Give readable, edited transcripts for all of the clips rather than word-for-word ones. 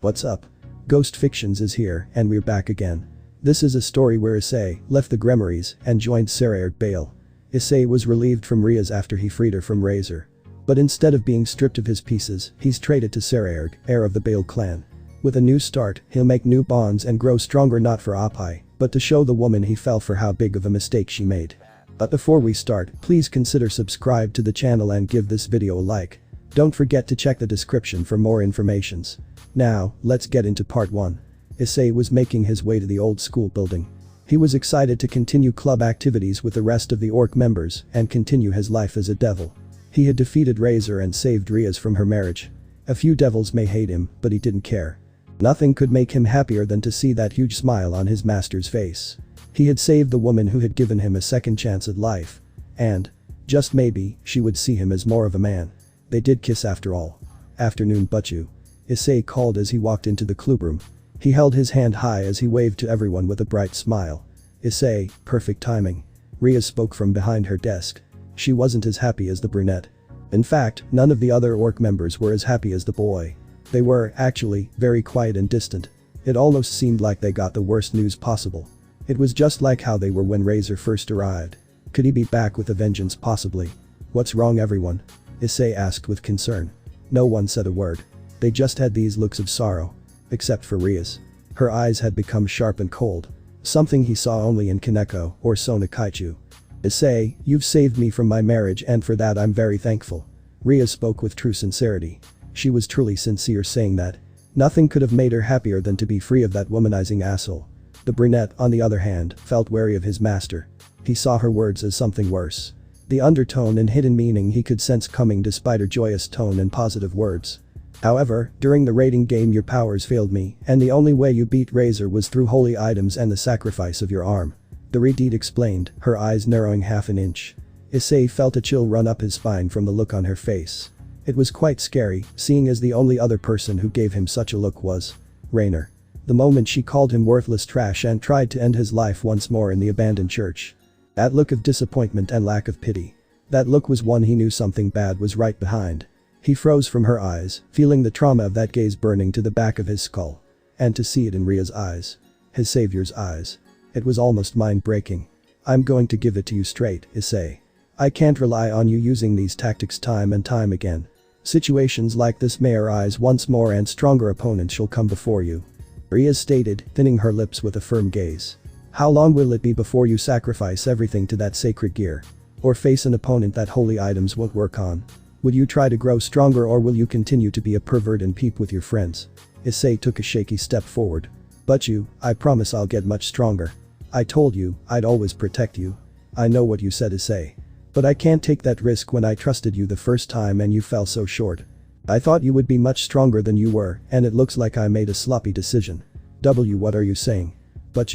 What's up? Ghost Fictions is here and we're back again. This is a story where Issei left the Gremorys and joined Sairaorg Bael. Issei was relieved from Rias after he freed her from Razor. But instead of being stripped of his pieces, he's traded to Sairaorg, heir of the Bael clan. With a new start, he'll make new bonds and grow stronger, not for oppai, but to show the woman he fell for how big of a mistake she made. But before we start, please consider subscribe to the channel and give this video a like. Don't forget to check the description for more informations. Now, let's get into part 1. Issei was making his way to the old school building. He was excited to continue club activities with the rest of the orc members and continue his life as a devil. He had defeated Razor and saved Rias from her marriage. A few devils may hate him, but he didn't care. Nothing could make him happier than to see that huge smile on his master's face. He had saved the woman who had given him a second chance at life. And, just maybe, she would see him as more of a man. They did kiss after all. Afternoon butchu. Issei called as he walked into the clubroom. He held his hand high as he waved to everyone with a bright smile. Issei, perfect timing. Rias spoke from behind her desk. She wasn't as happy as the brunette. In fact, none of the other orc members were as happy as the boy. They were, actually, very quiet and distant. It almost seemed like they got the worst news possible. It was just like how they were when Razor first arrived. Could he be back with a vengeance possibly? What's wrong everyone? Issei asked with concern. No one said a word. They just had these looks of sorrow. Except for Rias. Her eyes had become sharp and cold. Something he saw only in Kaneko or Sona Kaichu. Issei, you've saved me from my marriage and for that I'm very thankful. Rias spoke with true sincerity. She was truly sincere saying that. Nothing could have made her happier than to be free of that womanizing asshole. The brunette, on the other hand, felt wary of his master. He saw her words as something worse. The undertone and hidden meaning he could sense coming despite her joyous tone and positive words. However, during the raiding game your powers failed me, and the only way you beat Razor was through holy items and the sacrifice of your arm. The Redeed explained, her eyes narrowing half an inch. Issei felt a chill run up his spine from the look on her face. It was quite scary, seeing as the only other person who gave him such a look was Rainer. The moment she called him worthless trash and tried to end his life once more in the abandoned church. That look of disappointment and lack of pity. That look was one he knew something bad was right behind. He froze from her eyes, feeling the trauma of that gaze burning to the back of his skull. And to see it in Ria's eyes. His savior's eyes. It was almost mind-breaking. I'm going to give it to you straight, Issei. I can't rely on you using these tactics time and time again. Situations like this may arise once more and stronger opponents shall come before you. Rias stated, thinning her lips with a firm gaze. How long will it be before you sacrifice everything to that sacred gear? Or face an opponent that holy items won't work on? Will you try to grow stronger or will you continue to be a pervert and peep with your friends? Issei took a shaky step forward. But I promise I'll get much stronger. I told you, I'd always protect you. I know what you said, Issei. But I can't take that risk when I trusted you the first time and you fell so short. I thought you would be much stronger than you were, and it looks like I made a sloppy decision. What are you saying? But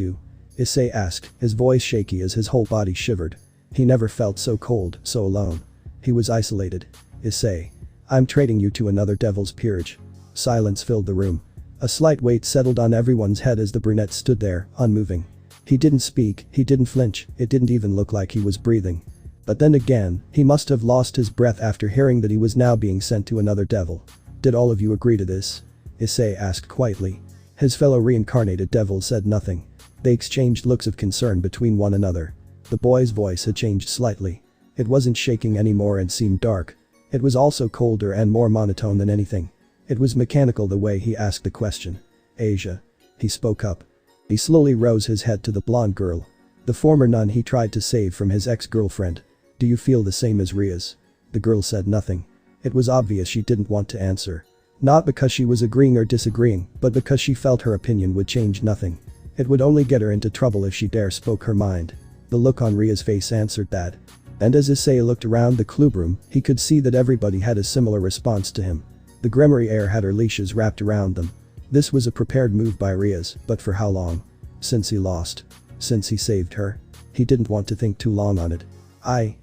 Issei asked, his voice shaky as his whole body shivered. He never felt so cold, so alone. He was isolated. Issei. I'm trading you to another devil's peerage. Silence filled the room. A slight weight settled on everyone's head as the brunette stood there, unmoving. He didn't speak, he didn't flinch, it didn't even look like he was breathing. But then again, he must have lost his breath after hearing that he was now being sent to another devil. Did all of you agree to this? Issei asked quietly. His fellow reincarnated devils said nothing. They exchanged looks of concern between one another. The boy's voice had changed slightly. It wasn't shaking anymore and seemed dark. It was also colder and more monotone than anything. It was mechanical the way he asked the question. Asia. He spoke up. He slowly rose his head to the blonde girl. The former nun he tried to save from his ex-girlfriend. Do you feel the same as Rias? The girl said nothing. It was obvious she didn't want to answer. Not because she was agreeing or disagreeing, but because she felt her opinion would change nothing. It would only get her into trouble if she dare spoke her mind. The look on Ria's face answered that. And as Issei looked around the clubroom, he could see that everybody had a similar response to him. The Gremorys heir had her leashes wrapped around them. This was a prepared move by Rias, but for how long? Since he lost. Since he saved her. He didn't want to think too long on it. I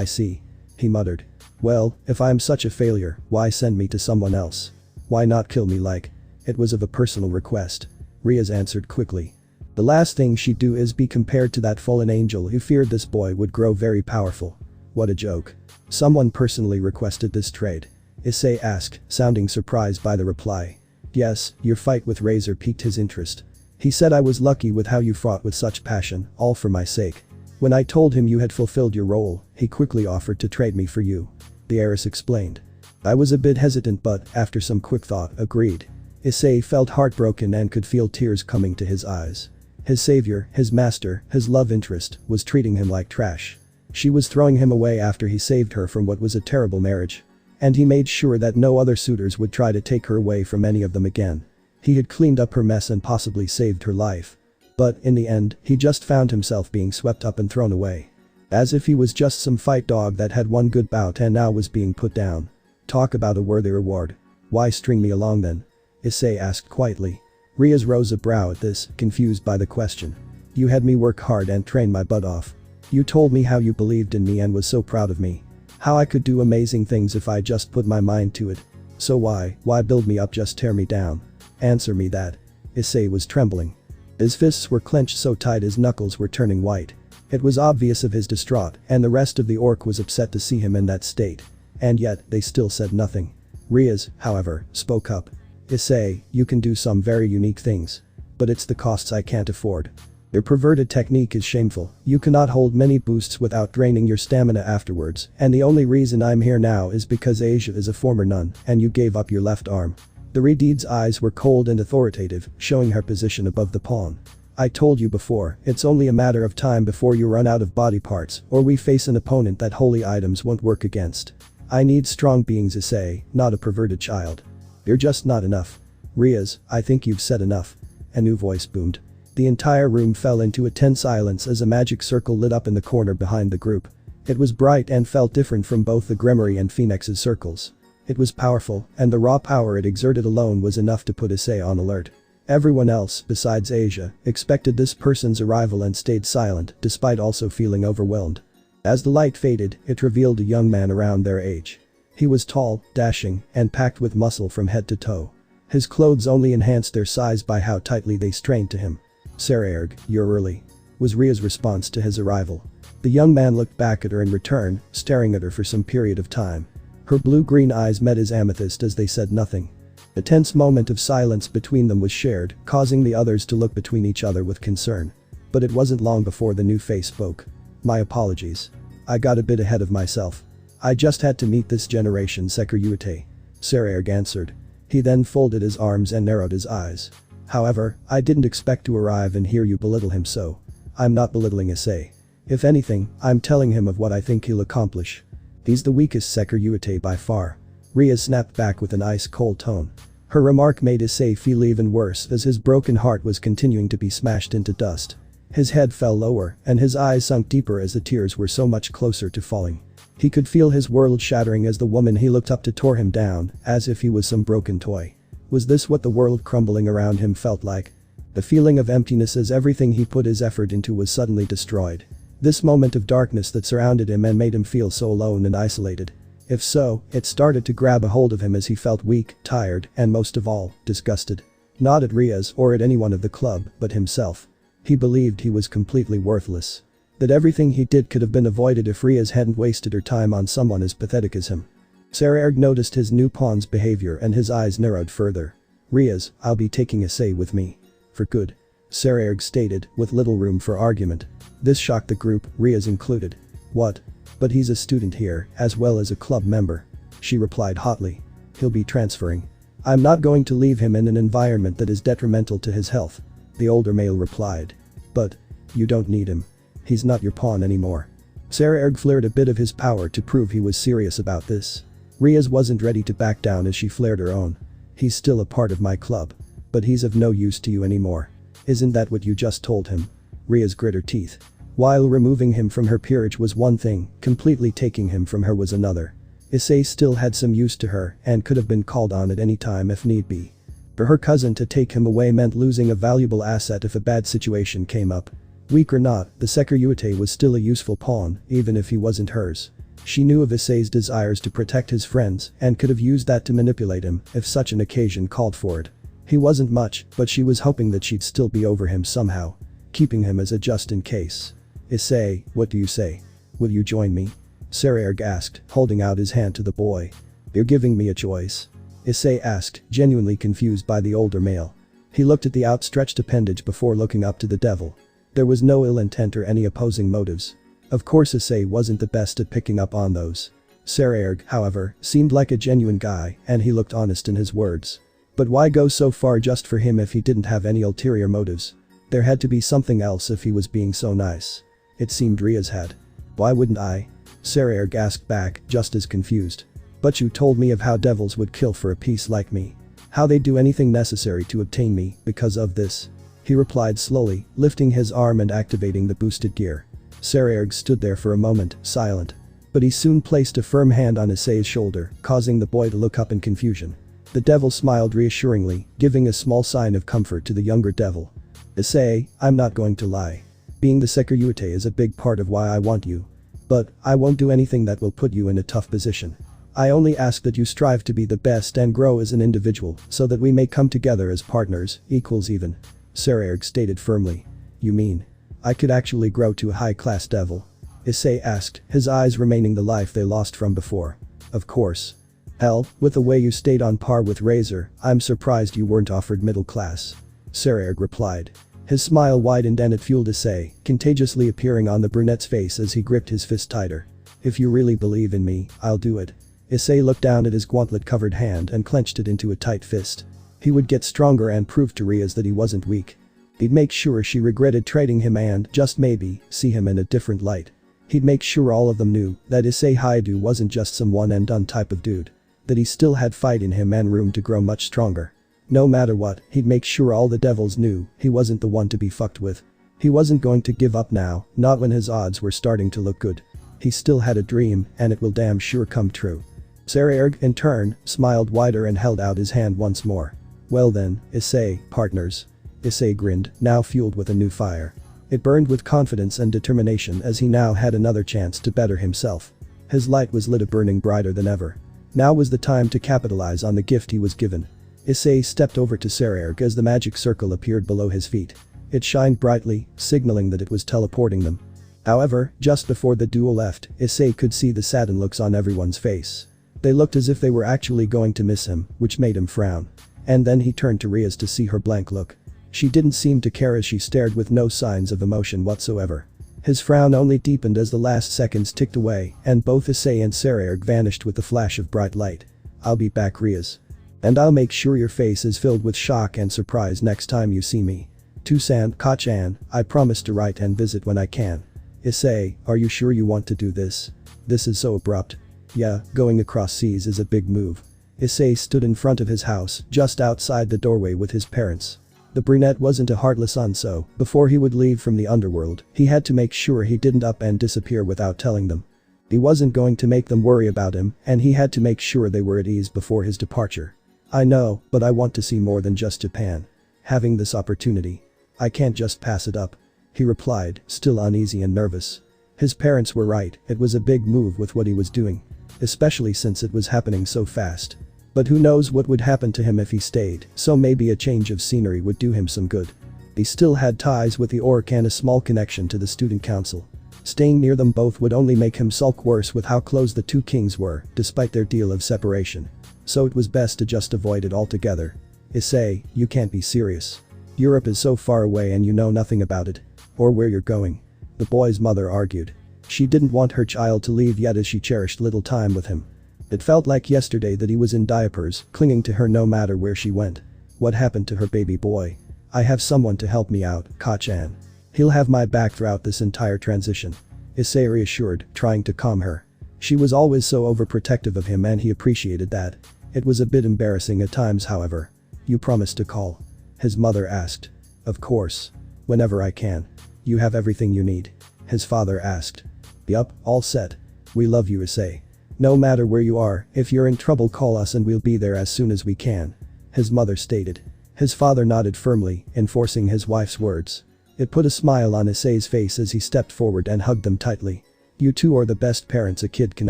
see. He muttered. Well, if I'm such a failure, why send me to someone else? Why not kill me like? It was of a personal request. Rias answered quickly. The last thing she'd do is be compared to that fallen angel who feared this boy would grow very powerful. What a joke. Someone personally requested this trade. Issei asked, sounding surprised by the reply. Yes, your fight with Razor piqued his interest. He said I was lucky with how you fought with such passion, all for my sake. When I told him you had fulfilled your role, he quickly offered to trade me for you. The heiress explained. I was a bit hesitant but, after some quick thought, agreed. Issei felt heartbroken and could feel tears coming to his eyes. His savior, his master, his love interest, was treating him like trash. She was throwing him away after he saved her from what was a terrible marriage. And he made sure that no other suitors would try to take her away from any of them again. He had cleaned up her mess and possibly saved her life. But, in the end, he just found himself being swept up and thrown away. As if he was just some fight dog that had one good bout and now was being put down. Talk about a worthy reward. Why string me along then? Issei asked quietly. Rias rose a brow at this, confused by the question. You had me work hard and train my butt off. You told me how you believed in me and was so proud of me. How I could do amazing things if I just put my mind to it. So why build me up, just tear me down? Answer me that. Issei was trembling. His fists were clenched so tight his knuckles were turning white. It was obvious of his distraught, and the rest of the orc was upset to see him in that state. And yet, they still said nothing. Rias, however, spoke up. Issei, you can do some very unique things. But it's the costs I can't afford. Your perverted technique is shameful. You cannot hold many boosts without draining your stamina afterwards, and the only reason I'm here now is because Asia is a former nun, and you gave up your left arm. The Redeed's eyes were cold and authoritative, showing her position above the pawn. I told you before, it's only a matter of time before you run out of body parts, or we face an opponent that holy items won't work against. I need strong beings, Issei, not a perverted child. You're just not enough. Rias, I think you've said enough. A new voice boomed. The entire room fell into a tense silence as a magic circle lit up in the corner behind the group. It was bright and felt different from both the Gremorys and Phoenix's circles. It was powerful, and the raw power it exerted alone was enough to put Issei on alert. Everyone else, besides Asia, expected this person's arrival and stayed silent, despite also feeling overwhelmed. As the light faded, it revealed a young man around their age. He was tall, dashing, and packed with muscle from head to toe. His clothes only enhanced their size by how tightly they strained to him. Sairaorg, you're early, was Ria's response to his arrival. The young man looked back at her in return, staring at her for some period of time. Her blue-green eyes met his amethyst as they said nothing. A tense moment of silence between them was shared, causing the others to look between each other with concern. But it wasn't long before the new face spoke. My apologies. I got a bit ahead of myself. I just had to meet this generation's Sairaorg. Sairaorg answered. He then folded his arms and narrowed his eyes. However, I didn't expect to arrive and hear you belittle him so. I'm not belittling Issei. If anything, I'm telling him of what I think he'll accomplish. He's the weakest Sairaorg by far. Rias snapped back with an ice-cold tone. Her remark made Issei feel even worse as his broken heart was continuing to be smashed into dust. His head fell lower, and his eyes sunk deeper as the tears were so much closer to falling. He could feel his world shattering as the woman he looked up to tore him down, as if he was some broken toy. Was this what the world crumbling around him felt like? The feeling of emptiness as everything he put his effort into was suddenly destroyed. This moment of darkness that surrounded him and made him feel so alone and isolated. If so, it started to grab a hold of him as he felt weak, tired, and most of all, disgusted. Not at Rias or at anyone of the club, but himself. He believed he was completely worthless. That everything he did could have been avoided if Rias hadn't wasted her time on someone as pathetic as him. Sairaorg noticed his new pawn's behavior and his eyes narrowed further. Rias, I'll be taking Issei with me. For good. Sairaorg stated, with little room for argument. This shocked the group, Rias included. What? But he's a student here, as well as a club member. She replied hotly. He'll be transferring. I'm not going to leave him in an environment that is detrimental to his health. The older male replied. But, you don't need him. He's not your pawn anymore. Sairaorg flared a bit of his power to prove he was serious about this. Rias wasn't ready to back down as she flared her own. He's still a part of my club. But he's of no use to you anymore. Isn't that what you just told him? Rias grit her teeth. While removing him from her peerage was one thing, completely taking him from her was another. Issei still had some use to her and could have been called on at any time if need be. For her cousin to take him away meant losing a valuable asset if a bad situation came up. Weak or not, the Sairaorg was still a useful pawn, even if he wasn't hers. She knew of Issei's desires to protect his friends and could have used that to manipulate him if such an occasion called for it. He wasn't much, but she was hoping that she'd still be over him somehow. Keeping him as a just in case. Issei, what do you say? Will you join me? Sairaorg asked, holding out his hand to the boy. You're giving me a choice. Issei asked, genuinely confused by the older male. He looked at the outstretched appendage before looking up to the devil. There was no ill intent or any opposing motives. Of course Issei wasn't the best at picking up on those. Sairaorg, however, seemed like a genuine guy and he looked honest in his words. But why go so far just for him if he didn't have any ulterior motives? There had to be something else if he was being so nice. It seemed Rias had. Why wouldn't I? Sairaorg asked back, just as confused. But you told me of how devils would kill for a piece like me. How they'd do anything necessary to obtain me because of this. He replied slowly, lifting his arm and activating the boosted gear. Sairaorg stood there for a moment, silent. But he soon placed a firm hand on Issei's shoulder, causing the boy to look up in confusion. The devil smiled reassuringly, giving a small sign of comfort to the younger devil. Issei, I'm not going to lie. Being the Sairaorg is a big part of why I want you. But I won't do anything that will put you in a tough position. I only ask that you strive to be the best and grow as an individual so that we may come together as partners, equals even. Sairaorg stated firmly. You mean? I could actually grow to a high-class devil? Issei asked, his eyes remaining the life they lost from before. Of course. Hell, with the way you stayed on par with Razor, I'm surprised you weren't offered middle class. Sairaorg replied. His smile widened and it fueled Issei, contagiously appearing on the brunette's face as he gripped his fist tighter. If you really believe in me, I'll do it. Issei looked down at his gauntlet-covered hand and clenched it into a tight fist. He would get stronger and prove to Rias that he wasn't weak. He'd make sure she regretted trading him and, just maybe, see him in a different light. He'd make sure all of them knew that Issei Haidu wasn't just some one-and-done type of dude. That he still had fight in him and room to grow much stronger. No matter what, he'd make sure all the devils knew he wasn't the one to be fucked with. He wasn't going to give up now, not when his odds were starting to look good. He still had a dream and it will damn sure come true. Sairaorg, in turn, smiled wider and held out his hand once more. Well then, Issei, partners. Issei grinned, now fueled with a new fire. It burned with confidence and determination as he now had another chance to better himself. His light was lit, burning brighter than ever. Now was the time to capitalize on the gift he was given. Issei stepped over to Sairaorg as the magic circle appeared below his feet. It shined brightly, signaling that it was teleporting them. However, just before the duo left, Issei could see the saddened looks on everyone's face. They looked as if they were actually going to miss him, which made him frown. And then he turned to Rias to see her blank look. She didn't seem to care as she stared with no signs of emotion whatsoever. His frown only deepened as the last seconds ticked away and both Issei and Sairaorg vanished with a flash of bright light. I'll be back, Rias. And I'll make sure your face is filled with shock and surprise next time you see me. Tusan, Kachan, I promise to write and visit when I can. Issei, are you sure you want to do this? This is so abrupt. Yeah, going across seas is a big move. Issei stood in front of his house, just outside the doorway with his parents. The brunette wasn't a heartless son, so before he would leave from the underworld, he had to make sure he didn't up and disappear without telling them. He wasn't going to make them worry about him and he had to make sure they were at ease before his departure. I know, but I want to see more than just Japan. Having this opportunity. I can't just pass it up. He replied, still uneasy and nervous. His parents were right, it was a big move with what he was doing. Especially since it was happening so fast. But who knows what would happen to him if he stayed, so maybe a change of scenery would do him some good. He still had ties with the orc and a small connection to the student council. Staying near them both would only make him sulk worse with how close the two kings were, despite their deal of separation. So it was best to just avoid it altogether. Issei, you can't be serious. Europe is so far away and you know nothing about it. Or where you're going. The boy's mother argued. She didn't want her child to leave yet as she cherished little time with him. It felt like yesterday that he was in diapers, clinging to her no matter where she went. What happened to her baby boy? I have someone to help me out, Kachan. He'll have my back throughout this entire transition. Issei reassured, trying to calm her. She was always so overprotective of him and he appreciated that. It was a bit embarrassing at times, however. You promised to call? His mother asked. Of course. Whenever I can. You have everything you need? His father asked. Yup, all set. We love you, Issei. No matter where you are, if you're in trouble call us and we'll be there as soon as we can. His mother stated. His father nodded firmly, enforcing his wife's words. It put a smile on Issei's face as he stepped forward and hugged them tightly. You two are the best parents a kid can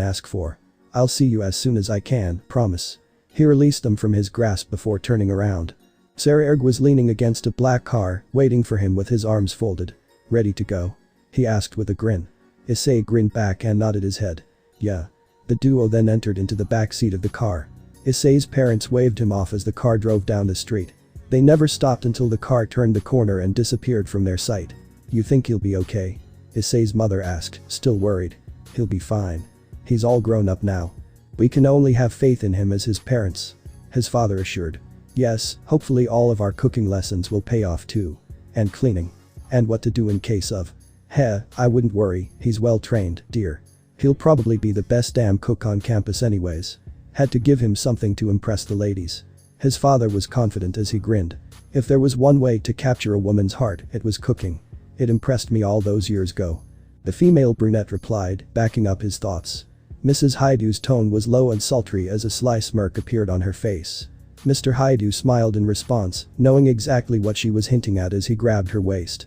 ask for. I'll see you as soon as I can, promise. He released them from his grasp before turning around. Sairaorg was leaning against a black car, waiting for him with his arms folded. Ready to go? He asked with a grin. Issei grinned back and nodded his head. Yeah. The duo then entered into the back seat of the car. Issei's parents waved him off as the car drove down the street. They never stopped until the car turned the corner and disappeared from their sight. "You think he'll be okay?" Issei's mother asked, still worried. "He'll be fine. He's all grown up now. We can only have faith in him as his parents," his father assured. "Yes, hopefully all of our cooking lessons will pay off too. And cleaning. And what to do in case of. I wouldn't worry, he's well trained, dear. He'll probably be the best damn cook on campus anyways. Had to give him something to impress the ladies." His father was confident as he grinned. "If there was one way to capture a woman's heart, it was cooking. It impressed me all those years ago." The female brunette replied, backing up his thoughts. Mrs. Haidu's tone was low and sultry as a sly smirk appeared on her face. Mr. Haidu smiled in response, knowing exactly what she was hinting at as he grabbed her waist.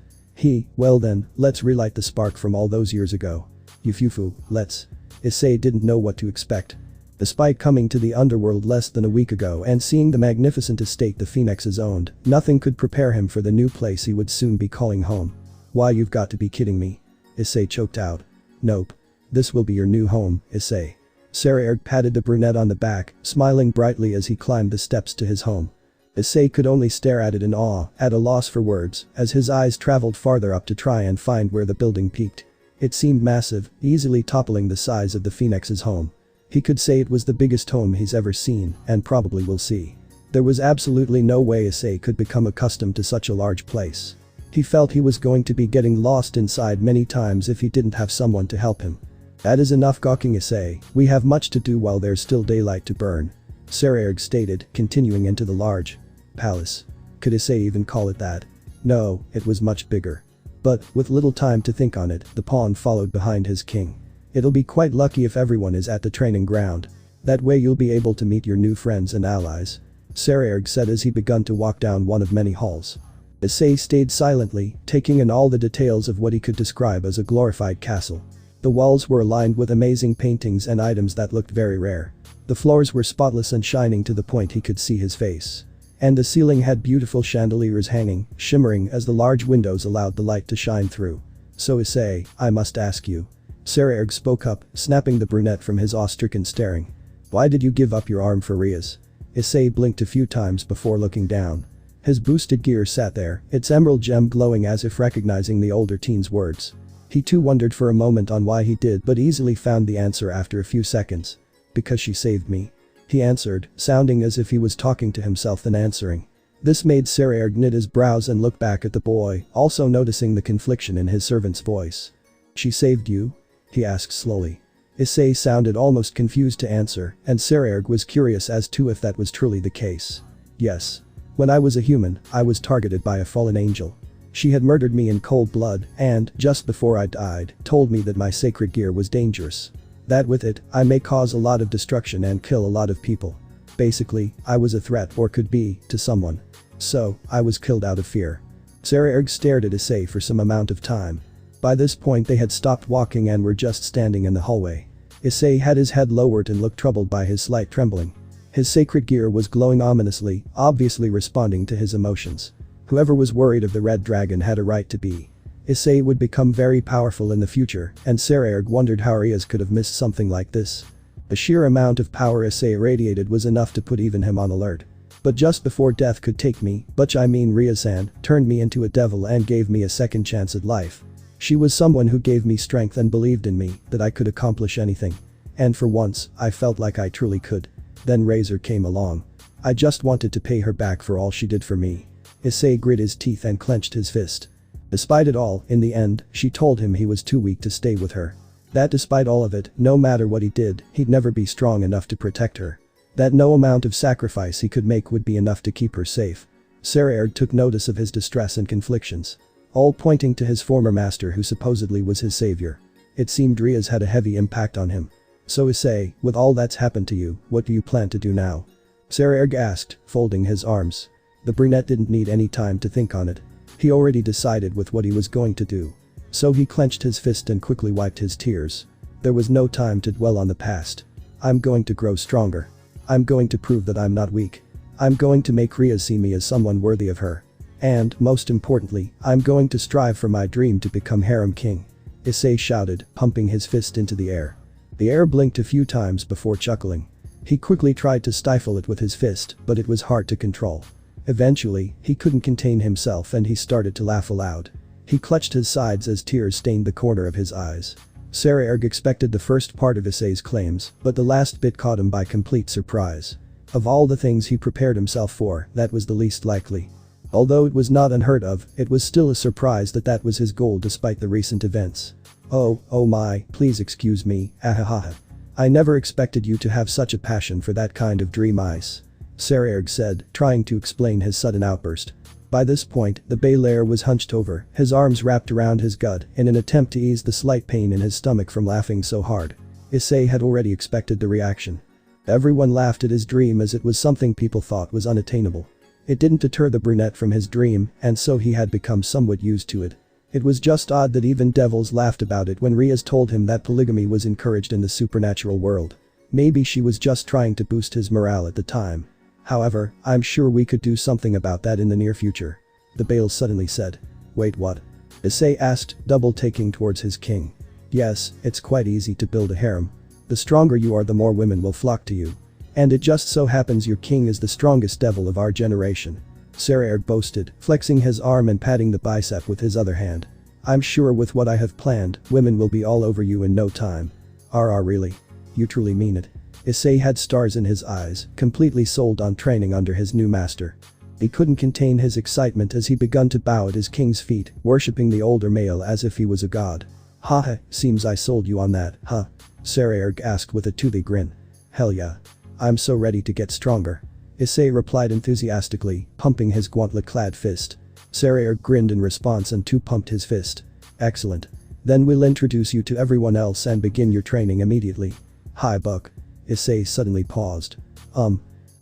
Well then, let's relight the spark from all those years ago. Yufufu, let's. Issei didn't know what to expect. Despite coming to the underworld less than a week ago and seeing the magnificent estate the Phoenixes owned, nothing could prepare him for the new place he would soon be calling home. "Why, you've got to be kidding me." Issei choked out. "Nope. This will be your new home, Issei." Sairaorg patted the brunette on the back, smiling brightly as he climbed the steps to his home. Issei could only stare at it in awe, at a loss for words, as his eyes traveled farther up to try and find where the building peaked. It seemed massive, easily toppling the size of the Phoenix's home. He could say it was the biggest home he's ever seen, and probably will see. There was absolutely no way Issei could become accustomed to such a large place. He felt he was going to be getting lost inside many times if he didn't have someone to help him. "That is enough gawking, Issei, we have much to do while there's still daylight to burn," Sairaorg stated, continuing into the large palace. Could Issei even call it that? No, it was much bigger. But, with little time to think on it, the pawn followed behind his king. "It'll be quite lucky if everyone is at the training ground. That way you'll be able to meet your new friends and allies," Sairaorg said as he began to walk down one of many halls. Issei stayed silently, taking in all the details of what he could describe as a glorified castle. The walls were lined with amazing paintings and items that looked very rare. The floors were spotless and shining to the point he could see his face. And the ceiling had beautiful chandeliers hanging, shimmering as the large windows allowed the light to shine through. "So Issei, I must ask you." Sairaorg spoke up, snapping the brunette from his awe-stricken staring. "Why did you give up your arm for Rias?" Issei blinked a few times before looking down. His boosted gear sat there, its emerald gem glowing as if recognizing the older teen's words. He too wondered for a moment on why he did but easily found the answer after a few seconds. "Because she saved me," he answered, sounding as if he was talking to himself than answering. This made Sairaorg knit his brows and look back at the boy, also noticing the confliction in his servant's voice. "She saved you?" he asked slowly. Issei sounded almost confused to answer, and Sairaorg was curious as to if that was truly the case. "Yes. When I was a human, I was targeted by a fallen angel. She had murdered me in cold blood and, just before I died, told me that my sacred gear was dangerous. That with it, I may cause a lot of destruction and kill a lot of people. Basically, I was a threat or could be, to someone. So, I was killed out of fear." Sairaorg stared at Issei for some amount of time. By this point they had stopped walking and were just standing in the hallway. Issei had his head lowered and looked troubled by his slight trembling. His sacred gear was glowing ominously, obviously responding to his emotions. Whoever was worried of the red dragon had a right to be. Issei would become very powerful in the future, and Sairaorg wondered how Rias could have missed something like this. The sheer amount of power Issei radiated was enough to put even him on alert. "But just before death could take me, Rias-san turned me into a devil and gave me a second chance at life. She was someone who gave me strength and believed in me, that I could accomplish anything. And for once, I felt like I truly could. Then Razor came along. I just wanted to pay her back for all she did for me." Issei grit his teeth and clenched his fist. Despite it all, in the end, she told him he was too weak to stay with her. That despite all of it, no matter what he did, he'd never be strong enough to protect her. That no amount of sacrifice he could make would be enough to keep her safe. Sairaorg took notice of his distress and conflictions. All pointing to his former master who supposedly was his savior. It seemed Rias had a heavy impact on him. "So Issei, with all that's happened to you, what do you plan to do now?" Sairaorg asked, folding his arms. The brunette didn't need any time to think on it. He already decided with what he was going to do. So he clenched his fist and quickly wiped his tears. There was no time to dwell on the past. "I'm going to grow stronger. I'm going to prove that I'm not weak. I'm going to make Rias see me as someone worthy of her. And, most importantly, I'm going to strive for my dream to become harem king," Issei shouted, pumping his fist into the air. The heir blinked a few times before chuckling. He quickly tried to stifle it with his fist, but it was hard to control. Eventually, he couldn't contain himself and he started to laugh aloud. He clutched his sides as tears stained the corner of his eyes. Sairaorg expected the first part of Issei's claims, but the last bit caught him by complete surprise. Of all the things he prepared himself for, that was the least likely. Although it was not unheard of, it was still a surprise that that was his goal despite the recent events. Oh my, please excuse me, ahahaha. I never expected you to have such a passion for that kind of dream ice. Sairaorg said, trying to explain his sudden outburst. By this point, the Bael heir was hunched over, his arms wrapped around his gut in an attempt to ease the slight pain in his stomach from laughing so hard. Issei had already expected the reaction. Everyone laughed at his dream as it was something people thought was unattainable. It didn't deter the brunette from his dream, and so he had become somewhat used to it. It was just odd that even devils laughed about it when Rias told him that polygamy was encouraged in the supernatural world. Maybe she was just trying to boost his morale at the time. However, I'm sure we could do something about that in the near future. The Bael suddenly said. Wait, what? Issei asked, double-taking towards his king. Yes, it's quite easy to build a harem. The stronger you are, the more women will flock to you. And it just so happens your king is the strongest devil of our generation. Sairaorg boasted, flexing his arm and patting the bicep with his other hand. I'm sure with what I have planned, women will be all over you in no time. Really? You truly mean it? Issei had stars in his eyes, completely sold on training under his new master. He couldn't contain his excitement as he begun to bow at his king's feet, worshipping the older male as if he was a god. Haha, seems I sold you on that, huh? Sairaorg asked with a toothy grin. Hell yeah. I'm so ready to get stronger. Issei replied enthusiastically, pumping his gauntlet-clad fist. Sairaorg grinned in response and too pumped his fist. Excellent. Then we'll introduce you to everyone else and begin your training immediately. Hi Buck. Issei suddenly paused.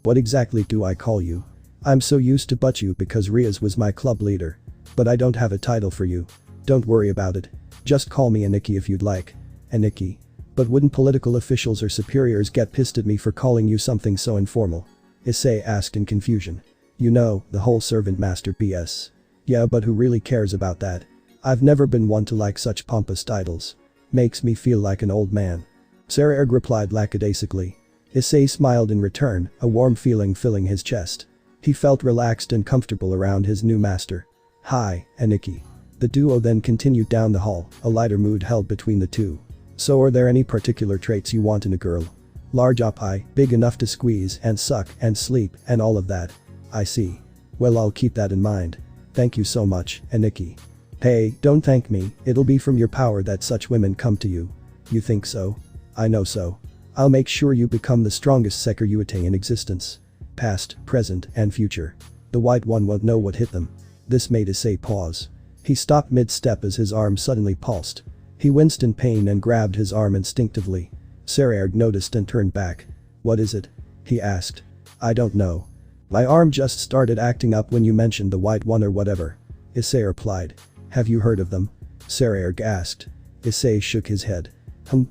What exactly do I call you? I'm so used to Butchu because Rias was my club leader. But I don't have a title for you. Don't worry about it. Just call me Aniki if you'd like. Aniki. But wouldn't political officials or superiors get pissed at me for calling you something so informal? Issei asked in confusion. You know, the whole servant master BS. Yeah, but who really cares about that? I've never been one to like such pompous titles. Makes me feel like an old man. Sairaorg replied lackadaisically. Issei smiled in return, a warm feeling filling his chest. He felt relaxed and comfortable around his new master. Hi, Aniki. The duo then continued down the hall, a lighter mood held between the two. So are there any particular traits you want in a girl? Large oppai, big enough to squeeze and suck and sleep and all of that. I see. Well, I'll keep that in mind. Thank you so much, Aniki. Hey, don't thank me, it'll be from your power that such women come to you. You think so? I know so. I'll make sure you become the strongest Sairaorg in existence. Past, present, and future. The White One won't know what hit them. This made Issei pause. He stopped mid-step as his arm suddenly pulsed. He winced in pain and grabbed his arm instinctively. Sairaorg noticed and turned back. What is it? He asked. I don't know. My arm just started acting up when you mentioned the White One or whatever. Issei replied. Have you heard of them? Sairaorg asked. Issei shook his head.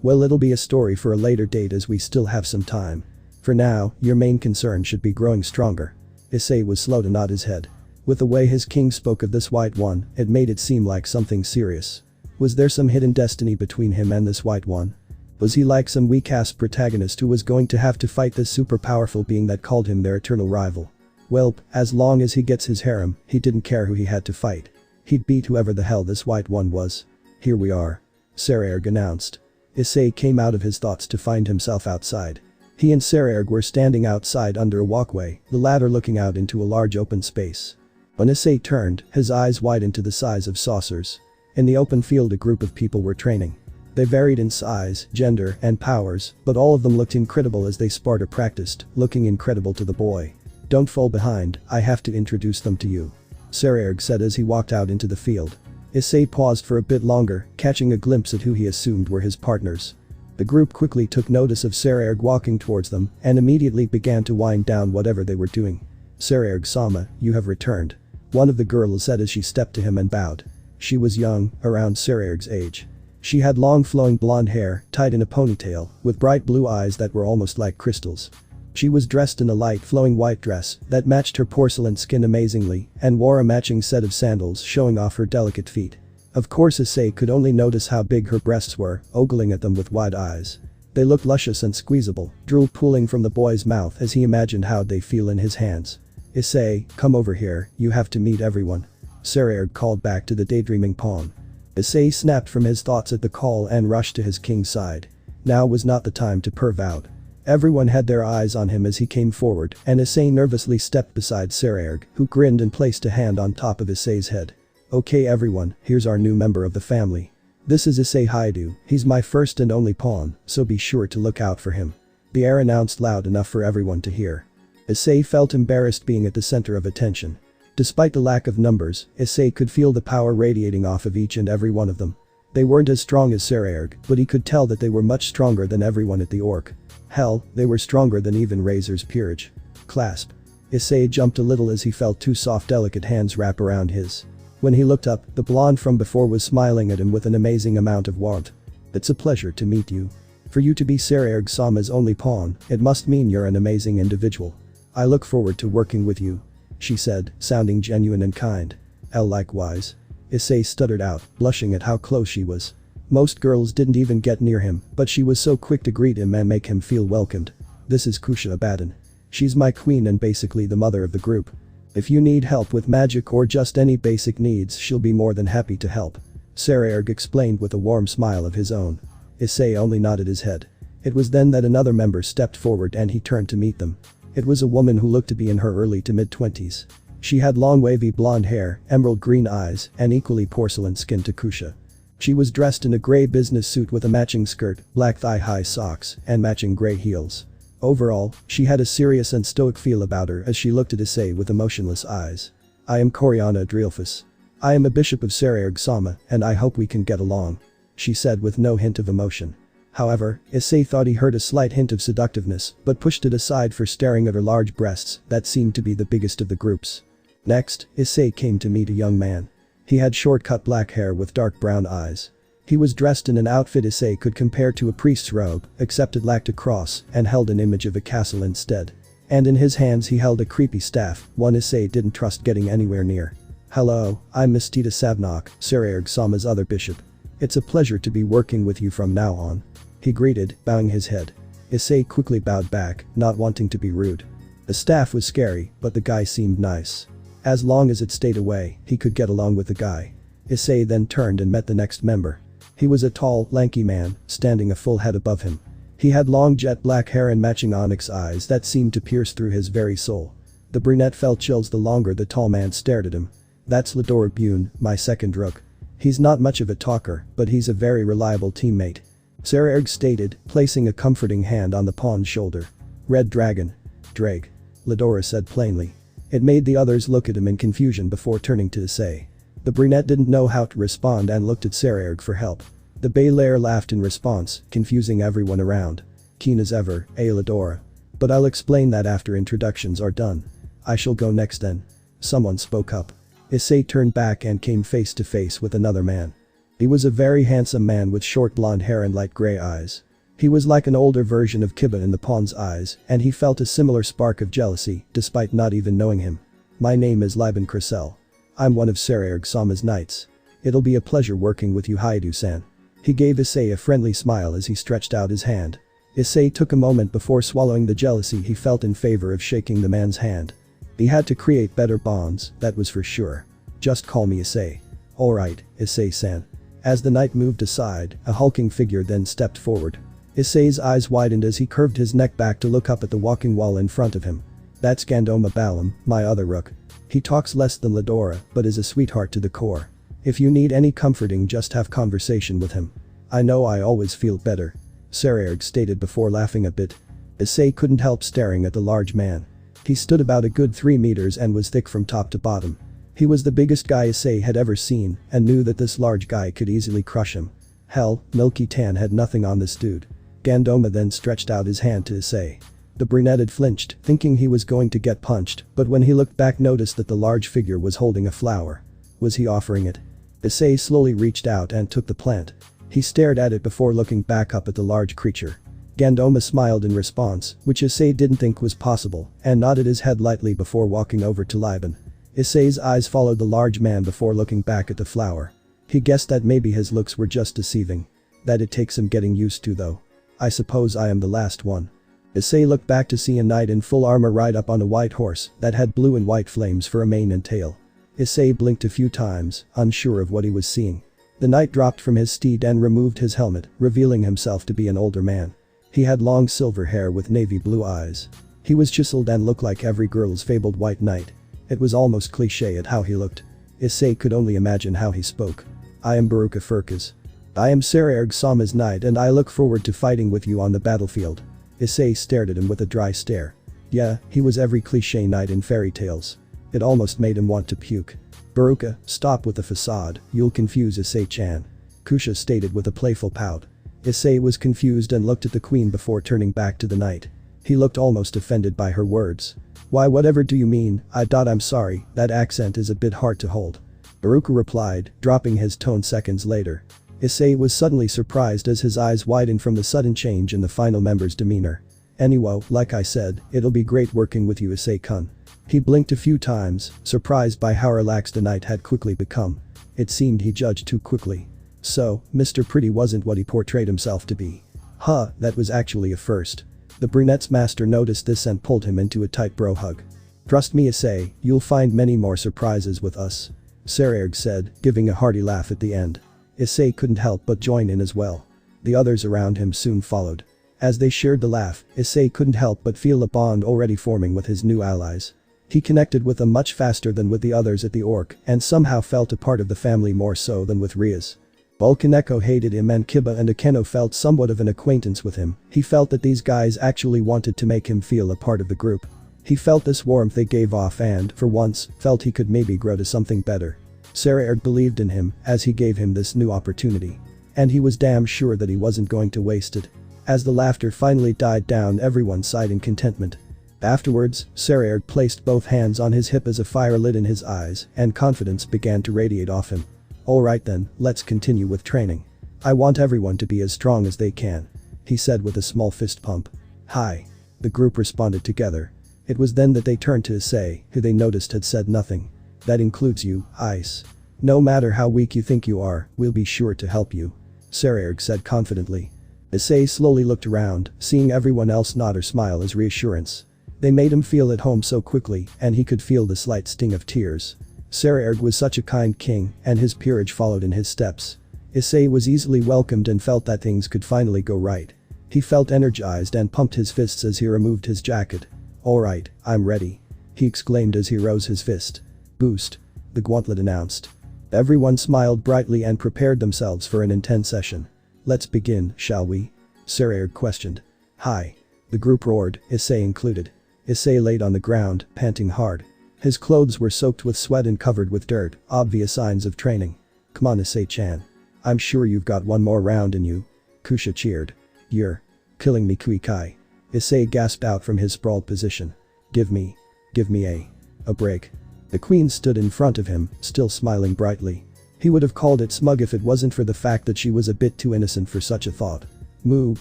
Well, it'll be a story for a later date as we still have some time. For now, your main concern should be growing stronger. Issei was slow to nod his head. With the way his king spoke of this White One, it made it seem like something serious. Was there some hidden destiny between him and this White One? Was he like some weak-ass protagonist who was going to have to fight this super powerful being that called him their eternal rival? Well, as long as he gets his harem, he didn't care who he had to fight. He'd beat whoever the hell this White One was. Here we are. Sairaorg announced. Issei came out of his thoughts to find himself outside. He and Sairaorg were standing outside under a walkway, the latter looking out into a large open space. When Issei turned, his eyes widened to the size of saucers. In the open field a group of people were training. They varied in size, gender, and powers, but all of them looked incredible as they sparred or practiced, looking incredible to the boy. Don't fall behind, I have to introduce them to you. Sairaorg said as he walked out into the field. Issei paused for a bit longer, catching a glimpse at who he assumed were his partners. The group quickly took notice of Sairaorg walking towards them and immediately began to wind down whatever they were doing. Sairaorg-sama, you have returned. One of the girls said as she stepped to him and bowed. She was young, around Sairaorg's age. She had long flowing blonde hair, tied in a ponytail, with bright blue eyes that were almost like crystals. She was dressed in a light flowing white dress that matched her porcelain skin amazingly and wore a matching set of sandals showing off her delicate feet. Of course Issei could only notice how big her breasts were, ogling at them with wide eyes. They looked luscious and squeezable, drool pooling from the boy's mouth as he imagined how'd they feel in his hands. Issei, come over here, you have to meet everyone. Sairaorg called back to the daydreaming pawn. Issei snapped from his thoughts at the call and rushed to his king's side. Now was not the time to perv out. Everyone had their eyes on him as he came forward, and Issei nervously stepped beside Sairaorg, who grinned and placed a hand on top of Issei's head. Okay everyone, here's our new member of the family. This is Issei Haidu, he's my first and only pawn, so be sure to look out for him. The heir announced loud enough for everyone to hear. Issei felt embarrassed being at the center of attention. Despite the lack of numbers, Issei could feel the power radiating off of each and every one of them. They weren't as strong as Sairaorg, but he could tell that they were much stronger than everyone at the orc. Hell, they were stronger than even Razor's peerage. Clasp. Issei jumped a little as he felt two soft delicate hands wrap around his. When he looked up, the blonde from before was smiling at him with an amazing amount of warmth. It's a pleasure to meet you. For you to be Sairaorg Sama's only pawn, it must mean you're an amazing individual. I look forward to working with you. She said, sounding genuine and kind. Likewise. Issei stuttered out, blushing at how close she was. Most girls didn't even get near him, but she was so quick to greet him and make him feel welcomed. This is Kusha Abaddon. She's my queen and basically the mother of the group. If you need help with magic or just any basic needs, she'll be more than happy to help. Sairaorg explained with a warm smile of his own. Issei only nodded his head. It was then that another member stepped forward and he turned to meet them. It was a woman who looked to be in her early to mid-20s. She had long wavy blonde hair, emerald green eyes, and equally porcelain skin to Kusha. She was dressed in a grey business suit with a matching skirt, black thigh-high socks, and matching grey heels. Overall, she had a serious and stoic feel about her as she looked at Issei with emotionless eyes. I am Coriana Adrielfus. I am a bishop of Sairaorg Sama, and I hope we can get along. She said with no hint of emotion. However, Issei thought he heard a slight hint of seductiveness, but pushed it aside for staring at her large breasts that seemed to be the biggest of the groups. Next, Issei came to meet a young man. He had short-cut black hair with dark brown eyes. He was dressed in an outfit Issei could compare to a priest's robe, except it lacked a cross and held an image of a castle instead. And in his hands he held a creepy staff, one Issei didn't trust getting anywhere near. Hello, I'm Mistita Savnok, Sairaorg Sama's other bishop. It's a pleasure to be working with you from now on. He greeted, bowing his head. Issei quickly bowed back, not wanting to be rude. The staff was scary, but the guy seemed nice. As long as it stayed away, he could get along with the guy. Issei then turned and met the next member. He was a tall, lanky man, standing a full head above him. He had long jet black hair and matching onyx eyes that seemed to pierce through his very soul. The brunette felt chills the longer the tall man stared at him. That's Lador Bune, my second rook. He's not much of a talker, but he's a very reliable teammate. Sairaorg stated, placing a comforting hand on the pawn's shoulder. Red Dragon. Drake. Ladora said plainly. It made the others look at him in confusion before turning to Issei. The brunette didn't know how to respond and looked at Sairaorg for help. The Bael laughed in response, confusing everyone around. Keen as ever, Ladora. But I'll explain that after introductions are done. I shall go next then. Someone spoke up. Issei turned back and came face to face with another man. He was a very handsome man with short blonde hair and light grey eyes. He was like an older version of Kiba in the pawn's eyes, and he felt a similar spark of jealousy, despite not even knowing him. My name is Liban Cressel. I'm one of Sairaorg Sama's knights. It'll be a pleasure working with you Haidu-san. He gave Issei a friendly smile as he stretched out his hand. Issei took a moment before swallowing the jealousy he felt in favor of shaking the man's hand. He had to create better bonds, that was for sure. Just call me Issei. Alright, Issei-san. As the knight moved aside, a hulking figure then stepped forward. Issei's eyes widened as he curved his neck back to look up at the walking wall in front of him. That's Gandoma Balam, my other rook. He talks less than Ladora, but is a sweetheart to the core. If you need any comforting, just have conversation with him. I know I always feel better. Sairaorg stated before laughing a bit. Issei couldn't help staring at the large man. He stood about a good 3 meters and was thick from top to bottom. He was the biggest guy Issei had ever seen and knew that this large guy could easily crush him. Hell, Milky Tan had nothing on this dude. Gandoma then stretched out his hand to Issei. The brunette had flinched, thinking he was going to get punched, but when he looked back noticed that the large figure was holding a flower. Was he offering it? Issei slowly reached out and took the plant. He stared at it before looking back up at the large creature. Gandoma smiled in response, which Issei didn't think was possible, and nodded his head lightly before walking over to Liban. Issei's eyes followed the large man before looking back at the flower. He guessed that maybe his looks were just deceiving. That it takes some getting used to though. I suppose I am the last one. Issei looked back to see a knight in full armor ride up on a white horse that had blue and white flames for a mane and tail. Issei blinked a few times, unsure of what he was seeing. The knight dropped from his steed and removed his helmet, revealing himself to be an older man. He had long silver hair with navy blue eyes. He was chiseled and looked like every girl's fabled white knight. It was almost cliché at how he looked. Issei could only imagine how he spoke. I am Baruka Furkas. I am Sairaorg Bael's knight and I look forward to fighting with you on the battlefield. Issei stared at him with a dry stare. Yeah, he was every cliché knight in fairy tales. It almost made him want to puke. Baruka, stop with the facade, you'll confuse Issei-chan. Kusha stated with a playful pout. Issei was confused and looked at the queen before turning back to the knight. He looked almost offended by her words. Why, whatever do you mean? I'm sorry, that accent is a bit hard to hold. Baruka replied, dropping his tone seconds later. Issei was suddenly surprised as his eyes widened from the sudden change in the final member's demeanor. Anyway, like I said, it'll be great working with you, Issei-kun. He blinked a few times, surprised by how relaxed the knight had quickly become. It seemed he judged too quickly. So, Mr. Pretty wasn't what he portrayed himself to be. Huh, that was actually a first. The brunette's master noticed this and pulled him into a tight bro hug. Trust me, Issei, you'll find many more surprises with us. Sairaorg said, giving a hearty laugh at the end. Issei couldn't help but join in as well. The others around him soon followed. As they shared the laugh, Issei couldn't help but feel a bond already forming with his new allies. He connected with them much faster than with the others at the Orc and somehow felt a part of the family more so than with Rias. While Kaneko hated him and Kiba and Akeno felt somewhat of an acquaintance with him, he felt that these guys actually wanted to make him feel a part of the group. He felt this warmth they gave off and, for once, felt he could maybe grow to something better. Sairaorg believed in him as he gave him this new opportunity. And he was damn sure that he wasn't going to waste it. As the laughter finally died down, everyone sighed in contentment. Afterwards, Sairaorg placed both hands on his hip as a fire lit in his eyes and confidence began to radiate off him. Alright then, let's continue with training. I want everyone to be as strong as they can. He said with a small fist pump. Hi. The group responded together. It was then that they turned to Issei, who they noticed had said nothing. That includes you, Ice. No matter how weak you think you are, we'll be sure to help you. Sairaorg said confidently. Issei slowly looked around, seeing everyone else nod or smile as reassurance. They made him feel at home so quickly and he could feel the slight sting of tears. Sairaorg was such a kind king and his peerage followed in his steps. Issei was easily welcomed and felt that things could finally go right. He felt energized and pumped his fists as he removed his jacket. Alright, I'm ready. He exclaimed as he rose his fist. Boost. The gauntlet announced. Everyone smiled brightly and prepared themselves for an intense session. Let's begin, shall we? Sairaorg questioned. Hi. The group roared, Issei included. Issei laid on the ground, panting hard. His clothes were soaked with sweat and covered with dirt, obvious signs of training. Come on, Issei-chan. I'm sure you've got one more round in you. Kusha cheered. You're killing me, Kui-kai. Issei gasped out from his sprawled position. Give me a break. The queen stood in front of him, still smiling brightly. He would have called it smug if it wasn't for the fact that she was a bit too innocent for such a thought.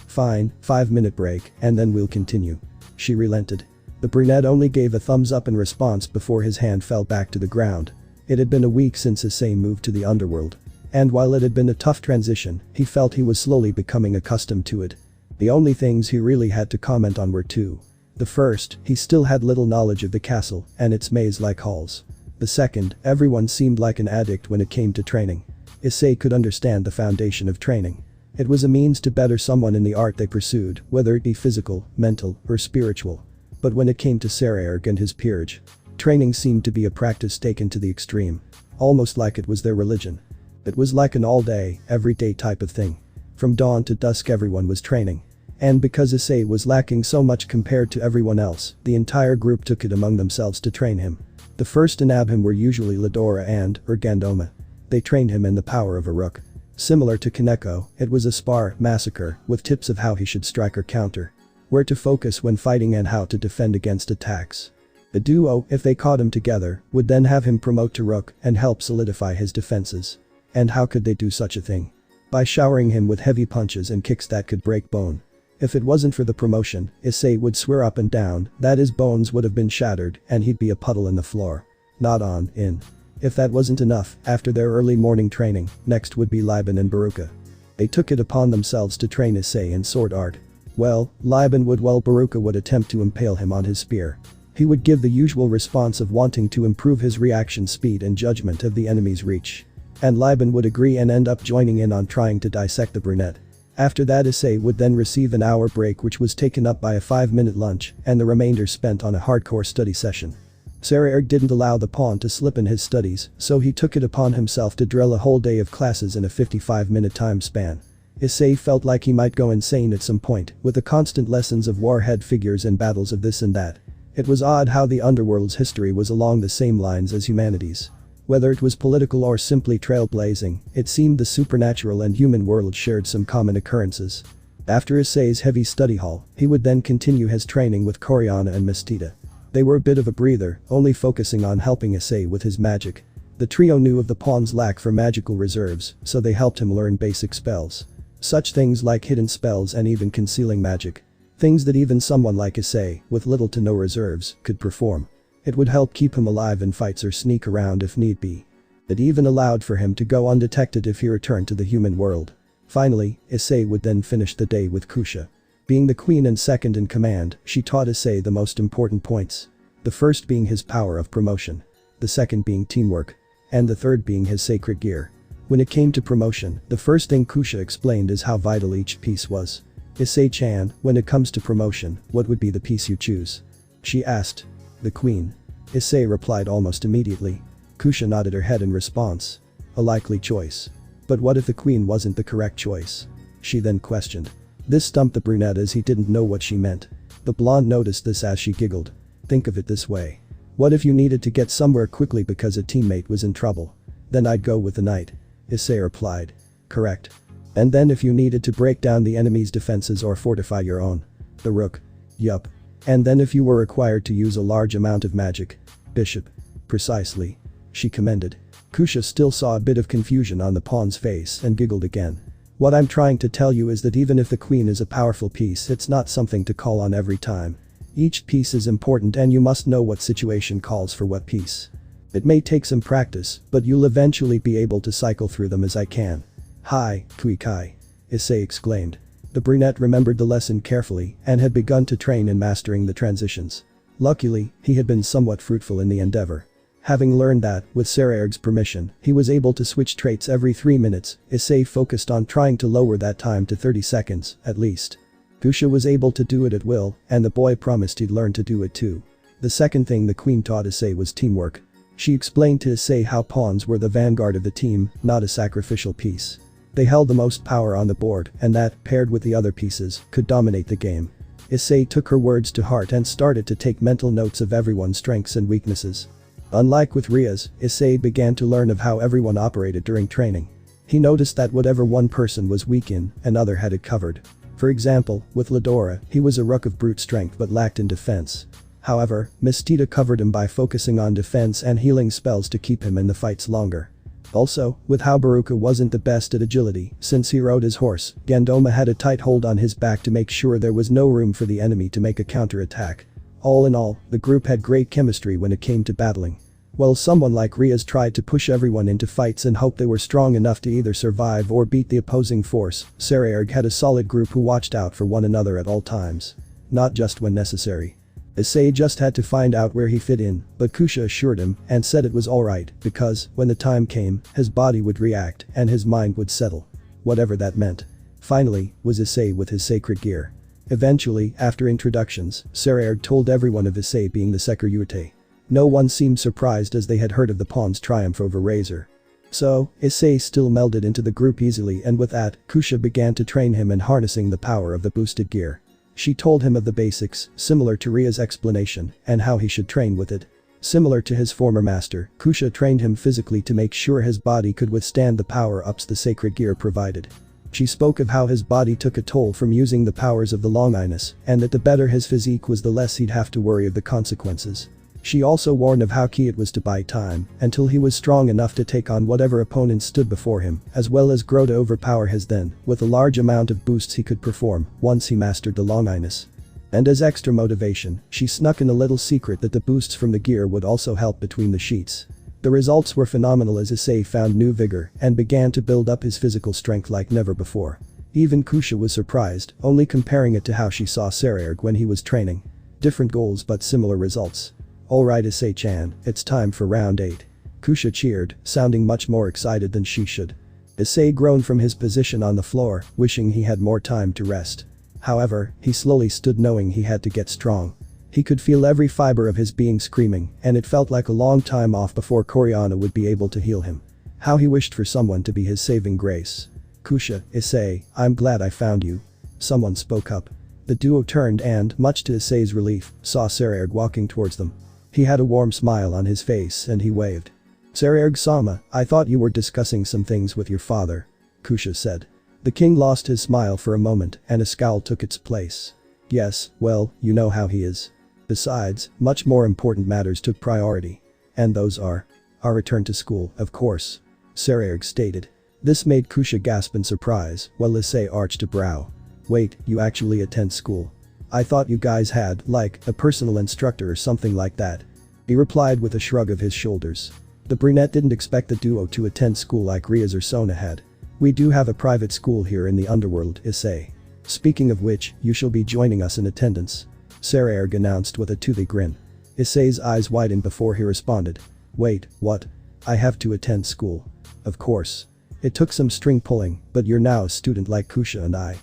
Fine, 5-minute break, and then we'll continue. She relented. The brunette only gave a thumbs up in response before his hand fell back to the ground. It had been a week since Issei moved to the underworld. And while it had been a tough transition, he felt he was slowly becoming accustomed to it. The only things he really had to comment on were two. The first, he still had little knowledge of the castle and its maze-like halls. The second, everyone seemed like an addict when it came to training. Issei could understand the foundation of training. It was a means to better someone in the art they pursued, whether it be physical, mental, or spiritual. But when it came to Sairaorg and his peerage, training seemed to be a practice taken to the extreme. Almost like it was their religion. It was like an all-day, everyday type of thing. From dawn to dusk everyone was training. And because Issei was lacking so much compared to everyone else, the entire group took it among themselves to train him. The first to nab him were usually Ladora or Gandoma. They trained him in the power of a rook. Similar to Kaneko, it was a spar massacre with tips of how he should strike or counter. Where to focus when fighting and how to defend against attacks. The duo, if they caught him together, would then have him promote to rook and help solidify his defenses. And how could they do such a thing? By showering him with heavy punches and kicks that could break bone. If it wasn't for the promotion, Issei would swear up and down that his bones would have been shattered and he'd be a puddle in the floor. Not on, in. If that wasn't enough, after their early morning training, next would be Liban and Baruka. They took it upon themselves to train Issei in sword art. Well, Liban would while Baruka would attempt to impale him on his spear. He would give the usual response of wanting to improve his reaction speed and judgment of the enemy's reach. And Liban would agree and end up joining in on trying to dissect the brunette. After that, Issei would then receive an hour break, which was taken up by a 5-minute lunch and the remainder spent on a hardcore study session. Sairaorg didn't allow the pawn to slip in his studies, so he took it upon himself to drill a whole day of classes in a 55-minute time span. Issei felt like he might go insane at some point with the constant lessons of warhead figures and battles of this and that. It was odd how the underworld's history was along the same lines as humanity's. Whether it was political or simply trailblazing, it seemed the supernatural and human world shared some common occurrences. After Issei's heavy study hall, he would then continue his training with Coriana and Mistita. They were a bit of a breather, only focusing on helping Issei with his magic. The trio knew of the pawn's lack for magical reserves, so they helped him learn basic spells. Such things like hidden spells and even concealing magic. Things that even someone like Issei, with little to no reserves, could perform. It would help keep him alive in fights or sneak around if need be. It even allowed for him to go undetected if he returned to the human world. Finally, Issei would then finish the day with Kusha. Being the queen and second in command, she taught Issei the most important points. The first being his power of promotion. The second being teamwork. And the third being his sacred gear. When it came to promotion, the first thing Kusha explained is how vital each piece was. Issei-chan, when it comes to promotion, what would be the piece you choose? She asked. The queen. Issei replied almost immediately. Kusha nodded her head in response. A likely choice. But what if the queen wasn't the correct choice? She then questioned. This stumped the brunette as he didn't know what she meant. The blonde noticed this as she giggled. Think of it this way. What if you needed to get somewhere quickly because a teammate was in trouble? Then I'd go with the knight. Issei replied. Correct. And then if you needed to break down the enemy's defenses or fortify your own? The rook. Yup. And then if you were required to use a large amount of magic? Bishop. Precisely. She commended. Kusha still saw a bit of confusion on the pawn's face and giggled again. What I'm trying to tell you is that even if the queen is a powerful piece, it's not something to call on every time. Each piece is important and you must know what situation calls for what piece. It may take some practice, but you'll eventually be able to cycle through them as I can. Hi, Kui-kai. Issei exclaimed. The brunette remembered the lesson carefully and had begun to train in mastering the transitions. Luckily, he had been somewhat fruitful in the endeavor. Having learned that, with Sairaorg's permission, he was able to switch traits every 3 minutes, Issei focused on trying to lower that time to 30 seconds, at least. Kusha was able to do it at will, and the boy promised he'd learn to do it too. The second thing the queen taught Issei was teamwork. She explained to Issei how pawns were the vanguard of the team, not a sacrificial piece. They held the most power on the board, and that, paired with the other pieces, could dominate the game. Issei took her words to heart and started to take mental notes of everyone's strengths and weaknesses. Unlike with Rias, Issei began to learn of how everyone operated during training. He noticed that whatever one person was weak in, another had it covered. For example, with Ladora, he was a rook of brute strength but lacked in defense. However, Mistita covered him by focusing on defense and healing spells to keep him in the fights longer. Also, with how Baruka wasn't the best at agility, since he rode his horse, Gandoma had a tight hold on his back to make sure there was no room for the enemy to make a counterattack. All in all, the group had great chemistry when it came to battling. While someone like Rias tried to push everyone into fights and hope they were strong enough to either survive or beat the opposing force, Sairaorg had a solid group who watched out for one another at all times. Not just when necessary. Issei just had to find out where he fit in, but Kusha assured him and said it was alright because, when the time came, his body would react and his mind would settle. Whatever that meant. Finally, was Issei with his sacred gear. Eventually, after introductions, Sairaorg told everyone of Issei being the Sekiryute. No one seemed surprised as they had heard of the pawn's triumph over Razor. So, Issei still melded into the group easily, and with that, Kusha began to train him in harnessing the power of the boosted gear. She told him of the basics, similar to Ria's explanation, and how he should train with it. Similar to his former master, Kusha trained him physically to make sure his body could withstand the power-ups the sacred gear provided. She spoke of how his body took a toll from using the powers of the Longinus, and that the better his physique was the less he'd have to worry of the consequences. She also warned of how key it was to buy time until he was strong enough to take on whatever opponent stood before him, as well as grow to overpower his then, with a large amount of boosts he could perform once he mastered the Longinus. And as extra motivation, she snuck in a little secret that the boosts from the gear would also help between the sheets. The results were phenomenal as Issei found new vigor and began to build up his physical strength like never before. Even Kusha was surprised, only comparing it to how she saw Sairaorg when he was training. Different goals but similar results. Alright Issei-chan, it's time for round 8. Kusha cheered, sounding much more excited than she should. Issei groaned from his position on the floor, wishing he had more time to rest. However, he slowly stood knowing he had to get strong. He could feel every fiber of his being screaming, and it felt like a long time off before Koreana would be able to heal him. How he wished for someone to be his saving grace. Kusha, Issei, I'm glad I found you. Someone spoke up. The duo turned and, much to Issei's relief, saw Sairaorg walking towards them. He had a warm smile on his face and he waved. Sairaorg-sama, I thought you were discussing some things with your father. Kusha said. The king lost his smile for a moment and a scowl took its place. Yes, well, you know how he is. Besides, much more important matters took priority. And those are? Our return to school, of course. Sairaorg stated. This made Kusha gasp in surprise, while Issei arched a brow. Wait, you actually attend school? I thought you guys had, like, a personal instructor or something like that. He replied with a shrug of his shoulders. The brunette didn't expect the duo to attend school like Rias or Sona had. We do have a private school here in the underworld, Issei. Speaking of which, you shall be joining us in attendance. Sairaorg announced with a toothy grin. Issei's eyes widened before he responded. Wait, what? I have to attend school. Of course. It took some string pulling, but you're now a student like Kusha and I.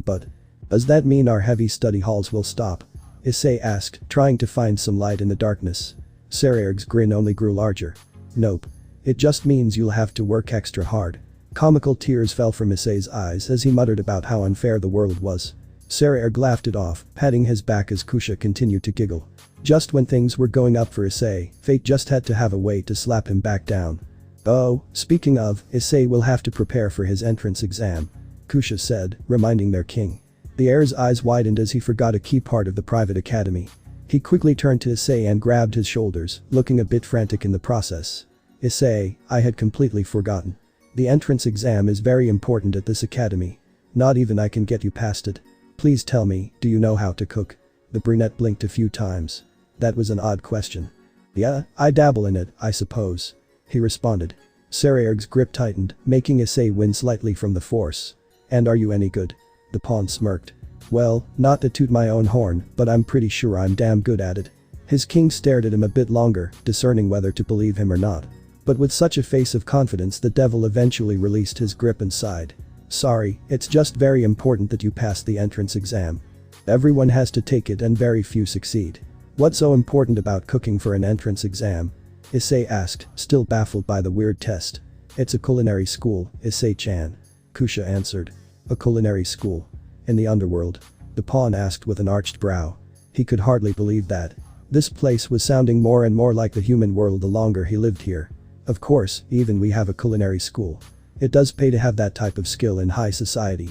But. Does that mean our heavy study halls will stop? Issei asked, trying to find some light in the darkness. Sairaorg's grin only grew larger. Nope. It just means you'll have to work extra hard. Comical tears fell from Issei's eyes as he muttered about how unfair the world was. Sairaorg laughed it off, patting his back as Kusha continued to giggle. Just when things were going up for Issei, fate just had to have a way to slap him back down. Oh, speaking of, Issei will have to prepare for his entrance exam. Kusha said, reminding their king. The heir's eyes widened as he forgot a key part of the private academy. He quickly turned to Issei and grabbed his shoulders, looking a bit frantic in the process. Issei, I had completely forgotten. The entrance exam is very important at this academy. Not even I can get you past it. Please tell me, do you know how to cook? The brunette blinked a few times. That was an odd question. Yeah, I dabble in it, I suppose. He responded. Sairaorg's grip tightened, making Issei wince slightly from the force. And are you any good? The pawn smirked. Well, not to toot my own horn, but I'm pretty sure I'm damn good at it. His king stared at him a bit longer, discerning whether to believe him or not. But with such a face of confidence the devil eventually released his grip and sighed. Sorry, it's just very important that you pass the entrance exam. Everyone has to take it and very few succeed. What's so important about cooking for an entrance exam? Issei asked, still baffled by the weird test. It's a culinary school, Issei-chan. Kusha answered. A culinary school? In the underworld? The pawn asked with an arched brow. He could hardly believe that. This place was sounding more and more like the human world the longer he lived here. Of course, even we have a culinary school. It does pay to have that type of skill in high society.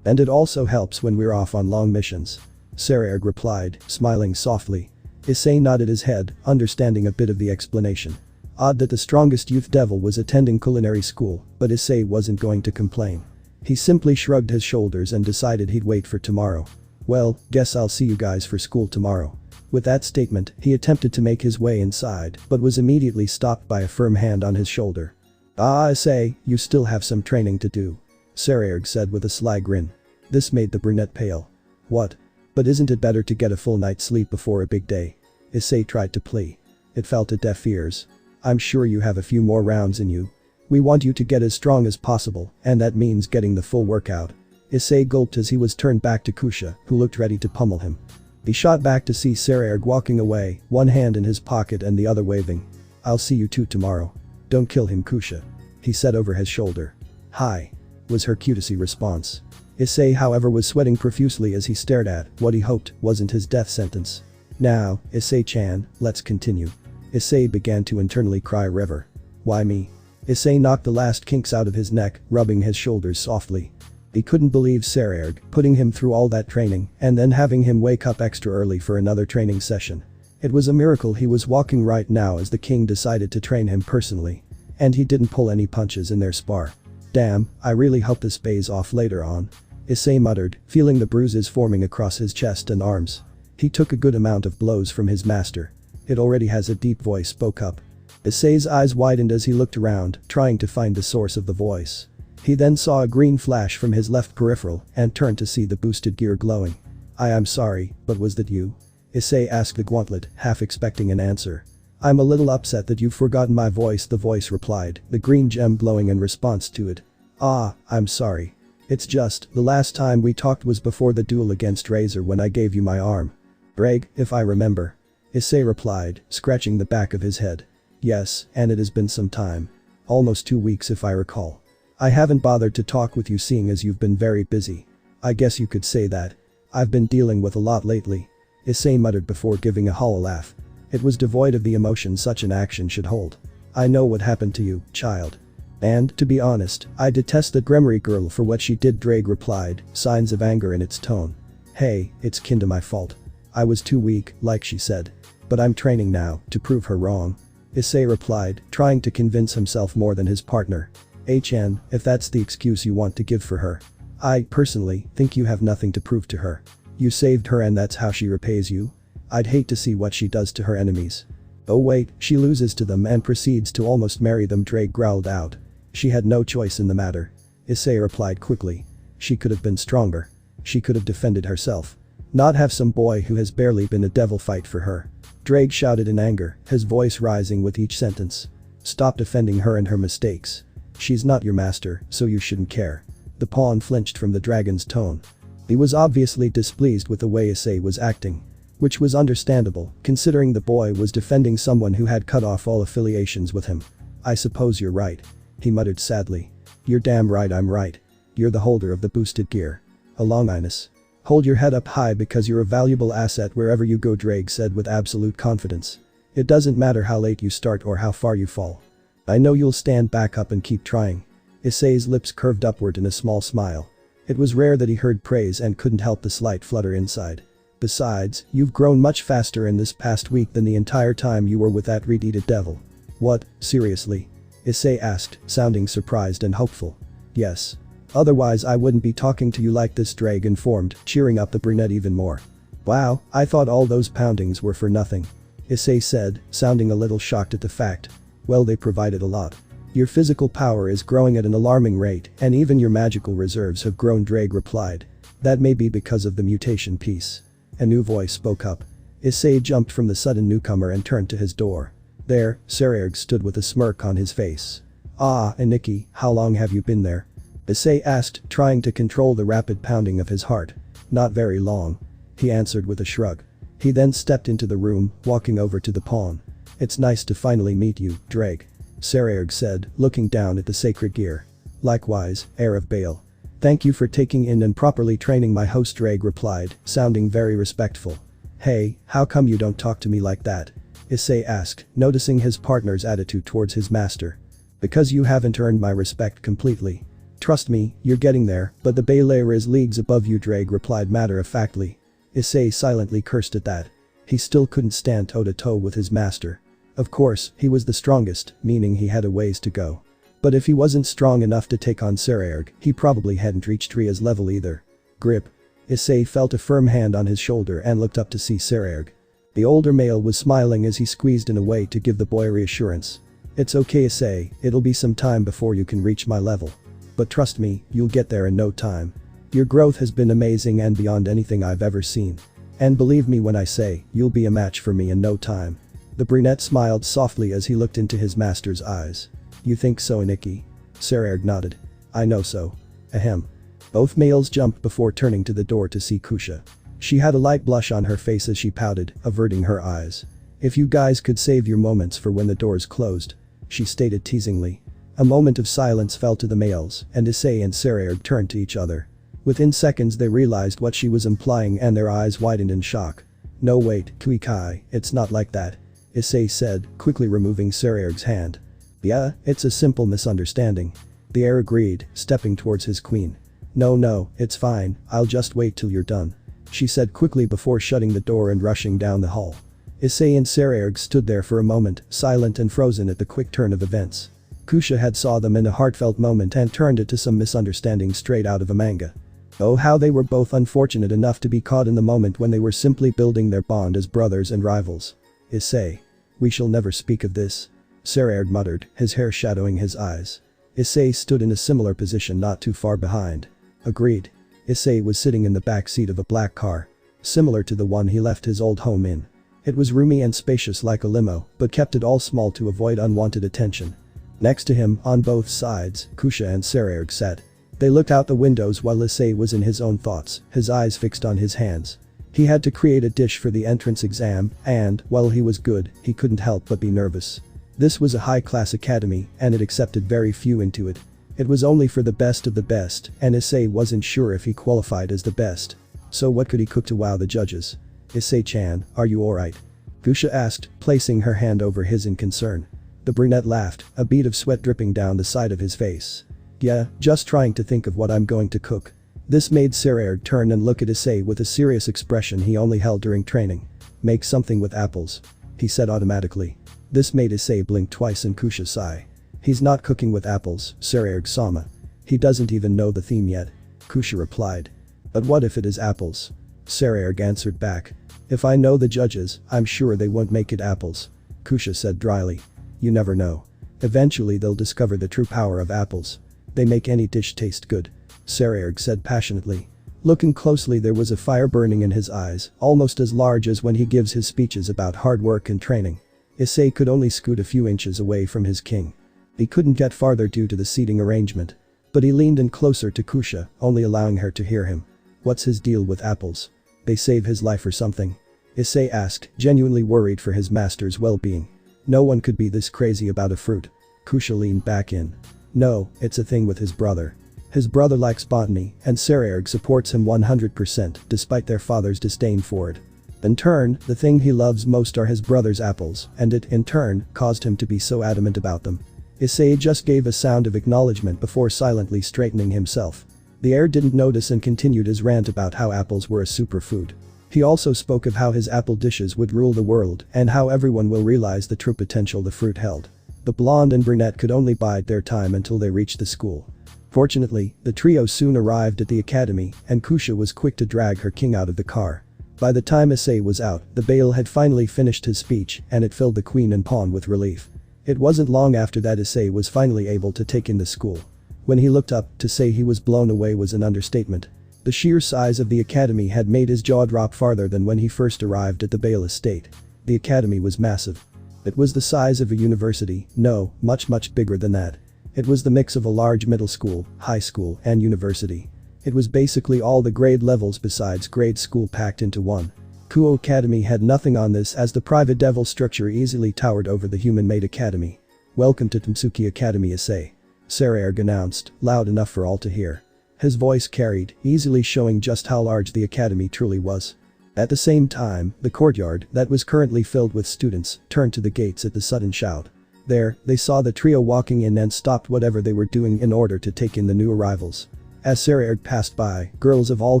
And it also helps when we're off on long missions. Sairaorg replied, smiling softly. Issei nodded his head, understanding a bit of the explanation. Odd that the strongest youth devil was attending culinary school, but Issei wasn't going to complain. He simply shrugged his shoulders and decided he'd wait for tomorrow. Well, guess I'll see you guys for school tomorrow. With that statement, he attempted to make his way inside, but was immediately stopped by a firm hand on his shoulder. Ah, Issei, you still have some training to do. Sairaorg said with a sly grin. This made the brunette pale. What? But isn't it better to get a full night's sleep before a big day? Issei tried to plea. It fell to deaf ears. I'm sure you have a few more rounds in you. We want you to get as strong as possible, and that means getting the full workout. Issei gulped as he was turned back to Kusha, who looked ready to pummel him. He shot back to see Sairaorg walking away, one hand in his pocket and the other waving. I'll see you two tomorrow. Don't kill him, Kusha. He said over his shoulder. Hi. Was her cutesy response. Issei, however, was sweating profusely as he stared at what he hoped wasn't his death sentence. Now, Issei-chan, let's continue. Issei began to internally cry river. Why me? Issei knocked the last kinks out of his neck, rubbing his shoulders softly. He couldn't believe Sairaorg putting him through all that training and then having him wake up extra early for another training session. It was a miracle he was walking right now as the king decided to train him personally. And he didn't pull any punches in their spar. Damn, I really hope this pays off later on. Issei muttered, feeling the bruises forming across his chest and arms. He took a good amount of blows from his master. It already has a deep voice spoke up. Issei's eyes widened as he looked around, trying to find the source of the voice. He then saw a green flash from his left peripheral and turned to see the boosted gear glowing. I am sorry, but was that you? Issei asked the gauntlet, half expecting an answer. I'm a little upset that you've forgotten my voice, the voice replied, the green gem glowing in response to it. Ah, I'm sorry. It's just, the last time we talked was before the duel against Razor when I gave you my arm. Brag, if I remember. Issei replied, scratching the back of his head. Yes, and it has been some time. Almost 2 weeks if I recall. I haven't bothered to talk with you seeing as you've been very busy. I guess you could say that. I've been dealing with a lot lately. Issei muttered before giving a hollow laugh. It was devoid of the emotion such an action should hold. I know what happened to you, child. And, to be honest, I detest that Gremorys girl for what she did, Drake replied, signs of anger in its tone. Hey, it's kinda my fault. I was too weak, like she said. But I'm training now, to prove her wrong. Issei replied, trying to convince himself more than his partner. If that's the excuse you want to give for her. I, personally, think you have nothing to prove to her. You saved her and that's how she repays you? I'd hate to see what she does to her enemies. Oh wait, she loses to them and proceeds to almost marry them, Drake growled out. She had no choice in the matter. Issei replied quickly. She could have been stronger. She could have defended herself. Not have some boy who has barely been a devil fight for her. Drake shouted in anger, his voice rising with each sentence. Stop defending her and her mistakes. She's not your master, so you shouldn't care. The pawn flinched from the dragon's tone. He was obviously displeased with the way Issei was acting. Which was understandable, considering the boy was defending someone who had cut off all affiliations with him. I suppose you're right. He muttered sadly. You're damn right I'm right. You're the holder of the boosted gear. Alonginus. Hold your head up high because you're a valuable asset wherever you go, Drake said with absolute confidence. It doesn't matter how late you start or how far you fall. I know you'll stand back up and keep trying. Issei's lips curved upward in a small smile. It was rare that he heard praise and couldn't help the slight flutter inside. Besides, you've grown much faster in this past week than the entire time you were with that red-eated devil. What, seriously? Issei asked, sounding surprised and hopeful. Yes. Otherwise I wouldn't be talking to you like this, Drake informed, cheering up the brunette even more. Wow, I thought all those poundings were for nothing. Issei said, sounding a little shocked at the fact. Well, they provided a lot. Your physical power is growing at an alarming rate and even your magical reserves have grown, Drake replied. That may be because of the mutation piece. A new voice spoke up. Issei jumped from the sudden newcomer and turned to his door. There, Sairaorg stood with a smirk on his face. Ah, Aniki, how long have you been there? Issei asked, trying to control the rapid pounding of his heart. Not very long. He answered with a shrug. He then stepped into the room, walking over to the pawn. It's nice to finally meet you, Drake. Sairaorg said, looking down at the sacred gear. Likewise, heir of Bael. Thank you for taking in and properly training my host, Drake replied, sounding very respectful. Hey, how come you don't talk to me like that? Issei asked, noticing his partner's attitude towards his master. Because you haven't earned my respect completely. Trust me, you're getting there, but the Bael heir is leagues above you, Drake replied matter-of-factly. Issei silently cursed at that. He still couldn't stand toe-to-toe with his master. Of course, he was the strongest, meaning he had a ways to go. But if he wasn't strong enough to take on Sairaorg, he probably hadn't reached Rias' level either. Grip. Issei felt a firm hand on his shoulder and looked up to see Sairaorg. The older male was smiling as he squeezed in a way to give the boy reassurance. It's okay, Issei, it'll be some time before you can reach my level. But trust me, you'll get there in no time. Your growth has been amazing and beyond anything I've ever seen. And believe me when I say, you'll be a match for me in no time. The brunette smiled softly as he looked into his master's eyes. You think so, Aniki? Sairaorg nodded. I know so. Ahem. Both males jumped before turning to the door to see Kusha. She had a light blush on her face as she pouted, averting her eyes. If you guys could save your moments for when the doors closed. She stated teasingly. A moment of silence fell to the males, and Issei and Sairaorg turned to each other. Within seconds they realized what she was implying and their eyes widened in shock. No wait, Kuikai, it's not like that. Issei said, quickly removing Sairaorg's hand. Yeah, it's a simple misunderstanding. The heir agreed, stepping towards his queen. No, it's fine, I'll just wait till you're done. She said quickly before shutting the door and rushing down the hall. Issei and Sairaorg stood there for a moment, silent and frozen at the quick turn of events. Kusha had saw them in a heartfelt moment and turned it to some misunderstanding straight out of a manga. Oh, how they were both unfortunate enough to be caught in the moment when they were simply building their bond as brothers and rivals. Issei. We shall never speak of this. Sairaorg muttered, his hair shadowing his eyes. Issei stood in a similar position not too far behind. Agreed. Issei was sitting in the back seat of a black car. Similar to the one he left his old home in. It was roomy and spacious like a limo, but kept it all small to avoid unwanted attention. Next to him, on both sides, Kusha and Sairaorg sat. They looked out the windows while Issei was in his own thoughts, his eyes fixed on his hands. He had to create a dish for the entrance exam, and, while he was good, he couldn't help but be nervous. This was a high-class academy, and it accepted very few into it. It was only for the best of the best, and Issei wasn't sure if he qualified as the best. So what could he cook to wow the judges? Issei-chan, are you alright? Kusha asked, placing her hand over his in concern. The brunette laughed, a bead of sweat dripping down the side of his face. Yeah, just trying to think of what I'm going to cook. This made Sairaorg turn and look at Issei with a serious expression he only held during training. Make something with apples. He said automatically. This made Issei blink twice and Kusha sigh. He's not cooking with apples, Sairaorg-sama. He doesn't even know the theme yet. Kusha replied. But what if it is apples? Sairaorg answered back. If I know the judges, I'm sure they won't make it apples. Kusha said dryly. You never know. Eventually they'll discover the true power of apples. They make any dish taste good. Sairaorg said passionately. Looking closely there was a fire burning in his eyes, almost as large as when he gives his speeches about hard work and training. Issei could only scoot a few inches away from his king. He couldn't get farther due to the seating arrangement. But he leaned in closer to Kusha, only allowing her to hear him. What's his deal with apples? They save his life or something? Issei asked, genuinely worried for his master's well-being. No one could be this crazy about a fruit. Kusha leaned back in. No, it's a thing with his brother. His brother likes botany, and Sairaorg supports him 100% despite their father's disdain for it. In turn, the thing he loves most are his brother's apples, and it, in turn, caused him to be so adamant about them. Issei just gave a sound of acknowledgement before silently straightening himself. The heir didn't notice and continued his rant about how apples were a superfood. He also spoke of how his apple dishes would rule the world and how everyone will realize the true potential the fruit held. The blonde and brunette could only bide their time until they reached the school. Fortunately, the trio soon arrived at the academy, and Kusha was quick to drag her king out of the car. By the time Issei was out, the Bael had finally finished his speech, and it filled the queen and pawn with relief. It wasn't long after that Issei was finally able to take in the school. When he looked up, to say he was blown away was an understatement. The sheer size of the academy had made his jaw drop farther than when he first arrived at the Bael estate. The academy was massive. It was the size of a university, no, much bigger than that. It was the mix of a large middle school, high school, and university. It was basically all the grade levels besides grade school packed into one. Kuo Academy had nothing on this as the private devil structure easily towered over the human-made academy. Welcome to Tsuki Academy Issei. Sairaorg announced, loud enough for all to hear. His voice carried, easily showing just how large the academy truly was. At the same time, the courtyard, that was currently filled with students, turned to the gates at the sudden shout. There, they saw the trio walking in and stopped whatever they were doing in order to take in the new arrivals. As Sairaorg passed by, girls of all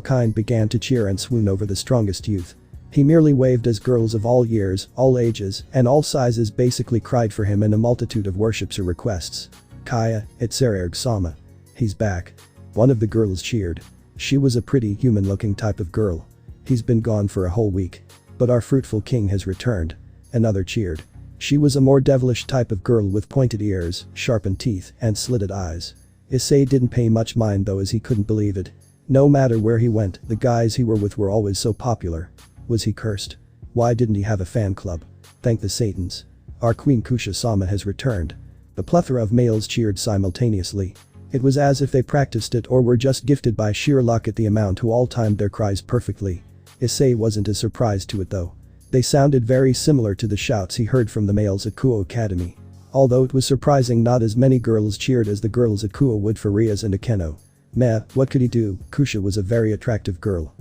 kind began to cheer and swoon over the strongest youth. He merely waved as girls of all years, all ages, and all sizes basically cried for him in a multitude of worships or requests. Kaya, it's Sairaorg-sama. He's back. One of the girls cheered. She was a pretty, human-looking type of girl. He's been gone for a whole week. But our fruitful king has returned. Another cheered. She was a more devilish type of girl with pointed ears, sharpened teeth, and slitted eyes. Issei didn't pay much mind though as he couldn't believe it. No matter where he went, the guys he were with were always so popular. Was he cursed? Why didn't he have a fan club? Thank the Satans. Our queen Kusha-sama has returned. The plethora of males cheered simultaneously. It was as if they practiced it or were just gifted by sheer luck at the amount who all timed their cries perfectly. Issei wasn't as surprised to it though. They sounded very similar to the shouts he heard from the males at Kuo Academy. Although it was surprising not as many girls cheered as the girls at Kuo would for Rias and Akeno. Meh, what could he do? Kusha was a very attractive girl.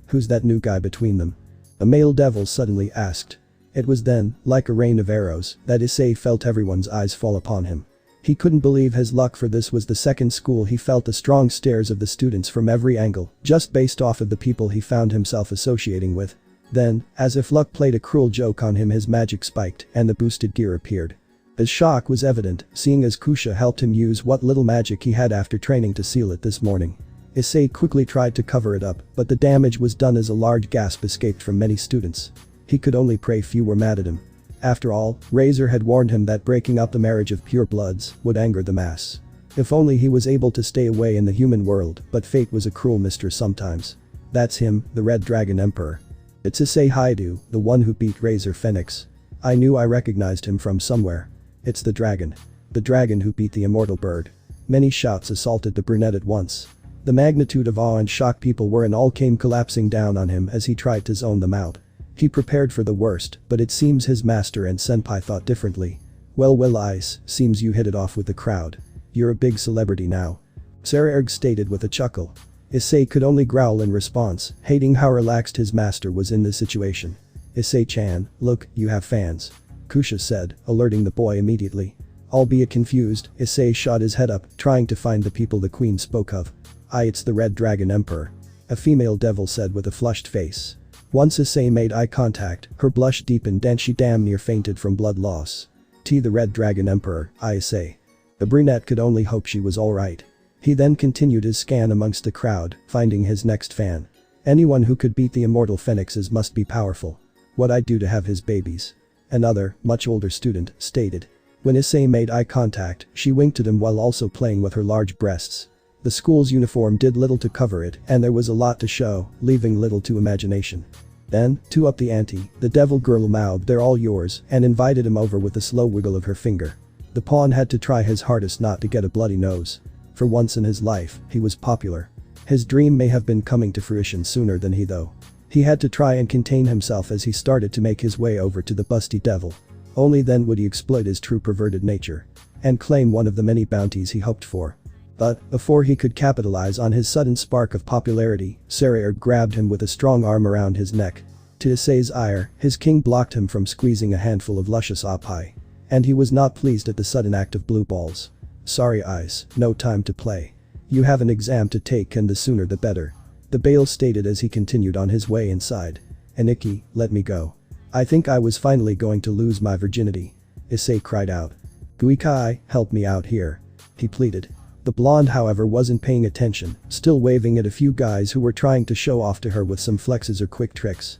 Who's that new guy between them? A male devil suddenly asked. It was then, like a rain of arrows, that Issei felt everyone's eyes fall upon him. He couldn't believe his luck for this was the second school he felt the strong stares of the students from every angle, just based off of the people he found himself associating with. Then, as if luck played a cruel joke on him his magic spiked and the boosted gear appeared. His shock was evident, seeing as Kusha helped him use what little magic he had after training to seal it this morning. Issei quickly tried to cover it up, but the damage was done as a large gasp escaped from many students. He could only pray few were mad at him. After all, Razor had warned him that breaking up the marriage of pure bloods would anger the mass. If only he was able to stay away in the human world, but fate was a cruel mistress sometimes. That's him, the Red Dragon Emperor. It's Issei Haidu, the one who beat Razor Phoenix. I knew I recognized him from somewhere. It's the dragon. The dragon who beat the immortal bird. Many shouts assaulted the brunette at once. The magnitude of awe and shock people were and all came collapsing down on him as he tried to zone them out. He prepared for the worst, but it seems his master and senpai thought differently. Well Ice, seems you hit it off with the crowd. You're a big celebrity now. Sairaorg stated with a chuckle. Issei could only growl in response, hating how relaxed his master was in this situation. Issei-chan, look, you have fans. Kusha said, alerting the boy immediately. Albeit confused, Issei shot his head up, trying to find the people the queen spoke of. It's the Red Dragon Emperor. A female devil said with a flushed face. Once Issei made eye contact, her blush deepened and she damn near fainted from blood loss. The Red Dragon Emperor, Issei. The brunette could only hope she was alright. He then continued his scan amongst the crowd, finding his next fan. Anyone who could beat the immortal phoenixes must be powerful. What I'd do to have his babies. Another, much older student, stated. When Issei made eye contact, she winked at him while also playing with her large breasts. The school's uniform did little to cover it and there was a lot to show, leaving little to imagination. Then, to up the ante, the devil girl mouthed "They're all yours" and invited him over with a slow wiggle of her finger. The pawn had to try his hardest not to get a bloody nose. For once in his life, he was popular. His dream may have been coming to fruition sooner than he though. He had to try and contain himself as he started to make his way over to the busty devil. Only then would he exploit his true perverted nature. And claim one of the many bounties he hoped for. But, before he could capitalize on his sudden spark of popularity, Sairaorg grabbed him with a strong arm around his neck. To Issei's ire, his king blocked him from squeezing a handful of luscious oppai. And he was not pleased at the sudden act of blue balls. Sorry Ice, no time to play. You have an exam to take and the sooner the better. The Bael stated as he continued on his way inside. Aniki, let me go. I think I was finally going to lose my virginity. Issei cried out. Guikai, help me out here. He pleaded. The blonde however wasn't paying attention, still waving at a few guys who were trying to show off to her with some flexes or quick tricks.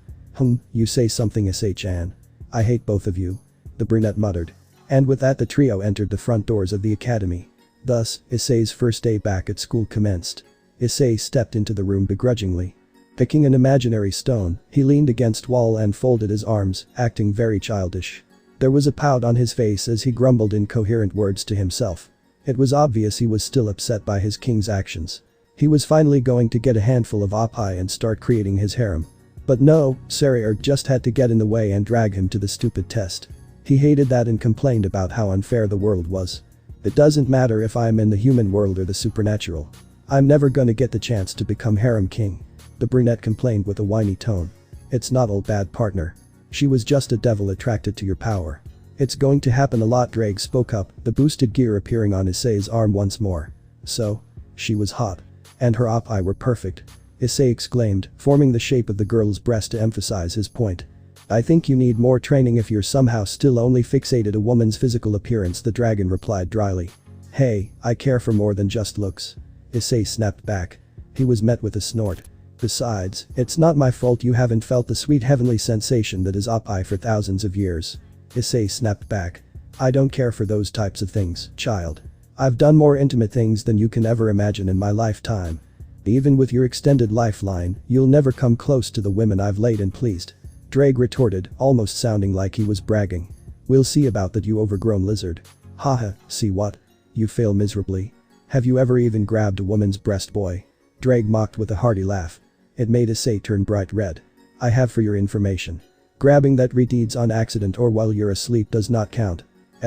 You say something Issei-chan. I hate both of you. The brunette muttered. And with that the trio entered the front doors of the academy. Thus, Issei's first day back at school commenced. Issei stepped into the room begrudgingly. Picking an imaginary stone, he leaned against wall and folded his arms, acting very childish. There was a pout on his face as he grumbled incoherent words to himself. It was obvious he was still upset by his king's actions. He was finally going to get a handful of oppai and start creating his harem. But no, Sairaorg just had to get in the way and drag him to the stupid test. He hated that and complained about how unfair the world was. It doesn't matter if I'm in the human world or the supernatural. I'm never gonna get the chance to become harem king. The brunette complained with a whiny tone. It's not all bad partner. She was just a devil attracted to your power. It's going to happen a lot. Drake spoke up, the boosted gear appearing on Issei's arm once more. So? She was hot. And her oppai were perfect. Issei exclaimed, forming the shape of the girl's breast to emphasize his point. I think you need more training if you're somehow still only fixated a woman's physical appearance, the dragon replied dryly. Hey, I care for more than just looks. Issei snapped back. He was met with a snort. Besides, it's not my fault you haven't felt the sweet heavenly sensation that is oppai for thousands of years. Issei snapped back. I don't care for those types of things, child. I've done more intimate things than you can ever imagine in my lifetime. Even with your extended lifeline, you'll never come close to the women I've laid and pleased. Drake retorted, almost sounding like he was bragging. We'll see about that, you overgrown lizard. Haha, see what? You fail miserably. Have you ever even grabbed a woman's breast, boy? Drake mocked with a hearty laugh. It made Issei turn bright red. I have for your information. Grabbing that redeeds on accident or while you're asleep does not count.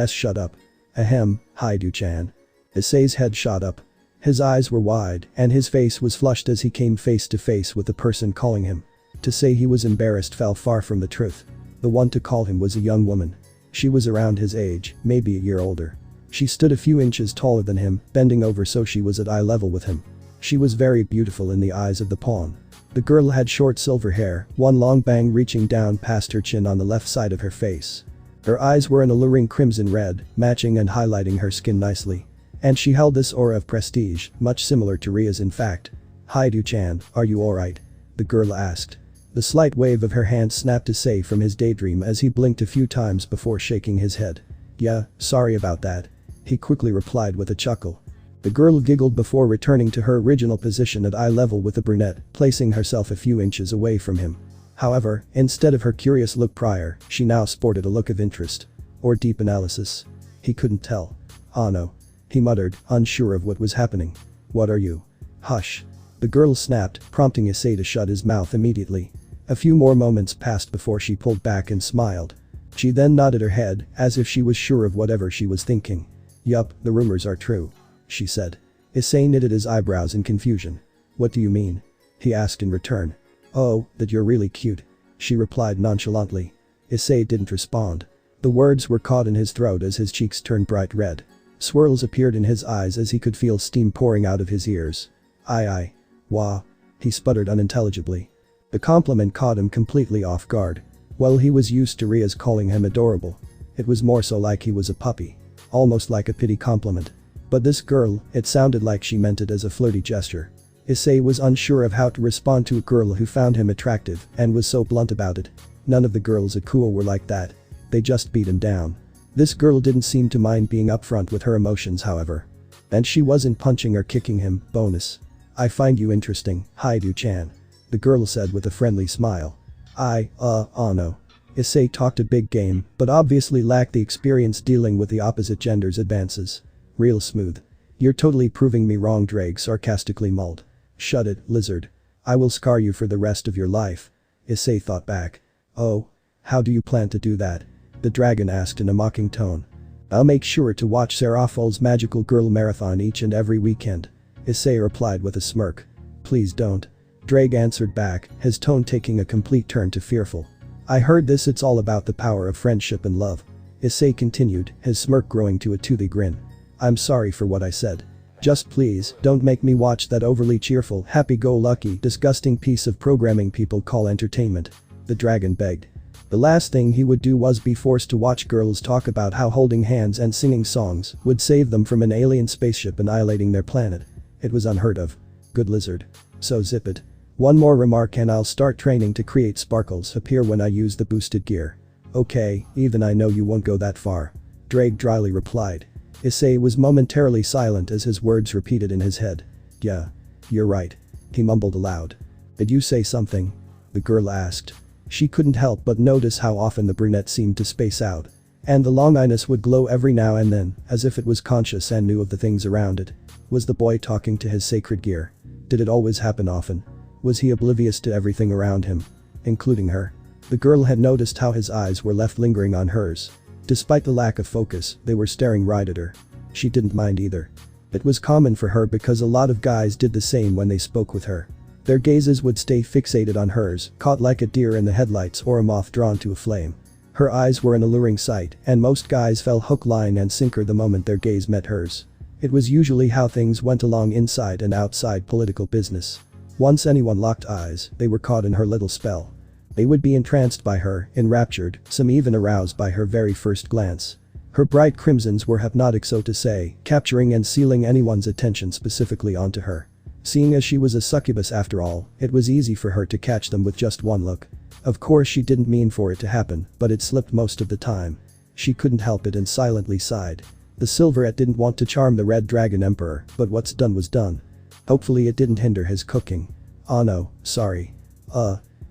Shut up. Ahem, Haidu-chan. Issei's head shot up. His eyes were wide and his face was flushed as he came face to face with the person calling him. To say he was embarrassed fell far from the truth. The one to call him was a young woman. She was around his age, maybe a year older. She stood a few inches taller than him, bending over so she was at eye level with him. She was very beautiful in the eyes of the pawn. The girl had short silver hair, one long bang reaching down past her chin on the left side of her face. Her eyes were an alluring crimson red, matching and highlighting her skin nicely. And she held this aura of prestige, much similar to Rias in fact. Haidu-chan, are you alright? The girl asked. The slight wave of her hand snapped Issei from his daydream as he blinked a few times before shaking his head. Yeah, sorry about that. He quickly replied with a chuckle. The girl giggled before returning to her original position at eye level with the brunette, placing herself a few inches away from him. However, instead of her curious look prior, she now sported a look of interest. Or deep analysis. He couldn't tell. "Oh no," he muttered, unsure of what was happening. "What are you?" "Hush." The girl snapped, prompting Issei to shut his mouth immediately. A few more moments passed before she pulled back and smiled. She then nodded her head, as if she was sure of whatever she was thinking. "Yup, the rumors are true," she said. Issei knitted his eyebrows in confusion. "What do you mean?" he asked in return. "Oh, that you're really cute," she replied nonchalantly. Issei didn't respond. The words were caught in his throat as his cheeks turned bright red. Swirls appeared in his eyes as he could feel steam pouring out of his ears. "Aye. Wah," he sputtered unintelligibly. The compliment caught him completely off guard. Well, he was used to Rias calling him adorable. It was more so like he was a puppy. Almost like a pity compliment. But this girl, it sounded like she meant it as a flirty gesture. Issei was unsure of how to respond to a girl who found him attractive and was so blunt about it. None of the girls at Kuo were like that. They just beat him down. This girl didn't seem to mind being upfront with her emotions, however. And she wasn't punching or kicking him, bonus. "I find you interesting, Haidu-chan," the girl said with a friendly smile. Oh no. Issei talked a big game, but obviously lacked the experience dealing with the opposite gender's advances. "Real smooth. You're totally proving me wrong," Drake sarcastically mulled. "Shut it, lizard. I will scar you for the rest of your life." Issei thought back. "Oh? How do you plan to do that?" the dragon asked in a mocking tone. "I'll make sure to watch Sairaorg's magical girl marathon each and every weekend," Issei replied with a smirk. "Please don't," Drake answered back, his tone taking a complete turn to fearful. "I heard this, it's all about the power of friendship and love," Issei continued, his smirk growing to a toothy grin. "I'm sorry for what I said. Just please, don't make me watch that overly cheerful, happy-go-lucky, disgusting piece of programming people call entertainment," the dragon begged. The last thing he would do was be forced to watch girls talk about how holding hands and singing songs would save them from an alien spaceship annihilating their planet. It was unheard of. Good lizard. So zip it. One more remark and I'll start training to create sparkles appear when I use the boosted gear. "Okay, even I know you won't go that far," Drake dryly replied. Issei was momentarily silent as his words repeated in his head. "Yeah. You're right," he mumbled aloud. "Did you say something?" the girl asked. She couldn't help but notice how often the brunette seemed to space out. And the long eyes would glow every now and then, as if it was conscious and knew of the things around it. Was the boy talking to his sacred gear? Did it always happen often? Was he oblivious to everything around him? Including her? The girl had noticed how his eyes were left lingering on hers. Despite the lack of focus, they were staring right at her. She didn't mind either. It was common for her because a lot of guys did the same when they spoke with her. Their gazes would stay fixated on hers, caught like a deer in the headlights or a moth drawn to a flame. Her eyes were an alluring sight, and most guys fell hook, line and sinker the moment their gaze met hers. It was usually how things went along inside and outside political business. Once anyone locked eyes, they were caught in her little spell. They would be entranced by her, enraptured, some even aroused by her very first glance. Her bright crimsons were hypnotic, so to say, capturing and sealing anyone's attention specifically onto her. Seeing as she was a succubus after all, it was easy for her to catch them with just one look. Of course she didn't mean for it to happen, but it slipped most of the time. She couldn't help it and silently sighed. The Silverette didn't want to charm the Red Dragon Emperor, but what's done was done. Hopefully it didn't hinder his cooking. "Oh no, sorry.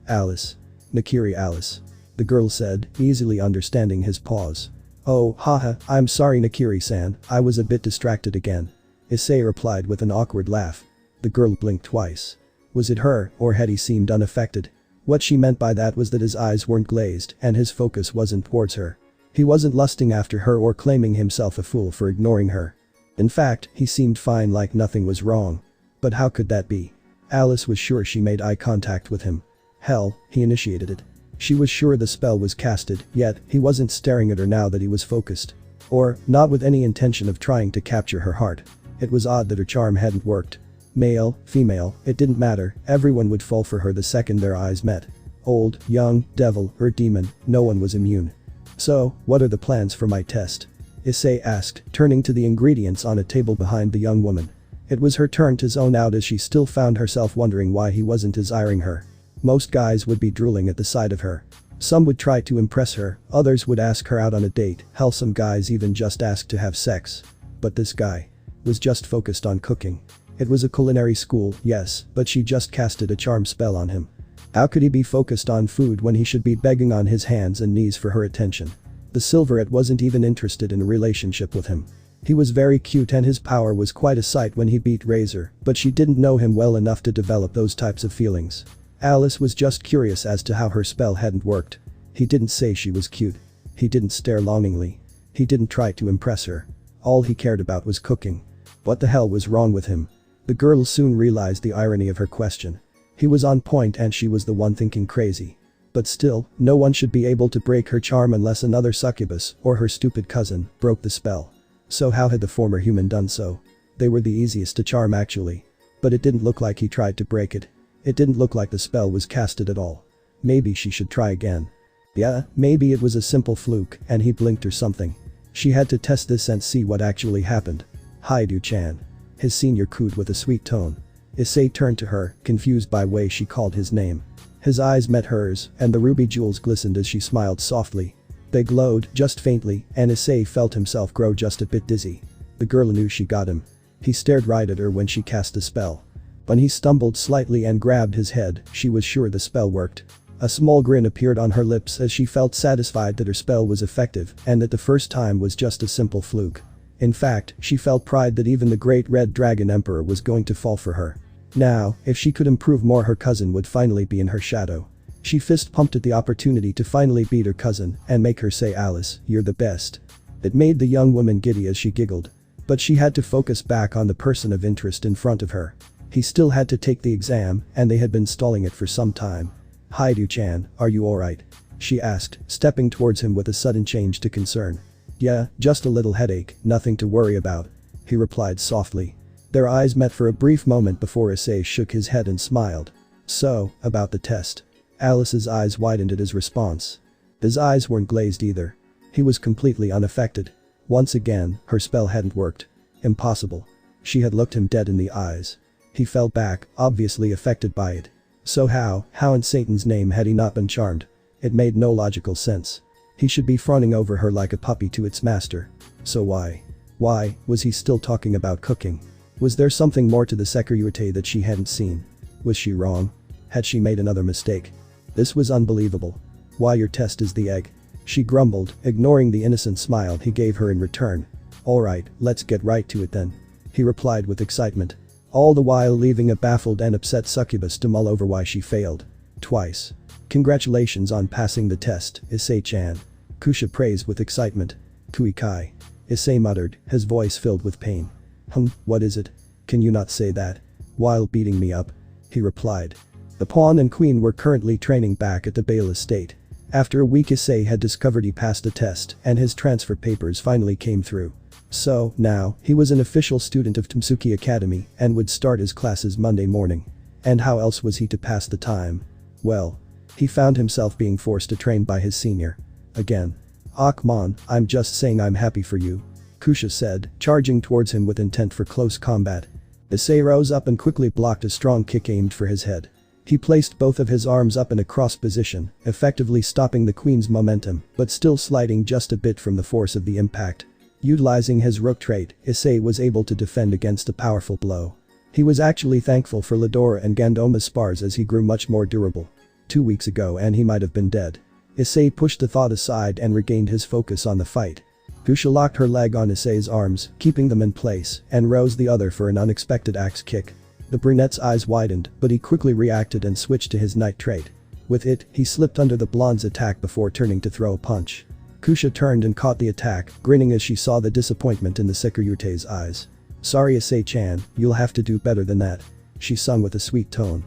Alice. Nakiri Alice," the girl said, easily understanding his pause. "Oh, haha, I'm sorry Nakiri-san, I was a bit distracted again," Issei replied with an awkward laugh. The girl blinked twice. Was it her, or had he seemed unaffected? What she meant by that was that his eyes weren't glazed and his focus wasn't towards her. He wasn't lusting after her or claiming himself a fool for ignoring her. In fact, he seemed fine, like nothing was wrong. But how could that be? Alice was sure she made eye contact with him. Hell, he initiated it. She was sure the spell was casted, yet he wasn't staring at her now that he was focused. Or, not with any intention of trying to capture her heart. It was odd that her charm hadn't worked. Male, female, it didn't matter, everyone would fall for her the second their eyes met. Old, young, devil, or demon, no one was immune. "So, what are the plans for my test?" Issei asked, turning to the ingredients on a table behind the young woman. It was her turn to zone out as she still found herself wondering why he wasn't desiring her. Most guys would be drooling at the sight of her. Some would try to impress her, others would ask her out on a date, hell some guys even just asked to have sex. But this guy was just focused on cooking. It was a culinary school, yes, but she just casted a charm spell on him. How could he be focused on food when he should be begging on his hands and knees for her attention? The Silverette wasn't even interested in a relationship with him. He was very cute and his power was quite a sight when he beat Razor, but she didn't know him well enough to develop those types of feelings. Alice was just curious as to how her spell hadn't worked. He didn't say she was cute. He didn't stare longingly. He didn't try to impress her. All he cared about was cooking. What the hell was wrong with him? The girl soon realized the irony of her question. He was on point and she was the one thinking crazy. But still, no one should be able to break her charm unless another succubus, or her stupid cousin, broke the spell. So how had the former human done so? They were the easiest to charm actually. But it didn't look like he tried to break it. It didn't look like the spell was casted at all. Maybe she should try again. Yeah, maybe it was a simple fluke and he blinked or something. She had to test this and see what actually happened. Hi Du-chan. His senior cooed with a sweet tone. Issei turned to her, confused by way she called his name. His eyes met hers, and the ruby jewels glistened as she smiled softly. They glowed, just faintly, and Issei felt himself grow just a bit dizzy. The girl knew she got him. He stared right at her when she cast the spell. When he stumbled slightly and grabbed his head, she was sure the spell worked. A small grin appeared on her lips as she felt satisfied that her spell was effective and that the first time was just a simple fluke. In fact, she felt pride that even the great red dragon emperor was going to fall for her. Now, if she could improve more, her cousin would finally be in her shadow. She fist pumped at the opportunity to finally beat her cousin and make her say, "Alice, you're the best." It made the young woman giddy as she giggled. But she had to focus back on the person of interest in front of her. He still had to take the exam and they had been stalling it for some time. "Hi Du-chan, are you alright?" she asked, stepping towards him with a sudden change to concern. "Yeah, just a little headache, nothing to worry about," he replied softly. Their eyes met for a brief moment before Issei shook his head and smiled. "So, about the test." Alice's eyes widened at his response. His eyes weren't glazed either. He was completely unaffected. Once again, her spell hadn't worked. Impossible. She had looked him dead in the eyes. He fell back, obviously affected by it. So how in Satan's name had he not been charmed? It made no logical sense. He should be fawning over her like a puppy to its master. So why was he still talking about cooking? Was there something more to the Sairaorg that she hadn't seen? Was she wrong? Had she made another mistake? This was unbelievable. "Why, your test is the egg," she grumbled, ignoring the innocent smile he gave her in return. "Alright, let's get right to it then," he replied with excitement. All the while leaving a baffled and upset succubus to mull over why she failed. Twice. "Congratulations on passing the test, Issei-chan." Kusha praised with excitement. "Kui kai." Issei muttered, his voice filled with pain. What is it? Can you not say that while beating me up?" he replied. The pawn and queen were currently training back at the Bael estate. After a week, Issei had discovered he passed the test and his transfer papers finally came through. So, now, he was an official student of Tsuki Academy and would start his classes Monday morning. And how else was he to pass the time? Well, he found himself being forced to train by his senior. Again. "Ah, come on, I'm just saying I'm happy for you," Kusha said, charging towards him with intent for close combat. Issei rose up and quickly blocked a strong kick aimed for his head. He placed both of his arms up in a cross position, effectively stopping the queen's momentum, but still sliding just a bit from the force of the impact. Utilizing his rook trait, Issei was able to defend against a powerful blow. He was actually thankful for Ladora and Gandoma's spars as he grew much more durable. 2 weeks ago and he might have been dead. Issei pushed the thought aside and regained his focus on the fight. Kusha locked her leg on Issei's arms, keeping them in place, and rose the other for an unexpected axe kick. The brunette's eyes widened, but he quickly reacted and switched to his knight trait. With it, he slipped under the blonde's attack before turning to throw a punch. Kusha turned and caught the attack, grinning as she saw the disappointment in the Sairaorg's eyes. "Sorry Issei-chan, you'll have to do better than that," she sung with a sweet tone.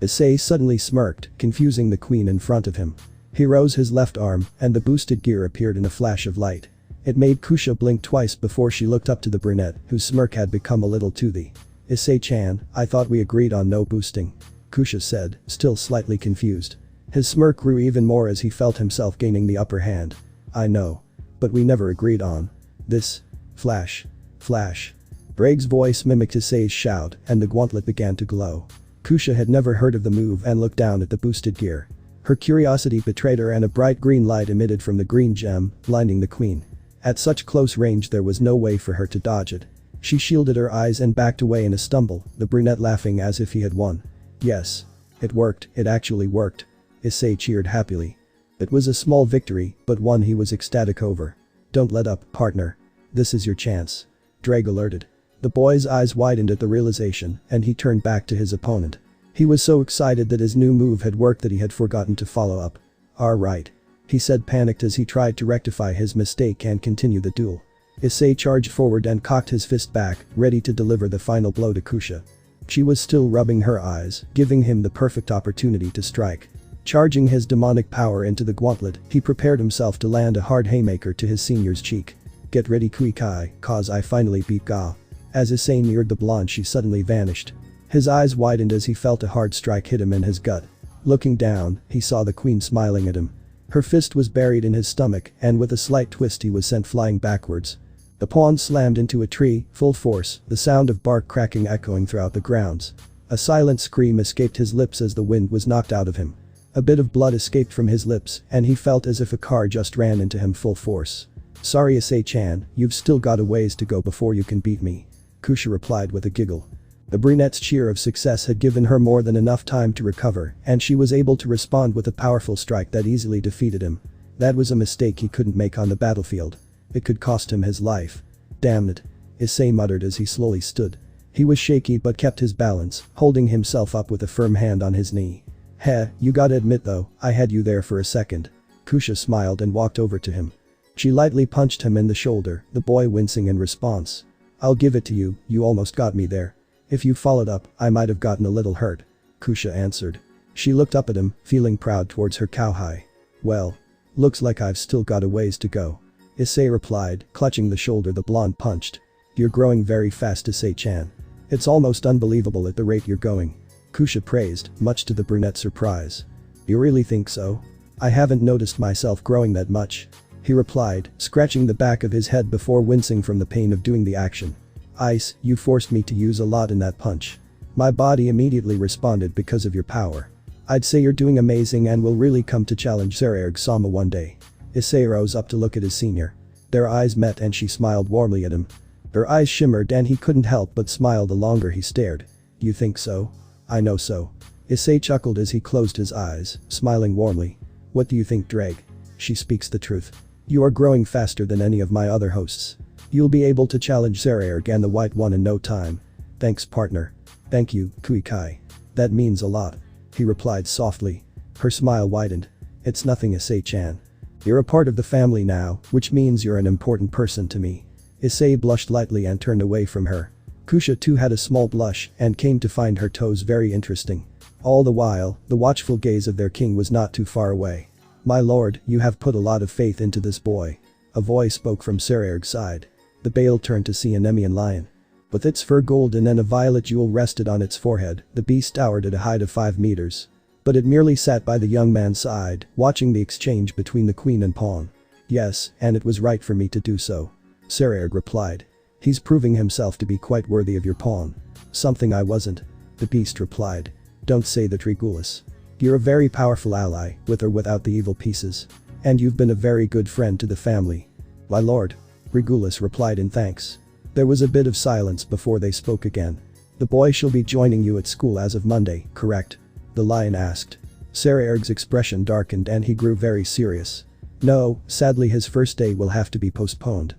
Issei suddenly smirked, confusing the queen in front of him. He rose his left arm, and the boosted gear appeared in a flash of light. It made Kusha blink twice before she looked up to the brunette, whose smirk had become a little toothy. "Issei-chan, I thought we agreed on no boosting," Kusha said, still slightly confused. His smirk grew even more as he felt himself gaining the upper hand. "I know. But we never agreed on this." Flash. Flash. Braig's voice mimicked Issei's shout, and the gauntlet began to glow. Kusha had never heard of the move and looked down at the boosted gear. Her curiosity betrayed her and a bright green light emitted from the green gem, blinding the queen. At such close range there was no way for her to dodge it. She shielded her eyes and backed away in a stumble, the brunette laughing as if he had won. Yes. It worked, it actually worked. Issei cheered happily. It was a small victory, but one he was ecstatic over. Don't let up, partner. This is your chance. Dreg alerted. The boy's eyes widened at the realization and he turned back to his opponent. He was so excited that his new move had worked that he had forgotten to follow up. Alright. He said, panicked as he tried to rectify his mistake and continue the duel. Issei charged forward and cocked his fist back, ready to deliver the final blow to Kusha. She was still rubbing her eyes, giving him the perfect opportunity to strike. Charging his demonic power into the gauntlet, he prepared himself to land a hard haymaker to his senior's cheek. Get ready Kuikai, cause I finally beat Ga. As Issei neared the blonde she suddenly vanished. His eyes widened as he felt a hard strike hit him in his gut. Looking down, he saw the queen smiling at him. Her fist was buried in his stomach and with a slight twist he was sent flying backwards. The pawn slammed into a tree, full force, the sound of bark cracking echoing throughout the grounds. A silent scream escaped his lips as the wind was knocked out of him. A bit of blood escaped from his lips and he felt as if a car just ran into him full force. Sorry Issei-chan, you've still got a ways to go before you can beat me. Kusha replied with a giggle. The brunette's cheer of success had given her more than enough time to recover and she was able to respond with a powerful strike that easily defeated him. That was a mistake he couldn't make on the battlefield. It could cost him his life. Damn it. Issei muttered as he slowly stood. He was shaky but kept his balance, holding himself up with a firm hand on his knee. Heh, you gotta admit though, I had you there for a second. Kusha smiled and walked over to him. She lightly punched him in the shoulder, the boy wincing in response. I'll give it to you, you almost got me there. If you followed up, I might have gotten a little hurt. Kusha answered. She looked up at him, feeling proud towards her cowhide. Well. Looks like I've still got a ways to go. Issei replied, clutching the shoulder the blonde punched. You're growing very fast Issei-chan. It's almost unbelievable at the rate you're going. Kusha praised, much to the brunette's surprise. You really think so? I haven't noticed myself growing that much. He replied, scratching the back of his head before wincing from the pain of doing the action. Ice, you forced me to use a lot in that punch. My body immediately responded because of your power. I'd say you're doing amazing and will really come to challenge Sairaorg-sama one day. Issei rose up to look at his senior. Their eyes met and she smiled warmly at him. Her eyes shimmered and he couldn't help but smile the longer he stared. You think so? I know so. Issei chuckled as he closed his eyes, smiling warmly. What do you think, Dreg? She speaks the truth. You are growing faster than any of my other hosts. You'll be able to challenge Sairaorg and the White One in no time. Thanks partner. Thank you, Kuikai. That means a lot. He replied softly. Her smile widened. It's nothing Issei-chan. You're a part of the family now, which means you're an important person to me. Issei blushed lightly and turned away from her. Kusha too had a small blush and came to find her toes very interesting. All the while, the watchful gaze of their king was not too far away. My lord, you have put a lot of faith into this boy. A voice spoke from Sairaorg's side. The Bael turned to see a Nemean lion. With its fur golden and a violet jewel rested on its forehead, the beast towered at a height of 5 meters. But it merely sat by the young man's side, watching the exchange between the queen and pawn. Yes, and it was right for me to do so. Sairaorg replied. He's proving himself to be quite worthy of your pawn. Something I wasn't. The beast replied. Don't say that, Regulus. You're a very powerful ally, with or without the evil pieces. And you've been a very good friend to the family. My lord. Regulus replied in thanks. There was a bit of silence before they spoke again. The boy shall be joining you at school as of Monday, correct? The lion asked. Sairaorg's expression darkened and he grew very serious. No, sadly his first day will have to be postponed.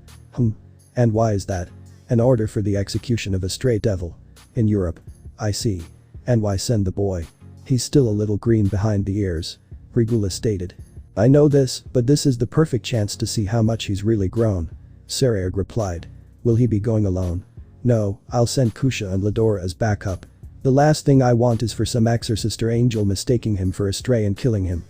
And why is that? An order for the execution of a stray devil. In Europe. I see. And why send the boy? He's still a little green behind the ears. Regulus stated. I know this, but this is the perfect chance to see how much he's really grown. Sairaorg replied. Will he be going alone? No, I'll send Kusha and Ladora as backup. The last thing I want is for some exorcist or angel mistaking him for a stray and killing him.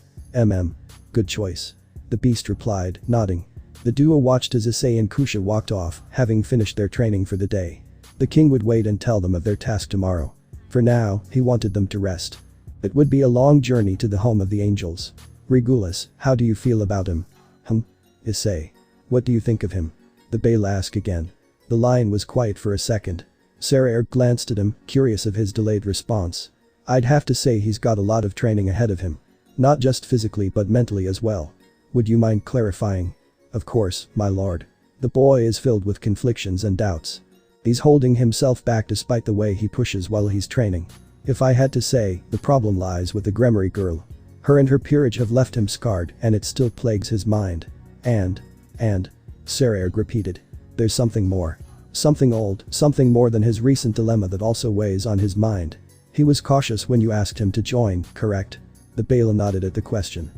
Good choice. The beast replied, nodding. The duo watched as Issei and Kusha walked off, having finished their training for the day. The king would wait and tell them of their task tomorrow. For now, he wanted them to rest. It would be a long journey to the home of the angels. Regulus, how do you feel about him? Issei. What do you think of him? The Bael asked again. The lion was quiet for a second. Sairaorg glanced at him, curious of his delayed response. I'd have to say he's got a lot of training ahead of him. Not just physically but mentally as well. Would you mind clarifying? Of course, my lord. The boy is filled with conflictions and doubts. He's holding himself back despite the way he pushes while he's training. If I had to say, the problem lies with the Gremorys girl. Her and her peerage have left him scarred and it still plagues his mind. And, Sairaorg repeated. There's something more. Something old, something more than his recent dilemma that also weighs on his mind. He was cautious when you asked him to join, correct? The Bael nodded at the question.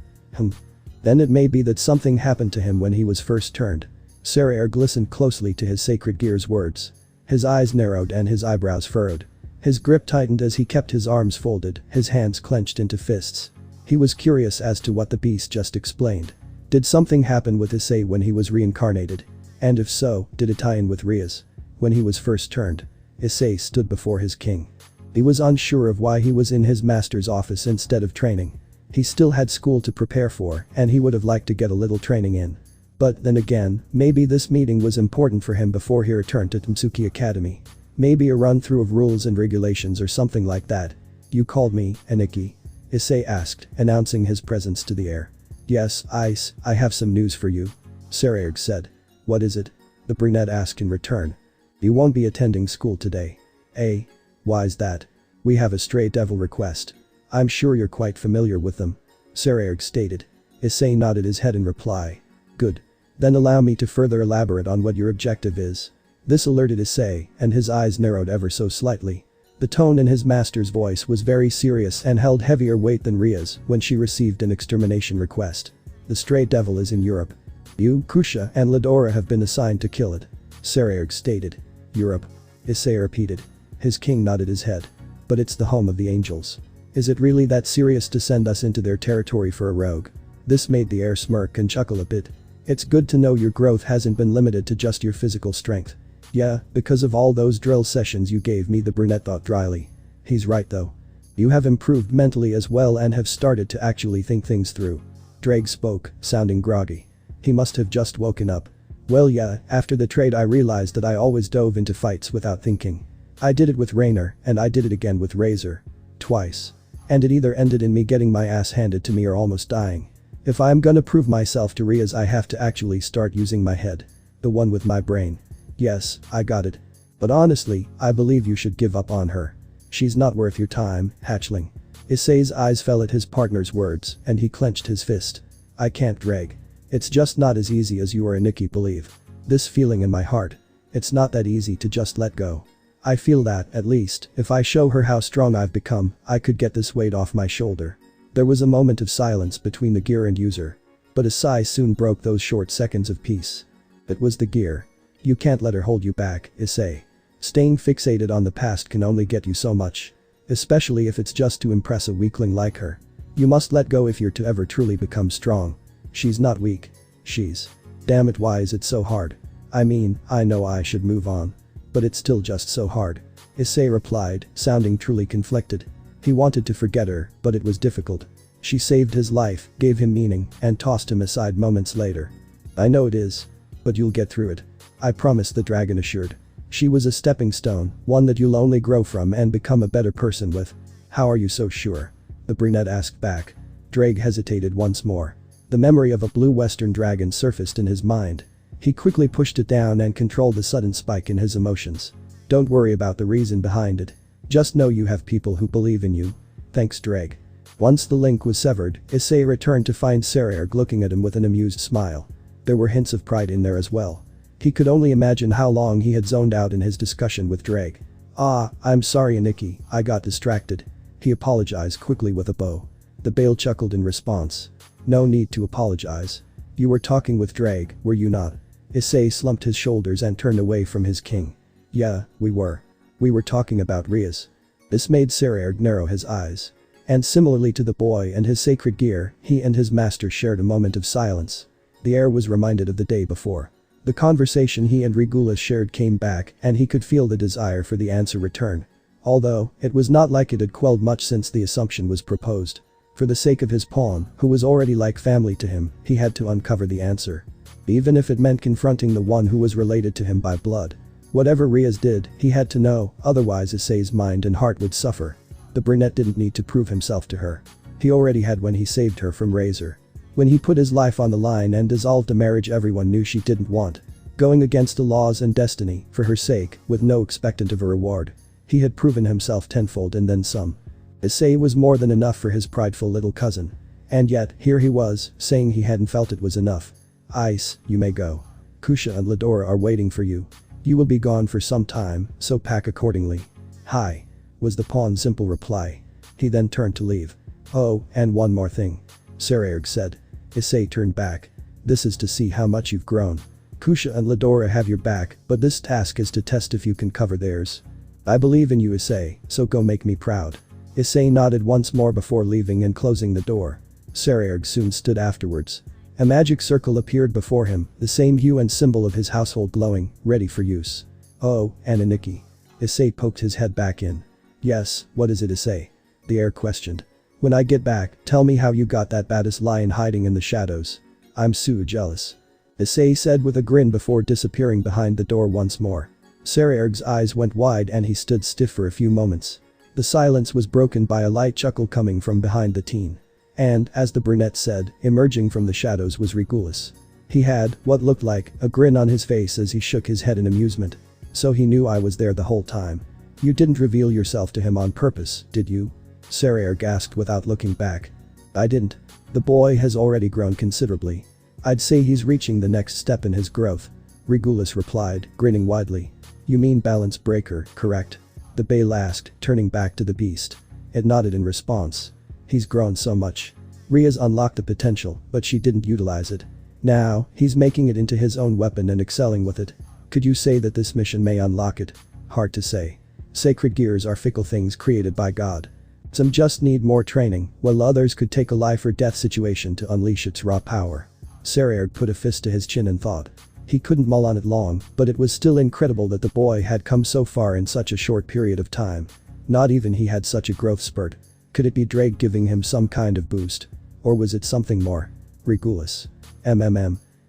Then it may be that something happened to him when he was first turned. Sairaorg listened closely to his sacred gear's words. His eyes narrowed and his eyebrows furrowed. His grip tightened as he kept his arms folded, his hands clenched into fists. He was curious as to what the beast just explained. Did something happen with Issei when he was reincarnated? And if so, did it tie in with Rias? When he was first turned, Issei stood before his king. He was unsure of why he was in his master's office instead of training. He still had school to prepare for and he would have liked to get a little training in. But then again, maybe this meeting was important for him before he returned to TheMaousEmpire Academy. Maybe a run-through of rules and regulations or something like that. You called me, Aniki? Issei asked, announcing his presence to the heir. Yes, Issei, I have some news for you. Sairaorg said. What is it? The brunette asked in return. You won't be attending school today. Eh? Why's that? We have a stray devil request. I'm sure you're quite familiar with them. Sairaorg stated. Issei nodded his head in reply. Good. Then allow me to further elaborate on what your objective is. This alerted Issei, and his eyes narrowed ever so slightly. The tone in his master's voice was very serious and held heavier weight than Rias when she received an extermination request. The stray devil is in Europe. You, Kusha and Ladora have been assigned to kill it. Sairaorg stated. Europe. Issei repeated. His king nodded his head. But it's the home of the angels. Is it really that serious to send us into their territory for a rogue? This made the heir smirk and chuckle a bit. It's good to know your growth hasn't been limited to just your physical strength. Yeah, because of all those drill sessions you gave me, the brunette thought dryly. He's right though. You have improved mentally as well and have started to actually think things through. Drake spoke, sounding groggy. He must have just woken up. Well yeah, after the trade I realized that I always dove into fights without thinking. I did it with Raynor and I did it again with Razor. Twice. And it either ended in me getting my ass handed to me or almost dying. If I'm gonna prove myself to Rias, I have to actually start using my head. The one with my brain. Yes, I got it. But honestly, I believe you should give up on her. She's not worth your time, hatchling. Issei's eyes fell at his partner's words and he clenched his fist. I can't, Drake. It's just not as easy as you or Aniki believe. This feeling in my heart. It's not that easy to just let go. I feel that, at least, if I show her how strong I've become, I could get this weight off my shoulder. There was a moment of silence between the gear and user. But a sigh soon broke those short seconds of peace. It was the gear. You can't let her hold you back, Issei. Staying fixated on the past can only get you so much. Especially if it's just to impress a weakling like her. You must let go if you're to ever truly become strong. She's not weak. She's. Damn it, why is it so hard? I mean, I know I should move on. But it's still just so hard. Issei replied, sounding truly conflicted. He wanted to forget her, but it was difficult. She saved his life, gave him meaning, and tossed him aside moments later. I know it is. But you'll get through it. I promise, the dragon assured. She was a stepping stone, one that you'll only grow from and become a better person with. How are you so sure? The brunette asked back. Drake hesitated once more. The memory of a blue western dragon surfaced in his mind. He quickly pushed it down and controlled the sudden spike in his emotions. Don't worry about the reason behind it. Just know you have people who believe in you. Thanks, Drake. Once the link was severed, Issei returned to find Sairaorg looking at him with an amused smile. There were hints of pride in there as well. He could only imagine how long he had zoned out in his discussion with Drake. I'm sorry, Aniki, I got distracted. He apologized quickly with a bow. The Bael chuckled in response. No need to apologize. You were talking with Drake, were you not? Issei slumped his shoulders and turned away from his king. Yeah, we were. We were talking about Rias. This made Sairaorg narrow his eyes. And similarly to the boy and his sacred gear, he and his master shared a moment of silence. The heir was reminded of the day before. The conversation he and Regulus shared came back and he could feel the desire for the answer return. Although, it was not like it had quelled much since the assumption was proposed. For the sake of his pawn, who was already like family to him, he had to uncover the answer. Even if it meant confronting the one who was related to him by blood. Whatever Rias did, he had to know, otherwise Issei's mind and heart would suffer. The brunette didn't need to prove himself to her. He already had when he saved her from Razor. When he put his life on the line and dissolved a marriage everyone knew she didn't want. Going against the laws and destiny, for her sake, with no expectant of a reward. He had proven himself tenfold and then some. Issei was more than enough for his prideful little cousin. And yet, here he was, saying he hadn't felt it was enough. Ice, you may go. Kusha and Ladora are waiting for you. You will be gone for some time, so pack accordingly. Hi. Was the pawn's simple reply. He then turned to leave. Oh, and one more thing. Sairaorg said. Issei turned back. This is to see how much you've grown. Kusha and Ladora have your back, but this task is to test if you can cover theirs. I believe in you, Issei, so go make me proud. Issei nodded once more before leaving and closing the door. Sairaorg soon stood afterwards. A magic circle appeared before him, the same hue and symbol of his household glowing, ready for use. Oh, Ananiki. Issei poked his head back in. Yes, what is it, Issei? The heir questioned. When I get back, tell me how you got that badass lion hiding in the shadows. I'm so jealous. Issei said with a grin before disappearing behind the door once more. Sairaorg's eyes went wide and he stood stiff for a few moments. The silence was broken by a light chuckle coming from behind the teen. And, as the brunette said, emerging from the shadows was Regulus. He had, what looked like, a grin on his face as he shook his head in amusement. So he knew I was there the whole time. You didn't reveal yourself to him on purpose, did you? Sairaorg asked without looking back. I didn't. The boy has already grown considerably. I'd say he's reaching the next step in his growth. Regulus replied, grinning widely. You mean balance breaker, correct? The Bael asked, turning back to the beast. It nodded in response. He's grown so much. Rias unlocked the potential, but she didn't utilize it. Now, he's making it into his own weapon and excelling with it. Could you say that this mission may unlock it? Hard to say. Sacred gears are fickle things created by God. Some just need more training, while others could take a life or death situation to unleash its raw power. Sairaorg put a fist to his chin and thought. He couldn't mull on it long, but it was still incredible that the boy had come so far in such a short period of time. Not even he had such a growth spurt. Could it be Drake giving him some kind of boost? Or was it something more? Regulus.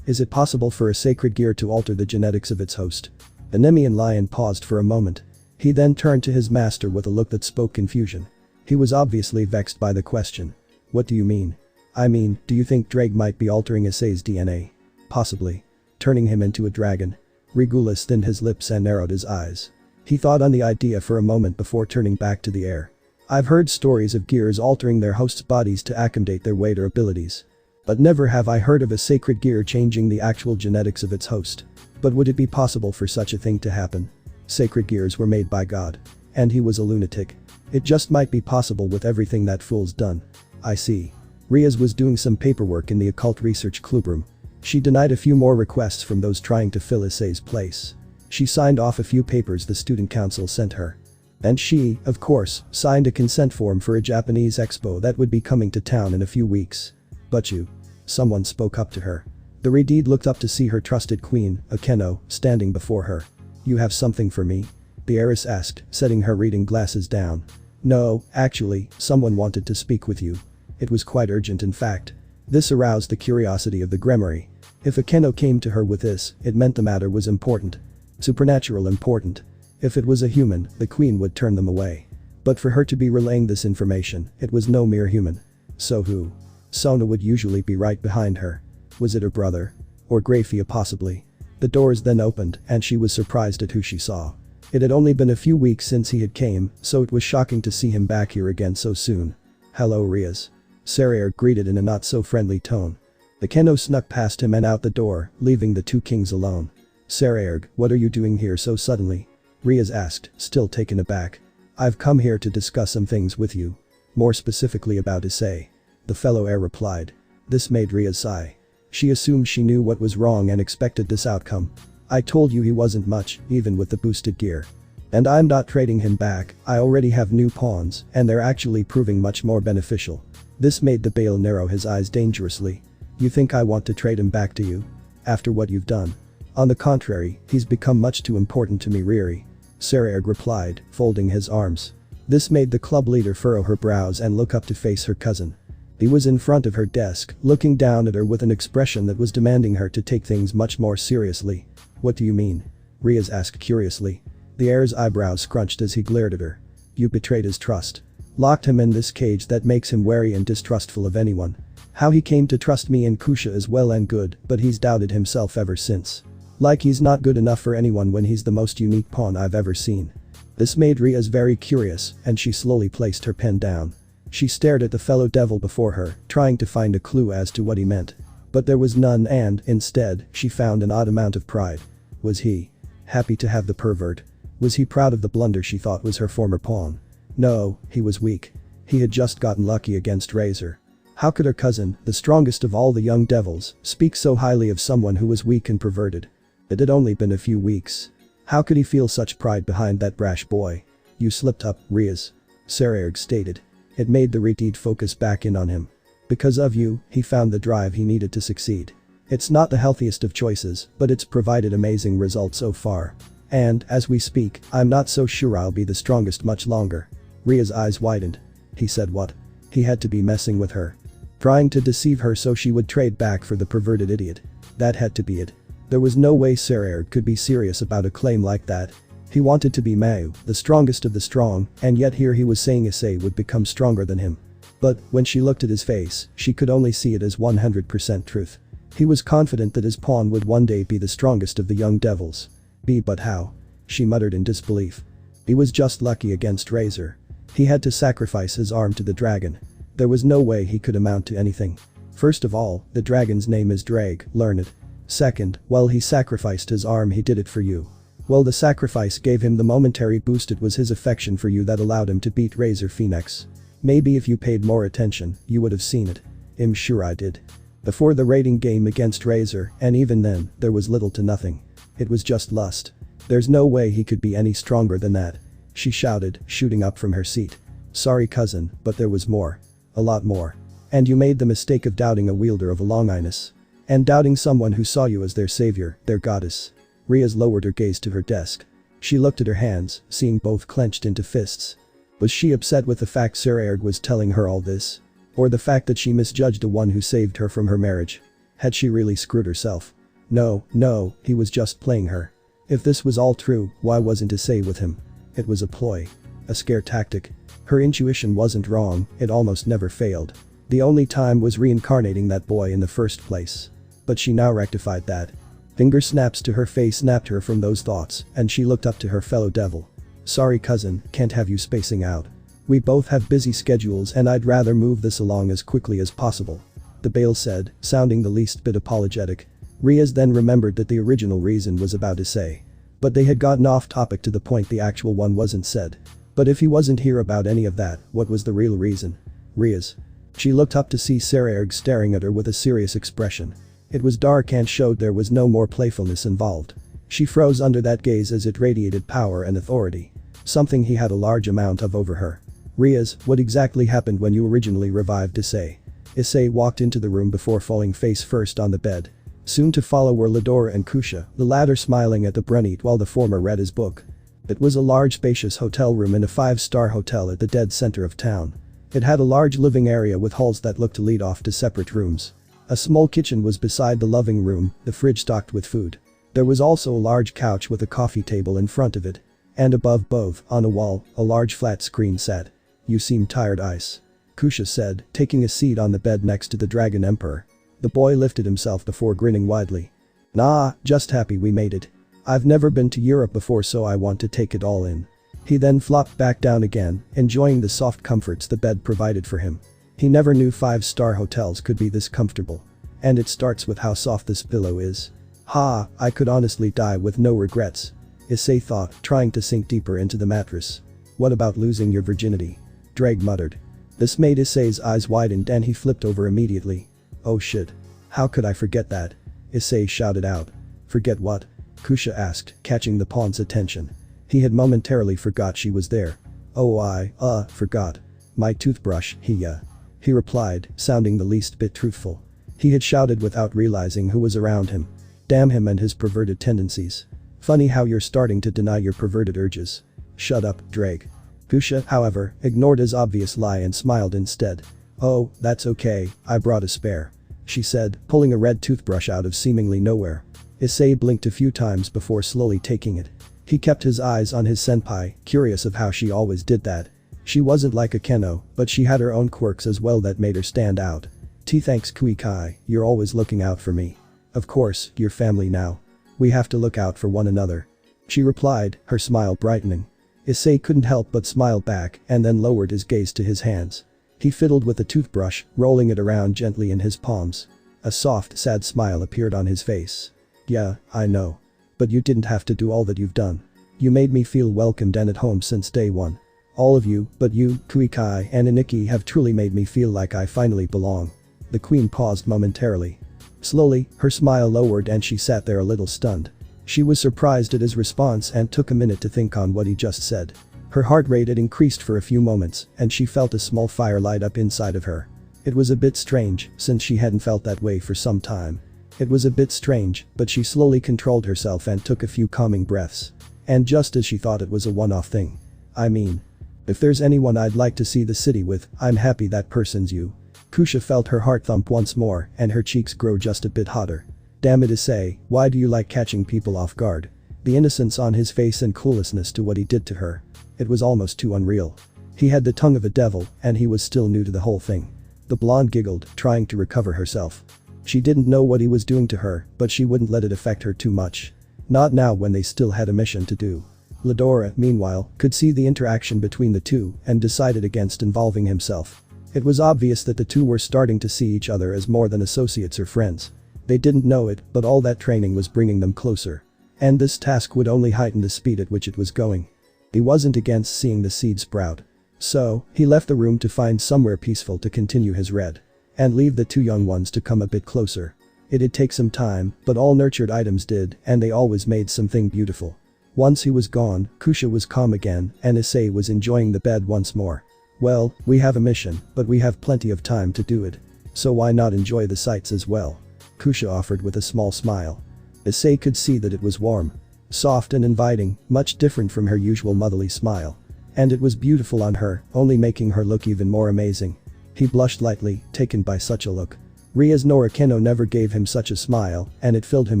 Is it possible for a sacred gear to alter the genetics of its host? The Nemean lion paused for a moment. He then turned to his master with a look that spoke confusion. He was obviously vexed by the question. What do you mean? I mean, do you think Drake might be altering Issei's DNA? Possibly. Turning him into a dragon. Regulus thinned his lips and narrowed his eyes. He thought on the idea for a moment before turning back to the heir. I've heard stories of gears altering their hosts' bodies to accommodate their weight or abilities. But never have I heard of a sacred gear changing the actual genetics of its host. But would it be possible for such a thing to happen? Sacred gears were made by God. And he was a lunatic. It just might be possible with everything that fool's done. I see. Rias was doing some paperwork in the occult research clubroom. She denied a few more requests from those trying to fill Issei's place. She signed off a few papers the student council sent her. And she, of course, signed a consent form for a Japanese expo that would be coming to town in a few weeks. But you. Someone spoke up to her. The Redeed looked up to see her trusted queen, Akeno, standing before her. You have something for me? The heiress asked, setting her reading glasses down. No, actually, someone wanted to speak with you. It was quite urgent in fact. This aroused the curiosity of the Gremorys. If Akeno came to her with this, it meant the matter was important. Supernatural important. If it was a human, the queen would turn them away. But for her to be relaying this information, it was no mere human. So who? Sona would usually be right behind her. Was it her brother? Or Grafia possibly? The doors then opened and she was surprised at who she saw. It had only been a few weeks since he had came, so it was shocking to see him back here again so soon. Hello, Rias. Sairaorg greeted in a not-so-friendly tone. The Keno snuck past him and out the door, leaving the two kings alone. Sairaorg, what are you doing here so suddenly? Rias asked, still taken aback. I've come here to discuss some things with you. More specifically about Issei. The fellow heir replied. This made Rias sigh. She assumed she knew what was wrong and expected this outcome. I told you he wasn't much, even with the boosted gear. And I'm not trading him back, I already have new pawns, and they're actually proving much more beneficial. This made the Bael narrow his eyes dangerously. You think I want to trade him back to you? After what you've done? On the contrary, he's become much too important to me, Riri. Sairaorg replied, folding his arms. This made the club leader furrow her brows and look up to face her cousin. He was in front of her desk, looking down at her with an expression that was demanding her to take things much more seriously. What do you mean? Rias asked curiously. The heir's eyebrows scrunched as he glared at her. You betrayed his trust. Locked him in this cage that makes him wary and distrustful of anyone. How he came to trust me and Kusha is well and good, but he's doubted himself ever since. Like he's not good enough for anyone when he's the most unique pawn I've ever seen. This made Rias very curious, and she slowly placed her pen down. She stared at the fellow devil before her, trying to find a clue as to what he meant. But there was none and, instead, she found an odd amount of pride. Was he happy to have the pervert? Was he proud of the blunder she thought was her former pawn? No, he was weak. He had just gotten lucky against Razor. How could her cousin, the strongest of all the young devils, speak so highly of someone who was weak and perverted? It had only been a few weeks. How could he feel such pride behind that brash boy? You slipped up, Rias. Sairaorg stated. It made the Retid focus back in on him. Because of you, he found the drive he needed to succeed. It's not the healthiest of choices, but it's provided amazing results so far. And, as we speak, I'm not so sure I'll be the strongest much longer. Ria's eyes widened. He said what? He had to be messing with her. Trying to deceive her so she would trade back for the perverted idiot. That had to be it. There was no way Sairaorg could be serious about a claim like that. He wanted to be Mao, the strongest of the strong, and yet here he was saying Issei would become stronger than him. But, when she looked at his face, she could only see it as 100% truth. He was confident that his pawn would one day be the strongest of the young devils. But how? She muttered in disbelief. He was just lucky against Razor. He had to sacrifice his arm to the dragon. There was no way he could amount to anything. First of all, the dragon's name is Drag, learn it. Second, while he sacrificed his arm he did it for you. Well, the sacrifice gave him the momentary boost. It was his affection for you that allowed him to beat Razor Phoenix. Maybe if you paid more attention, you would have seen it. I'm sure I did. Before the rating game against Razor, and even then, there was little to nothing. It was just lust. There's no way he could be any stronger than that. She shouted, shooting up from her seat. Sorry cousin, but there was more. A lot more. And you made the mistake of doubting a wielder of a Longinus. And doubting someone who saw you as their savior, their goddess. Rias lowered her gaze to her desk. She looked at her hands, seeing both clenched into fists. Was she upset with the fact Sairaorg was telling her all this? Or the fact that she misjudged the one who saved her from her marriage? Had she really screwed herself? No, he was just playing her. If this was all true, why wasn't Issei with him? It was a ploy. A scare tactic. Her intuition wasn't wrong, it almost never failed. The only time was reincarnating that boy in the first place. But she now rectified that. Finger snaps to her face snapped her from those thoughts, and she looked up to her fellow devil. Sorry cousin, can't have you spacing out. We both have busy schedules and I'd rather move this along as quickly as possible. The Bael said, sounding the least bit apologetic. Rias then remembered that the original reason was about Issei. But they had gotten off topic to the point the actual one wasn't said. But if he wasn't here about any of that, what was the real reason? Rias. She looked up to see Sairaorg staring at her with a serious expression. It was dark and showed there was no more playfulness involved. She froze under that gaze as it radiated power and authority. Something he had a large amount of over her. Rias, what exactly happened when you originally revived Issei? Issei walked into the room before falling face first on the bed. Soon to follow were Ladora and Kusha, the latter smiling at the brunette while the former read his book. It was a large spacious hotel room in a 5-star hotel at the dead center of town. It had a large living area with halls that looked to lead off to separate rooms. A small kitchen was beside the living room, the fridge stocked with food. There was also a large couch with a coffee table in front of it. And above both, on a wall, a large flat screen sat. You seem tired, Ice. Kusha said, taking a seat on the bed next to the Dragon Emperor. The boy lifted himself before grinning widely. Nah, just happy we made it. I've never been to Europe before so I want to take it all in. He then flopped back down again, enjoying the soft comforts the bed provided for him. He never knew 5-star hotels could be this comfortable. And it starts with how soft this pillow is. Ha, I could honestly die with no regrets. Issei thought, trying to sink deeper into the mattress. What about losing your virginity? Drag muttered. This made Issei's eyes widen and he flipped over immediately. Oh shit. How could I forget that? Issei shouted out. Forget what? Kusha asked, catching the pawn's attention. He had momentarily forgot she was there. Oh I forgot. My toothbrush, he replied, sounding the least bit truthful. He had shouted without realizing who was around him. Damn him and his perverted tendencies. Funny how you're starting to deny your perverted urges. Shut up, Drake. Kusha, however, ignored his obvious lie and smiled instead. Oh, that's okay, I brought a spare. She said, pulling a red toothbrush out of seemingly nowhere. Issei blinked a few times before slowly taking it. He kept his eyes on his senpai, curious of how she always did that. She wasn't like a Keno, but she had her own quirks as well that made her stand out. Thanks Kui-kai, you're always looking out for me. Of course, you're family now. We have to look out for one another. She replied, her smile brightening. Issei couldn't help but smile back and then lowered his gaze to his hands. He fiddled with the toothbrush, rolling it around gently in his palms. A soft, sad smile appeared on his face. Yeah, I know. But you didn't have to do all that you've done. You made me feel welcomed and at home since day one. All of you, but you, Kui-kai and Iniki have truly made me feel like I finally belong. The queen paused momentarily. Slowly, her smile lowered and she sat there a little stunned. She was surprised at his response and took a minute to think on what he just said. Her heart rate had increased for a few moments and she felt a small fire light up inside of her. It was a bit strange since she hadn't felt that way for some time. It was a bit strange, but she slowly controlled herself and took a few calming breaths. And just as she thought it was a one-off thing. I mean, if there's anyone I'd like to see the city with, I'm happy that person's you. Kusha felt her heart thump once more and her cheeks grow just a bit hotter. Damn it Issei, why do you like catching people off guard? The innocence on his face and cluelessness to what he did to her. It was almost too unreal. He had the tongue of a devil and he was still new to the whole thing. The blonde giggled, trying to recover herself. She didn't know what he was doing to her, but she wouldn't let it affect her too much. Not now when they still had a mission to do. Ladora, meanwhile, could see the interaction between the two and decided against involving himself. It was obvious that the two were starting to see each other as more than associates or friends. They didn't know it, but all that training was bringing them closer. And this task would only heighten the speed at which it was going. He wasn't against seeing the seed sprout. So, he left the room to find somewhere peaceful to continue his read. And leave the two young ones to come a bit closer. It'd take some time, but all nurtured items did and they always made something beautiful. Once he was gone, Kusha was calm again and Issei was enjoying the bed once more. Well, we have a mission, but we have plenty of time to do it. So why not enjoy the sights as well? Kusha offered with a small smile. Issei could see that it was warm. Soft and inviting, much different from her usual motherly smile. And it was beautiful on her, only making her look even more amazing. He blushed lightly, taken by such a look. Rias nor Keno never gave him such a smile, and it filled him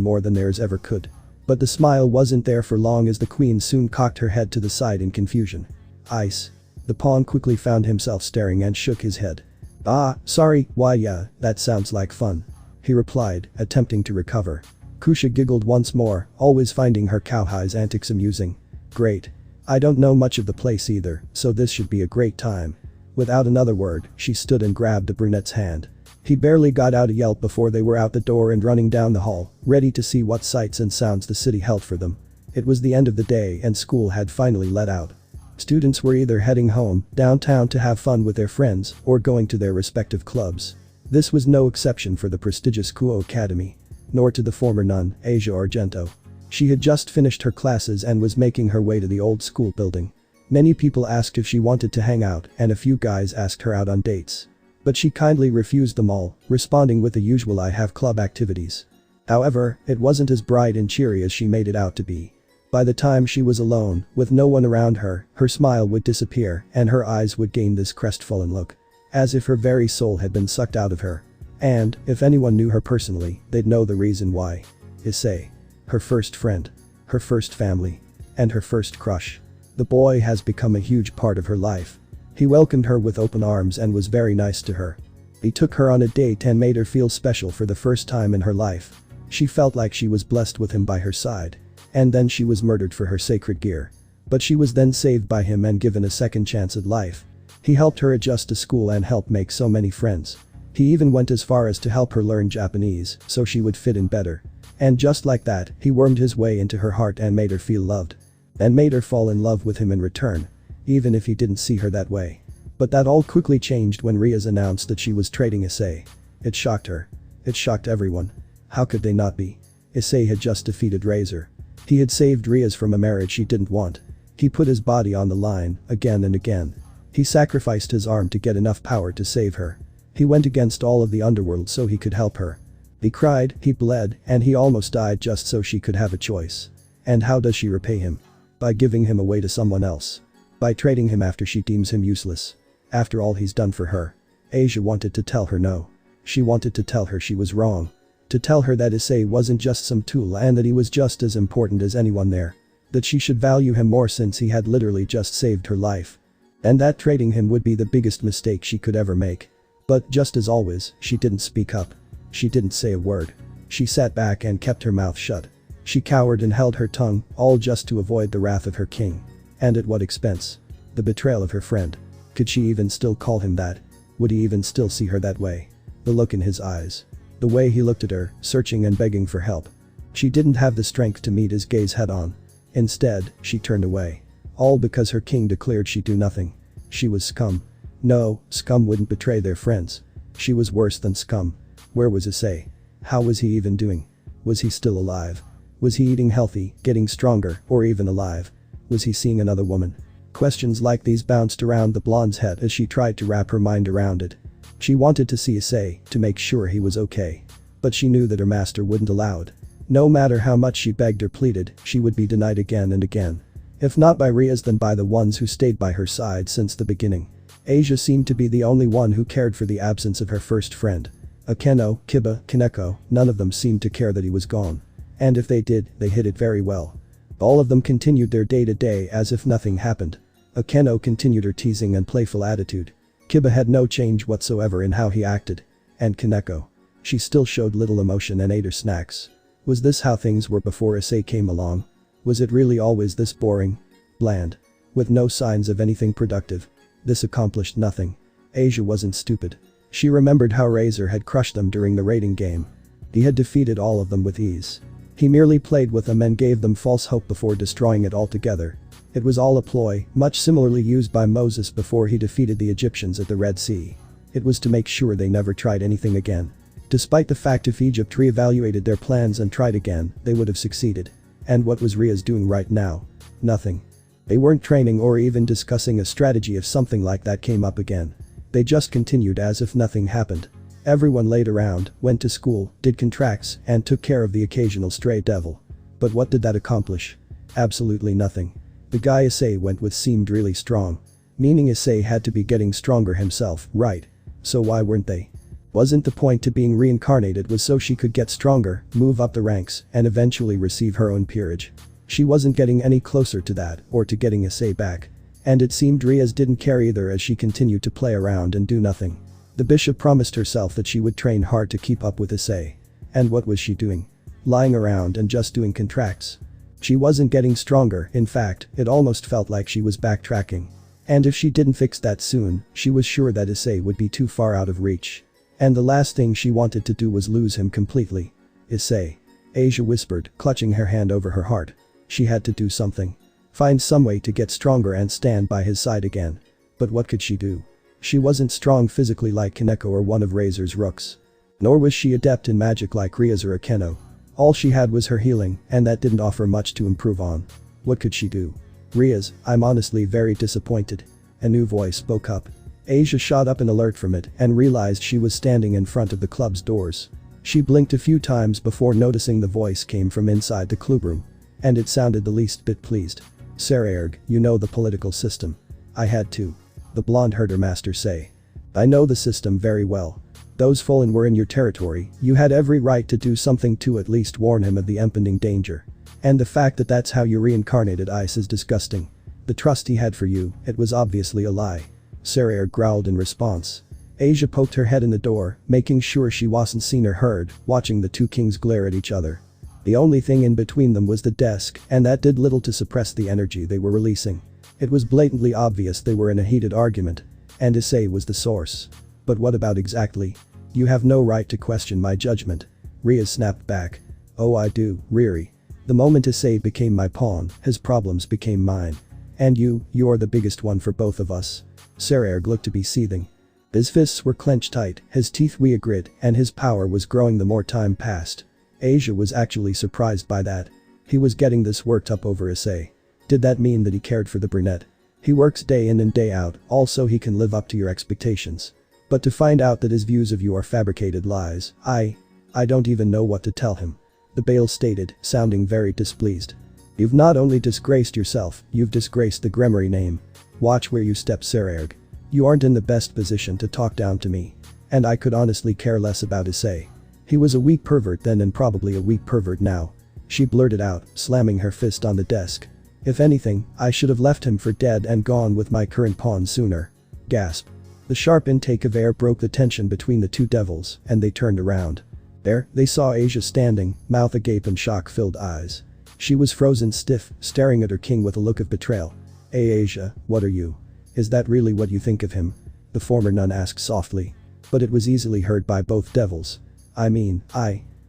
more than theirs ever could. But the smile wasn't there for long as the queen soon cocked her head to the side in confusion. Ice. The pawn quickly found himself staring and shook his head. Ah, sorry, why yeah, that sounds like fun. He replied, attempting to recover. Kusha giggled once more, always finding her cowhai's antics amusing. Great. I don't know much of the place either, so this should be a great time. Without another word, she stood and grabbed the brunette's hand. He barely got out a yelp before they were out the door and running down the hall, ready to see what sights and sounds the city held for them. It was the end of the day and school had finally let out. Students were either heading home, downtown to have fun with their friends, or going to their respective clubs. This was no exception for the prestigious Kuo Academy. Nor to the former nun, Asia Argento. She had just finished her classes and was making her way to the old school building. Many people asked if she wanted to hang out and a few guys asked her out on dates. But she kindly refused them all, responding with the usual I have club activities. However, it wasn't as bright and cheery as she made it out to be. By the time she was alone, with no one around her, her smile would disappear and her eyes would gain this crestfallen look. As if her very soul had been sucked out of her. And, if anyone knew her personally, they'd know the reason why. Issei. Her first friend. Her first family. And her first crush. The boy has become a huge part of her life. He welcomed her with open arms and was very nice to her. He took her on a date and made her feel special for the first time in her life. She felt like she was blessed with him by her side. And then she was murdered for her sacred gear. But she was then saved by him and given a second chance at life. He helped her adjust to school and helped make so many friends. He even went as far as to help her learn Japanese so she would fit in better. And just like that, he wormed his way into her heart and made her feel loved. And made her fall in love with him in return. Even if he didn't see her that way. But that all quickly changed when Rias announced that she was trading Issei. It shocked her. It shocked everyone. How could they not be? Issei had just defeated Razor. He had saved Rias from a marriage she didn't want. He put his body on the line, again and again. He sacrificed his arm to get enough power to save her. He went against all of the underworld so he could help her. He cried, he bled, and he almost died just so she could have a choice. And how does she repay him? By giving him away to someone else. By trading him after she deems him useless. After all he's done for her. Asia wanted to tell her no. She wanted to tell her she was wrong. To tell her that Issei wasn't just some tool and that he was just as important as anyone there. That she should value him more since he had literally just saved her life. And that trading him would be the biggest mistake she could ever make. But just as always, she didn't speak up. She didn't say a word. She sat back and kept her mouth shut. She cowered and held her tongue, all just to avoid the wrath of her king. And at what expense? The betrayal of her friend. Could she even still call him that? Would he even still see her that way? The look in his eyes. The way he looked at her, searching and begging for help. She didn't have the strength to meet his gaze head on. Instead, she turned away. All because her king declared she'd do nothing. She was scum. No, scum wouldn't betray their friends. She was worse than scum. Where was Issei? How was he even doing? Was he still alive? Was he eating healthy, getting stronger, or even alive? Was he seeing another woman? Questions like these bounced around the blonde's head as she tried to wrap her mind around it. She wanted to see Issei to make sure he was okay. But she knew that her master wouldn't allow it. No matter how much she begged or pleaded, she would be denied again and again. If not by Rias, then by the ones who stayed by her side since the beginning. Asia seemed to be the only one who cared for the absence of her first friend. Akeno, Kiba, Kaneko, none of them seemed to care that he was gone. And if they did, they hid it very well. All of them continued their day-to-day as if nothing happened. Akeno continued her teasing and playful attitude. Kiba had no change whatsoever in how he acted. And Kaneko. She still showed little emotion and ate her snacks. Was this how things were before Issei came along? Was it really always this boring? Bland? With no signs of anything productive? This accomplished nothing. Asia wasn't stupid. She remembered how Razor had crushed them during the raiding game. He had defeated all of them with ease. He merely played with them and gave them false hope before destroying it altogether. It was all a ploy, much similarly used by Moses before he defeated the Egyptians at the Red Sea. It was to make sure they never tried anything again. Despite the fact if Egypt re-evaluated their plans and tried again, they would have succeeded. And what was Rias doing right now? Nothing. They weren't training or even discussing a strategy if something like that came up again. They just continued as if nothing happened. Everyone laid around, went to school, did contracts, and took care of the occasional stray devil. But what did that accomplish? Absolutely nothing. The guy Issei went with seemed really strong. Meaning Issei had to be getting stronger himself, right? So why weren't they? Wasn't the point to being reincarnated was so she could get stronger, move up the ranks, and eventually receive her own peerage? She wasn't getting any closer to that, or to getting Issei back. And it seemed Rias didn't care either as she continued to play around and do nothing. The bishop promised herself that she would train hard to keep up with Issei. And what was she doing? Lying around and just doing contracts. She wasn't getting stronger, in fact, it almost felt like she was backtracking. And if she didn't fix that soon, she was sure that Issei would be too far out of reach. And the last thing she wanted to do was lose him completely. Issei. Asia whispered, clutching her hand over her heart. She had to do something. Find some way to get stronger and stand by his side again. But what could she do? She wasn't strong physically like Kaneko or one of Razor's rooks. Nor was she adept in magic like Rias or Akeno. All she had was her healing, and that didn't offer much to improve on. What could she do? Rias, I'm honestly very disappointed. A new voice spoke up. Asia shot up in alert from it and realized she was standing in front of the club's doors. She blinked a few times before noticing the voice came from inside the clubroom. And it sounded the least bit pleased. Sairaorg, you know the political system. I had to. The blonde heard her master say. I know the system very well. Those fallen were in your territory, you had every right to do something to at least warn him of the impending danger. And the fact that that's how you reincarnated Ice is disgusting. The trust he had for you, it was obviously a lie. Sairaorg growled in response. Asia poked her head in the door, making sure she wasn't seen or heard, watching the two kings glare at each other. The only thing in between them was the desk, and that did little to suppress the energy they were releasing. It was blatantly obvious they were in a heated argument. And Issei was the source. But what about exactly? You have no right to question my judgment. Rias snapped back. Oh I do, Riri. The moment Issei became my pawn, his problems became mine. And you're the biggest one for both of us. Sairaorg looked to be seething. His fists were clenched tight, his teeth were grit, and his power was growing the more time passed. Asia was actually surprised by that. He was getting this worked up over Issei. Did that mean that he cared for the brunette? He works day in and day out, also he can live up to your expectations. But to find out that his views of you are fabricated lies, I don't even know what to tell him. The Bael stated, sounding very displeased. You've not only disgraced yourself, you've disgraced the Gremorys name. Watch where you step, Sairaorg. You aren't in the best position to talk down to me. And I could honestly care less about Issei. He was a weak pervert then and probably a weak pervert now. She blurted out, slamming her fist on the desk. If anything, I should have left him for dead and gone with my current pawn sooner. Gasp. The sharp intake of air broke the tension between the two devils, and they turned around. There, they saw Asia standing, mouth agape and shock-filled eyes. She was frozen stiff, staring at her king with a look of betrayal. "Hey Asia, what are you? Is that really what you think of him?" the former nun asked softly. But it was easily heard by both devils. "I mean,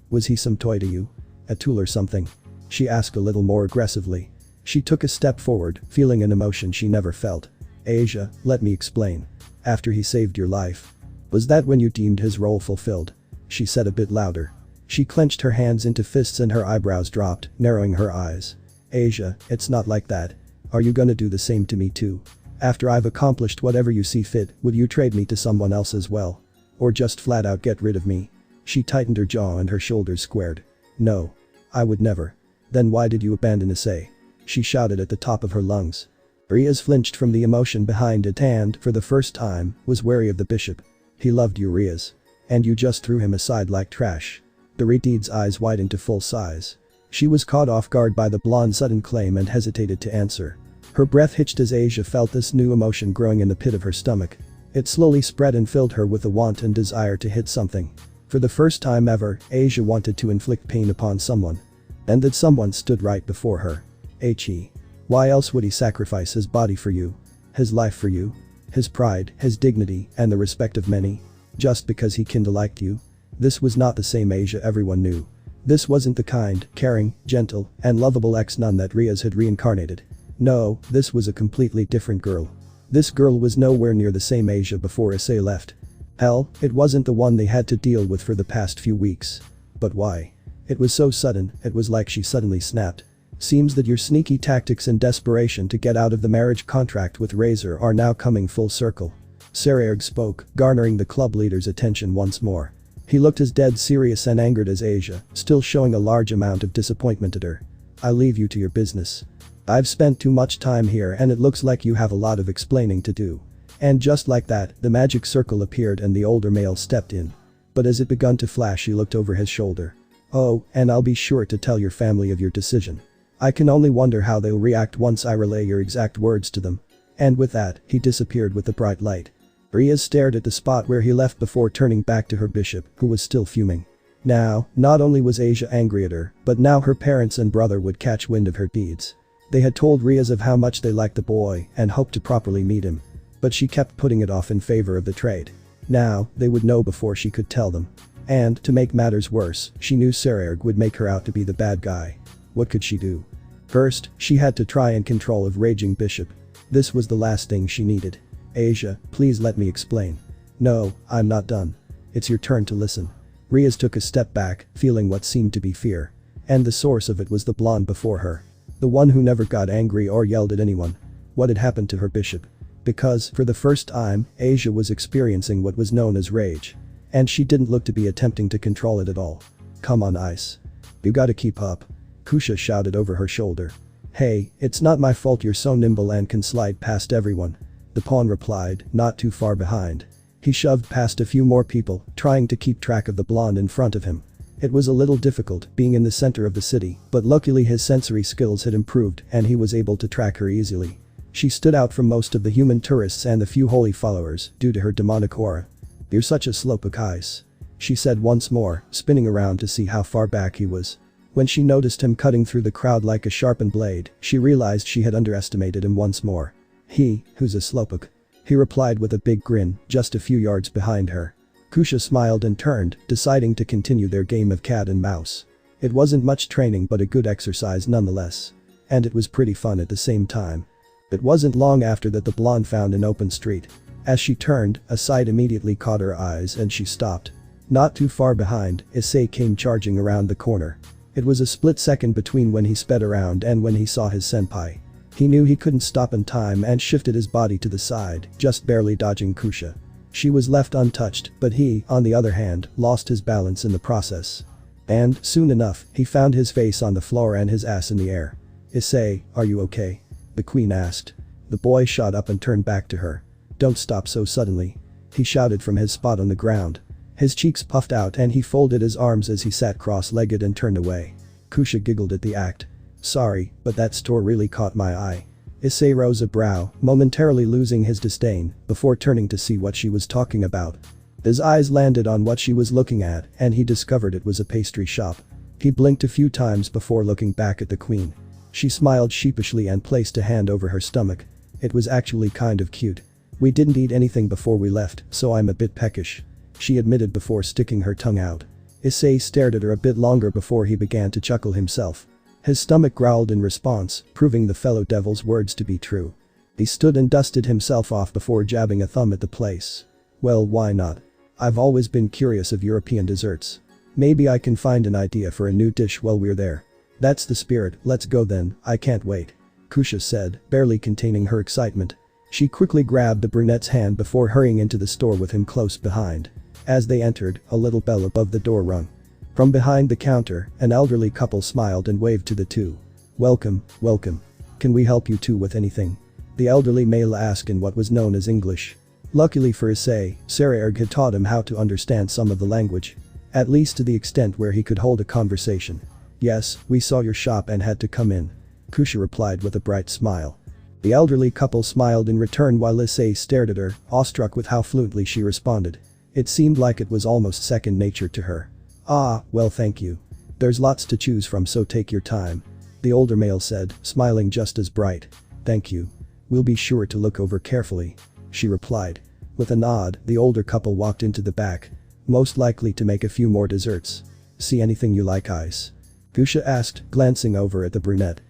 was he some toy to you? A tool or something?" she asked a little more aggressively. She took a step forward, feeling an emotion she never felt. "Asia, let me explain. After he saved your life. Was that when you deemed his role fulfilled?" she said a bit louder. She clenched her hands into fists and her eyebrows dropped, narrowing her eyes. "Asia, it's not like that. Are you gonna do the same to me too? After I've accomplished whatever you see fit, would you trade me to someone else as well? Or just flat out get rid of me?" She tightened her jaw and her shoulders squared. "No. I would never." "Then why did you abandon Issei?" she shouted at the top of her lungs. Rias flinched from the emotion behind it and, for the first time, was wary of the bishop. "He loved you, Rias. And you just threw him aside like trash." The redeed's eyes widened to full size. She was caught off guard by the blonde's sudden claim and hesitated to answer. Her breath hitched as Asia felt this new emotion growing in the pit of her stomach. It slowly spread and filled her with a want and desire to hit something. For the first time ever, Asia wanted to inflict pain upon someone. And that someone stood right before her. He. Why else would he sacrifice his body for you? His life for you? His pride, his dignity, and the respect of many? Just because he kinda liked you? This was not the same Asia everyone knew. This wasn't the kind, caring, gentle, and lovable ex-nun that Rias had reincarnated. No, this was a completely different girl. This girl was nowhere near the same Asia before Issei left. Hell, it wasn't the one they had to deal with for the past few weeks. But why? It was so sudden, it was like she suddenly snapped. "Seems that your sneaky tactics and desperation to get out of the marriage contract with Razor are now coming full circle." Sairaorg spoke, garnering the club leader's attention once more. He looked as dead serious and angered as Asia, still showing a large amount of disappointment at her. "I'll leave you to your business. I've spent too much time here and it looks like you have a lot of explaining to do." And just like that, the magic circle appeared and the older male stepped in. But as it begun to flash, he looked over his shoulder. "Oh, and I'll be sure to tell your family of your decision. I can only wonder how they'll react once I relay your exact words to them." And with that, he disappeared with the bright light. Rias stared at the spot where he left before turning back to her bishop, who was still fuming. Now, not only was Asia angry at her, but now her parents and brother would catch wind of her deeds. They had told Rias of how much they liked the boy and hoped to properly meet him. But she kept putting it off in favor of the trade. Now, they would know before she could tell them. And, to make matters worse, she knew Sairaorg would make her out to be the bad guy. What could she do? First, she had to try and control a raging bishop. This was the last thing she needed. "Asia, please let me explain." "No, I'm not done. It's your turn to listen." Rias took a step back, feeling what seemed to be fear. And the source of it was the blonde before her. The one who never got angry or yelled at anyone. What had happened to her bishop? Because, for the first time, Asia was experiencing what was known as rage. And she didn't look to be attempting to control it at all. "Come on, Ice. You gotta keep up." Kusha shouted over her shoulder. "Hey, it's not my fault you're so nimble and can slide past everyone," the pawn replied, not too far behind. He shoved past a few more people, trying to keep track of the blonde in front of him. It was a little difficult being in the center of the city, but luckily his sensory skills had improved and he was able to track her easily. She stood out from most of the human tourists and the few holy followers due to her demonic aura. "You're such a slowpoke, Ice," she said once more, spinning around to see how far back he was. When she noticed him cutting through the crowd like a sharpened blade, she realized she had underestimated him once more. "Who's a slowpoke?" he replied with a big grin, just a few yards behind her. Kusha smiled and turned, deciding to continue their game of cat and mouse. It wasn't much training but a good exercise nonetheless. And it was pretty fun at the same time. It wasn't long after that the blonde found an open street. As she turned, a sight immediately caught her eyes and she stopped. Not too far behind, Issei came charging around the corner. It was a split second between when he sped around and when he saw his senpai. He knew he couldn't stop in time and shifted his body to the side, just barely dodging Kusha. She was left untouched, but he, on the other hand, lost his balance in the process. And, soon enough, he found his face on the floor and his ass in the air. "Issei, are you okay?" the queen asked. The boy shot up and turned back to her. "Don't stop so suddenly," he shouted from his spot on the ground. His cheeks puffed out and he folded his arms as he sat cross-legged and turned away. Kusha giggled at the act. sorry, but that store really caught my eye. Issei rose a brow, momentarily losing his disdain, before turning to see what she was talking about. His eyes landed on what she was looking at, and he discovered it was a pastry shop. He blinked a few times before looking back at the queen. She smiled sheepishly and placed a hand over her stomach. It was actually kind of cute. We didn't eat anything before we left, so I'm a bit peckish, she admitted before sticking her tongue out. Issei stared at her a bit longer before he began to chuckle himself. His stomach growled in response, proving the fellow devil's words to be true. He stood and dusted himself off before jabbing a thumb at the place. Well, why not? I've always been curious of European desserts. Maybe I can find an idea for a new dish while we're there. That's the spirit, let's go then, I can't wait, Kusha said, barely containing her excitement. She quickly grabbed the brunette's hand before hurrying into the store with him close behind. As they entered, a little bell above the door rung. From behind the counter, an elderly couple smiled and waved to the two. Welcome, welcome. Can we help you two with anything? The elderly male asked in what was known as English. Luckily for Issei, Sairaorg had taught him how to understand some of the language. At least to the extent where he could hold a conversation. Yes, we saw your shop and had to come in, Kusha replied with a bright smile. The elderly couple smiled in return while Issei stared at her, awestruck with how fluently she responded. It seemed like it was almost second nature to her. Ah, well thank you. There's lots to choose from, so take your time, the older male said, smiling just as bright. Thank you. We'll be sure to look over carefully, she replied. With a nod, the older couple walked into the back. Most likely to make a few more desserts. See anything you like, Ice? Kusha asked, glancing over at the brunette.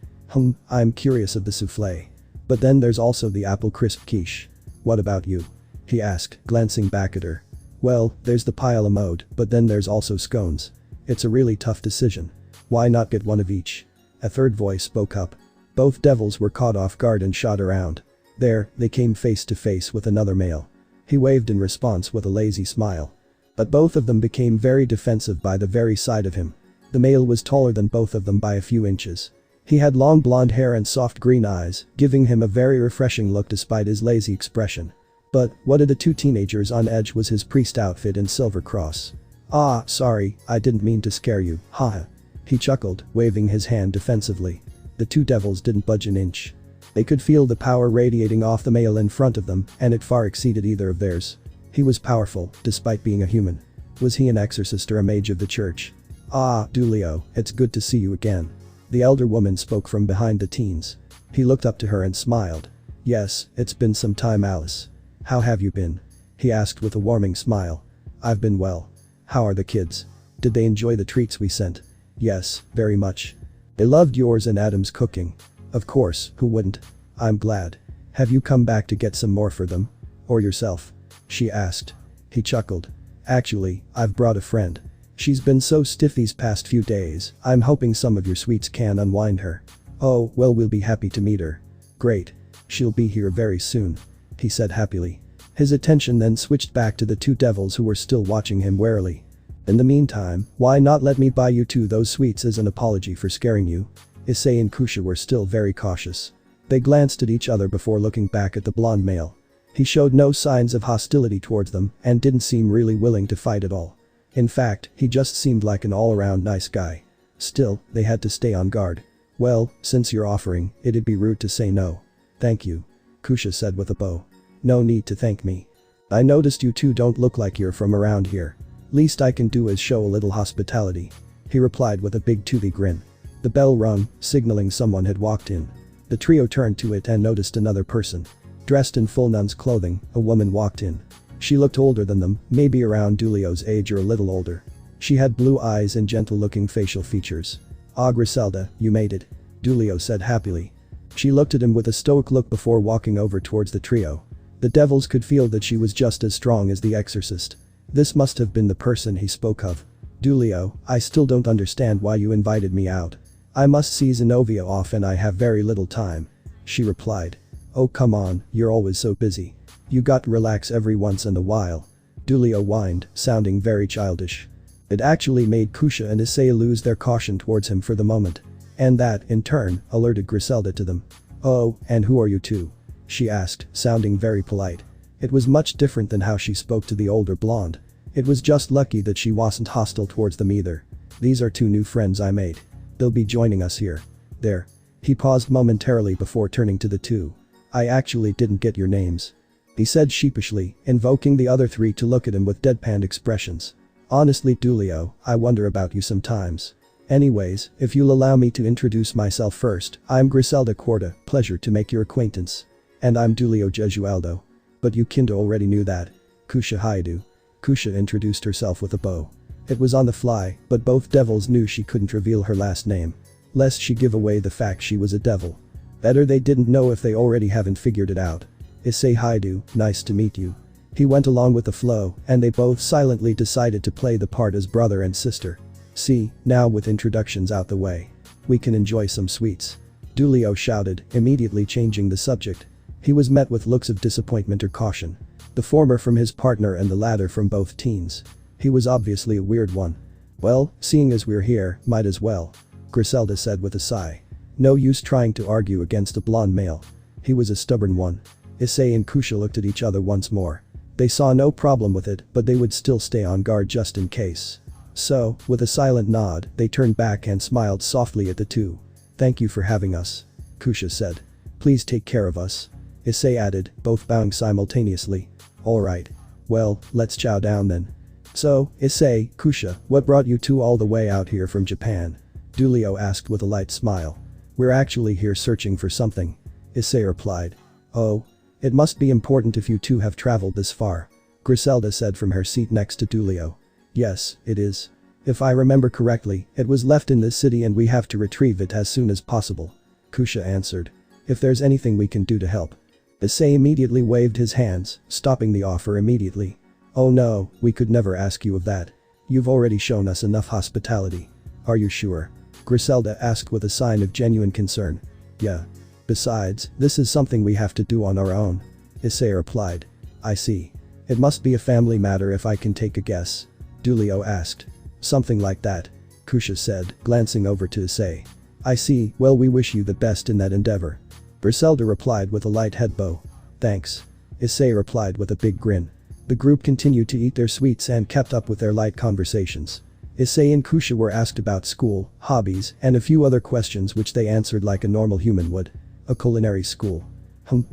I'm curious of the souffle. But then there's also the apple crisp quiche. What about you? He asked, glancing back at her. Well, there's the pie à la mode, but then there's also scones. It's a really tough decision. Why not get one of each? A third voice spoke up. Both devils were caught off guard and shot around. There, they came face to face with another male. He waved in response with a lazy smile. But both of them became very defensive by the very sight of him. The male was taller than both of them by a few inches. He had long blonde hair and soft green eyes, giving him a very refreshing look despite his lazy expression. But what did the two teenagers on edge was his priest outfit and silver cross. Ah, sorry, I didn't mean to scare you, haha. He chuckled, waving his hand defensively. The two devils didn't budge an inch. They could feel the power radiating off the male in front of them, and it far exceeded either of theirs. He was powerful, despite being a human. Was he an exorcist or a mage of the church? Ah, Dulio, it's good to see you again. The elder woman spoke from behind the teens. He looked up to her and smiled. Yes, it's been some time, Alice. How have you been? He asked with a warming smile. I've been well. How are the kids? Did they enjoy the treats we sent? Yes, very much. They loved yours and Adam's cooking. Of course, who wouldn't? I'm glad. Have you come back to get some more for them? Or yourself? She asked. He chuckled. Actually, I've brought a friend. She's been so stiff these past few days, I'm hoping some of your sweets can unwind her. Oh, well, we'll be happy to meet her. Great. She'll be here very soon, he said happily. His attention then switched back to the two devils who were still watching him warily. In the meantime, why not let me buy you two those sweets as an apology for scaring you? Issei and Kusha were still very cautious. They glanced at each other before looking back at the blonde male. He showed no signs of hostility towards them and didn't seem really willing to fight at all. In fact, he just seemed like an all-around nice guy. Still, they had to stay on guard. Well, since you're offering, it'd be rude to say no. Thank you, Kusha said with a bow. No need to thank me. I noticed you two don't look like you're from around here. Least I can do is show a little hospitality, he replied with a big toothy grin. The bell rung, signaling someone had walked in. The trio turned to it and noticed another person. Dressed in full nun's clothing, a woman walked in. She looked older than them, maybe around Dulio's age or a little older. She had blue eyes and gentle-looking facial features. Ah, Griselda, you made it, Dulio said happily. She looked at him with a stoic look before walking over towards the trio. The devils could feel that she was just as strong as the exorcist. This must have been the person he spoke of. Dulio, I still don't understand why you invited me out. I must see Zenobia off and I have very little time, she replied. Oh come on, you're always so busy. You got to relax every once in a while, Dulio whined, sounding very childish. It actually made Kusha and Issei lose their caution towards him for the moment. And that, in turn, alerted Griselda to them. Oh, and who are you two? She asked, sounding very polite. It was much different than how she spoke to the older blonde. It was just lucky that she wasn't hostile towards them either. These are two new friends I made. They'll be joining us here. There. He paused momentarily before turning to the two. I actually didn't get your names. He said sheepishly, invoking the other three to look at him with deadpan expressions. Honestly, Dulio, I wonder about you sometimes. Anyways, if you'll allow me to introduce myself first, I'm Griselda Quarta, pleasure to make your acquaintance. And I'm Dulio Gesualdo. But you kinda already knew that. Kusha Haidu. Kusha introduced herself with a bow. It was on the fly, but both devils knew she couldn't reveal her last name. Lest she give away the fact she was a devil. Better they didn't know if they already haven't figured it out. Issei Haidu, nice to meet you. He went along with the flow, and they both silently decided to play the part as brother and sister. See, now with introductions out the way. We can enjoy some sweets. Dulio shouted, immediately changing the subject. He was met with looks of disappointment or caution. The former from his partner and the latter from both teens. He was obviously a weird one. Well, seeing as we're here, might as well. Griselda said with a sigh. No use trying to argue against a blonde male. He was a stubborn one. Issei and Kusha looked at each other once more. They saw no problem with it, but they would still stay on guard just in case. So, with a silent nod, they turned back and smiled softly at the two. Thank you for having us. Kusha said. Please take care of us. Issei added, both bowing simultaneously. Alright. Well, let's chow down then. So, Issei, Kusha, what brought you two all the way out here from Japan? Dulio asked with a light smile. We're actually here searching for something. Issei replied. Oh. It must be important if you two have traveled this far. Griselda said from her seat next to Dulio. Yes, it is. If I remember correctly, it was left in this city and we have to retrieve it as soon as possible. Kusha answered. If there's anything we can do to help. Issei immediately waved his hands, stopping the offer immediately. Oh no, we could never ask you of that. You've already shown us enough hospitality. Are you sure? Griselda asked with a sign of genuine concern. Yeah. Besides, this is something we have to do on our own. Issei replied. I see. It must be a family matter if I can take a guess. Dulio asked. Something like that. Kusha said, glancing over to Issei. I see, well we wish you the best in that endeavor. Griselda replied with a light head bow. Thanks. Issei replied with a big grin. The group continued to eat their sweets and kept up with their light conversations. Issei and Kusha were asked about school, hobbies, and a few other questions which they answered like a normal human would. A culinary school.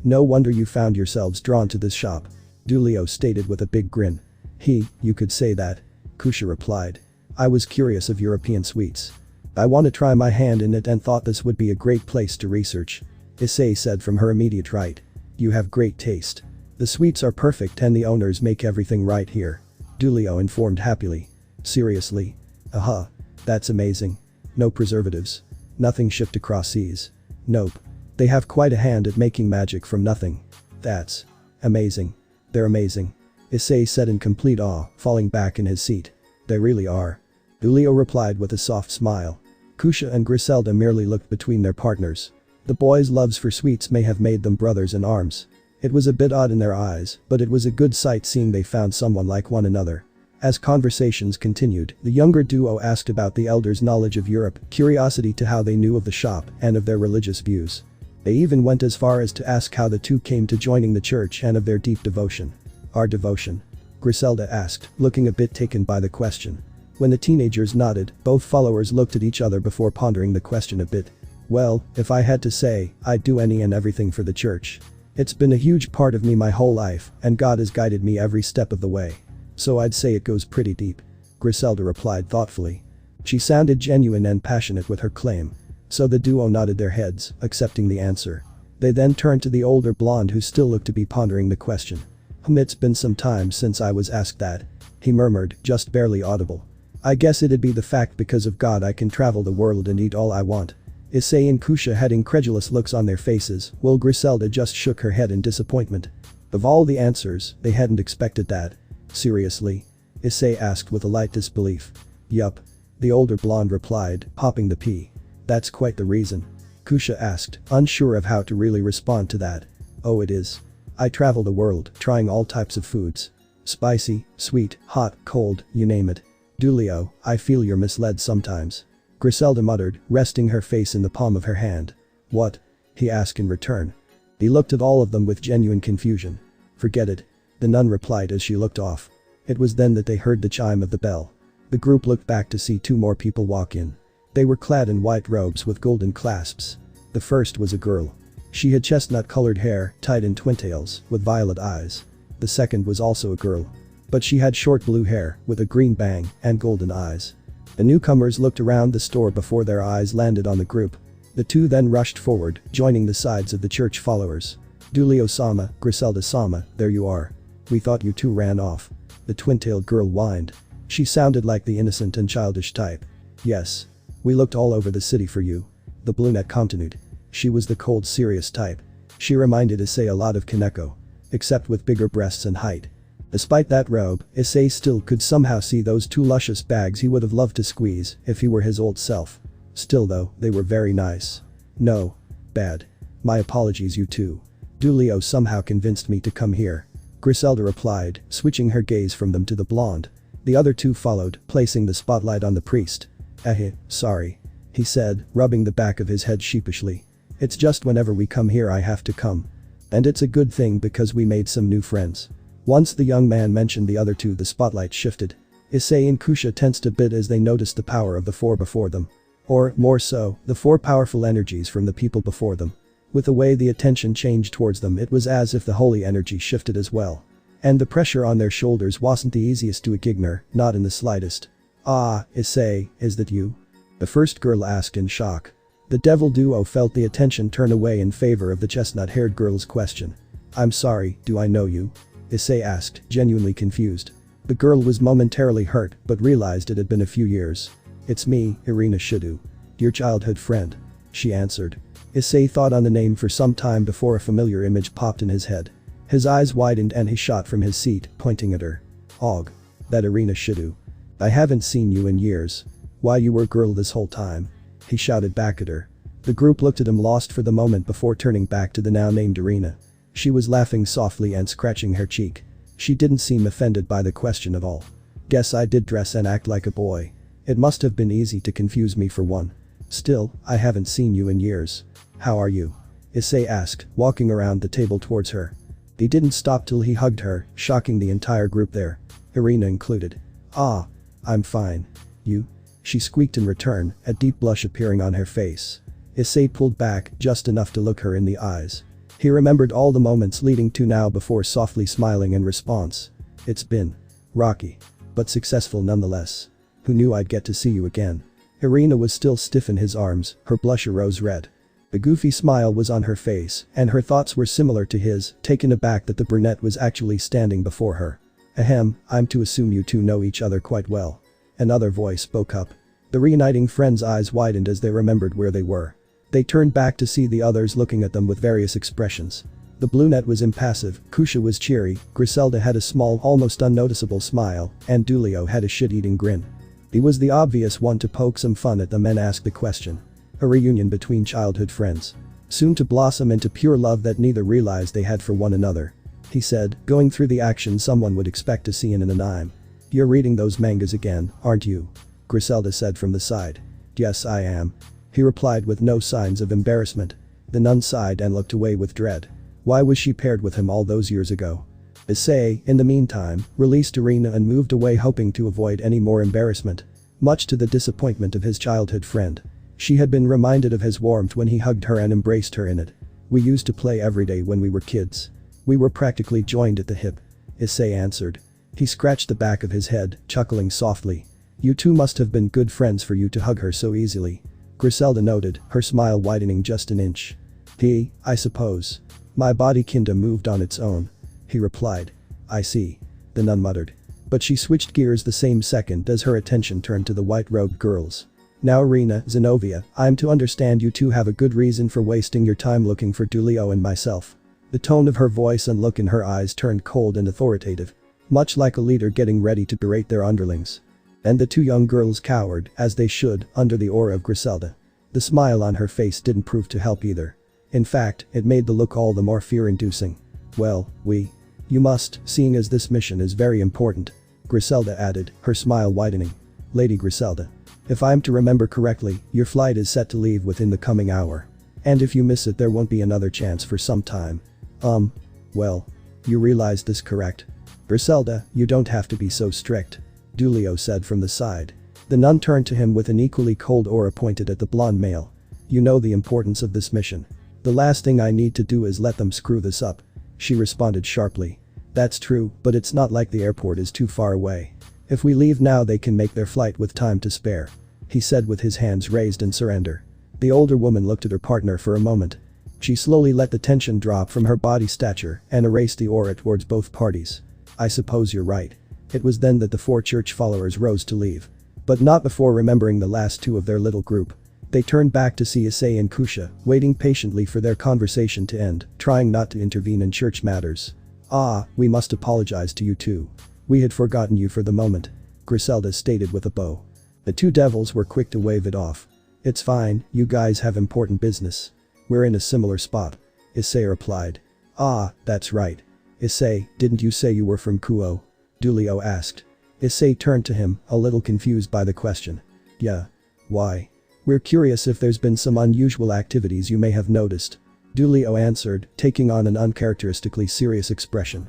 No wonder you found yourselves drawn to this shop. Dulio stated with a big grin. You could say that. Kusha replied. I was curious of European sweets. I want to try my hand in it and thought this would be a great place to research. Issei said from her immediate right. You have great taste. The sweets are perfect and the owners make everything right here. Dulio informed happily. Seriously? Aha. That's amazing. No preservatives. Nothing shipped across seas. Nope. They have quite a hand at making magic from nothing. That's amazing. They're amazing. Issei said in complete awe, falling back in his seat. They really are. Dulio replied with a soft smile. Kusha and Griselda merely looked between their partners. The boys' loves for sweets may have made them brothers in arms. It was a bit odd in their eyes, but it was a good sight seeing they found someone like one another. As conversations continued, the younger duo asked about the elders' knowledge of Europe, curiosity to how they knew of the shop, and of their religious views. They even went as far as to ask how the two came to joining the church and of their deep devotion. Our devotion? Griselda asked, looking a bit taken by the question. When the teenagers nodded, both followers looked at each other before pondering the question a bit. Well, if I had to say, I'd do any and everything for the church. It's been a huge part of me my whole life, and God has guided me every step of the way. So I'd say it goes pretty deep. Griselda replied thoughtfully. She sounded genuine and passionate with her claim. So the duo nodded their heads, accepting the answer. They then turned to the older blonde who still looked to be pondering the question. It's been some time since I was asked that. He murmured, just barely audible. I guess it'd be the fact because of God I can travel the world and eat all I want. Issei and Kusha had incredulous looks on their faces, while Griselda just shook her head in disappointment. Of all the answers, they hadn't expected that. Seriously? Issei asked with a light disbelief. Yup. The older blonde replied, popping the pea. That's quite the reason. Kusha asked, unsure of how to really respond to that. Oh it is. I travel the world, trying all types of foods. Spicy, sweet, hot, cold, you name it. Dulio, I feel you're misled sometimes. Griselda muttered, resting her face in the palm of her hand. What? He asked in return. He looked at all of them with genuine confusion. Forget it. The nun replied as she looked off. It was then that they heard the chime of the bell. The group looked back to see two more people walk in. They were clad in white robes with golden clasps. The first was a girl. She had chestnut-colored hair, tied in twintails, with violet eyes. The second was also a girl. But she had short blue hair, with a green bang, and golden eyes. The newcomers looked around the store before their eyes landed on the group. The two then rushed forward, joining the sides of the church followers. Dulio-sama, Griselda-sama, there you are. We thought you two ran off. The twin-tailed girl whined. She sounded like the innocent and childish type. Yes. We looked all over the city for you. The brunette continued. She was the cold, serious type. She reminded Issei a lot of Kaneko. Except with bigger breasts and height. Despite that robe, Issei still could somehow see those two luscious bags he would have loved to squeeze if he were his old self. Still though, they were very nice. No. Bad. My apologies you two. Dulio somehow convinced me to come here. Griselda replied, switching her gaze from them to the blonde. The other two followed, placing the spotlight on the priest. Sorry. He said, rubbing the back of his head sheepishly. It's just whenever we come here I have to come. And it's a good thing because we made some new friends. Once the young man mentioned the other two, the spotlight shifted. Issei and Kusha tensed a bit as they noticed the power of the four before them. Or, more so, the four powerful energies from the people before them. With the way the attention changed towards them, it was as if the holy energy shifted as well. And the pressure on their shoulders wasn't the easiest to ignore, not in the slightest. Ah, Issei, is that you? The first girl asked in shock. The devil duo felt the attention turn away in favor of the chestnut-haired girl's question. I'm sorry, do I know you? Issei asked, genuinely confused. The girl was momentarily hurt but realized it had been a few years. It's me, Irina Shidu. Your childhood friend. She answered. Issei thought on the name for some time before a familiar image popped in his head. His eyes widened and he shot from his seat, pointing at her. Og. That Irina Shidu. I haven't seen you in years. Why, you were a girl this whole time. He shouted back at her. The group looked at him, lost for the moment before turning back to the now named Irina. She was laughing softly and scratching her cheek. She didn't seem offended by the question at all. Guess I did dress and act like a boy. It must have been easy to confuse me for one. Still, I haven't seen you in years. How are you? Issei asked, walking around the table towards her. He didn't stop till he hugged her, shocking the entire group there. Irina included. Ah. I'm fine. You? She squeaked in return, a deep blush appearing on her face. Issei pulled back, just enough to look her in the eyes. He remembered all the moments leading to now before softly smiling in response. It's been rocky. But successful nonetheless. Who knew I'd get to see you again? Irina was still stiff in his arms, her blush a rose red. The goofy smile was on her face, and her thoughts were similar to his, taken aback that the brunette was actually standing before her. Ahem, I'm to assume you two know each other quite well. Another voice spoke up. The reuniting friends' eyes widened as they remembered where they were. They turned back to see the others looking at them with various expressions. The brunette was impassive, Kusha was cheery, Griselda had a small, almost unnoticeable smile, and Dulio had a shit-eating grin. He was the obvious one to poke some fun at them and ask the question. A reunion between childhood friends. Soon to blossom into pure love that neither realized they had for one another. He said, going through the action someone would expect to see in an anime. You're reading those mangas again, aren't you? Griselda said from the side. Yes, I am. He replied with no signs of embarrassment. The nun sighed and looked away with dread. Why was she paired with him all those years ago? Issei, in the meantime, released Irina and moved away, hoping to avoid any more embarrassment. Much to the disappointment of his childhood friend. She had been reminded of his warmth when he hugged her and embraced her in it. We used to play every day when we were kids. We were practically joined at the hip. Issei answered. He scratched the back of his head, chuckling softly. You two must have been good friends for you to hug her so easily. Griselda noted, her smile widening just an inch. I suppose. My body kinda moved on its own. He replied. I see. The nun muttered. But she switched gears the same second as her attention turned to the white-robed girls. Now Irina, Zenobia, I'm to understand you two have a good reason for wasting your time looking for Dulio and myself. The tone of her voice and look in her eyes turned cold and authoritative. Much like a leader getting ready to berate their underlings. And the two young girls cowered, as they should, under the aura of Griselda. The smile on her face didn't prove to help either. In fact, it made the look all the more fear-inducing. Well, you must, seeing as this mission is very important. Griselda added, her smile widening. Lady Griselda. If I'm to remember correctly, your flight is set to leave within the coming hour. And if you miss it, there won't be another chance for some time. Well. You realize this, correct? Griselda, you don't have to be so strict. Dulio said from the side. The nun turned to him with an equally cold aura pointed at the blonde male. You know the importance of this mission. The last thing I need to do is let them screw this up. She responded sharply. That's true, but it's not like the airport is too far away. If we leave now they can make their flight with time to spare. He said with his hands raised in surrender. The older woman looked at her partner for a moment. She slowly let the tension drop from her body stature and erased the aura towards both parties. I suppose you're right. It was then that the 4 church followers rose to leave. But not before remembering the last 2 of their little group. They turned back to see Issei and Kusha, waiting patiently for their conversation to end, trying not to intervene in church matters. Ah, we must apologize to you too. We had forgotten you for the moment, Griselda stated with a bow. The 2 devils were quick to wave it off. It's fine, you guys have important business. We're in a similar spot, Issei replied. Ah, that's right. Issei, didn't you say you were from Kuo? Dulio asked. Issei turned to him, a little confused by the question. Yeah. Why? We're curious if there's been some unusual activities you may have noticed. Dulio answered, taking on an uncharacteristically serious expression.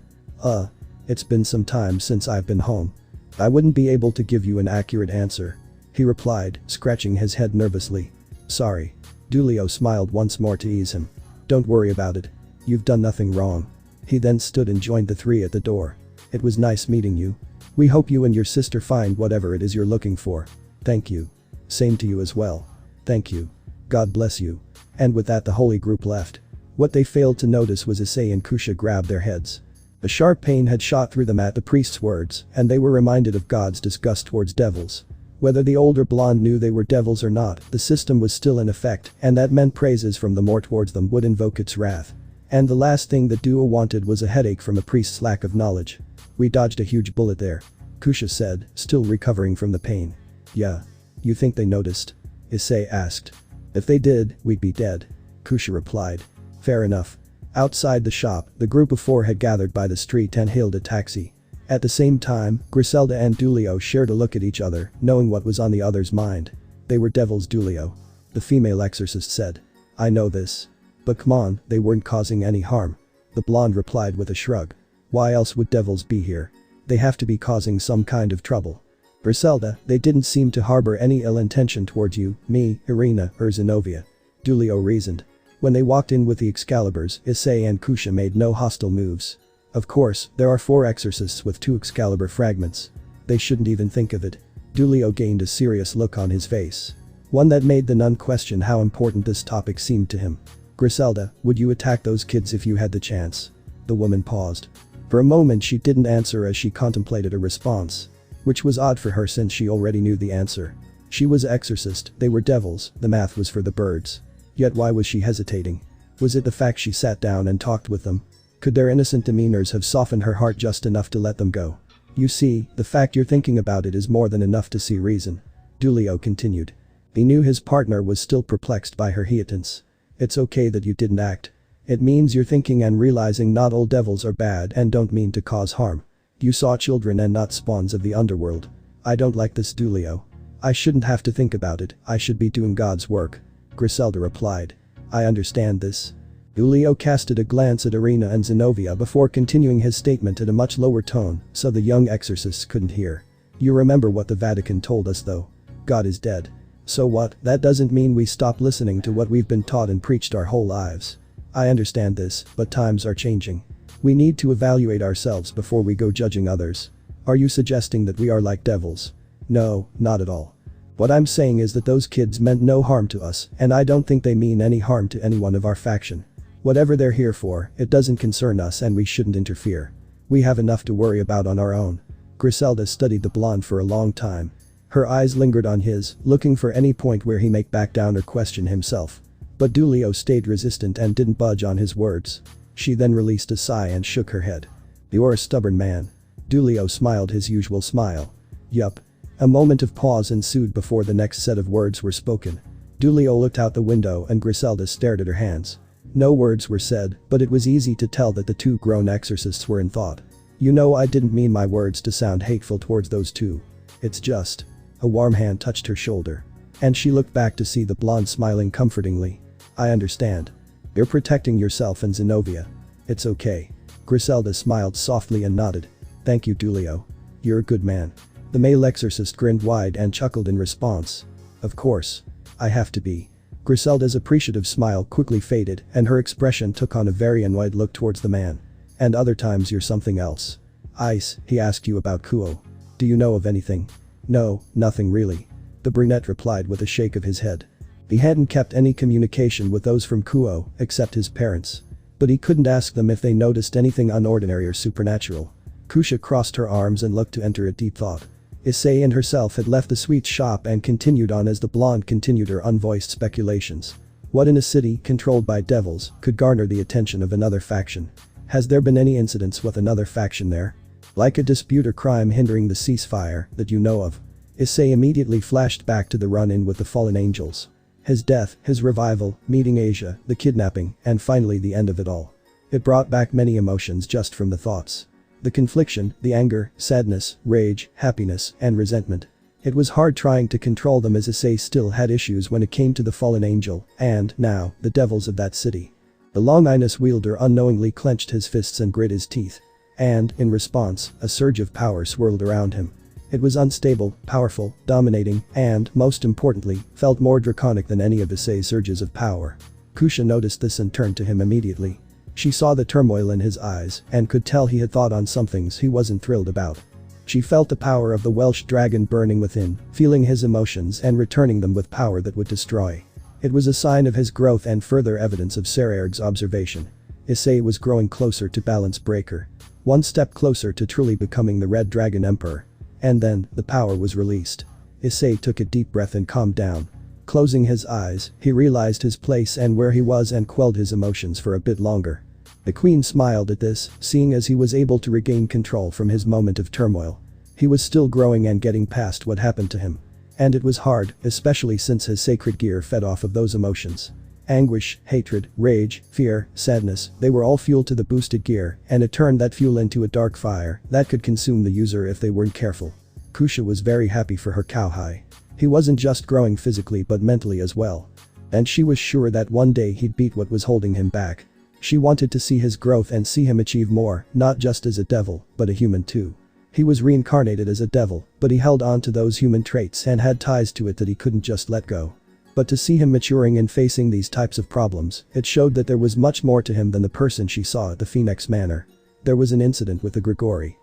It's been some time since I've been home. I wouldn't be able to give you an accurate answer. He replied, scratching his head nervously. Sorry. Dulio smiled once more to ease him. Don't worry about it. You've done nothing wrong. He then stood and joined the 3 at the door. It was nice meeting you. We hope you and your sister find whatever it is you're looking for. Thank you. Same to you as well. Thank you. God bless you. And with that the holy group left. What they failed to notice was Issei and Kusha grabbed their heads. A sharp pain had shot through them at the priest's words, and they were reminded of God's disgust towards devils. Whether the older blonde knew they were devils or not, the system was still in effect, and that meant praises from the more towards them would invoke its wrath. And the last thing the duo wanted was a headache from a priest's lack of knowledge. We dodged a huge bullet there, Kusha said, still recovering from the pain. Yeah. You think they noticed? Issei asked. If they did, we'd be dead, Kusha replied. Fair enough. Outside the shop, the group of 4 had gathered by the street and hailed a taxi. At the same time, Griselda and Dulio shared a look at each other, knowing what was on the other's mind. They were devils, Dulio. The female exorcist said. I know this. But come on, they weren't causing any harm. The blonde replied with a shrug. Why else would devils be here? They have to be causing some kind of trouble. Griselda, they didn't seem to harbor any ill intention towards you, me, Irina, or Zenobia. Dulio reasoned. When they walked in with the Excaliburs, Issei and Kusha made no hostile moves. Of course, there are 4 exorcists with 2 Excalibur fragments. They shouldn't even think of it. Dulio gained a serious look on his face. One that made the nun question how important this topic seemed to him. Griselda, would you attack those kids if you had the chance? The woman paused. For a moment she didn't answer as she contemplated a response. Which was odd for her since she already knew the answer. She was exorcist, they were devils, the math was for the birds. Yet why was she hesitating? Was it the fact she sat down and talked with them? Could their innocent demeanors have softened her heart just enough to let them go? You see, the fact you're thinking about it is more than enough to see reason. Dulio continued. He knew his partner was still perplexed by her hesitance. It's okay that you didn't act. It means you're thinking and realizing not all devils are bad and don't mean to cause harm. You saw children and not spawns of the underworld. I don't like this, Dulio. I shouldn't have to think about it, I should be doing God's work. Griselda replied. I understand this. Dulio casted a glance at Irina and Zenobia before continuing his statement at a much lower tone, so the young exorcists couldn't hear. You remember what the Vatican told us though. God is dead. So what, that doesn't mean we stop listening to what we've been taught and preached our whole lives. I understand this, but times are changing. We need to evaluate ourselves before we go judging others. Are you suggesting that we are like devils? No, not at all. What I'm saying is that those kids meant no harm to us, and I don't think they mean any harm to anyone of our faction. Whatever they're here for, it doesn't concern us and we shouldn't interfere. We have enough to worry about on our own. Griselda studied the blonde for a long time. Her eyes lingered on his, looking for any point where he might back down or question himself. But Dulio stayed resistant and didn't budge on his words. She then released a sigh and shook her head. You're a stubborn man. Dulio smiled his usual smile. Yup. A moment of pause ensued before the next set of words were spoken. Dulio looked out the window and Griselda stared at her hands. No words were said, but it was easy to tell that the 2 grown exorcists were in thought. You know, I didn't mean my words to sound hateful towards those 2. It's just. A warm hand touched her shoulder. And she looked back to see the blonde smiling comfortingly. I understand. You're protecting yourself and Zenobia. It's okay. Griselda smiled softly and nodded. Thank you, Dulio. You're a good man. The male exorcist grinned wide and chuckled in response. Of course. I have to be. Griselda's appreciative smile quickly faded and her expression took on a very annoyed look towards the man. And other times you're something else. Ice, he asked you about Kuo. Do you know of anything? No, nothing really. The brunette replied with a shake of his head. He hadn't kept any communication with those from Kuo, except his parents. But he couldn't ask them if they noticed anything unordinary or supernatural. Kusha crossed her arms and looked to enter a deep thought. Issei and herself had left the sweet shop and continued on as the blonde continued her unvoiced speculations. What in a city controlled by devils could garner the attention of another faction? Has there been any incidents with another faction there? Like a dispute or crime hindering the ceasefire that you know of? Issei immediately flashed back to the run-in with the fallen angels. His death, his revival, meeting Asia, the kidnapping, and finally the end of it all. It brought back many emotions just from the thoughts. The confliction, the anger, sadness, rage, happiness, and resentment. It was hard trying to control them as Issei still had issues when it came to the fallen angel, and, now, the devils of that city. The Longinus wielder unknowingly clenched his fists and grit his teeth. And, in response, a surge of power swirled around him. It was unstable, powerful, dominating, and, most importantly, felt more draconic than any of Issei's surges of power. Kusha noticed this and turned to him immediately. She saw the turmoil in his eyes and could tell he had thought on some things he wasn't thrilled about. She felt the power of the Welsh dragon burning within, feeling his emotions and returning them with power that would destroy. It was a sign of his growth and further evidence of Sairaorg's observation. Issei was growing closer to Balance Breaker. One step closer to truly becoming the Red Dragon Emperor. And then, the power was released. Issei took a deep breath and calmed down. Closing his eyes, he realized his place and where he was and quelled his emotions for a bit longer. The queen smiled at this, seeing as he was able to regain control from his moment of turmoil. He was still growing and getting past what happened to him. And it was hard, especially since his sacred gear fed off of those emotions. Anguish, hatred, rage, fear, sadness, they were all fuel to the boosted gear, and it turned that fuel into a dark fire that could consume the user if they weren't careful. Kusha was very happy for her cowhide. He wasn't just growing physically but mentally as well. And she was sure that one day he'd beat what was holding him back. She wanted to see his growth and see him achieve more, not just as a devil, but a human too. He was reincarnated as a devil, but he held on to those human traits and had ties to it that he couldn't just let go. But to see him maturing and facing these types of problems, it showed that there was much more to him than the person she saw at the Phoenix Manor. There was an incident with the Gremorys.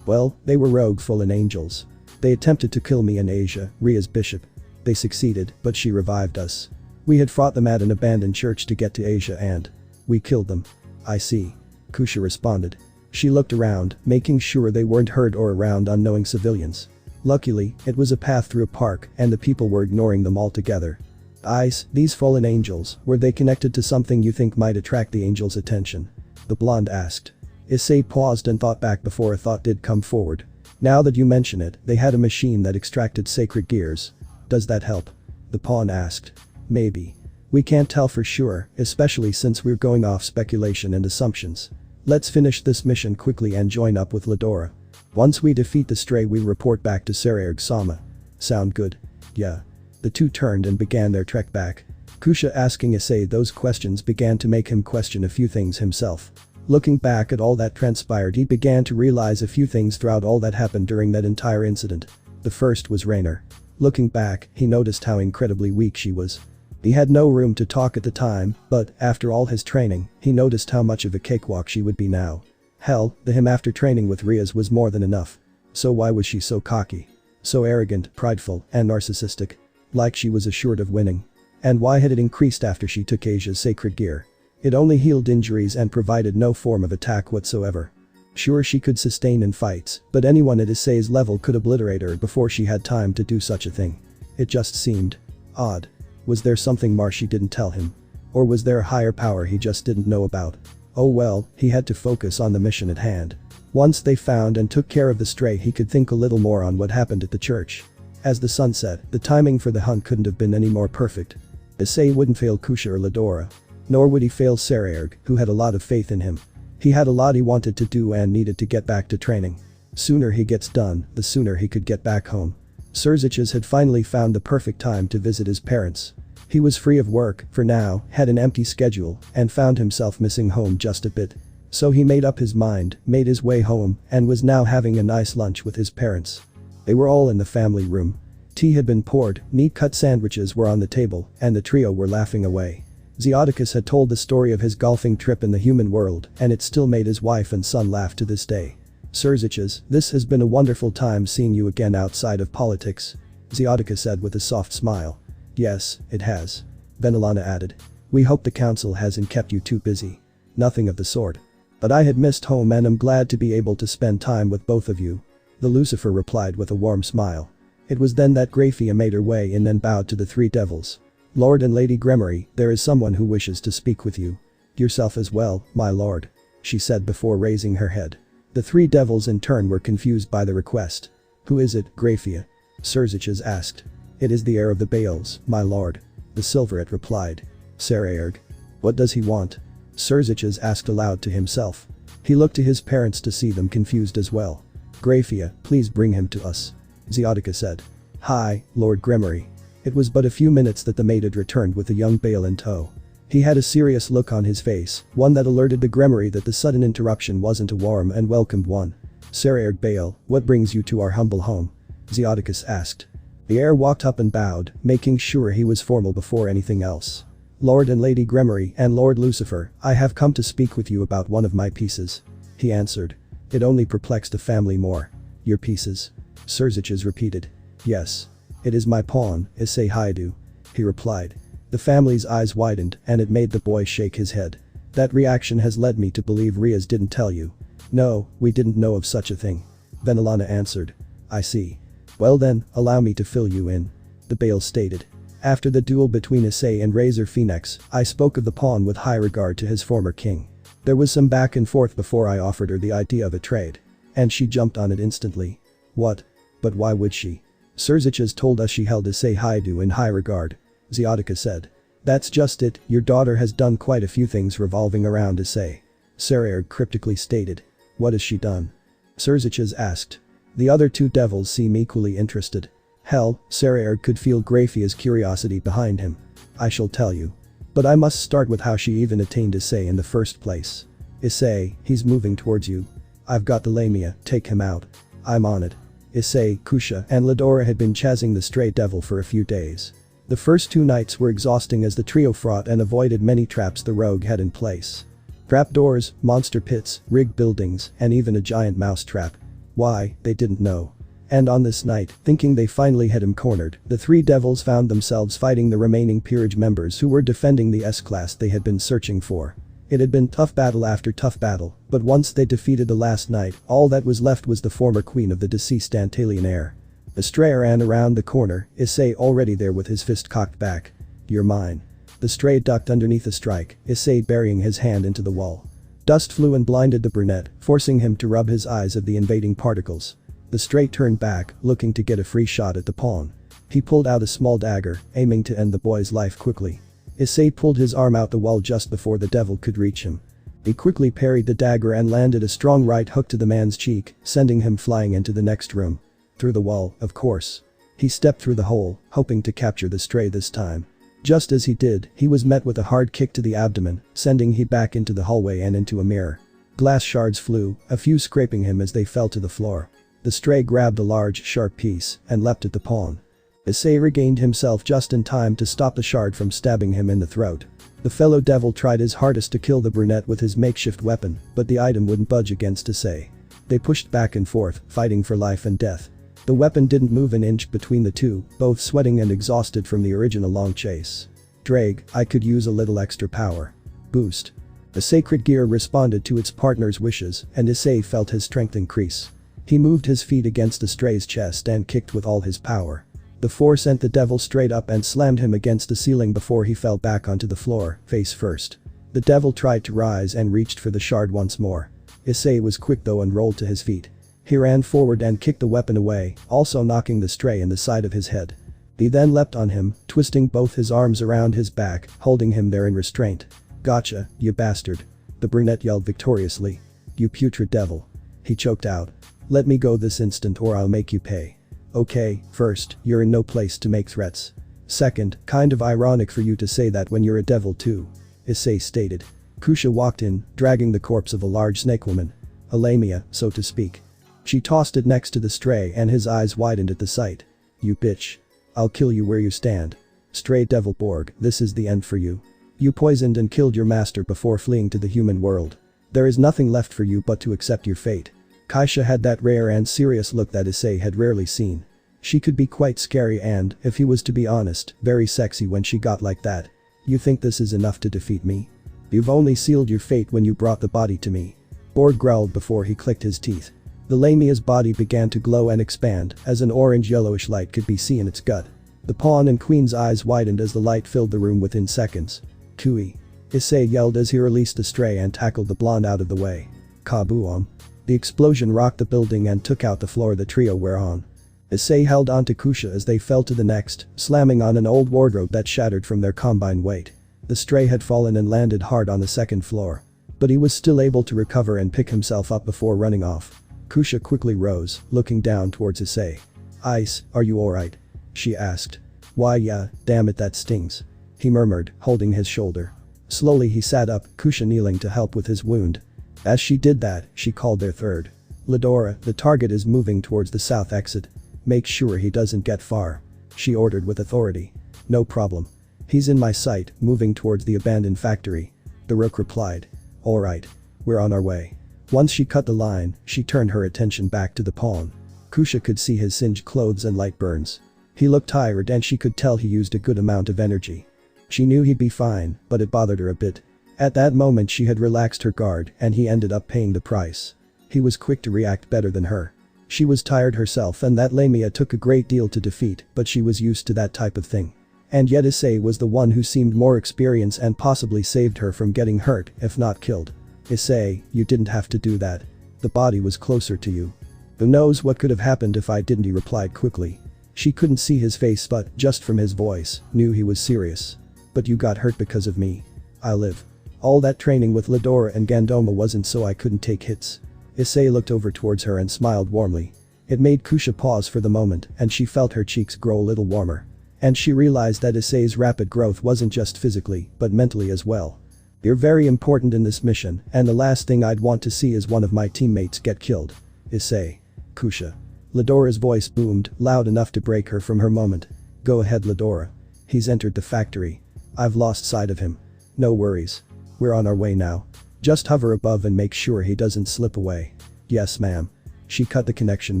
Well, they were rogue fallen angels. They attempted to kill me and Asia, Rias' bishop. They succeeded, but she revived us. We had fought them at an abandoned church to get to Asia and we killed them. I see. Kusha responded. She looked around, making sure they weren't heard or around unknowing civilians. Luckily, it was a path through a park and the people were ignoring them altogether. Ice, these fallen angels, were they connected to something you think might attract the angels' attention? The blonde asked. Issei paused and thought back before a thought did come forward. Now that you mention it, they had a machine that extracted sacred gears. Does that help? The pawn asked. Maybe. We can't tell for sure, especially since we're going off speculation and assumptions. Let's finish this mission quickly and join up with Ladora. Once we defeat the stray we report back to Sairaorg Sama. Sound good? Yeah. The two turned and began their trek back. Kusha asking Issei those questions began to make him question a few things himself. Looking back at all that transpired, he began to realize a few things throughout all that happened during that entire incident. The first was Raynor. Looking back, he noticed how incredibly weak she was. He had no room to talk at the time, but after all his training, he noticed how much of a cakewalk she would be now. Hell, the him after training with Rias was more than enough. So why was she so cocky? So arrogant, prideful, and narcissistic? Like she was assured of winning. And why had it increased after she took Asia's sacred gear? It only healed injuries and provided no form of attack whatsoever. Sure, she could sustain in fights, but anyone at Issei's level could obliterate her before she had time to do such a thing. It just seemed odd. Was there something more she didn't tell him? Or was there a higher power he just didn't know about? Oh well, he had to focus on the mission at hand. Once they found and took care of the stray, he could think a little more on what happened at the church. As the sun set, the timing for the hunt couldn't have been any more perfect. Issei wouldn't fail Kusha or Ladora. Nor would he fail Sairaorg, who had a lot of faith in him. He had a lot he wanted to do and needed to get back to training. Sooner he gets done, the sooner he could get back home. Surziches had finally found the perfect time to visit his parents. He was free of work, for now, had an empty schedule, and found himself missing home just a bit. So he made up his mind, made his way home, and was now having a nice lunch with his parents. They were all in the family room. Tea had been poured, neat cut sandwiches were on the table, and the trio were laughing away. Zeoticus had told the story of his golfing trip in the human world, and it still made his wife and son laugh to this day. Serziches, this has been a wonderful time seeing you again outside of politics. Zeoticus said with a soft smile. Yes, it has. Venelana added. We hope the council hasn't kept you too busy. Nothing of the sort. But I had missed home and am glad to be able to spend time with both of you. The Lucifer replied with a warm smile. It was then that Graphia made her way in and bowed to the three devils. Lord and Lady Gremory, there is someone who wishes to speak with you. Yourself as well, my lord. She said before raising her head. The three devils in turn were confused by the request. Who is it, Graphia? Serziches asked. It is the heir of the Baels, my lord. The Silverate replied. Sairaorg. What does he want? Serziches asked aloud to himself. He looked to his parents to see them confused as well. Graphia, please bring him to us. Zeotica said. Hi, Lord Gremory. It was but a few minutes that the maid had returned with the young Bael in tow. He had a serious look on his face, one that alerted the Gremory that the sudden interruption wasn't a warm and welcomed one. Sairaorg Bael, what brings you to our humble home? Zeoticus asked. The heir walked up and bowed, making sure he was formal before anything else. Lord and Lady Gremory and Lord Lucifer, I have come to speak with you about one of my pieces. He answered. It only perplexed the family more. Your pieces? Serziches repeated. Yes. It is my pawn, Issei Haidu. He replied. The family's eyes widened and it made the boy shake his head. That reaction has led me to believe Rias didn't tell you. No, we didn't know of such a thing. Venelana answered. I see. Well then, allow me to fill you in. The Bael stated. After the duel between Issei and Razor Phoenix, I spoke of the pawn with high regard to his former king. There was some back and forth before I offered her the idea of a trade. And she jumped on it instantly. What? But why would she? Serziches told us she held Issei Haidu in high regard. Zeotica said. That's just it, your daughter has done quite a few things revolving around Issei. Sairaorg cryptically stated. What has she done? Serziches asked. The other two devils seem equally interested. Hell, Sairaorg could feel Graphia's curiosity behind him. I shall tell you. But I must start with how she even attained Issei in the first place. Issei, he's moving towards you. I've got the Lamia, take him out. I'm on it. Issei, Kusha and Ladora had been chasing the stray devil for a few days. The first 2 nights were exhausting as the trio fought and avoided many traps the rogue had in place. Trapdoors, monster pits, rigged buildings, and even a giant mouse trap. Why, they didn't know. And on this night, thinking they finally had him cornered, the 3 devils found themselves fighting the remaining peerage members who were defending the S-class they had been searching for. It had been tough battle after tough battle, but once they defeated the last knight, all that was left was the former queen of the deceased Antalian heir. Issei ran around the corner, Issei already there with his fist cocked back. You're mine. The stray ducked underneath a strike, Issei burying his hand into the wall. Dust flew and blinded the brunette, forcing him to rub his eyes of the invading particles. The stray turned back, looking to get a free shot at the pawn. He pulled out a small dagger, aiming to end the boy's life quickly. Issei pulled his arm out the wall just before the devil could reach him. He quickly parried the dagger and landed a strong right hook to the man's cheek, sending him flying into the next room. Through the wall, of course. He stepped through the hole, hoping to capture the stray this time. Just as he did, he was met with a hard kick to the abdomen, sending he back into the hallway and into a mirror. Glass shards flew, a few scraping him as they fell to the floor. The stray grabbed a large, sharp piece and leapt at the pawn. Issei regained himself just in time to stop the shard from stabbing him in the throat. The fellow devil tried his hardest to kill the brunette with his makeshift weapon, but the item wouldn't budge against Issei. They pushed back and forth, fighting for life and death. The weapon didn't move an inch between the two, both sweating and exhausted from the original long chase. Drag, I could use a little extra power. Boost. The sacred gear responded to its partner's wishes, and Issei felt his strength increase. He moved his feet against the stray's chest and kicked with all his power. The force sent the devil straight up and slammed him against the ceiling before he fell back onto the floor, face first. The devil tried to rise and reached for the shard once more. Issei was quick though and rolled to his feet. He ran forward and kicked the weapon away, also knocking the stray in the side of his head. He then leapt on him, twisting both his arms around his back, holding him there in restraint. Gotcha, you bastard. The brunette yelled victoriously. You putrid devil. He choked out. Let me go this instant or I'll make you pay. Okay, first, you're in no place to make threats. Second, kind of ironic for you to say that when you're a devil too. Issei stated. Kusha walked in, dragging the corpse of a large snakewoman. A lamia, so to speak. She tossed it next to the stray and his eyes widened at the sight. You bitch. I'll kill you where you stand. Stray devil Borg, this is the end for you. You poisoned and killed your master before fleeing to the human world. There is nothing left for you but to accept your fate. Kaisha had that rare and serious look that Issei had rarely seen. She could be quite scary and, if he was to be honest, very sexy when she got like that. You think this is enough to defeat me? You've only sealed your fate when you brought the body to me. Borg growled before he clicked his teeth. The Lamia's body began to glow and expand as an orange-yellowish light could be seen in its gut. The pawn and queen's eyes widened as the light filled the room within seconds. Cooey. Issei yelled as he released the stray and tackled the blonde out of the way. Kaboom. The explosion rocked the building and took out the floor the trio were on. Issei held onto Kusha as they fell to the next, slamming on an old wardrobe that shattered from their combined weight. The stray had fallen and landed hard on the second floor. But he was still able to recover and pick himself up before running off. Kusha quickly rose, looking down towards Issei. Ice, are you alright? She asked. Why yeah, damn it that stings. He murmured, holding his shoulder. Slowly he sat up, Kusha kneeling to help with his wound. As she did that, she called their third. Ladora, the target is moving towards the south exit. Make sure he doesn't get far. She ordered with authority. No problem. He's in my sight, moving towards the abandoned factory. The rook replied. Alright. We're on our way. Once she cut the line, she turned her attention back to the pawn. Kusha could see his singed clothes and light burns. He looked tired and she could tell he used a good amount of energy. She knew he'd be fine, but it bothered her a bit. At that moment she had relaxed her guard and he ended up paying the price. He was quick to react better than her. She was tired herself and that Lamia took a great deal to defeat, but she was used to that type of thing. And yet Issei was the one who seemed more experienced and possibly saved her from getting hurt, if not killed. Issei, you didn't have to do that. The body was closer to you. Who knows what could have happened if I didn't, he replied quickly. She couldn't see his face but, just from his voice, knew he was serious. But you got hurt because of me. I live. All that training with Ladora and Gandoma wasn't so I couldn't take hits. Issei looked over towards her and smiled warmly. It made Kusha pause for the moment and she felt her cheeks grow a little warmer. And she realized that Issei's rapid growth wasn't just physically, but mentally as well. You're very important in this mission, and the last thing I'd want to see is one of my teammates get killed. Issei. Kusha. Ladora's voice boomed, loud enough to break her from her moment. Go ahead Ladora. He's entered the factory. I've lost sight of him. No worries. We're on our way now. Just hover above and make sure he doesn't slip away. Yes ma'am. She cut the connection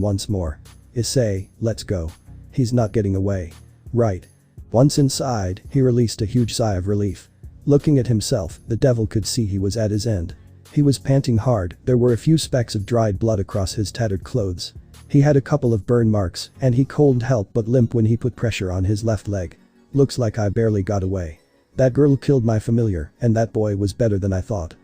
once more. Issei, let's go. He's not getting away. Right. Once inside, he released a huge sigh of relief. Looking at himself, the devil could see he was at his end. He was panting hard, there were a few specks of dried blood across his tattered clothes. He had a couple of burn marks, and he couldn't help but limp when he put pressure on his left leg. Looks like I barely got away. That girl killed my familiar, and that boy was better than I thought.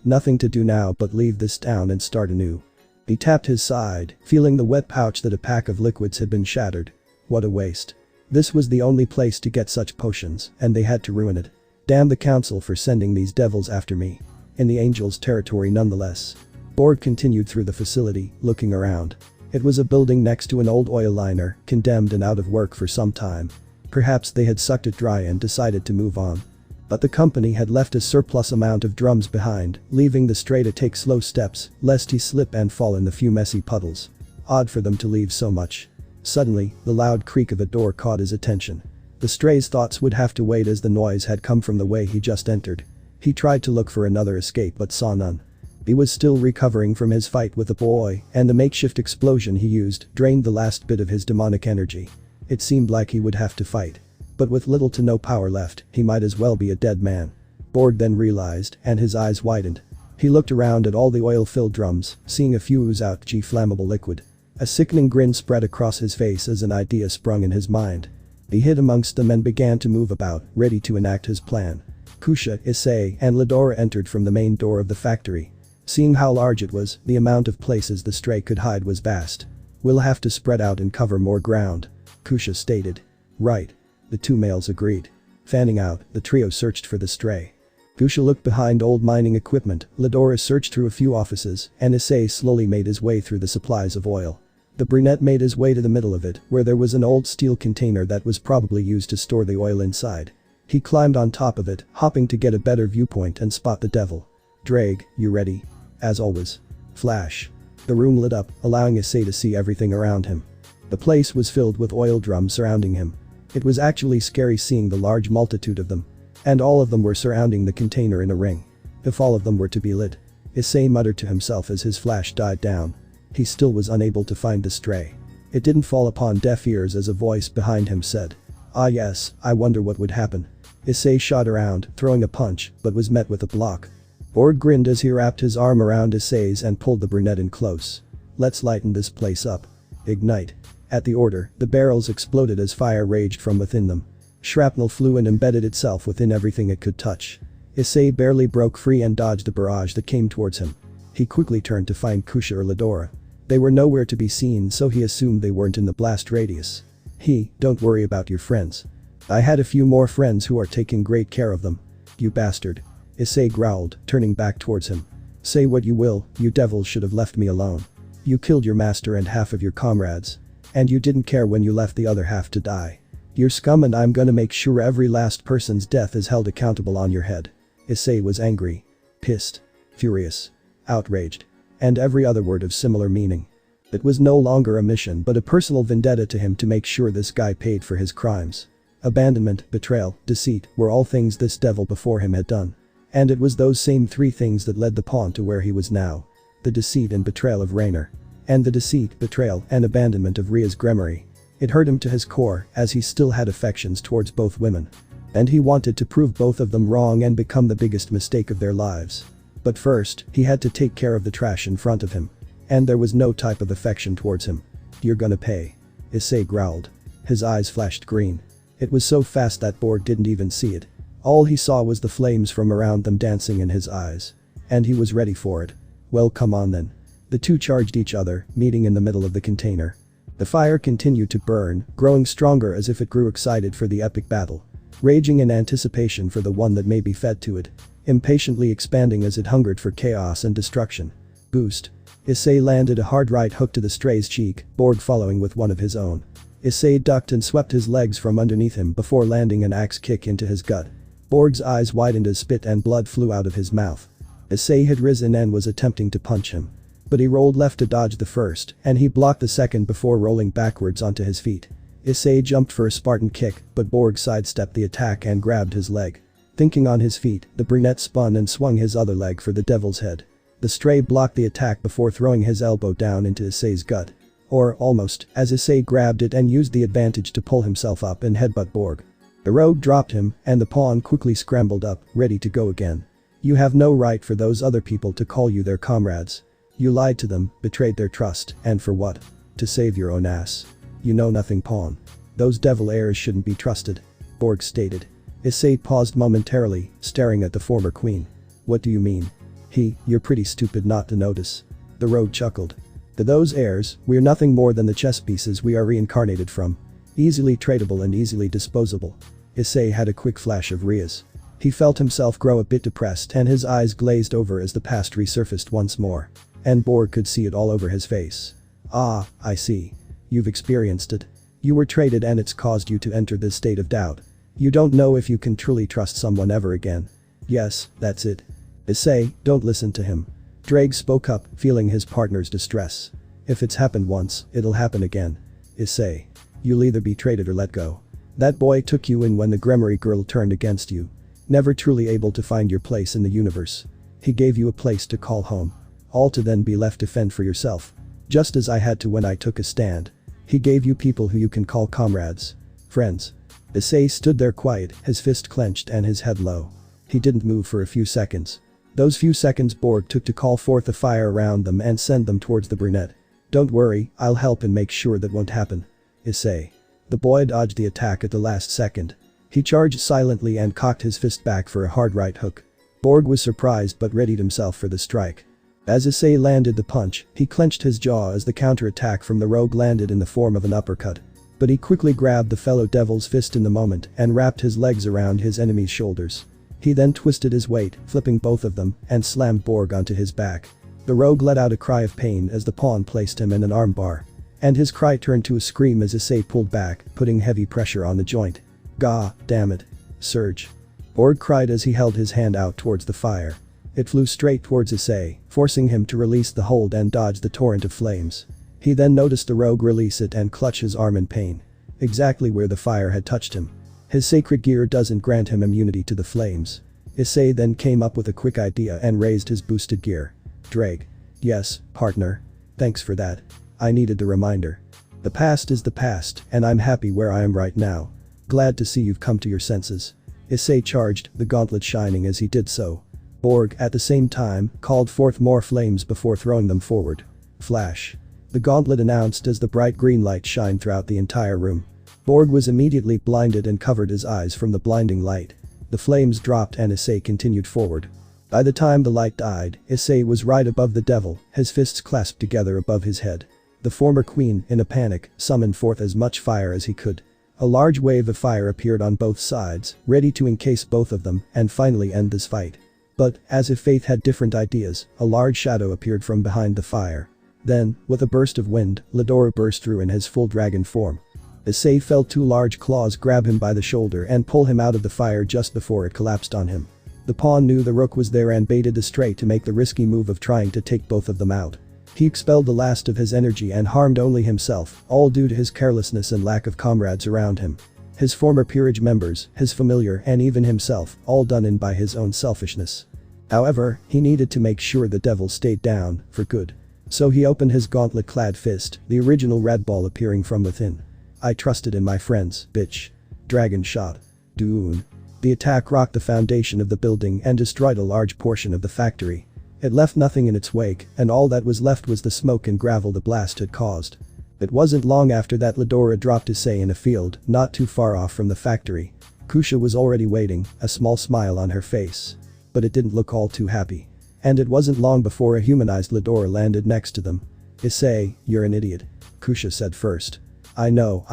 Nothing to do now but leave this town and start anew. He tapped his side, feeling the wet pouch that a pack of liquids had been shattered. What a waste. This was the only place to get such potions, and they had to ruin it. Damn the council for sending these devils after me. In the angels' territory nonetheless. Borg continued through the facility, looking around. It was a building next to an old oil liner, condemned and out of work for some time. Perhaps they had sucked it dry and decided to move on. But the company had left a surplus amount of drums behind, leaving the stray to take slow steps, lest he slip and fall in the few messy puddles. Odd for them to leave so much. Suddenly, the loud creak of a door caught his attention. The stray's thoughts would have to wait as the noise had come from the way he just entered. He tried to look for another escape but saw none. He was still recovering from his fight with the boy, and the makeshift explosion he used drained the last bit of his demonic energy. It seemed like he would have to fight. But with little to no power left, he might as well be a dead man. Borg then realized, and his eyes widened. He looked around at all the oil-filled drums, seeing a few ooze out flammable liquid. A sickening grin spread across his face as an idea sprung in his mind. He hid amongst them and began to move about, ready to enact his plan. Kusha, Issei, and Ladora entered from the main door of the factory. Seeing how large it was, the amount of places the stray could hide was vast. We'll have to spread out and cover more ground. Kusha stated. Right. The two males agreed. Fanning out, the trio searched for the stray. Kusha looked behind old mining equipment, Ladora searched through a few offices, and Issei slowly made his way through the supplies of oil. The brunette made his way to the middle of it, where there was an old steel container that was probably used to store the oil inside. He climbed on top of it, hopping to get a better viewpoint and spot the devil. Drake, you ready? As always. Flash. The room lit up, allowing Issei to see everything around him. The place was filled with oil drums surrounding him. It was actually scary seeing the large multitude of them. And all of them were surrounding the container in a ring. If all of them were to be lit. Issei muttered to himself as his flash died down. He still was unable to find the stray. It didn't fall upon deaf ears as a voice behind him said. "Ah yes, I wonder what would happen." Issei shot around, throwing a punch, but was met with a block. Borg grinned as he wrapped his arm around Issei's and pulled the brunette in close. "Let's lighten this place up. Ignite." At the order, the barrels exploded as fire raged from within them. Shrapnel flew and embedded itself within everything it could touch. Issei barely broke free and dodged the barrage that came towards him. He quickly turned to find Kusha or Ladora. They were nowhere to be seen, so he assumed they weren't in the blast radius. Don't worry about your friends. I had a few more friends who are taking great care of them." "You bastard." Issei growled, turning back towards him. "Say what you will, you devils should have left me alone. You killed your master and half of your comrades. And you didn't care when you left the other half to die. You're scum and I'm gonna make sure every last person's death is held accountable on your head." Issei was angry, pissed, furious, outraged, and every other word of similar meaning. It was no longer a mission but a personal vendetta to him to make sure this guy paid for his crimes. Abandonment, betrayal, deceit were all things this devil before him had done. And it was those same three things that led the pawn to where he was now. The deceit and betrayal of Raynor. And the deceit, betrayal, and abandonment of Rias Gremorys. It hurt him to his core as he still had affections towards both women. And he wanted to prove both of them wrong and become the biggest mistake of their lives. But first, he had to take care of the trash in front of him. And there was no type of affection towards him. "You're gonna pay." Issei growled. His eyes flashed green. It was so fast that Borg didn't even see it. All he saw was the flames from around them dancing in his eyes. And he was ready for it. Well, come on then. The two charged each other, meeting in the middle of the container. The fire continued to burn, growing stronger as if it grew excited for the epic battle. Raging in anticipation for the one that may be fed to it. Impatiently expanding as it hungered for chaos and destruction. Boost. Issei landed a hard right hook to the stray's cheek, Borg following with one of his own. Issei ducked and swept his legs from underneath him before landing an axe kick into his gut. Borg's eyes widened as spit and blood flew out of his mouth. Issei had risen and was attempting to punch him. But he rolled left to dodge the first, and he blocked the second before rolling backwards onto his feet. Issei jumped for a Spartan kick, but Borg sidestepped the attack and grabbed his leg. Thinking on his feet, the brunette spun and swung his other leg for the devil's head. The stray blocked the attack before throwing his elbow down into Issei's gut. Or almost, as Issei grabbed it and used the advantage to pull himself up and headbutt Borg. The rogue dropped him, and the pawn quickly scrambled up, ready to go again. "You have no right for those other people to call you their comrades. You lied to them, betrayed their trust, and for what? To save your own ass. You know nothing, pawn. Those devil heirs shouldn't be trusted," Borg stated. Issei paused momentarily, staring at the former queen. "What do you mean?" You're pretty stupid not to notice." The rogue chuckled. "To those heirs, we're nothing more than the chess pieces we are reincarnated from. Easily tradable and easily disposable." Issei had a quick flash of Rias. He felt himself grow a bit depressed and his eyes glazed over as the past resurfaced once more. And Borg could see it all over his face. "Ah, I see. You've experienced it. You were traded and it's caused you to enter this state of doubt. You don't know if you can truly trust someone ever again." "Yes, that's it." "Issei, don't listen to him." Drake spoke up, feeling his partner's distress. "If it's happened once, it'll happen again. Issei. You'll either be traded or let go. That boy took you in when the Gremorys girl turned against you. Never truly able to find your place in the universe. He gave you a place to call home. All to then be left to fend for yourself. Just as I had to when I took a stand. He gave you people who you can call comrades. Friends." Issei stood there quiet, his fist clenched and his head low. He didn't move for a few seconds. Those few seconds Borg took to call forth the fire around them and send them towards the brunette. "Don't worry, I'll help and make sure that won't happen. Issei." The boy dodged the attack at the last second. He charged silently and cocked his fist back for a hard right hook. Borg was surprised but readied himself for the strike. As Issei landed the punch, he clenched his jaw as the counterattack from the rogue landed in the form of an uppercut. But he quickly grabbed the fellow devil's fist in the moment and wrapped his legs around his enemy's shoulders. He then twisted his weight, flipping both of them, and slammed Borg onto his back. The rogue let out a cry of pain as the pawn placed him in an armbar. And his cry turned to a scream as Issei pulled back, putting heavy pressure on the joint. "God damn it. Surge." Borg cried as he held his hand out towards the fire. It flew straight towards Issei, forcing him to release the hold and dodge the torrent of flames. He then noticed the rogue release it and clutch his arm in pain. Exactly where the fire had touched him. His sacred gear doesn't grant him immunity to the flames. Issei then came up with a quick idea and raised his boosted gear. Drake. Yes, partner. Thanks for that. I needed the reminder. The past is the past, and I'm happy where I am right now. Glad to see you've come to your senses. Issei charged, the gauntlet shining as he did so. Borg, at the same time, called forth more flames before throwing them forward. Flash. The gauntlet announced as the bright green light shined throughout the entire room. Borg was immediately blinded and covered his eyes from the blinding light. The flames dropped and Issei continued forward. By the time the light died, Issei was right above the devil, his fists clasped together above his head. The former queen, in a panic, summoned forth as much fire as he could. A large wave of fire appeared on both sides, ready to encase both of them and finally end this fight. But, as if fate had different ideas, a large shadow appeared from behind the fire. Then, with a burst of wind, Ladora burst through in his full dragon form. Issei felt two large claws grab him by the shoulder and pull him out of the fire just before it collapsed on him. The pawn knew the rook was there and baited Issei to make the risky move of trying to take both of them out. He expelled the last of his energy and harmed only himself, all due to his carelessness and lack of comrades around him. His former peerage members, his familiar and even himself, all done in by his own selfishness. However, he needed to make sure the devil stayed down, for good. So he opened his gauntlet-clad fist, the original red ball appearing from within. I trusted in my friends, bitch. Dragon shot. Doon. The attack rocked the foundation of the building and destroyed a large portion of the factory. It left nothing in its wake, and all that was left was the smoke and gravel the blast had caused. It wasn't long after that Ladora dropped Issei in a field, not too far off from the factory. Kusha was already waiting, a small smile on her face. But it didn't look all too happy. And it wasn't long before a humanized Ladora landed next to them. Issei, you're an idiot. Kusha said first. I know.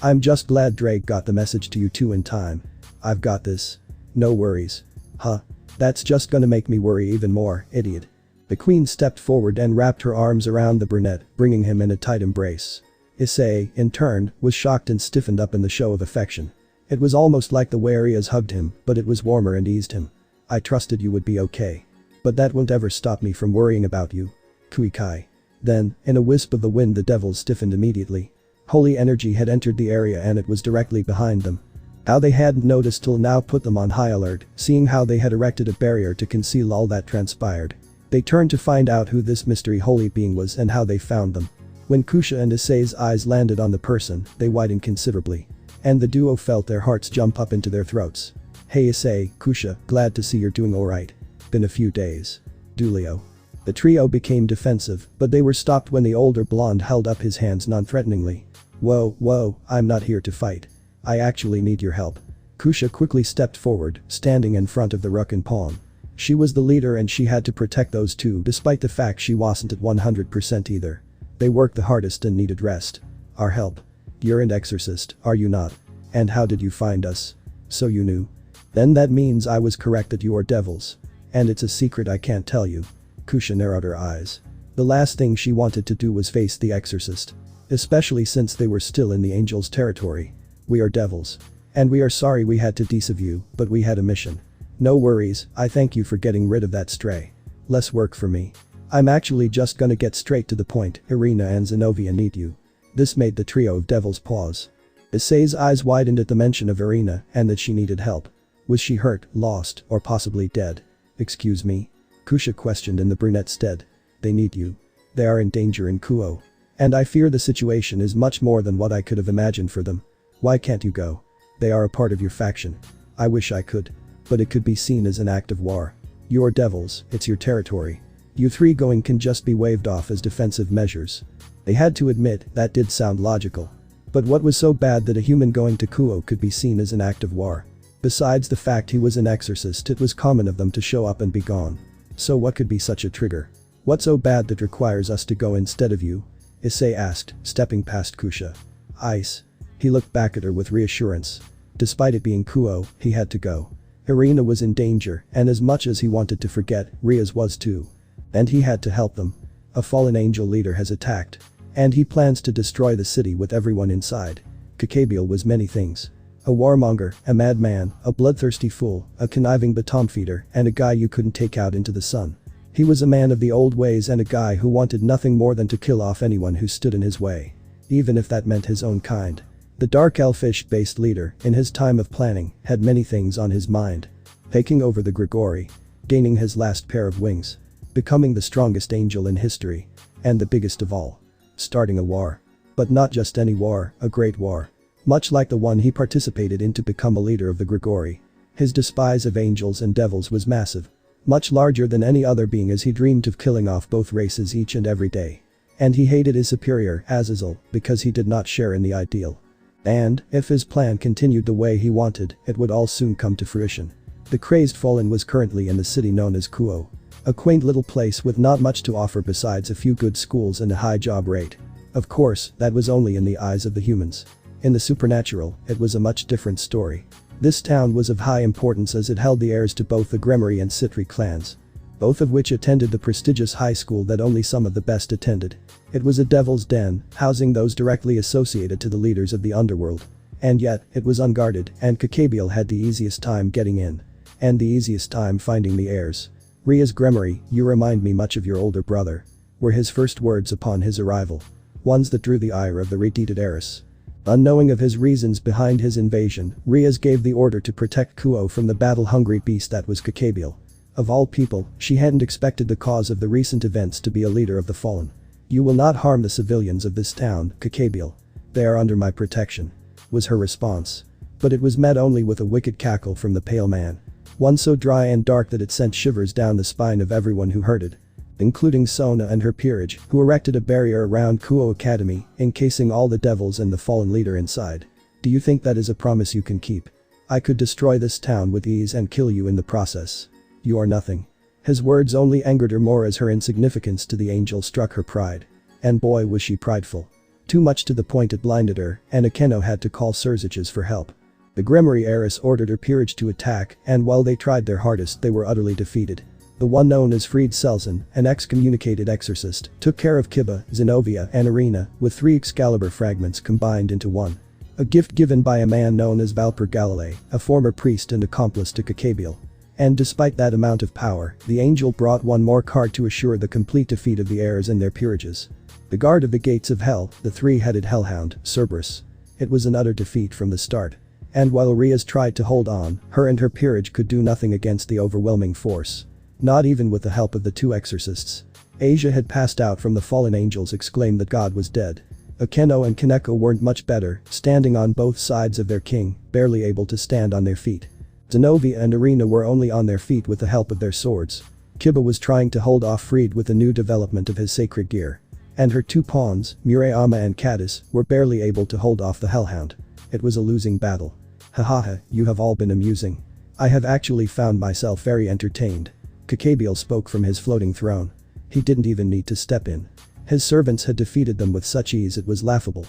I'm just glad Drake got the message to you two in time. I've got this. No worries. Huh. That's just gonna make me worry even more, idiot. The queen stepped forward and wrapped her arms around the brunette, bringing him in a tight embrace. Issei, in turn, was shocked and stiffened up in the show of affection. It was almost like the way Rias hugged him, but it was warmer and eased him. I trusted you would be okay. But that won't ever stop me from worrying about you. Kuikai. Then, in a wisp of the wind the devils stiffened immediately. Holy energy had entered the area and it was directly behind them. How they hadn't noticed till now put them on high alert, seeing how they had erected a barrier to conceal all that transpired. They turned to find out who this mystery holy being was and how they found them. When Kusha and Issei's eyes landed on the person, they widened considerably. And the duo felt their hearts jump up into their throats. Hey Issei, Kusha, glad to see you're doing alright. Been a few days. Dulio. The trio became defensive, but they were stopped when the older blonde held up his hands non-threateningly. Whoa, I'm not here to fight. I actually need your help. Kusha quickly stepped forward, standing in front of the rook and pawn. She was the leader and she had to protect those two despite the fact she wasn't at 100% either. They worked the hardest and needed rest. Our help. You're an exorcist, are you not? And how did you find us? So you knew. Then that means I was correct that you are devils. And it's a secret I can't tell you. Kusha narrowed her eyes. The last thing she wanted to do was face the exorcist. Especially since they were still in the angels' territory. We are devils. And we are sorry we had to deceive you, but we had a mission. No worries, I thank you for getting rid of that stray. Less work for me. I'm actually just gonna get straight to the point, Irina and Zenobia need you. This made the trio of devils pause. Issei's eyes widened at the mention of Irina and that she needed help. Was she hurt, lost, or possibly dead? Excuse me? Kusha questioned in the brunette's stead. They need you. They are in danger in Kuo. And I fear the situation is much more than what I could have imagined for them. Why can't you go? They are a part of your faction. I wish I could. But it could be seen as an act of war. You're devils, it's your territory. You three going can just be waved off as defensive measures. They had to admit that did sound logical. But what was so bad that a human going to Kuo could be seen as an act of war? Besides the fact he was an exorcist, it was common of them to show up and be gone. So what could be such a trigger? What's so bad that requires us to go instead of you? Issei asked, stepping past Kusha. Ice. He looked back at her with reassurance. Despite it being Kuo, he had to go. Irina was in danger, and as much as he wanted to forget, Rias was too. And he had to help them. A fallen angel leader has attacked. And he plans to destroy the city with everyone inside. Kakabiel was many things. A warmonger, a madman, a bloodthirsty fool, a conniving baton feeder, and a guy you couldn't take out into the sun. He was a man of the old ways and a guy who wanted nothing more than to kill off anyone who stood in his way. Even if that meant his own kind. The dark elfish-based leader, in his time of planning, had many things on his mind. Taking over the Gremorys. Gaining his last pair of wings. Becoming the strongest angel in history. And the biggest of all. Starting a war. But not just any war, a great war. Much like the one he participated in to become a leader of the Gremorys. His despise of angels and devils was massive. Much larger than any other being, as he dreamed of killing off both races each and every day. And he hated his superior, Azazel, because he did not share in the ideal. And, if his plan continued the way he wanted, it would all soon come to fruition. The crazed Fallen was currently in the city known as Kuo. A quaint little place with not much to offer besides a few good schools and a high job rate. Of course, that was only in the eyes of the humans. In the supernatural, it was a much different story. This town was of high importance as it held the heirs to both the Gremorys and Sitri clans. Both of which attended the prestigious high school that only some of the best attended. It was a devil's den, housing those directly associated to the leaders of the underworld. And yet, it was unguarded, and Kakabiel had the easiest time getting in. And the easiest time finding the heirs. Rias Gremory, you remind me much of your older brother. Were his first words upon his arrival. Ones that drew the ire of the redeeted heiress. Unknowing of his reasons behind his invasion, Rias gave the order to protect Kuo from the battle-hungry beast that was Kakabiel. Of all people, she hadn't expected the cause of the recent events to be a leader of the fallen. You will not harm the civilians of this town, Kakabiel. They are under my protection. Was her response. But it was met only with a wicked cackle from the pale man. One so dry and dark that it sent shivers down the spine of everyone who heard it. Including Sona and her peerage, who erected a barrier around Kuo Academy, encasing all the devils and the fallen leader inside. Do you think that is a promise you can keep? I could destroy this town with ease and kill you in the process. You are nothing. His words only angered her more as her insignificance to the angel struck her pride. And boy was she prideful. Too much to the point it blinded her, and Akeno had to call Surzages for help. The Gremorys heiress ordered her peerage to attack, and while they tried their hardest they were utterly defeated. The one known as Fried Selzen, an excommunicated exorcist, took care of Kiba, Zenobia and Irina, with 3 Excalibur fragments combined into one. A gift given by a man known as Valper Galilei, a former priest and accomplice to Kakabiel. And despite that amount of power, the angel brought one more card to assure the complete defeat of the heirs and their peerages. The guard of the gates of hell, the 3-headed hellhound, Cerberus. It was an utter defeat from the start. And while Rias tried to hold on, her and her peerage could do nothing against the overwhelming force. Not even with the help of the 2 exorcists. Asia had passed out from the fallen angels exclaimed that God was dead. Akeno and Kaneko weren't much better, standing on both sides of their king, barely able to stand on their feet. Zenobia and Irina were only on their feet with the help of their swords. Kiba was trying to hold off Fried with the new development of his sacred gear. And her 2 pawns, Murayama and Caddis, were barely able to hold off the hellhound. It was a losing battle. Hahaha, you have all been amusing. I have actually found myself very entertained. Kakabiel spoke from his floating throne. He didn't even need to step in. His servants had defeated them with such ease it was laughable.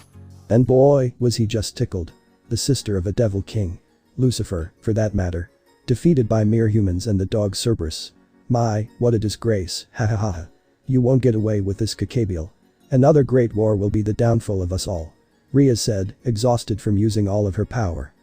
And boy, was he just tickled. The sister of a devil king. Lucifer, for that matter. Defeated by mere humans and the dog Cerberus. My, what a disgrace, ha ha ha. You won't get away with this, Kakabiel. Another great war will be the downfall of us all. Rias said, exhausted from using all of her power.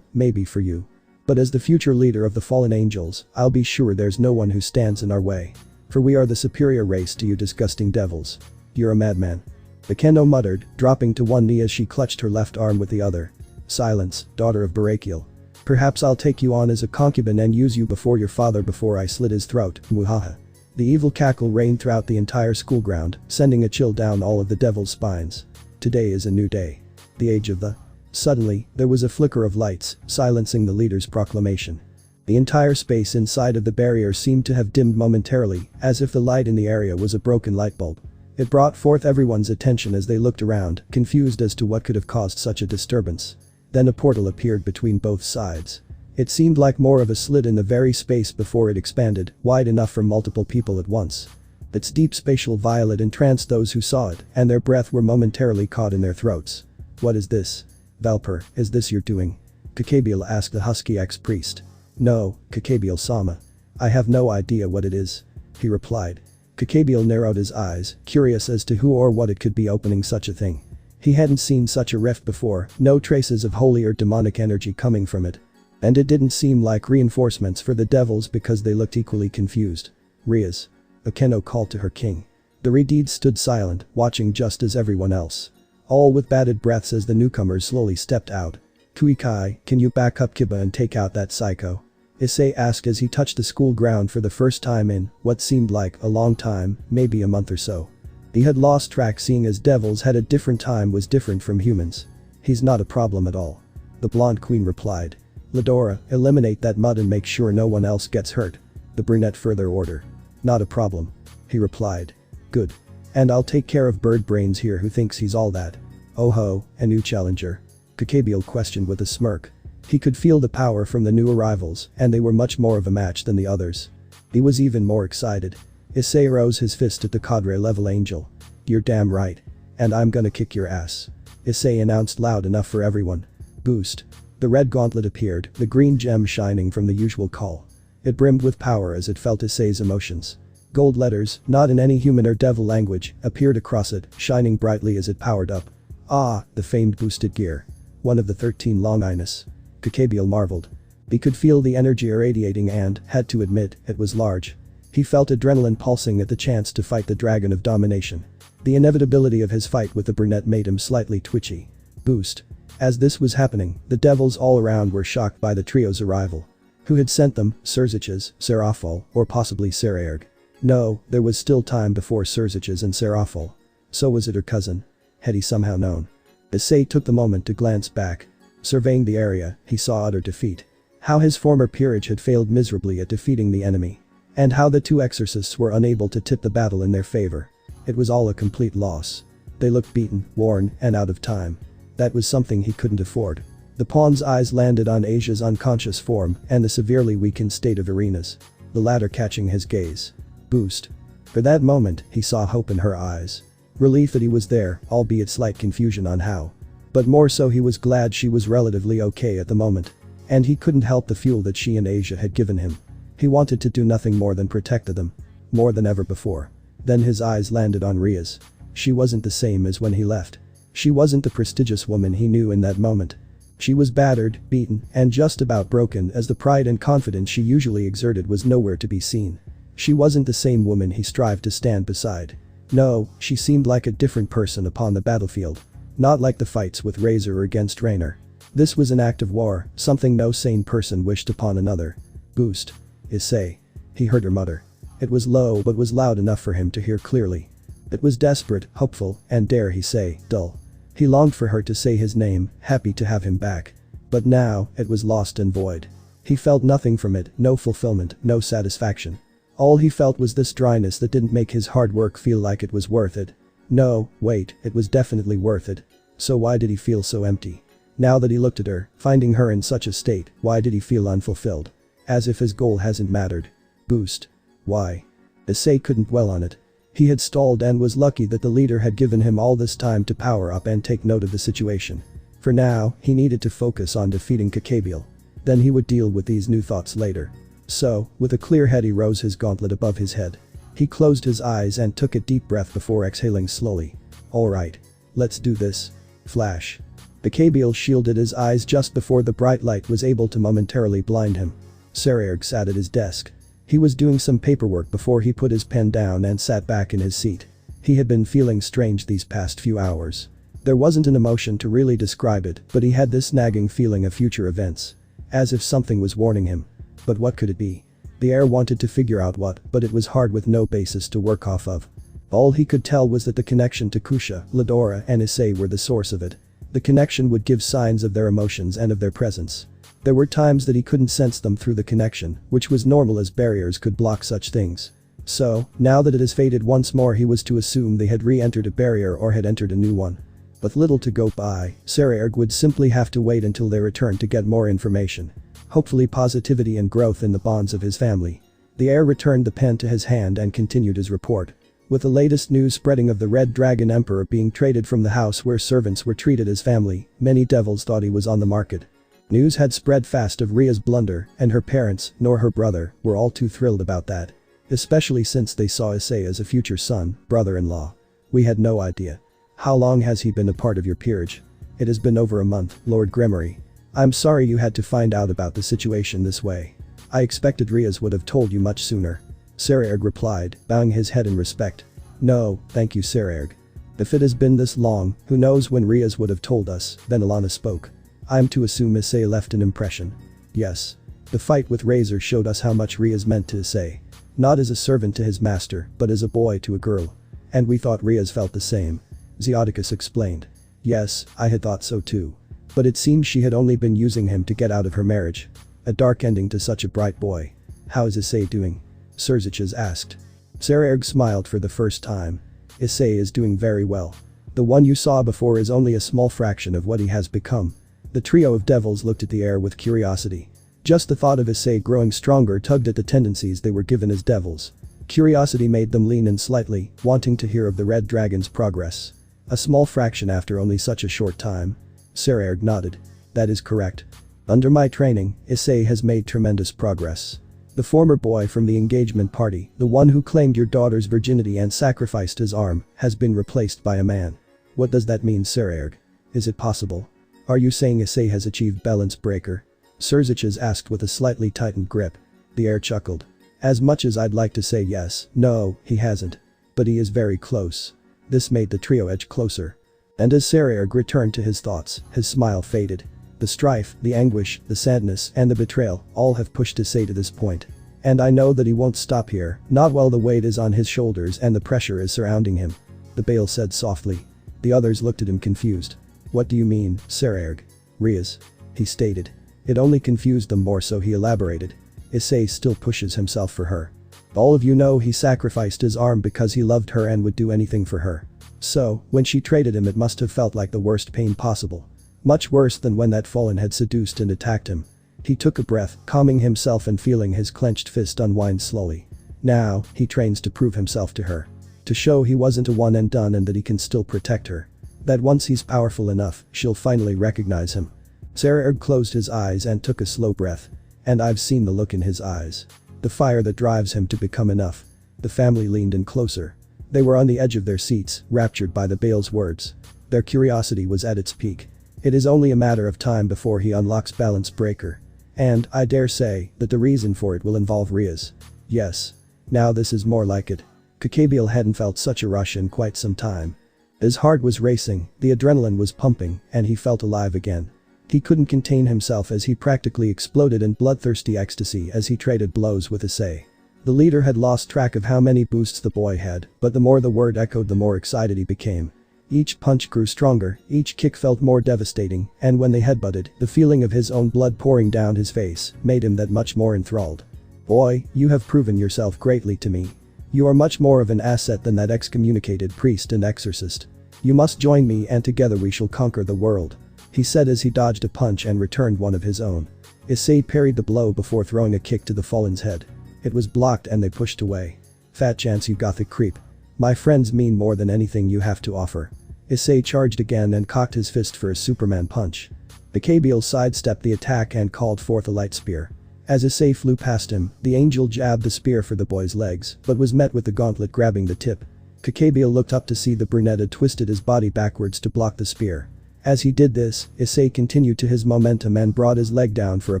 Maybe for you. But as the future leader of the fallen angels, I'll be sure there's no one who stands in our way. For we are the superior race to you disgusting devils. You're a madman. Akeno muttered, dropping to one knee as she clutched her left arm with the other. Silence, daughter of Barakiel. Perhaps I'll take you on as a concubine and use you before your father before I slit his throat, muhaha. The evil cackle rained throughout the entire school ground, sending a chill down all of the devil's spines. Today is a new day. The age of the... Suddenly, there was a flicker of lights, silencing the leader's proclamation. The entire space inside of the barrier seemed to have dimmed momentarily, as if the light in the area was a broken light bulb. It brought forth everyone's attention as they looked around, confused as to what could have caused such a disturbance. Then a portal appeared between both sides. It seemed like more of a slit in the very space before it expanded, wide enough for multiple people at once. Its deep spatial violet entranced those who saw it, and their breath were momentarily caught in their throats. What is this? Valper, is this your doing? Kakabiel asked the husky ex-priest. No, Kakabiel-sama. I have no idea what it is. He replied. Kakabiel narrowed his eyes, curious as to who or what it could be opening such a thing. He hadn't seen such a rift before, no traces of holy or demonic energy coming from it. And it didn't seem like reinforcements for the devils because they looked equally confused. Rias. Akeno called to her king. The Redeeds stood silent, watching just as everyone else. All with bated breaths as the newcomers slowly stepped out. Kuikai, can you back up Kiba and take out that psycho? Issei asked as he touched the school ground for the first time in what seemed like a long time, maybe a month or so. He had lost track seeing as devils had a different time was different from humans. He's not a problem at all. The blonde queen replied. Ladora, eliminate that mud and make sure no one else gets hurt. The brunette further order. Not a problem. He replied. Good. And I'll take care of Bird Brains here who thinks he's all that. Oh ho, a new challenger. Kakabiel questioned with a smirk. He could feel the power from the new arrivals and they were much more of a match than the others. He was even more excited. Issei rose his fist at the cadre level angel. You're damn right. And I'm gonna kick your ass. Issei announced loud enough for everyone. Boost. The red gauntlet appeared, the green gem shining from the usual call. It brimmed with power as it felt Issei's emotions. Gold letters, not in any human or devil language, appeared across it, shining brightly as it powered up. Ah, the famed boosted gear. One of the 13 Longinus. Kakabiel marveled. He could feel the energy irradiating and, had to admit, it was large. He felt adrenaline pulsing at the chance to fight the dragon of domination. The inevitability of his fight with the brunette made him slightly twitchy. Boost. As this was happening, the devils all around were shocked by the trio's arrival. Who had sent them, Serziches, Serafal, or possibly Sairaorg? No, there was still time before Serziches and Serafal. So was it her cousin? Had he somehow known? Issei took the moment to glance back. Surveying the area, he saw utter defeat. How his former peerage had failed miserably at defeating the enemy. And how the two exorcists were unable to tip the battle in their favor. It was all a complete loss. They looked beaten, worn, and out of time. That was something he couldn't afford. The pawn's eyes landed on Asia's unconscious form and the severely weakened state of Irina's. The latter catching his gaze. Boost. For that moment, he saw hope in her eyes. Relief that he was there, albeit slight confusion on how. But more so he was glad she was relatively okay at the moment. And he couldn't help the fuel that she and Asia had given him. He wanted to do nothing more than protect them. More than ever before. Then his eyes landed on Rias. She wasn't the same as when he left. She wasn't the prestigious woman he knew in that moment. She was battered, beaten, and just about broken as the pride and confidence she usually exerted was nowhere to be seen. She wasn't the same woman he strived to stand beside. No, she seemed like a different person upon the battlefield. Not like the fights with Razor or against Raynor. This was an act of war, something no sane person wished upon another. Boost. Issei. He heard her mutter. It was low but was loud enough for him to hear clearly. It was desperate, hopeful, and dare he say, dull. He longed for her to say his name, happy to have him back. But now, it was lost and void. He felt nothing from it, no fulfillment, no satisfaction. All he felt was this dryness that didn't make his hard work feel like it was worth it. No, wait, it was definitely worth it. So why did he feel so empty? Now that he looked at her, finding her in such a state, why did he feel unfulfilled? As if his goal hasn't mattered. Boost. Why? Issei couldn't dwell on it. He had stalled and was lucky that the leader had given him all this time to power up and take note of the situation. For now, he needed to focus on defeating Kakabiel. Then he would deal with these new thoughts later. So, with a clear head he rose his gauntlet above his head. He closed his eyes and took a deep breath before exhaling slowly. Alright. Let's do this. Flash. Kakabiel shielded his eyes just before the bright light was able to momentarily blind him. Sairaorg sat at his desk. He was doing some paperwork before he put his pen down and sat back in his seat. He had been feeling strange these past few hours. There wasn't an emotion to really describe it, but he had this nagging feeling of future events. As if something was warning him. But what could it be? The heir wanted to figure out what, but it was hard with no basis to work off of. All he could tell was that the connection to Kusha, Ladora and Issei were the source of it. The connection would give signs of their emotions and of their presence. There were times that he couldn't sense them through the connection, which was normal as barriers could block such things. So, now that it has faded once more he was to assume they had re-entered a barrier or had entered a new one. With little to go by, Sairaorg would simply have to wait until they returned to get more information. Hopefully positivity and growth in the bonds of his family. The heir returned the pen to his hand and continued his report. With the latest news spreading of the Red Dragon Emperor being traded from the house where servants were treated as family, many devils thought he was on the market. News had spread fast of Ria's blunder, and her parents, nor her brother, were all too thrilled about that. Especially since they saw Issei as a future son, brother-in-law. We had no idea. How long has he been a part of your peerage? It has been over a month, Lord Gremorys. I'm sorry you had to find out about the situation this way. I expected Rias would have told you much sooner. Sairaorg replied, bowing his head in respect. No, thank you Sairaorg. If it has been this long, who knows when Rias would have told us, then Alana spoke. I'm to assume Issei left an impression. Yes. The fight with Razor showed us how much Rias meant to Issei. Not as a servant to his master, but as a boy to a girl. And we thought Rias felt the same. Zeoticus explained. Yes, I had thought so too. But it seemed she had only been using him to get out of her marriage. A dark ending to such a bright boy. How is Issei doing? Serziches asked. Sairaorg smiled for the first time. Issei is doing very well. The one you saw before is only a small fraction of what he has become. The trio of devils looked at the heir with curiosity. Just the thought of Issei growing stronger tugged at the tendencies they were given as devils. Curiosity made them lean in slightly, wanting to hear of the red dragon's progress. A small fraction after only such a short time. Sairaorg nodded. That is correct. Under my training, Issei has made tremendous progress. The former boy from the engagement party, the one who claimed your daughter's virginity and sacrificed his arm, has been replaced by a man. What does that mean, Sairaorg? Is it possible? Are you saying Issei has achieved balance breaker? Serziches asked with a slightly tightened grip. The heir chuckled. As much as I'd like to say yes, no, he hasn't. But he is very close. This made the trio edge closer. And as Sairaorg returned to his thoughts, his smile faded. The strife, the anguish, the sadness, and the betrayal, all have pushed Issei to this point. And I know that he won't stop here, not while the weight is on his shoulders and the pressure is surrounding him. The Bael said softly. The others looked at him confused. What do you mean, Sairaorg? Rias. He stated. It only confused them more, so he elaborated. Issei still pushes himself for her. All of you know he sacrificed his arm because he loved her and would do anything for her. So, when she traded him, it must have felt like the worst pain possible. Much worse than when that fallen had seduced and attacked him. He took a breath, calming himself and feeling his clenched fist unwind slowly. Now, he trains to prove himself to her. To show he wasn't a one and done and that he can still protect her. That once he's powerful enough, she'll finally recognize him. Sairaorg closed his eyes and took a slow breath. And I've seen the look in his eyes. The fire that drives him to become enough. The family leaned in closer. They were on the edge of their seats, raptured by the Bael's words. Their curiosity was at its peak. It is only a matter of time before he unlocks Balance Breaker. And, I dare say, that the reason for it will involve Rias. Yes. Now this is more like it. Bael hadn't felt such a rush in quite some time. His heart was racing, the adrenaline was pumping, and he felt alive again. He couldn't contain himself as he practically exploded in bloodthirsty ecstasy as he traded blows with Issei. The leader had lost track of how many boosts the boy had, but the more the word echoed, the more excited he became. Each punch grew stronger, each kick felt more devastating, and when they headbutted, the feeling of his own blood pouring down his face made him that much more enthralled. Boy, you have proven yourself greatly to me. You are much more of an asset than that excommunicated priest and exorcist. You must join me and together we shall conquer the world. He said as he dodged a punch and returned one of his own. Issei parried the blow before throwing a kick to the fallen's head. It was blocked and they pushed away. Fat chance, you gothic creep. My friends mean more than anything you have to offer. Issei charged again and cocked his fist for a Superman punch. Bael sidestepped the attack and called forth a light spear. As Issei flew past him, the angel jabbed the spear for the boy's legs, but was met with the gauntlet grabbing the tip. Bael looked up to see the brunette had twisted his body backwards to block the spear. As he did this, Issei continued to his momentum and brought his leg down for a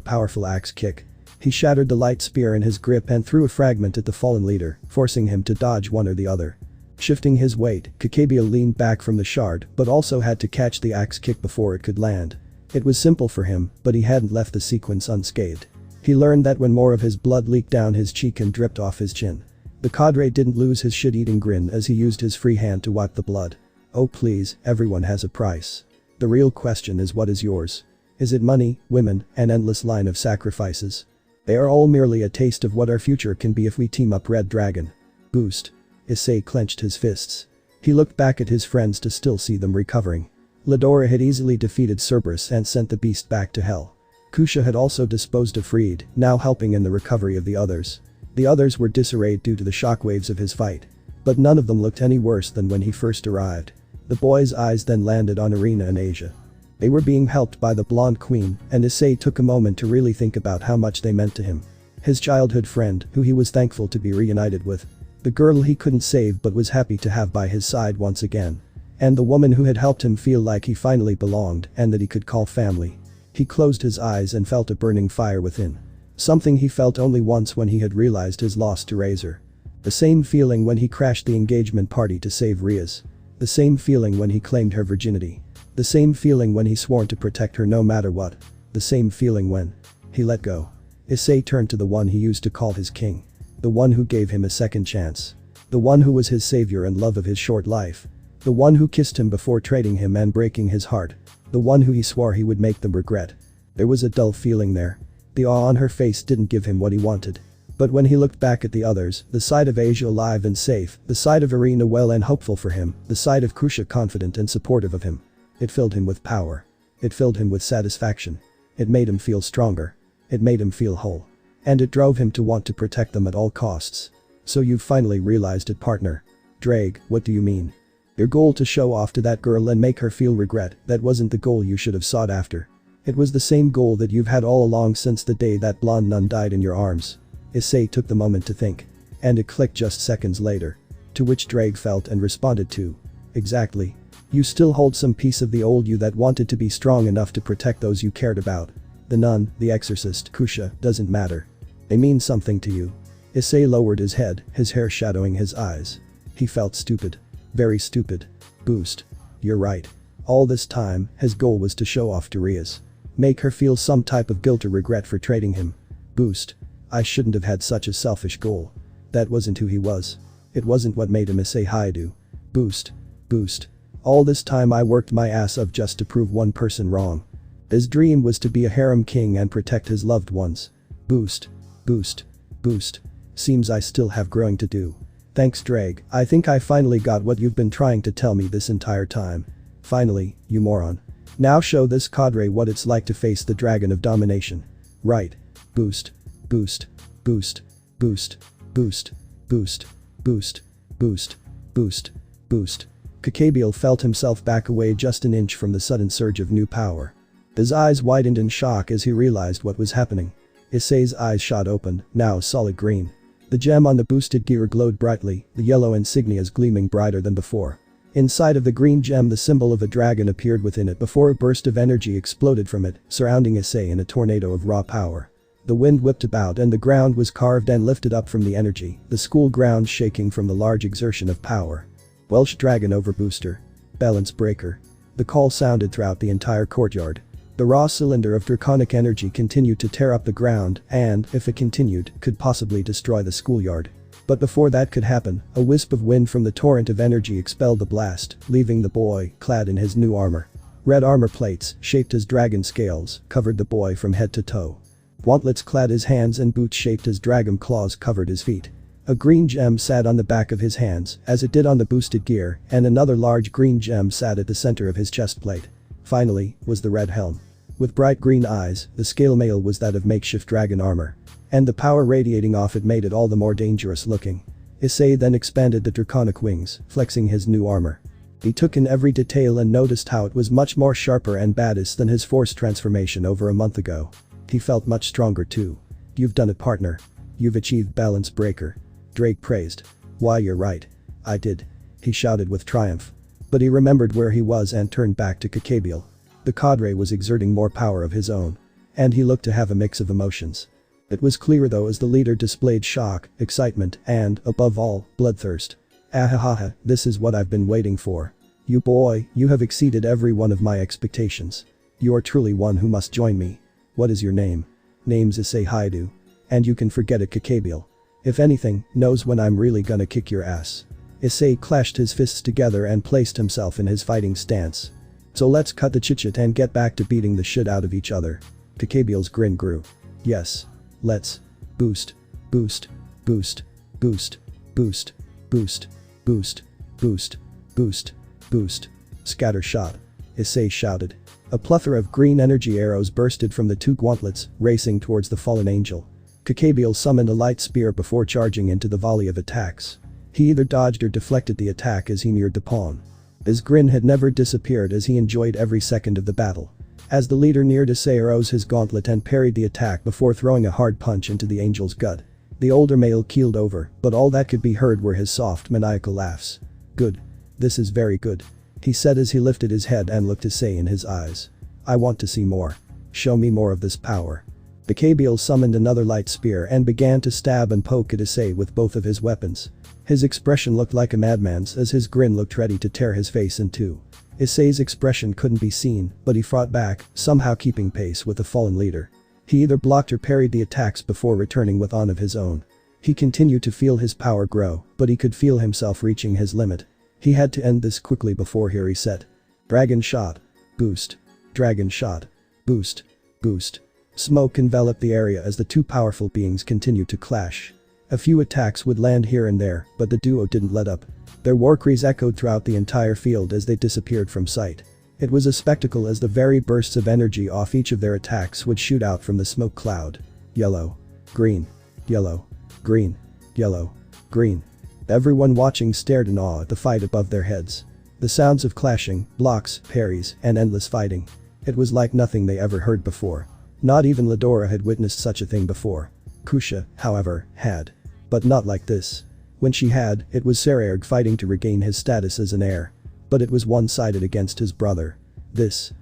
powerful axe kick. He shattered the light spear in his grip and threw a fragment at the fallen leader, forcing him to dodge one or the other. Shifting his weight, Bael leaned back from the shard but also had to catch the axe kick before it could land. It was simple for him, but he hadn't left the sequence unscathed. He learned that when more of his blood leaked down his cheek and dripped off his chin. The cadre didn't lose his shit-eating grin as he used his free hand to wipe the blood. Oh please, everyone has a price. The real question is, what is yours? Is it money, women, an endless line of sacrifices? They are all merely a taste of what our future can be if we team up Red Dragon. Boost. Issei clenched his fists. He looked back at his friends to still see them recovering. Ladora had easily defeated Cerberus and sent the beast back to hell. Kusha had also disposed of Freed, now helping in the recovery of the others. The others were disarrayed due to the shockwaves of his fight. But none of them looked any worse than when he first arrived. The boy's eyes then landed on Irina and Asia. They were being helped by the blonde queen, and Issei took a moment to really think about how much they meant to him. His childhood friend, who he was thankful to be reunited with. The girl he couldn't save but was happy to have by his side once again. And the woman who had helped him feel like he finally belonged and that he could call family. He closed his eyes and felt a burning fire within. Something he felt only once when he had realized his loss to Razor. The same feeling when he crashed the engagement party to save Rias. The same feeling when he claimed her virginity. The same feeling when he swore to protect her no matter what. The same feeling when he let go. Issei turned to the one he used to call his king. The one who gave him a second chance. The one who was his savior and love of his short life. The one who kissed him before trading him and breaking his heart. The one who he swore he would make them regret. There was a dull feeling there. The awe on her face didn't give him what he wanted. But when he looked back at the others, the sight of Asia alive and safe, the sight of Irina well and hopeful for him, the sight of Kusha confident and supportive of him. It filled him with power. It filled him with satisfaction. It made him feel stronger. It made him feel whole. And it drove him to want to protect them at all costs. So you've finally realized it, partner. Drake, what do you mean? Your goal to show off to that girl and make her feel regret, that wasn't the goal you should have sought after. It was the same goal that you've had all along since the day that blonde nun died in your arms. Issei took the moment to think. And it clicked just seconds later. To which Drake felt and responded to. Exactly. You still hold some piece of the old you that wanted to be strong enough to protect those you cared about. The nun, the exorcist, Kusha, doesn't matter. They mean something to you. Issei lowered his head, his hair shadowing his eyes. He felt stupid. Very stupid. Boost. You're right. All this time, his goal was to show off to Rias. Make her feel some type of guilt or regret for trading him. Boost. I shouldn't have had such a selfish goal. That wasn't who he was. It wasn't what made him Issei Haidu. Boost. Boost. All this time I worked my ass off just to prove one person wrong. His dream was to be a harem king and protect his loved ones. Boost. Boost. Boost. Seems I still have growing to do. Thanks Drake, I think I finally got what you've been trying to tell me this entire time. Finally, you moron. Now show this cadre what it's like to face the dragon of domination. Right. Boost. Boost. Boost. Boost. Boost. Boost. Boost. Boost. Boost. Boost. Kakabiel felt himself back away just an inch from the sudden surge of new power. His eyes widened in shock as he realized what was happening. Issei's eyes shot open, now solid green. The gem on the boosted gear glowed brightly, the yellow insignias gleaming brighter than before. Inside of the green gem the symbol of a dragon appeared within it before a burst of energy exploded from it, surrounding Issei in a tornado of raw power. The wind whipped about and the ground was carved and lifted up from the energy, the school grounds shaking from the large exertion of power. Welsh Dragon Overbooster. Balance Breaker. The call sounded throughout the entire courtyard. The raw cylinder of draconic energy continued to tear up the ground and, if it continued, could possibly destroy the schoolyard. But before that could happen, a wisp of wind from the torrent of energy expelled the blast, leaving the boy clad in his new armor. Red armor plates, shaped as dragon scales, covered the boy from head to toe. Gauntlets clad his hands and boots shaped as dragon claws covered his feet. A green gem sat on the back of his hands, as it did on the boosted gear, and another large green gem sat at the center of his chest plate. Finally, was the red helm. With bright green eyes, the scale mail was that of makeshift dragon armor. And the power radiating off it made it all the more dangerous looking. Issei then expanded the draconic wings, flexing his new armor. He took in every detail and noticed how it was much more sharper and badass than his force transformation over a month ago. He felt much stronger too. You've done it, partner. You've achieved balance breaker. Drake praised. Why, you're right. I did. He shouted with triumph. But he remembered where he was and turned back to Kakabiel. The cadre was exerting more power of his own. And he looked to have a mix of emotions. It was clear though as the leader displayed shock, excitement, and, above all, bloodthirst. Ahahaha, this is what I've been waiting for. You boy, you have exceeded every one of my expectations. You are truly one who must join me. What is your name? Name's Issei Haidu. And you can forget it, Kakabiel. If anything, knows when I'm really gonna kick your ass. Issei clashed his fists together and placed himself in his fighting stance. So let's cut the chit-chat and get back to beating the shit out of each other. Kakabiel's grin grew. Yes. Let's. Boost. Boost. Boost. Boost. Boost. Boost. Boost. Boost. Boost. Boost. Scatter shot. Issei shouted. A plethora of green energy arrows bursted from the two gauntlets, racing towards the fallen angel. Kakabiel summoned a light spear before charging into the volley of attacks. He either dodged or deflected the attack as he neared the pawn. His grin had never disappeared as he enjoyed every second of the battle. As the leader neared Issei rose his gauntlet and parried the attack before throwing a hard punch into the angel's gut. The older male keeled over, but all that could be heard were his soft, maniacal laughs. Good. This is very good. he said as he lifted his head and looked Issei in his eyes. I want to see more. Show me more of this power. Bael summoned another light spear and began to stab and poke at Issei with both of his weapons. His expression looked like a madman's as his grin looked ready to tear his face in two. Issei's expression couldn't be seen, but he fought back, somehow keeping pace with the fallen leader. He either blocked or parried the attacks before returning with on of his own. He continued to feel his power grow, but he could feel himself reaching his limit. He had to end this quickly before he reset. Dragon shot. Boost. Dragon shot. Boost. Boost. Smoke enveloped the area as the two powerful beings continued to clash. A few attacks would land here and there, but the duo didn't let up. Their war cries echoed throughout the entire field as they disappeared from sight. It was a spectacle as the very bursts of energy off each of their attacks would shoot out from the smoke cloud. Yellow. Green. Yellow. Green. Yellow. Green. Everyone watching stared in awe at the fight above their heads. The sounds of clashing, blocks, parries, and endless fighting. It was like nothing they ever heard before. Not even Ladora had witnessed such a thing before. Kusha, however, had. But not like this. When she had, it was Sairaorg fighting to regain his status as an heir. But it was one-sided against his brother. This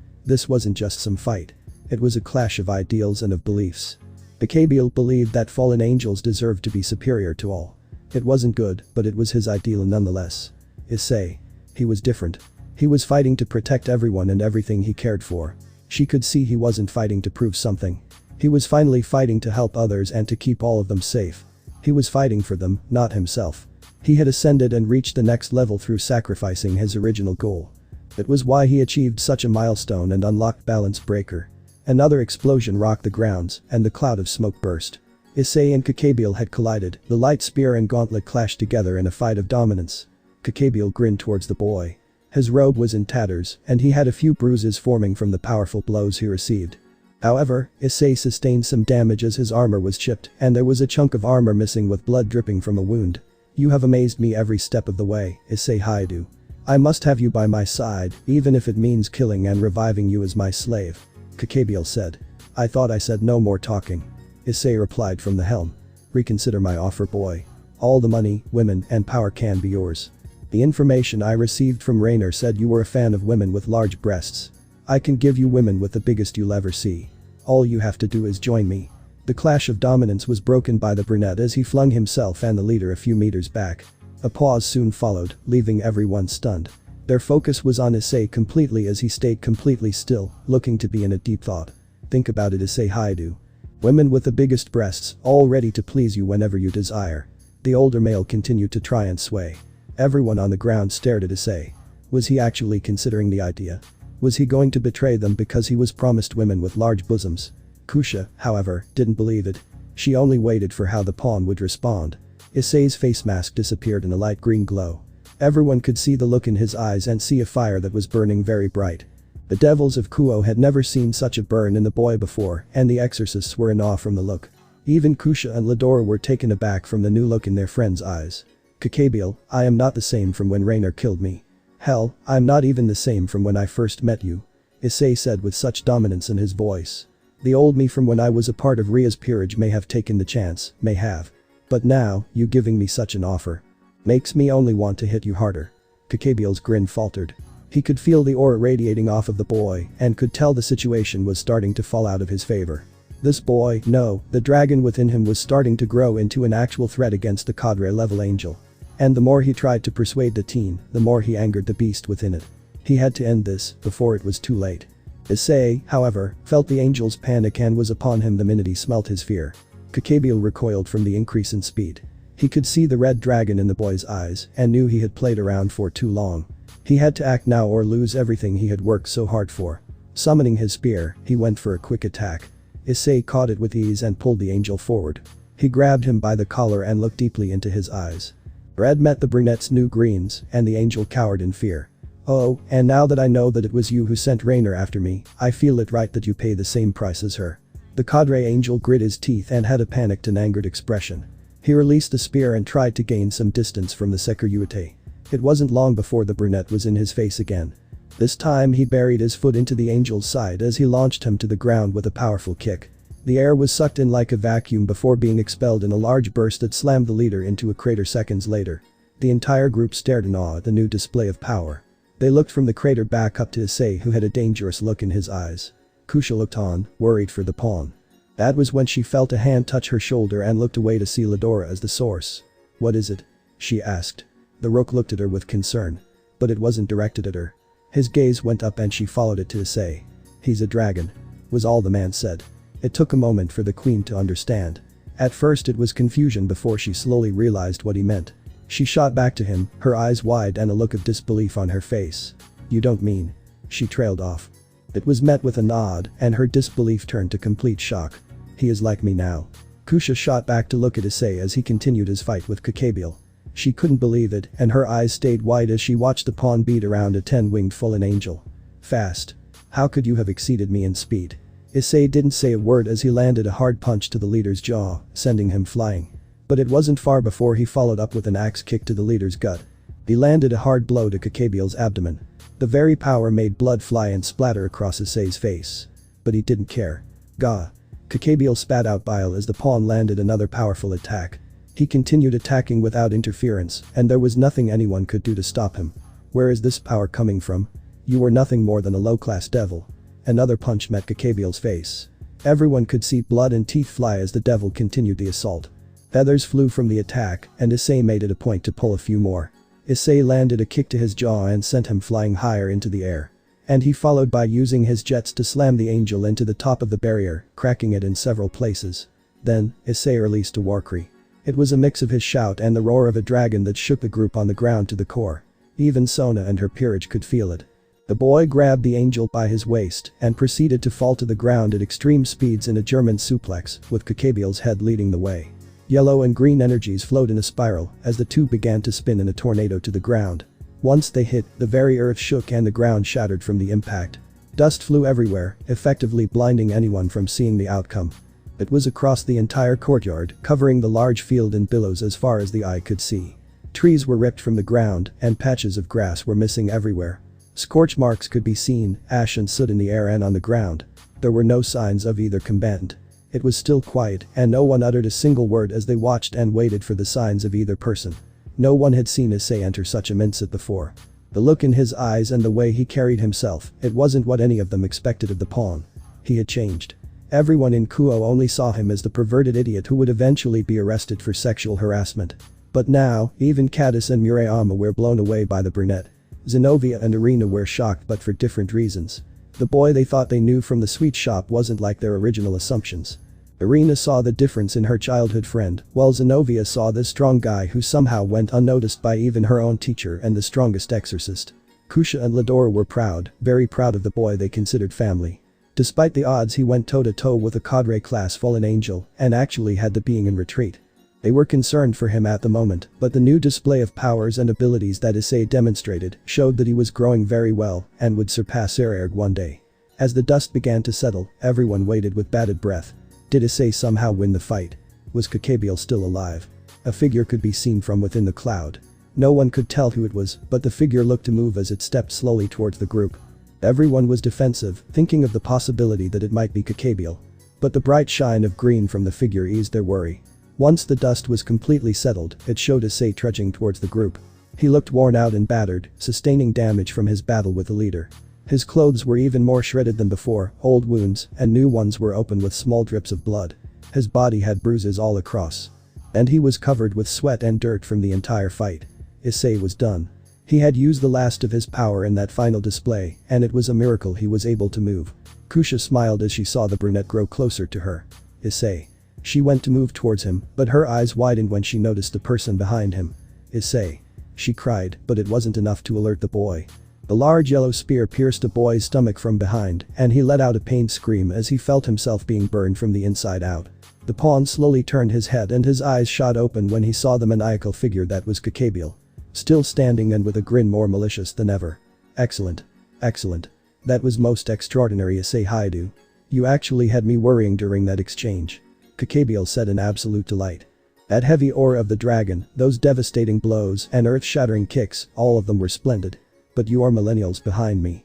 wasn't just some fight. It was a clash of ideals and of beliefs. Bael believed that fallen angels deserved to be superior to all. It wasn't good, but it was his ideal nonetheless. Issei. He was different. He was fighting to protect everyone and everything he cared for. She could see he wasn't fighting to prove something. He was finally fighting to help others and to keep all of them safe. He was fighting for them, not himself. He had ascended and reached the next level through sacrificing his original goal. It was why he achieved such a milestone and unlocked Balance Breaker. Another explosion rocked the grounds, and the cloud of smoke burst. Issei and Bael had collided, the light spear and gauntlet clashed together in a fight of dominance. Bael grinned towards the boy. His robe was in tatters, and he had a few bruises forming from the powerful blows he received. However, Issei sustained some damage as his armor was chipped, and there was a chunk of armor missing with blood dripping from a wound. You have amazed me every step of the way, Issei Haidu. I must have you by my side, even if it means killing and reviving you as my slave. Bael said. I thought I said no more talking. Issei replied from the helm. Reconsider my offer, boy. All the money, women, and power can be yours. The information I received from Rainer said you were a fan of women with large breasts. I can give you women with the biggest you'll ever see. All you have to do is join me. The clash of dominance was broken by the brunette as he flung himself and the leader a few meters back. A pause soon followed, leaving everyone stunned. Their focus was on Issei completely as he stayed completely still, looking to be in a deep thought. Think about it, Issei Haidu. Women with the biggest breasts, all ready to please you whenever you desire. The older male continued to try and sway. Everyone on the ground stared at Issei. Was he actually considering the idea? Was he going to betray them because he was promised women with large bosoms? Kusha, however, didn't believe it. She only waited for how the pawn would respond. Issei's face mask disappeared in a light green glow. Everyone could see the look in his eyes and see a fire that was burning very bright. The devils of Kuo had never seen such a burn in the boy before, and the exorcists were in awe from the look. Even Kusha and Ladora were taken aback from the new look in their friend's eyes. Bael, I am not the same from when Rainer killed me. Hell, I'm not even the same from when I first met you. Issei said with such dominance in his voice. The old me from when I was a part of Rias' peerage may have taken the chance, may have. But now, you giving me such an offer. Makes me only want to hit you harder. Bael's grin faltered. He could feel the aura radiating off of the boy and could tell the situation was starting to fall out of his favor. This boy, no, the dragon within him was starting to grow into an actual threat against the cadre level angel. And the more he tried to persuade the teen, the more he angered the beast within it. He had to end this before it was too late. Issei, however, felt the angel's panic and was upon him the minute he smelt his fear. Bael recoiled from the increase in speed. He could see the red dragon in the boy's eyes and knew he had played around for too long. He had to act now or lose everything he had worked so hard for. Summoning his spear, he went for a quick attack. Issei caught it with ease and pulled the angel forward. He grabbed him by the collar and looked deeply into his eyes. Red met the brunette's new greens, and the angel cowered in fear. Oh, and now that I know that it was you who sent Rainer after me, I feel it right that you pay the same price as her. The cadre angel grit his teeth and had a panicked and angered expression. He released the spear and tried to gain some distance from the Sairaorg. It wasn't long before the brunette was in his face again. This time he buried his foot into the angel's side as he launched him to the ground with a powerful kick. The air was sucked in like a vacuum before being expelled in a large burst that slammed the leader into a crater seconds later. The entire group stared in awe at the new display of power. They looked from the crater back up to Issei, who had a dangerous look in his eyes. Kusha looked on, worried for the pawn. That was when she felt a hand touch her shoulder and looked away to see Ladora as the source. "What is it?" she asked. The rook looked at her with concern. But it wasn't directed at her. His gaze went up and she followed it to Issei. "He's a dragon," was all the man said. It took a moment for the queen to understand. At first it was confusion before she slowly realized what he meant. She shot back to him, her eyes wide and a look of disbelief on her face. "You don't mean?" She trailed off. It was met with a nod, and her disbelief turned to complete shock. "He is like me now." Kusha shot back to look at Issei as he continued his fight with Kakabiel. She couldn't believe it, and her eyes stayed wide as she watched the pawn beat around a 10-winged fallen angel. "Fast. How could you have exceeded me in speed?" Issei didn't say a word as he landed a hard punch to the leader's jaw, sending him flying. But it wasn't far before he followed up with an axe kick to the leader's gut. He landed a hard blow to Kakabiel's abdomen. The very power made blood fly and splatter across Issei's face. But he didn't care. "Gah." Kakabiel spat out bile as the pawn landed another powerful attack. He continued attacking without interference, and there was nothing anyone could do to stop him. "Where is this power coming from? You were nothing more than a low-class devil." Another punch met Kakabiel's face. Everyone could see blood and teeth fly as the devil continued the assault. Feathers flew from the attack, and Issei made it a point to pull a few more. Issei landed a kick to his jaw and sent him flying higher into the air. And he followed by using his jets to slam the angel into the top of the barrier, cracking it in several places. Then, Issei released a war cry. It was a mix of his shout and the roar of a dragon that shook the group on the ground to the core. Even Sona and her peerage could feel it. The boy grabbed the angel by his waist and proceeded to fall to the ground at extreme speeds in a German suplex, with Kakabiel's head leading the way. Yellow and green energies flowed in a spiral as the two began to spin in a tornado to the ground. Once they hit, the very earth shook and the ground shattered from the impact. Dust flew everywhere, effectively blinding anyone from seeing the outcome. It was across the entire courtyard, covering the large field in billows as far as the eye could see. Trees were ripped from the ground, and patches of grass were missing everywhere. Scorch marks could be seen, ash and soot in the air and on the ground. There were no signs of either combatant. It was still quiet, and no one uttered a single word as they watched and waited for the signs of either person. No one had seen Issei enter such a mindset before. The look in his eyes and the way he carried himself, it wasn't what any of them expected of the pawn. He had changed. Everyone in Kuo only saw him as the perverted idiot who would eventually be arrested for sexual harassment. But now, even Caddis and Murayama were blown away by the brunette. Zenobia and Irina were shocked, but for different reasons. The boy they thought they knew from the sweet shop wasn't like their original assumptions. Irina saw the difference in her childhood friend, while Zenobia saw this strong guy who somehow went unnoticed by even her own teacher and the strongest exorcist. Kusha and Ladora were proud, very proud of the boy they considered family. Despite the odds, he went toe-to-toe with a cadre class fallen angel and actually had the being in retreat. They were concerned for him at the moment, but the new display of powers and abilities that Issei demonstrated showed that he was growing very well and would surpass Sairaorg one day. As the dust began to settle, everyone waited with bated breath. Did Issei somehow win the fight? Was Kakabiel still alive? A figure could be seen from within the cloud. No one could tell who it was, but the figure looked to move as it stepped slowly towards the group. Everyone was defensive, thinking of the possibility that it might be Kakabiel. But the bright shine of green from the figure eased their worry. Once the dust was completely settled, it showed Issei trudging towards the group. He looked worn out and battered, sustaining damage from his battle with the leader. His clothes were even more shredded than before, old wounds and new ones were open with small drips of blood. His body had bruises all across. And he was covered with sweat and dirt from the entire fight. Issei was done. He had used the last of his power in that final display, and it was a miracle he was able to move. Kusha smiled as she saw the brunette grow closer to her. Issei. She went to move towards him, but her eyes widened when she noticed the person behind him. Issei. She cried, but it wasn't enough to alert the boy. The large yellow spear pierced the boy's stomach from behind, and he let out a pained scream as he felt himself being burned from the inside out. The pawn slowly turned his head and his eyes shot open when he saw the maniacal figure that was Kakabiel. Still standing and with a grin more malicious than ever. Excellent. Excellent. That was most extraordinary, Issei Haidu. You actually had me worrying during that exchange. Kakabiel said in absolute delight. That heavy aura of the dragon, those devastating blows and earth-shattering kicks, all of them were splendid. But you are millennials behind me.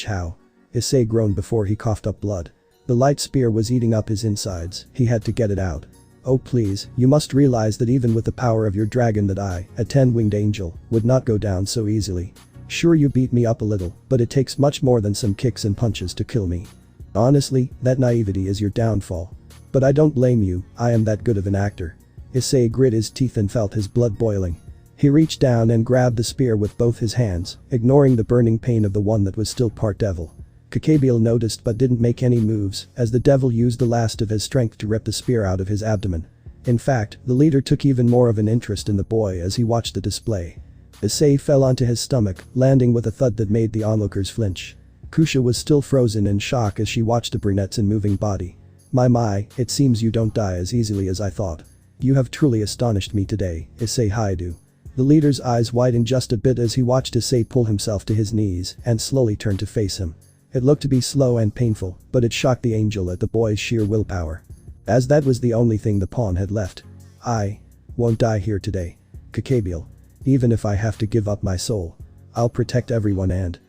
How? Issei groaned before he coughed up blood. The light spear was eating up his insides, he had to get it out. Oh please, you must realize that even with the power of your dragon that I, a 10-winged angel, would not go down so easily. Sure, you beat me up a little, but it takes much more than some kicks and punches to kill me. Honestly, that naivety is your downfall. But I don't blame you, I am that good of an actor. Issei grit his teeth and felt his blood boiling. He reached down and grabbed the spear with both his hands, ignoring the burning pain of the one that was still part devil. Bael noticed but didn't make any moves as the devil used the last of his strength to rip the spear out of his abdomen. In fact, the leader took even more of an interest in the boy as he watched the display. Issei fell onto his stomach, landing with a thud that made the onlookers flinch. Kusha was still frozen in shock as she watched the brunette's moving body. My, it seems you don't die as easily as I thought. You have truly astonished me today, Issei Haidu. The leader's eyes widened just a bit as he watched Issei pull himself to his knees and slowly turn to face him. It looked to be slow and painful, but it shocked the angel at the boy's sheer willpower. As that was the only thing the pawn had left. I won't die here today. Bael. Even if I have to give up my soul. I'll protect everyone and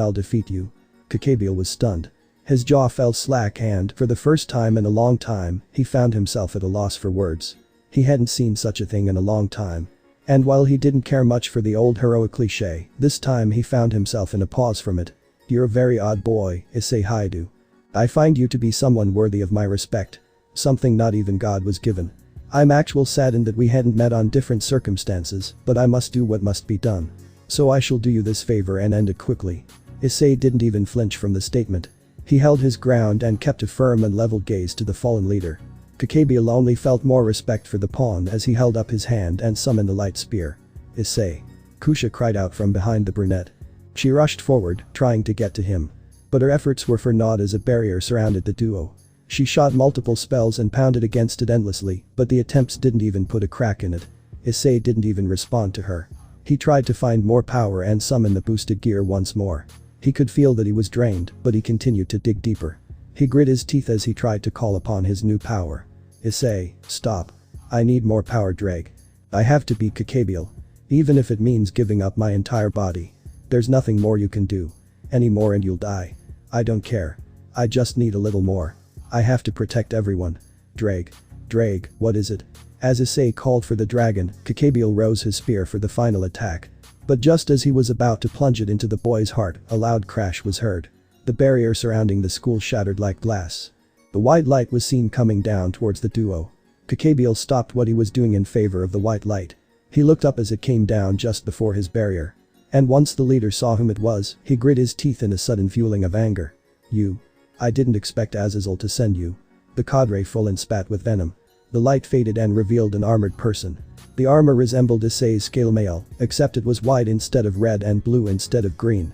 I'll defeat you. Bael was stunned. His jaw fell slack and, for the first time in a long time, he found himself at a loss for words. He hadn't seen such a thing in a long time. And while he didn't care much for the old heroic cliché, this time he found himself in a pause from it. You're a very odd boy, Issei Haidu. I find you to be someone worthy of my respect. Something not even God was given. I'm actually saddened that we hadn't met on different circumstances, but I must do what must be done. So I shall do you this favor and end it quickly. Issei didn't even flinch from the statement. He held his ground and kept a firm and level gaze to the fallen leader. Bael only felt more respect for the pawn as he held up his hand and summoned the light spear. Issei. Kusha cried out from behind the brunette. She rushed forward, trying to get to him. But her efforts were for naught as a barrier surrounded the duo. She shot multiple spells and pounded against it endlessly, but the attempts didn't even put a crack in it. Issei didn't even respond to her. He tried to find more power and summon the boosted gear once more. He could feel that he was drained, but he continued to dig deeper. He grit his teeth as he tried to call upon his new power. Issei, stop. I need more power, Drag. I have to beat Bael. Even if it means giving up my entire body. There's nothing more you can do. Any more and you'll die. I don't care. I just need a little more. I have to protect everyone. Drag, what is it? As Issei called for the dragon, Bael rose his spear for the final attack. But just as he was about to plunge it into the boy's heart, a loud crash was heard. The barrier surrounding the school shattered like glass. The white light was seen coming down towards the duo. Bael stopped what he was doing in favor of the white light. He looked up as it came down just before his barrier. And once the leader saw whom it was, he grit his teeth in a sudden fueling of anger. You. I didn't expect Azazel to send you. The cadre full and spat with venom. The light faded and revealed an armored person. The armor resembled Issei's scale mail, except it was white instead of red and blue instead of green.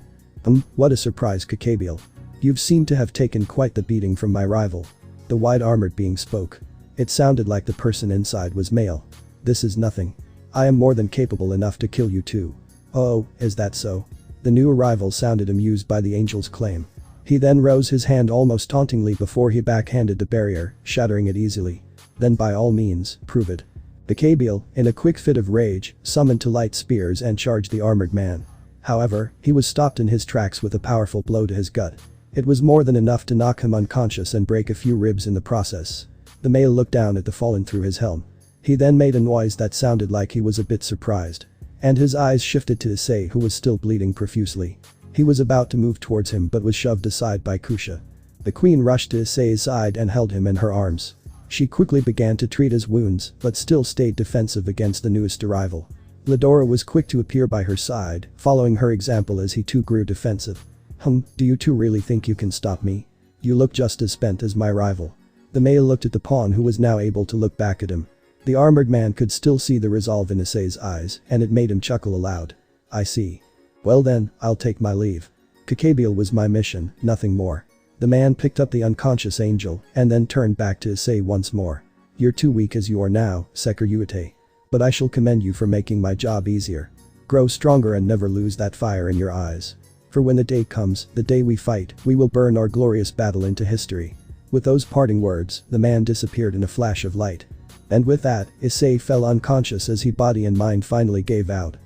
What a surprise, Bael. You've seemed to have taken quite the beating from my rival. The white armored being spoke. It sounded like the person inside was male. This is nothing. I am more than capable enough to kill you too. Oh, is that so? The new arrival sounded amused by the angel's claim. He then rose his hand almost tauntingly before he backhanded the barrier, shattering it easily. Then by all means, prove it. Bael, in a quick fit of rage, summoned two light spears and charged the armored man. However, he was stopped in his tracks with a powerful blow to his gut. It was more than enough to knock him unconscious and break a few ribs in the process. The male looked down at the fallen through his helm. He then made a noise that sounded like he was a bit surprised. And his eyes shifted to Issei, who was still bleeding profusely. He was about to move towards him but was shoved aside by Kusha. The queen rushed to Issei's side and held him in her arms. She quickly began to treat his wounds but still stayed defensive against the newest arrival. Ladora was quick to appear by her side, following her example as he too grew defensive. Do you two really think you can stop me? You look just as spent as my rival. The male looked at the pawn who was now able to look back at him. The armored man could still see the resolve in Issei's eyes and it made him chuckle aloud. I see. Well then, I'll take my leave. Bael was my mission, nothing more. The man picked up the unconscious angel and then turned back to Issei once more. You're too weak as you are now, Sairaorg. But I shall commend you for making my job easier. Grow stronger and never lose that fire in your eyes. For when the day comes, the day we fight, we will burn our glorious battle into history. With those parting words, the man disappeared in a flash of light. And with that, Issei fell unconscious as his body and mind finally gave out.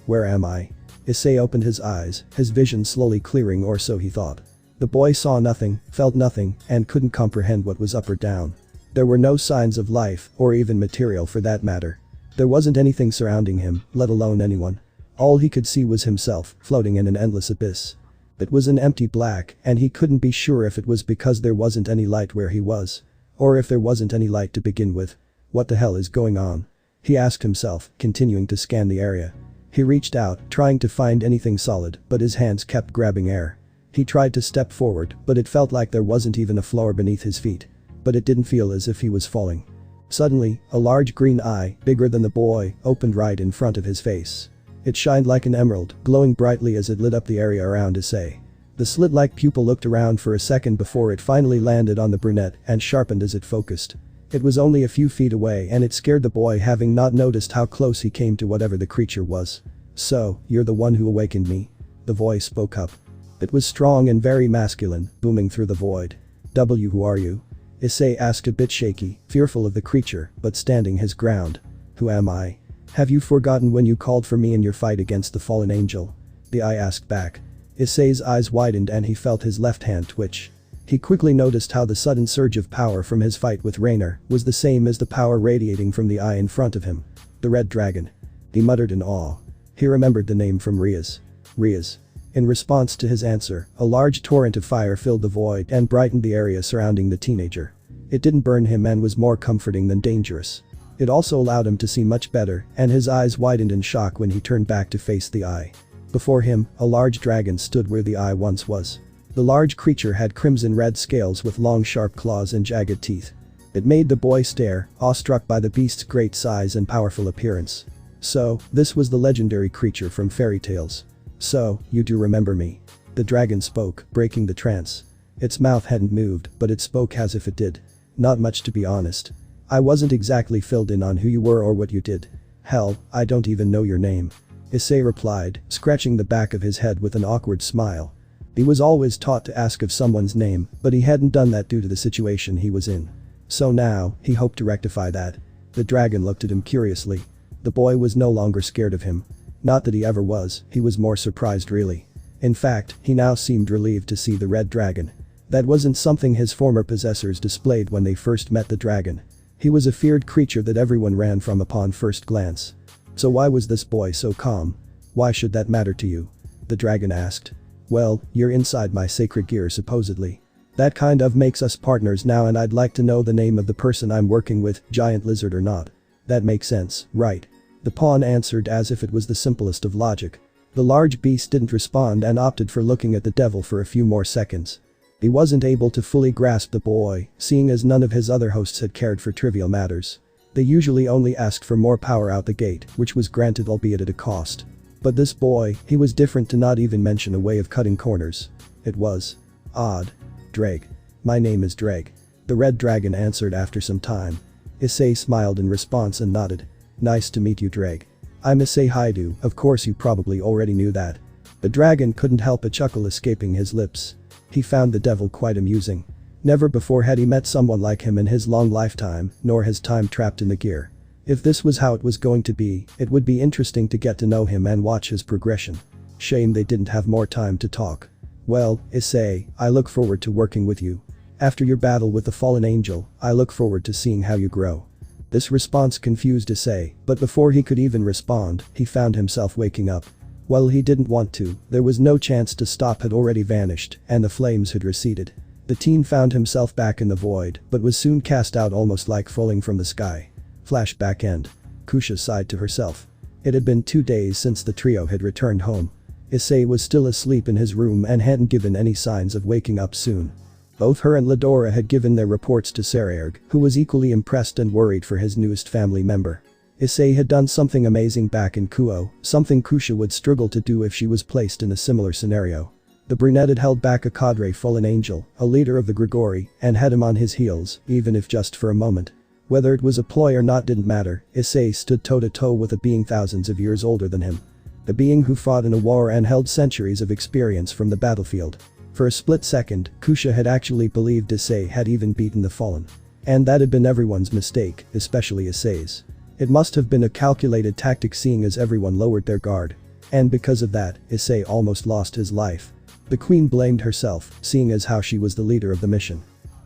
Where am I? Issei opened his eyes, his vision slowly clearing, or so he thought. The boy saw nothing, felt nothing, and couldn't comprehend what was up or down. There were no signs of life, or even material for that matter. There wasn't anything surrounding him, let alone anyone. All he could see was himself, floating in an endless abyss. It was an empty black, and he couldn't be sure if it was because there wasn't any light where he was. Or if there wasn't any light to begin with. What the hell is going on? He asked himself, continuing to scan the area. He reached out, trying to find anything solid, but his hands kept grabbing air. He tried to step forward, but it felt like there wasn't even a floor beneath his feet. But it didn't feel as if he was falling. Suddenly, a large green eye, bigger than the boy, opened right in front of his face. It shined like an emerald, glowing brightly as it lit up the area around Issei. The slit-like pupil looked around for a second before it finally landed on the brunette and sharpened as it focused. It was only a few feet away and it scared the boy, having not noticed how close he came to whatever the creature was. "So, you're the one who awakened me?" The voice spoke up. It was strong and very masculine, booming through the void. "Who are you?" Issei asked, a bit shaky, fearful of the creature, but standing his ground. "Who am I? Have you forgotten when you called for me in your fight against the fallen angel?" The eye asked back. Issei's eyes widened and he felt his left hand twitch. He quickly noticed how the sudden surge of power from his fight with Raynor was the same as the power radiating from the eye in front of him. The red dragon. He muttered in awe. He remembered the name from Rias. Rias. In response to his answer, a large torrent of fire filled the void and brightened the area surrounding the teenager. It didn't burn him and was more comforting than dangerous. It also allowed him to see much better, and his eyes widened in shock when he turned back to face the eye. Before him, a large dragon stood where the eye once was. The large creature had crimson-red scales with long sharp claws and jagged teeth. It made the boy stare, awestruck by the beast's great size and powerful appearance. So, this was the legendary creature from fairy tales. "So, you do remember me?" The dragon spoke, breaking the trance. Its mouth hadn't moved, but it spoke as if it did. "Not much, to be honest. I wasn't exactly filled in on who you were or what you did. Hell, I don't even know your name." Issei replied, scratching the back of his head with an awkward smile. He was always taught to ask of someone's name, but he hadn't done that due to the situation he was in. So now, he hoped to rectify that. The dragon looked at him curiously. The boy was no longer scared of him. Not that he ever was, he was more surprised really. In fact, he now seemed relieved to see the red dragon. That wasn't something his former possessors displayed when they first met the dragon. He was a feared creature that everyone ran from upon first glance. So why was this boy so calm? Why should that matter to you? The dragon asked. "Well, you're inside my sacred gear supposedly. That kind of makes us partners now, and I'd like to know the name of the person I'm working with, giant lizard or not. That makes sense, right?" The pawn answered as if it was the simplest of logic. The large beast didn't respond and opted for looking at the devil for a few more seconds. He wasn't able to fully grasp the boy, seeing as none of his other hosts had cared for trivial matters. They usually only asked for more power out the gate, which was granted albeit at a cost. But this boy, he was different, to not even mention a way of cutting corners. It was odd. "Drake. My name is Drake," the red dragon answered after some time. Issei smiled in response and nodded. "Nice to meet you, Drake. I'm Issei Haidu, of course you probably already knew that." The dragon couldn't help a chuckle escaping his lips. He found the devil quite amusing. Never before had he met someone like him in his long lifetime, nor his time trapped in the gear. If this was how it was going to be, it would be interesting to get to know him and watch his progression. Shame they didn't have more time to talk. "Well, Issei, I look forward to working with you. After your battle with the fallen angel, I look forward to seeing how you grow." This response confused Issei, but before he could even respond, he found himself waking up. While he didn't want to, there was no chance to stop, had already vanished, and the flames had receded. The teen found himself back in the void, but was soon cast out almost like falling from the sky. Flashback end. Kusha sighed to herself. It had been 2 days since the trio had returned home. Issei was still asleep in his room and hadn't given any signs of waking up soon. Both her and Ladora had given their reports to Sairaorg, who was equally impressed and worried for his newest family member. Issei had done something amazing back in Kuo, something Kusha would struggle to do if she was placed in a similar scenario. The brunette had held back a cadre fallen angel, a leader of the Gremorys, and had him on his heels, even if just for a moment. Whether it was a ploy or not didn't matter. Issei stood toe-to-toe with a being thousands of years older than him. A being who fought in a war and held centuries of experience from the battlefield. For a split second, Kusha had actually believed Issei had even beaten the fallen. And that had been everyone's mistake, especially Issei's. It must have been a calculated tactic, seeing as everyone lowered their guard. And because of that, Issei almost lost his life. The queen blamed herself, seeing as how she was the leader of the mission.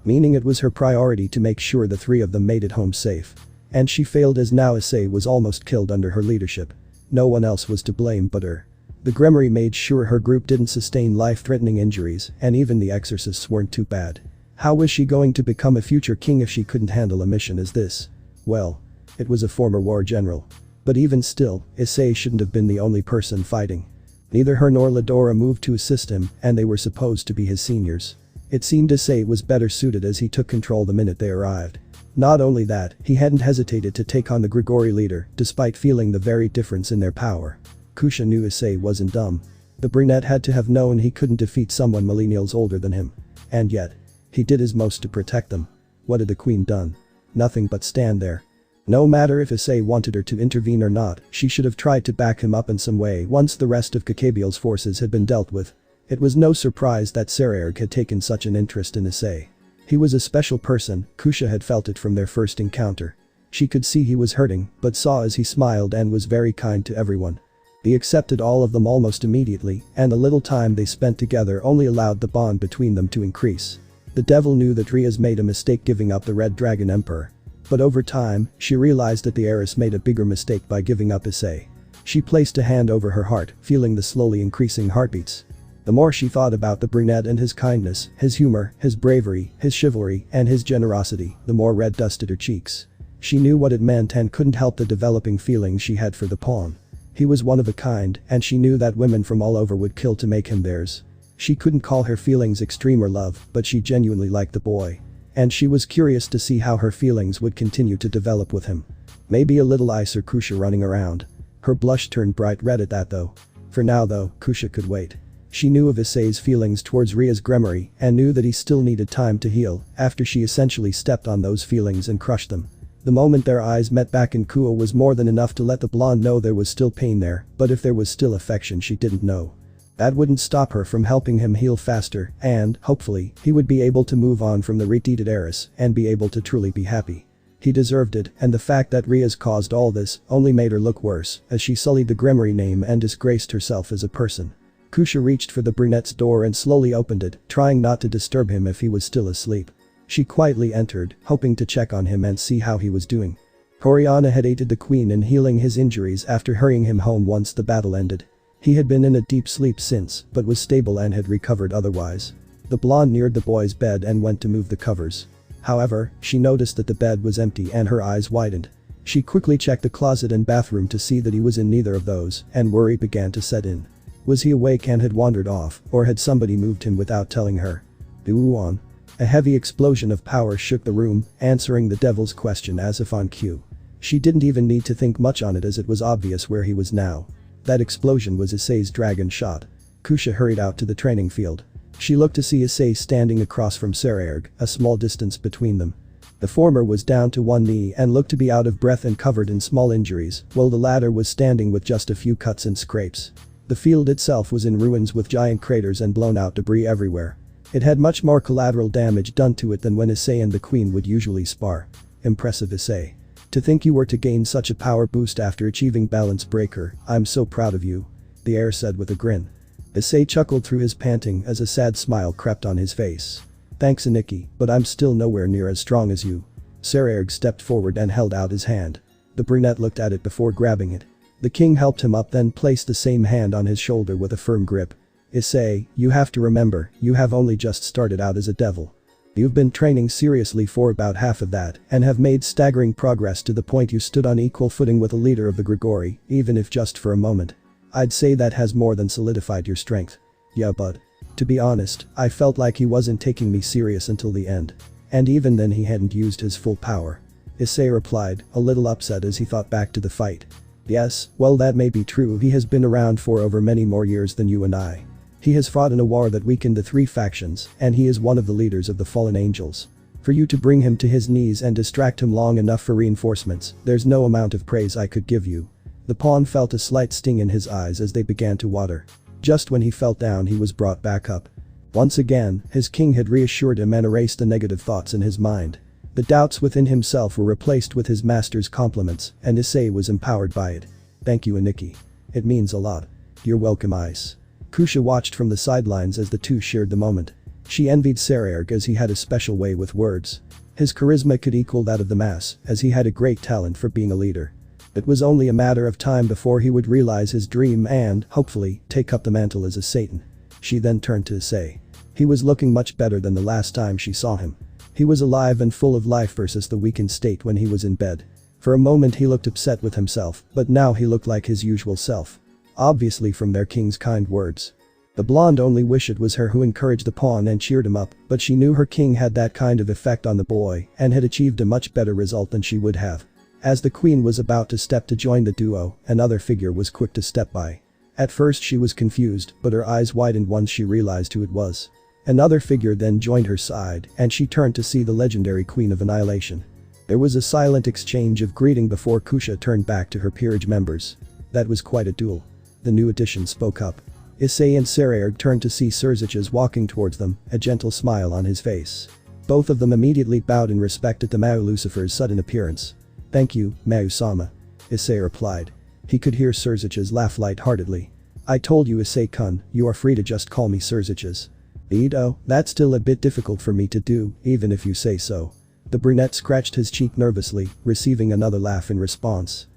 Meaning it was her priority to make sure the 3 of them made it home safe. And she failed, as now Issei was almost killed under her leadership. no one else was to blame but her. The Gremorys made sure her group didn't sustain life-threatening injuries, and even the exorcists weren't too bad. How was she going to become a future king if she couldn't handle a mission as this? Well, it was a former war general. But even still, Issei shouldn't have been the only person fighting. Neither her nor Ladora moved to assist him, and they were supposed to be his seniors. It seemed Issei was better suited as he took control the minute they arrived. Not only that, he hadn't hesitated to take on the Grigori leader, despite feeling the very difference in their power. Kusha knew Issei wasn't dumb. The brunette had to have known he couldn't defeat someone millennials older than him. And yet, he did his most to protect them. What had the queen done? Nothing but stand there. No matter if Issei wanted her to intervene or not, she should have tried to back him up in some way once the rest of Kakabiel's forces had been dealt with. It was no surprise that Sairaorg had taken such an interest in Issei. He was a special person, Kusha had felt it from their first encounter. She could see he was hurting, but saw as he smiled and was very kind to everyone. He accepted all of them almost immediately, and the little time they spent together only allowed the bond between them to increase. The devil knew that Rias made a mistake giving up the Red Dragon Emperor. But over time, she realized that the heiress made a bigger mistake by giving up Issei. She placed a hand over her heart, feeling the slowly increasing heartbeats. The more she thought about the brunette and his kindness, his humor, his bravery, his chivalry, and his generosity, the more red dusted her cheeks. She knew what it meant and couldn't help the developing feelings she had for the pawn. He was one of a kind, and she knew that women from all over would kill to make him theirs. She couldn't call her feelings extreme or love, but she genuinely liked the boy. And she was curious to see how her feelings would continue to develop with him. Maybe a little ice or Kusha running around. Her blush turned bright red at that though. For now though, Kusha could wait. She knew of Issei's feelings towards Rias Gremorys and knew that he still needed time to heal after she essentially stepped on those feelings and crushed them. The moment their eyes met back in Kuo was more than enough to let the blonde know there was still pain there, but if there was still affection she didn't know. That wouldn't stop her from helping him heal faster and, hopefully, he would be able to move on from the retreated heiress and be able to truly be happy. He deserved it, and the fact that Rias caused all this only made her look worse as she sullied the Gremorys name and disgraced herself as a person. Kusha reached for the brunette's door and slowly opened it, trying not to disturb him if he was still asleep. She quietly entered, hoping to check on him and see how he was doing. Oriana had aided the queen in healing his injuries after hurrying him home once the battle ended. He had been in a deep sleep since, but was stable and had recovered otherwise. The blonde neared the boy's bed and went to move the covers. However, she noticed that the bed was empty and her eyes widened. She quickly checked the closet and bathroom to see that he was in neither of those, and worry began to set in. Was he awake and had wandered off, or had somebody moved him without telling her? Duuan. A heavy explosion of power shook the room, answering the devil's question as if on cue. She didn't even need to think much on it as it was obvious where he was now. That explosion was Issei's dragon shot. Kusha hurried out to the training field. She looked to see Issei standing across from Sairaorg, a small distance between them. The former was down to one knee and looked to be out of breath and covered in small injuries, while the latter was standing with just a few cuts and scrapes. The field itself was in ruins with giant craters and blown out debris everywhere. It had much more collateral damage done to it than when Issei and the queen would usually spar. Impressive, Issei. To think you were to gain such a power boost after achieving Balance Breaker, I'm so proud of you. The heir said with a grin. Issei chuckled through his panting as a sad smile crept on his face. Thanks Aniki, but I'm still nowhere near as strong as you. Sairaorg stepped forward and held out his hand. The brunette looked at it before grabbing it. The king helped him up, then placed the same hand on his shoulder with a firm grip. Issei, you have to remember, you have only just started out as a devil. You've been training seriously for about half of that and have made staggering progress to the point you stood on equal footing with a leader of the Grigori, even if just for a moment. I'd say that has more than solidified your strength. Yeah, but to be honest, I felt like he wasn't taking me serious until the end. And even then he hadn't used his full power. Issei replied, a little upset as he thought back to the fight. Yes, well that may be true, he has been around for over many more years than you and I. He has fought in a war that weakened the three factions, and he is one of the leaders of the fallen angels. For you to bring him to his knees and distract him long enough for reinforcements, there's no amount of praise I could give you. The pawn felt a slight sting in his eyes as they began to water. Just when he felt down he was brought back up. Once again, his king had reassured him and erased the negative thoughts in his mind. The doubts within himself were replaced with his master's compliments, and Issei was empowered by it. Thank you Aniki. It means a lot. You're welcome Ice. Kusha watched from the sidelines as the two shared the moment. She envied Sairaorg as he had a special way with words. His charisma could equal that of the mass, as he had a great talent for being a leader. It was only a matter of time before he would realize his dream and, hopefully, take up the mantle as a Satan. She then turned to Issei. He was looking much better than the last time she saw him. He was alive and full of life versus the weakened state when he was in bed. For a moment he looked upset with himself, but now he looked like his usual self. Obviously from their king's kind words. The blonde only wished it was her who encouraged the pawn and cheered him up, but she knew her king had that kind of effect on the boy and had achieved a much better result than she would have. As the queen was about to step to join the duo, another figure was quick to step by. At first she was confused, but her eyes widened once she realized who it was. Another figure then joined her side, and she turned to see the legendary Queen of Annihilation. There was a silent exchange of greeting before Kusha turned back to her peerage members. That was quite a duel. The new addition spoke up. Issei and Sairaorg turned to see Surziches walking towards them, a gentle smile on his face. Both of them immediately bowed in respect at the Mao Lucifer's sudden appearance. "Thank you, Mao-sama," Issei replied. He could hear Surziches laugh light-heartedly. "I told you, Issei-kun, you are free to just call me Surziches." "Oh, that's still a bit difficult for me to do, even if you say so." The brunette scratched his cheek nervously, receiving another laugh in response.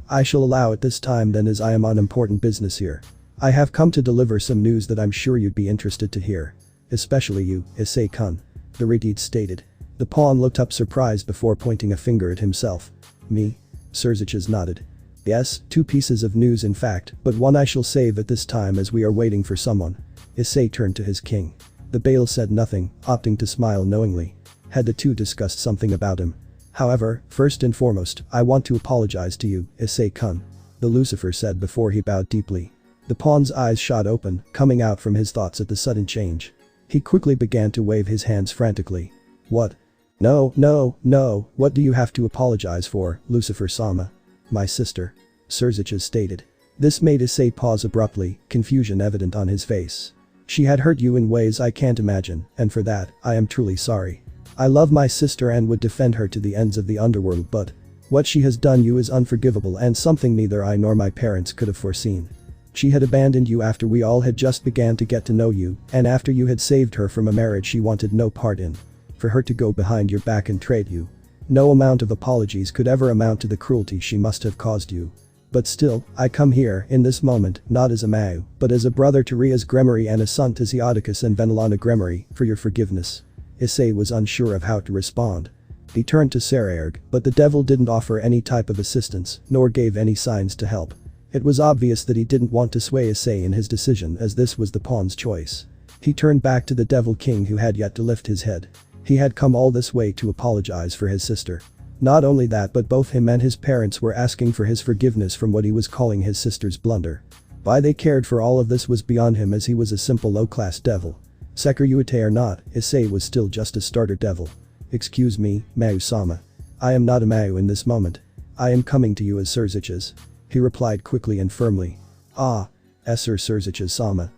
I shall allow it this time then, as I am on important business here. I have come to deliver some news that I'm sure you'd be interested to hear. Especially you, Issei-kun," the Rias stated. The pawn looked up surprised before pointing a finger at himself. "Me?" Surziches nodded. "Yes, 2 pieces of news in fact, but one I shall save at this time as we are waiting for someone." Issei turned to his king. The Bael said nothing, opting to smile knowingly. Had the two discussed something about him? "However, first and foremost, I want to apologize to you, Issei-kun," the Lucifer said before he bowed deeply. The pawn's eyes shot open, coming out from his thoughts at the sudden change. He quickly began to wave his hands frantically. "What? No, what do you have to apologize for, Lucifer-sama?" "My sister," Surziches stated. This made Issei pause abruptly, confusion evident on his face. "She had hurt you in ways I can't imagine, and for that, I am truly sorry. I love my sister and would defend her to the ends of the underworld, but what she has done you is unforgivable and something neither I nor my parents could have foreseen. She had abandoned you after we all had just began to get to know you, and after you had saved her from a marriage she wanted no part in. For her to go behind your back and trade you. No amount of apologies could ever amount to the cruelty she must have caused you. But still, I come here, in this moment, not as a Mao, but as a brother to Rias Gremorys and a son to Theodicus and Venelana Gremorys, for your forgiveness." Issei was unsure of how to respond. He turned to Sairaorg, but the devil didn't offer any type of assistance, nor gave any signs to help. It was obvious that he didn't want to sway Issei in his decision as this was the pawn's choice. He turned back to the Devil King who had yet to lift his head. He had come all this way to apologize for his sister. Not only that, but both him and his parents were asking for his forgiveness from what he was calling his sister's blunder. Why they cared for all of this was beyond him, as he was a simple low-class devil. Sekiryuite or not, Issei was still just a starter devil. "Excuse me, Mao-sama. I am not a Mao in this moment. I am coming to you as Surziches," he replied quickly and firmly. Sir Surziches-sama,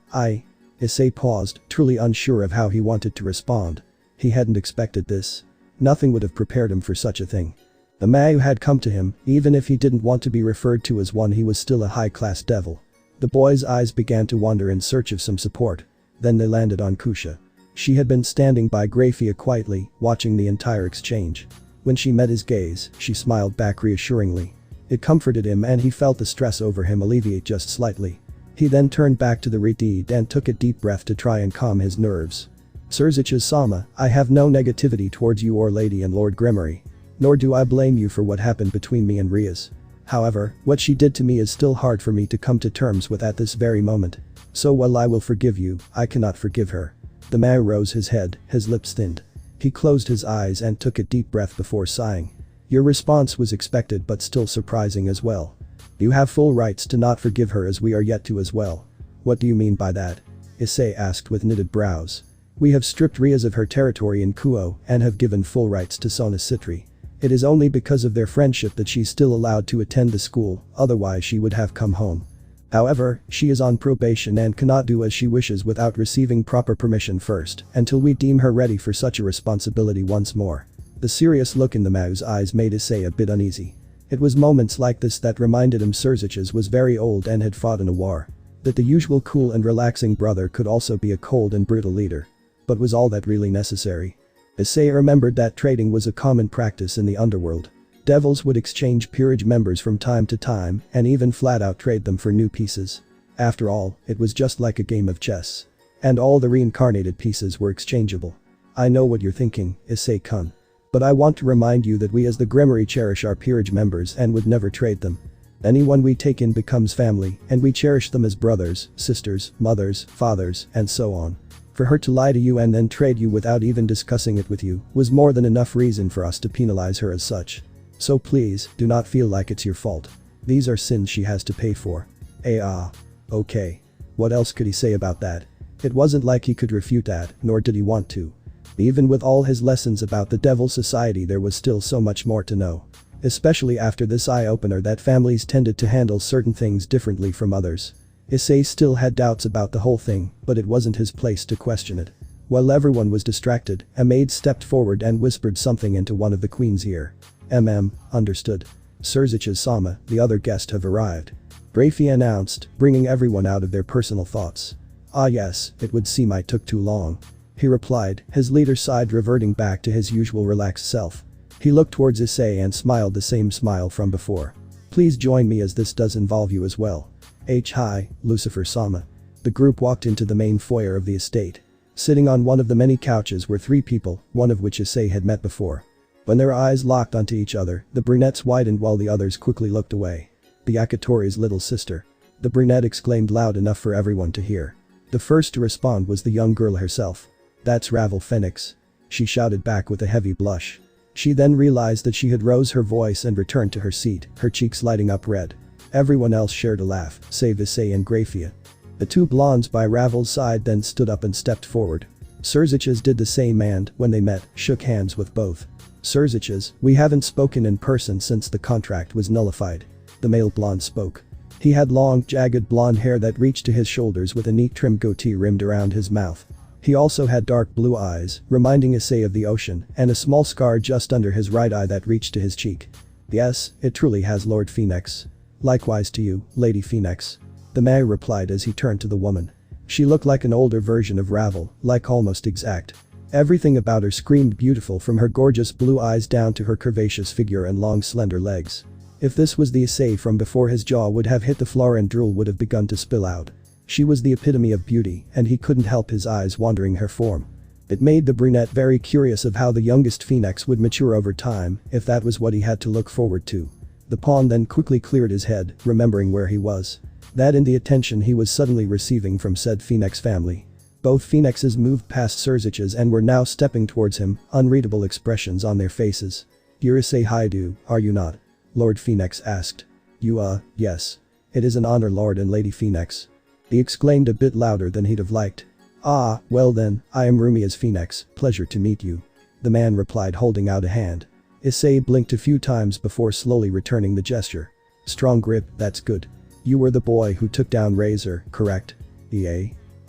Issei paused, truly unsure of how he wanted to respond. He hadn't expected this. Nothing would have prepared him for such a thing. The Mao had come to him, even if he didn't want to be referred to as one, he was still a high-class devil. The boy's eyes began to wander in search of some support. Then they landed on Kusha. She had been standing by Grafia quietly, watching the entire exchange. When she met his gaze, she smiled back reassuringly. It comforted him and he felt the stress over him alleviate just slightly. He then turned back to the Rias and took a deep breath to try and calm his nerves. "Surziches-sama, I have no negativity towards you or Lady and Lord Gremorys. Nor do I blame you for what happened between me and Rias. However, what she did to me is still hard for me to come to terms with at this very moment. So while I will forgive you, I cannot forgive her." The Mao rose his head, his lips thinned. He closed his eyes and took a deep breath before sighing. "Your response was expected but still surprising as well. You have full rights to not forgive her, as we are yet to as well." "What do you mean by that?" Issei asked with knitted brows. "We have stripped Rias of her territory in Kuo and have given full rights to Sona Citri. It is only because of their friendship that she's still allowed to attend the school, otherwise she would have come home. However, she is on probation and cannot do as she wishes without receiving proper permission first, until we deem her ready for such a responsibility once more." The serious look in the Mao's eyes made Issei a bit uneasy. It was moments like this that reminded him Surziches was very old and had fought in a war. That the usual cool and relaxing brother could also be a cold and brutal leader. But was all that really necessary? Issei remembered that trading was a common practice in the underworld. Devils would exchange peerage members from time to time and even flat out trade them for new pieces. After all, it was just like a game of chess. And all the reincarnated pieces were exchangeable. I know what you're thinking, Issei-kun. But I want to remind you that we as the Gremorys cherish our peerage members and would never trade them. Anyone we take in becomes family, and we cherish them as brothers, sisters, mothers, fathers, and so on. For her to lie to you and then trade you without even discussing it with you was more than enough reason for us to penalize her as such. So please, do not feel like it's your fault. These are sins she has to pay for. Okay. What else could he say about that? It wasn't like he could refute that, nor did he want to. Even with all his lessons about the Devil Society, there was still so much more to know. Especially after this eye-opener that families tended to handle certain things differently from others. Issei still had doubts about the whole thing, but it wasn't his place to question it. While everyone was distracted, a maid stepped forward and whispered something into one of the queen's ear. Understood. Surziches-sama, the other guest have arrived. Brafi announced, bringing everyone out of their personal thoughts. Ah yes, it would seem I took too long. He replied, his leader sighed, reverting back to his usual relaxed self. He looked towards Issei and smiled the same smile from before. Please join me as this does involve you as well. Hi, Lucifer-sama. The group walked into the main foyer of the estate. Sitting on one of the many couches were 3 people, one of which Issei had met before. When their eyes locked onto each other, the brunettes widened while the others quickly looked away. The Akatori's little sister. The brunette exclaimed loud enough for everyone to hear. The first to respond was the young girl herself. That's Ravel Phoenix. She shouted back with a heavy blush. She then realized that she had rose her voice and returned to her seat, her cheeks lighting up red. Everyone else shared a laugh, save Issei and Grafia. The 2 blondes by Ravel's side then stood up and stepped forward. Surziches did the same and, when they met, shook hands with both. Surziches, we haven't spoken in person since the contract was nullified. The male blonde spoke. He had long, jagged blonde hair that reached to his shoulders with a neat trim goatee rimmed around his mouth. He also had dark blue eyes, reminding Issei of the ocean, and a small scar just under his right eye that reached to his cheek. Yes, it truly has, Lord Phoenix. Likewise to you, Lady Phoenix. The Mayor replied as he turned to the woman. She looked like an older version of Ravel, like almost exact. Everything about her screamed beautiful, from her gorgeous blue eyes down to her curvaceous figure and long slender legs. If this was the Issei from before, his jaw would have hit the floor and drool would have begun to spill out. She was the epitome of beauty, and he couldn't help his eyes wandering her form. It made the brunette very curious of how the youngest Phoenix would mature over time, if that was what he had to look forward to. The pawn then quickly cleared his head, remembering where he was. That and the attention he was suddenly receiving from said Phoenix family. Both Phoenixes moved past Surziches and were now stepping towards him, unreadable expressions on their faces. You're Issei Haidu, are you not? Lord Phoenix asked. Yes. It is an honor, Lord and Lady Phoenix. He exclaimed a bit louder than he'd have liked. Ah, well then, I am Rumia's Phoenix, pleasure to meet you. The man replied, holding out a hand. Issei blinked a few times before slowly returning the gesture. Strong grip, that's good. You were the boy who took down Razor, correct?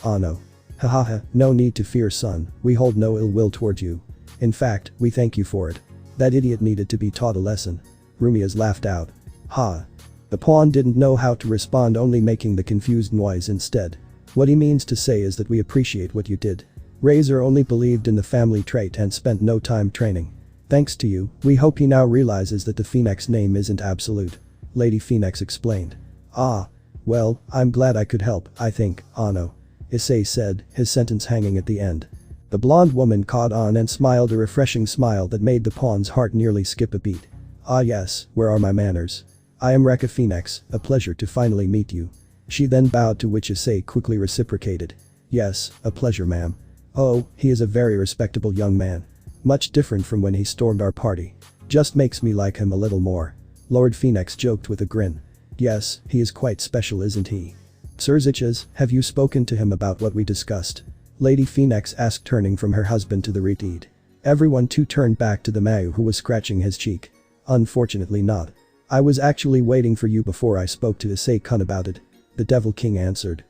Ah no. Hahaha, no need to fear, son, we hold no ill will toward you. In fact, we thank you for it. That idiot needed to be taught a lesson. Rumia's laughed out. Ha. The pawn didn't know how to respond, only making the confused noise instead. What he means to say is that we appreciate what you did. Razor only believed in the family trait and spent no time training. Thanks to you, we hope he now realizes that the Phoenix name isn't absolute. Lady Phoenix explained. Ah. Well, I'm glad I could help, I think, Ano. Issei said, his sentence hanging at the end. The blonde woman caught on and smiled a refreshing smile that made the pawn's heart nearly skip a beat. Ah yes, where are my manners? I am Rekka Phoenix, a pleasure to finally meet you. She then bowed, to which Issei quickly reciprocated. Yes, a pleasure, ma'am. Oh, he is a very respectable young man. Much different from when he stormed our party. Just makes me like him a little more. Lord Phoenix joked with a grin. Yes, he is quite special, isn't he? Surziches, have you spoken to him about what we discussed? Lady Phoenix asked, turning from her husband to the Retid. Everyone too turned back to the Mao, who was scratching his cheek. Unfortunately not. I was actually waiting for you before I spoke to Issei-kun about it. The Devil King answered.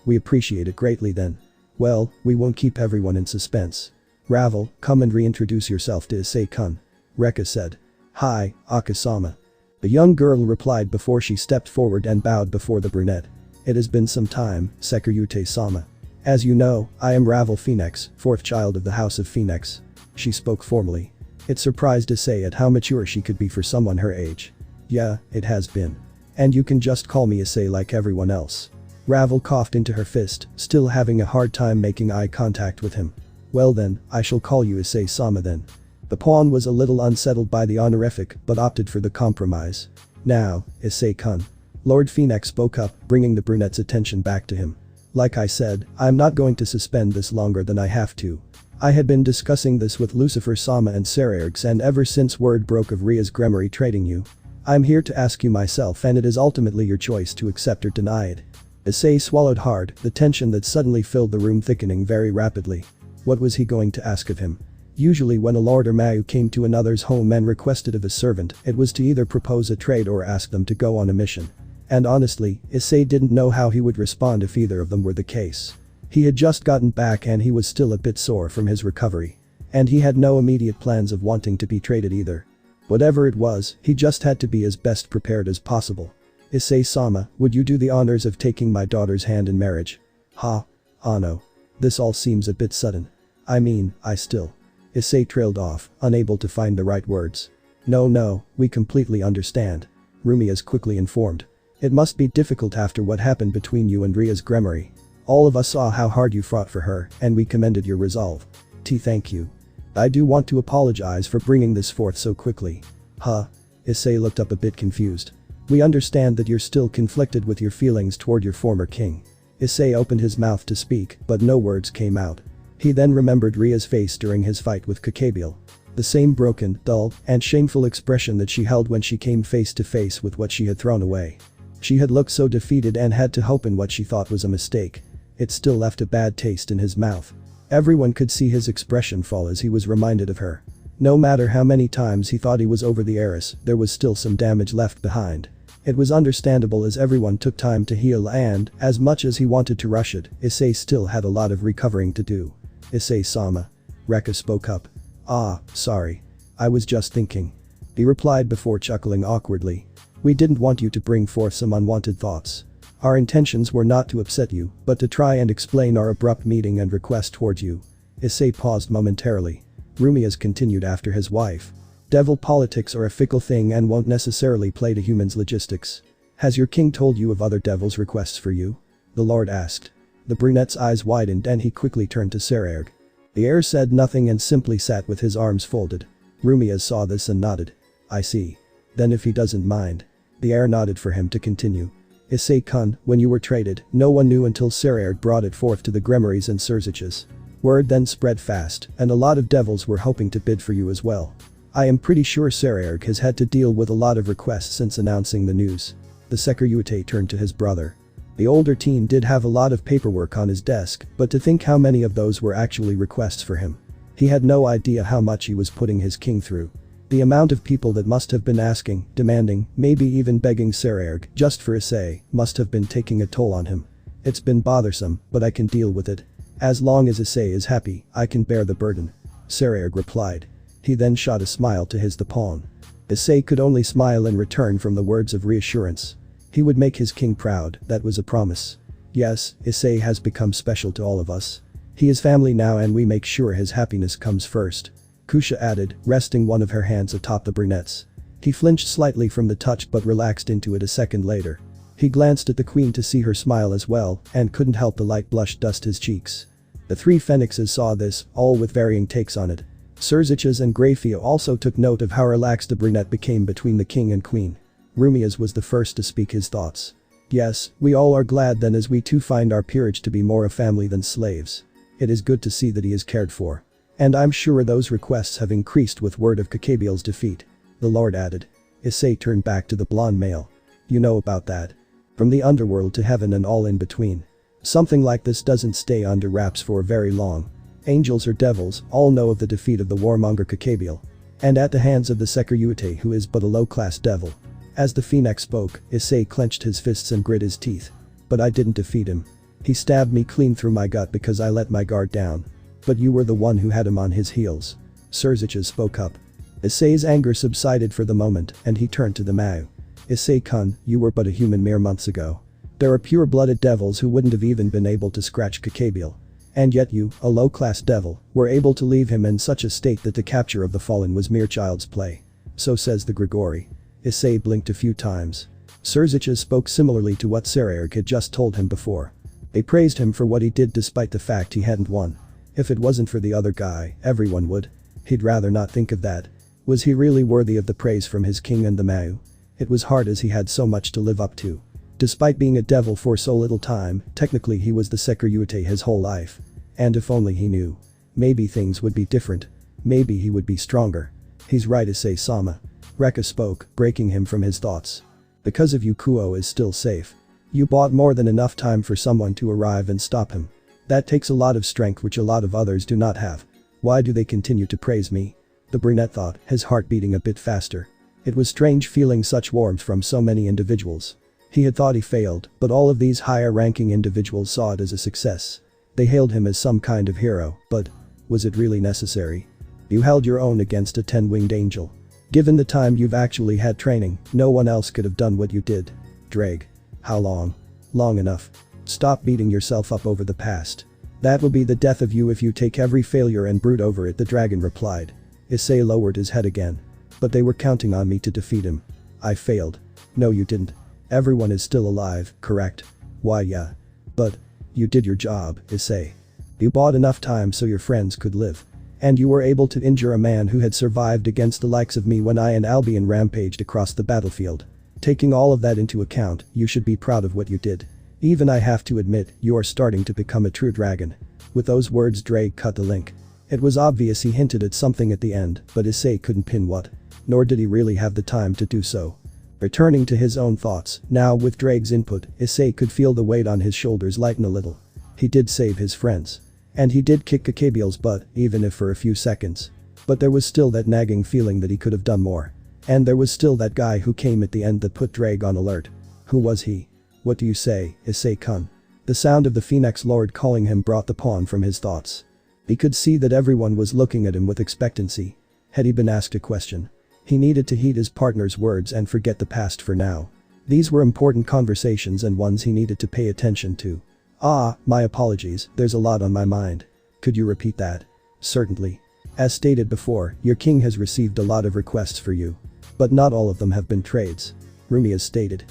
We appreciate it greatly then. Well, we won't keep everyone in suspense. Ravel, come and reintroduce yourself to Issei-kun. Rekka said. Hi, Akasama. The young girl replied before she stepped forward and bowed before the brunette. It has been some time, Sekiryute-sama. As you know, I am Ravel Phoenix, 4th child of the House of Phoenix. She spoke formally. It surprised Issei at how mature she could be for someone her age. Yeah, it has been. And you can just call me Issei like everyone else. Ravel coughed into her fist, still having a hard time making eye contact with him. Well then, I shall call you Issei-sama then. The pawn was a little unsettled by the honorific but opted for the compromise. Now, Issei-kun. Lord Phoenix spoke up, bringing the brunette's attention back to him. Like I said, I'm not going to suspend this longer than I have to. I had been discussing this with Lucifer-sama and Sairaorg, and ever since word broke of Rias Gremorys trading you. I'm here to ask you myself, and it is ultimately your choice to accept or deny it. Issei swallowed hard, the tension that suddenly filled the room thickening very rapidly. What was he going to ask of him? Usually when a lord or Mao came to another's home and requested of a servant, it was to either propose a trade or ask them to go on a mission. And honestly, Issei didn't know how he would respond if either of them were the case. He had just gotten back and he was still a bit sore from his recovery. And he had no immediate plans of wanting to be traded either. Whatever it was, he just had to be as best prepared as possible. Issei-sama, would you do the honors of taking my daughter's hand in marriage? Ha. Ah no. This all seems a bit sudden. I mean, I still. Issei trailed off, unable to find the right words. No, we completely understand. Rias quickly informed. It must be difficult after what happened between you and Rias Gremorys. All of us saw how hard you fought for her, and we commended your resolve. Thank you. I do want to apologize for bringing this forth so quickly. Huh? Issei looked up a bit confused. We understand that you're still conflicted with your feelings toward your former king. Issei opened his mouth to speak, but no words came out. He then remembered Ria's face during his fight with Bael. The same broken, dull, and shameful expression that she held when she came face to face with what she had thrown away. She had looked so defeated and had to hope in what she thought was a mistake. It still left a bad taste in his mouth. Everyone could see his expression fall as he was reminded of her. No matter how many times he thought he was over the heiress, there was still some damage left behind. It was understandable as everyone took time to heal, and, as much as he wanted to rush it, Issei still had a lot of recovering to do. Issei-sama. Rekka spoke up. Ah, sorry. I was just thinking. He replied before chuckling awkwardly. We didn't want you to bring forth some unwanted thoughts. Our intentions were not to upset you, but to try and explain our abrupt meeting and request towards you. Issei paused momentarily. Rias continued after his wife. Devil politics are a fickle thing and won't necessarily play to humans' logistics. Has your king told you of other devils' requests for you? The lord asked. The brunette's eyes widened and he quickly turned to Sairaorg. The heir said nothing and simply sat with his arms folded. Rias saw this and nodded. I see. Then if he doesn't mind. The heir nodded for him to continue. Issei-kun, when you were traded, no one knew until Sairaorg brought it forth to the Gremorys and Surziches. Word then spread fast, and a lot of devils were hoping to bid for you as well. I am pretty sure Sairaorg has had to deal with a lot of requests since announcing the news. The Sairaorg turned to his brother. The older teen did have a lot of paperwork on his desk, but to think how many of those were actually requests for him. He had no idea how much he was putting his king through. The amount of people that must have been asking, demanding, maybe even begging Sairaorg just for Issei must have been taking a toll on him. It's been bothersome, but I can deal with it. As long as Issei is happy, I can bear the burden. Sairaorg replied. He then shot a smile to the pawn. Issei could only smile in return from the words of reassurance. He would make his king proud, that was a promise. Yes, Issei has become special to all of us. He is family now and we make sure his happiness comes first. Kusha added, resting one of her hands atop the brunette's. He flinched slightly from the touch but relaxed into it a second later. He glanced at the queen to see her smile as well and couldn't help the light blush dust his cheeks. The three phoenixes saw this, all with varying takes on it. Surziches and Grafia also took note of how relaxed the brunette became between the king and queen. Rias was the first to speak his thoughts. Yes, we all are glad then as we too find our peerage to be more a family than slaves. It is good to see that he is cared for. And I'm sure those requests have increased with word of Bael's defeat. The lord added. Issei turned back to the blonde male. You know about that. From the underworld to heaven and all in between. Something like this doesn't stay under wraps for very long. Angels or devils all know of the defeat of the warmonger Bael. And at the hands of the Sairaorg, who is but a low-class devil. As the phoenix spoke, Issei clenched his fists and grit his teeth. But I didn't defeat him. He stabbed me clean through my gut because I let my guard down. But you were the one who had him on his heels. Surziches spoke up. Issei's anger subsided for the moment and he turned to the Mao. Issei-kun, you were but a human mere months ago. There are pure-blooded devils who wouldn't have even been able to scratch Bael. And yet you, a low-class devil, were able to leave him in such a state that the capture of the fallen was mere child's play. So says the Grigori. Issei blinked a few times. Serziches spoke similarly to what Sairaorg had just told him before. They praised him for what he did despite the fact he hadn't won. If it wasn't for the other guy, everyone would. He'd rather not think of that. Was he really worthy of the praise from his king and the Mao? It was hard as he had so much to live up to. Despite being a devil for so little time, technically he was the Sairaorg his whole life. And if only he knew. Maybe things would be different. Maybe he would be stronger. He's right, Issei-sama. Rekka spoke, breaking him from his thoughts. Because of you, Kuo is still safe. You bought more than enough time for someone to arrive and stop him. That takes a lot of strength which a lot of others do not have. Why do they continue to praise me? The brunette thought, his heart beating a bit faster. It was strange feeling such warmth from so many individuals. He had thought he failed, but all of these higher-ranking individuals saw it as a success. They hailed him as some kind of hero, but was it really necessary? You held your own against a 10-winged angel. Given the time you've actually had training, no one else could have done what you did. Drake. How long? Long enough. Stop beating yourself up over the past. That will be the death of you if you take every failure and brood over it, the dragon replied. Issei lowered his head again. But they were counting on me to defeat him. I failed. No, you didn't. Everyone is still alive, correct? Why, yeah. But you did your job, Issei. You bought enough time so your friends could live. And you were able to injure a man who had survived against the likes of me when I and Albion rampaged across the battlefield. Taking all of that into account, you should be proud of what you did. Even I have to admit, you are starting to become a true dragon. With those words, Drake cut the link. It was obvious he hinted at something at the end, but Issei couldn't pin what. Nor did he really have the time to do so. Returning to his own thoughts, now with Drake's input, Issei could feel the weight on his shoulders lighten a little. He did save his friends. And he did kick Kakabiel's butt, even if for a few seconds. But there was still that nagging feeling that he could have done more. And there was still that guy who came at the end that put Drake on alert. Who was he? What do you say, Issei-kun? The sound of the Phoenix Lord calling him brought the pawn from his thoughts. He could see that everyone was looking at him with expectancy. Had he been asked a question? He needed to heed his partner's words and forget the past for now. These were important conversations and ones he needed to pay attention to. Ah, my apologies, there's a lot on my mind. Could you repeat that? Certainly. As stated before, your king has received a lot of requests for you. But not all of them have been trades. Rias stated.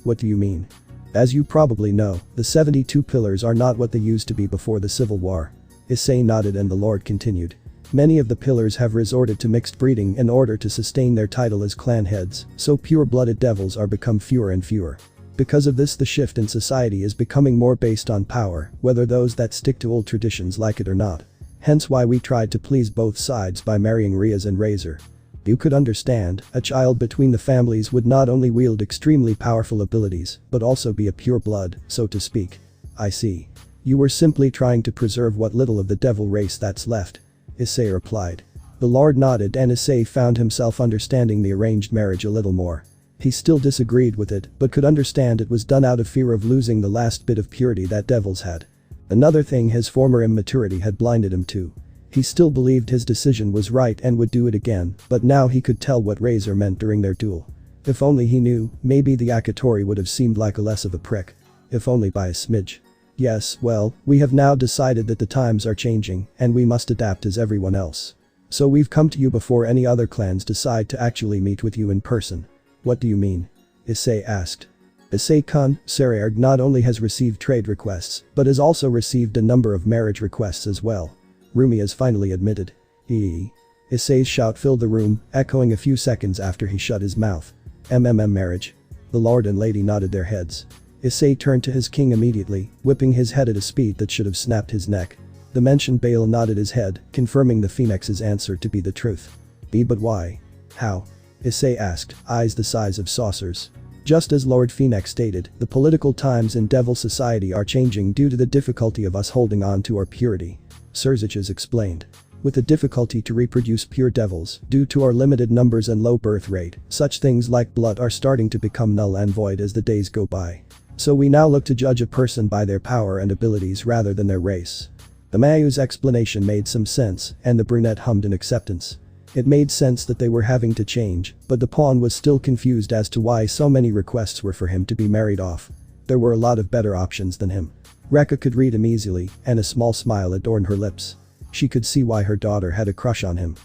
What do you mean? As you probably know, the 72 pillars are not what they used to be before the Civil War. Issei nodded and the Lord continued. Many of the pillars have resorted to mixed breeding in order to sustain their title as clan heads, so pure-blooded devils are become fewer and fewer. Because of this, the shift in society is becoming more based on power, whether those that stick to old traditions like it or not. Hence why we tried to please both sides by marrying Rias and Razor. You could understand, a child between the families would not only wield extremely powerful abilities, but also be a pure blood, so to speak. I see. You were simply trying to preserve what little of the devil race that's left. Issei replied. The Lord nodded and Issei found himself understanding the arranged marriage a little more. He still disagreed with it, but could understand it was done out of fear of losing the last bit of purity that devils had. Another thing his former immaturity had blinded him to. He still believed his decision was right and would do it again, but now he could tell what Razor meant during their duel. If only he knew, maybe the Akatori would have seemed like a less of a prick. If only by a smidge. Yes, well, we have now decided that the times are changing, and we must adapt as everyone else. So we've come to you before any other clans decide to actually meet with you in person. What do you mean? Issei asked. Issei-kun, Sairaorg not only has received trade requests, but has also received a number of marriage requests as well. Rias finally admitted. Issei's shout filled the room, echoing a few seconds after he shut his mouth. Marriage. The Lord and Lady nodded their heads. Issei turned to his king immediately, whipping his head at a speed that should have snapped his neck. The mentioned Bael nodded his head, confirming the Phoenix's answer to be the truth. But why? How? Issei asked, eyes the size of saucers. Just as Lord Phoenix stated, the political times in Devil Society are changing due to the difficulty of us holding on to our purity. Serziches explained. With the difficulty to reproduce pure devils, due to our limited numbers and low birth rate, such things like blood are starting to become null and void as the days go by. So we now look to judge a person by their power and abilities rather than their race. The Mao's explanation made some sense, and the brunette hummed in acceptance. It made sense that they were having to change, but the pawn was still confused as to why so many requests were for him to be married off. There were a lot of better options than him. Rekka could read him easily, and a small smile adorned her lips. She could see why her daughter had a crush on him.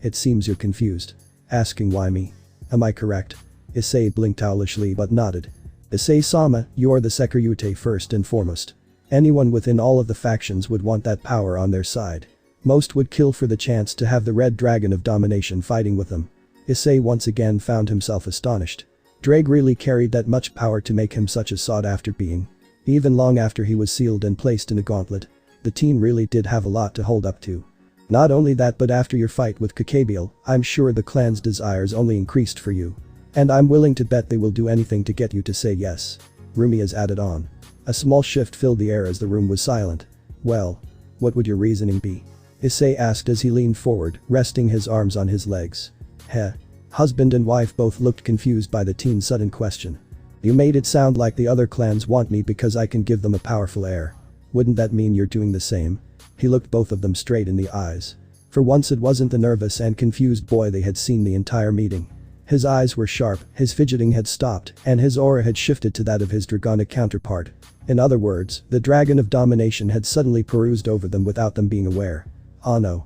It seems you're confused. Asking why me? Am I correct? Issei blinked owlishly but nodded. Issei-sama, you're the Sairaorg first and foremost. Anyone within all of the factions would want that power on their side. Most would kill for the chance to have the Red Dragon of Domination fighting with them. Issei once again found himself astonished. Drake really carried that much power to make him such a sought-after being. Even long after he was sealed and placed in a gauntlet. The teen really did have a lot to hold up to. Not only that, but after your fight with Bael, I'm sure the clan's desires only increased for you. And I'm willing to bet they will do anything to get you to say yes. Rias added on. A small shift filled the air as the room was silent. Well, what would your reasoning be? Issei asked as he leaned forward, resting his arms on his legs. Husband and wife both looked confused by the teen's sudden question. You made it sound like the other clans want me because I can give them a powerful heir. Wouldn't that mean you're doing the same? He looked both of them straight in the eyes. For once it wasn't the nervous and confused boy they had seen the entire meeting. His eyes were sharp, his fidgeting had stopped, and his aura had shifted to that of his dragonic counterpart. In other words, the Dragon of Domination had suddenly perused over them without them being aware. Oh no.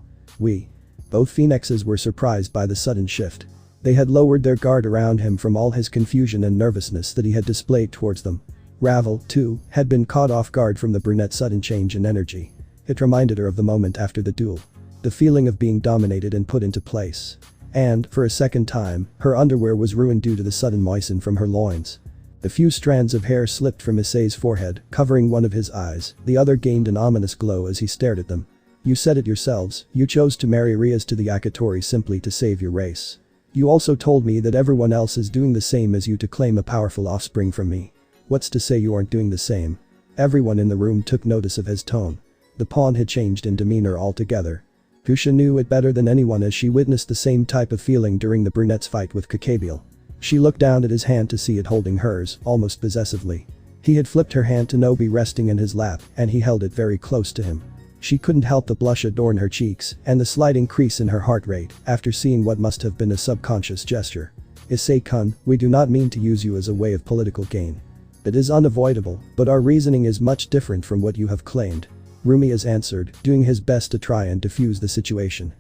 Both phoenixes were surprised by the sudden shift. They had lowered their guard around him from all his confusion and nervousness that he had displayed towards them. Ravel, too, had been caught off guard from the brunette's sudden change in energy. It reminded her of the moment after the duel. The feeling of being dominated and put into place. And, for a second time, her underwear was ruined due to the sudden moisten from her loins. The few strands of hair slipped from Issei's forehead, covering one of his eyes, the other gained an ominous glow as he stared at them. You said it yourselves, you chose to marry Rias to the Akatori simply to save your race. You also told me that everyone else is doing the same as you to claim a powerful offspring from me. What's to say you aren't doing the same? Everyone in the room took notice of his tone. The pawn had changed in demeanor altogether. Kusha knew it better than anyone as she witnessed the same type of feeling during the brunette's fight with Bael. She looked down at his hand to see it holding hers, almost possessively. He had flipped her hand to Nobi resting in his lap, and he held it very close to him. She couldn't help the blush adorn her cheeks and the slight increase in her heart rate after seeing what must have been a subconscious gesture. Issei-kun, we do not mean to use you as a way of political gain. It is unavoidable, but our reasoning is much different from what you have claimed. Rias answered, doing his best to try and defuse the situation.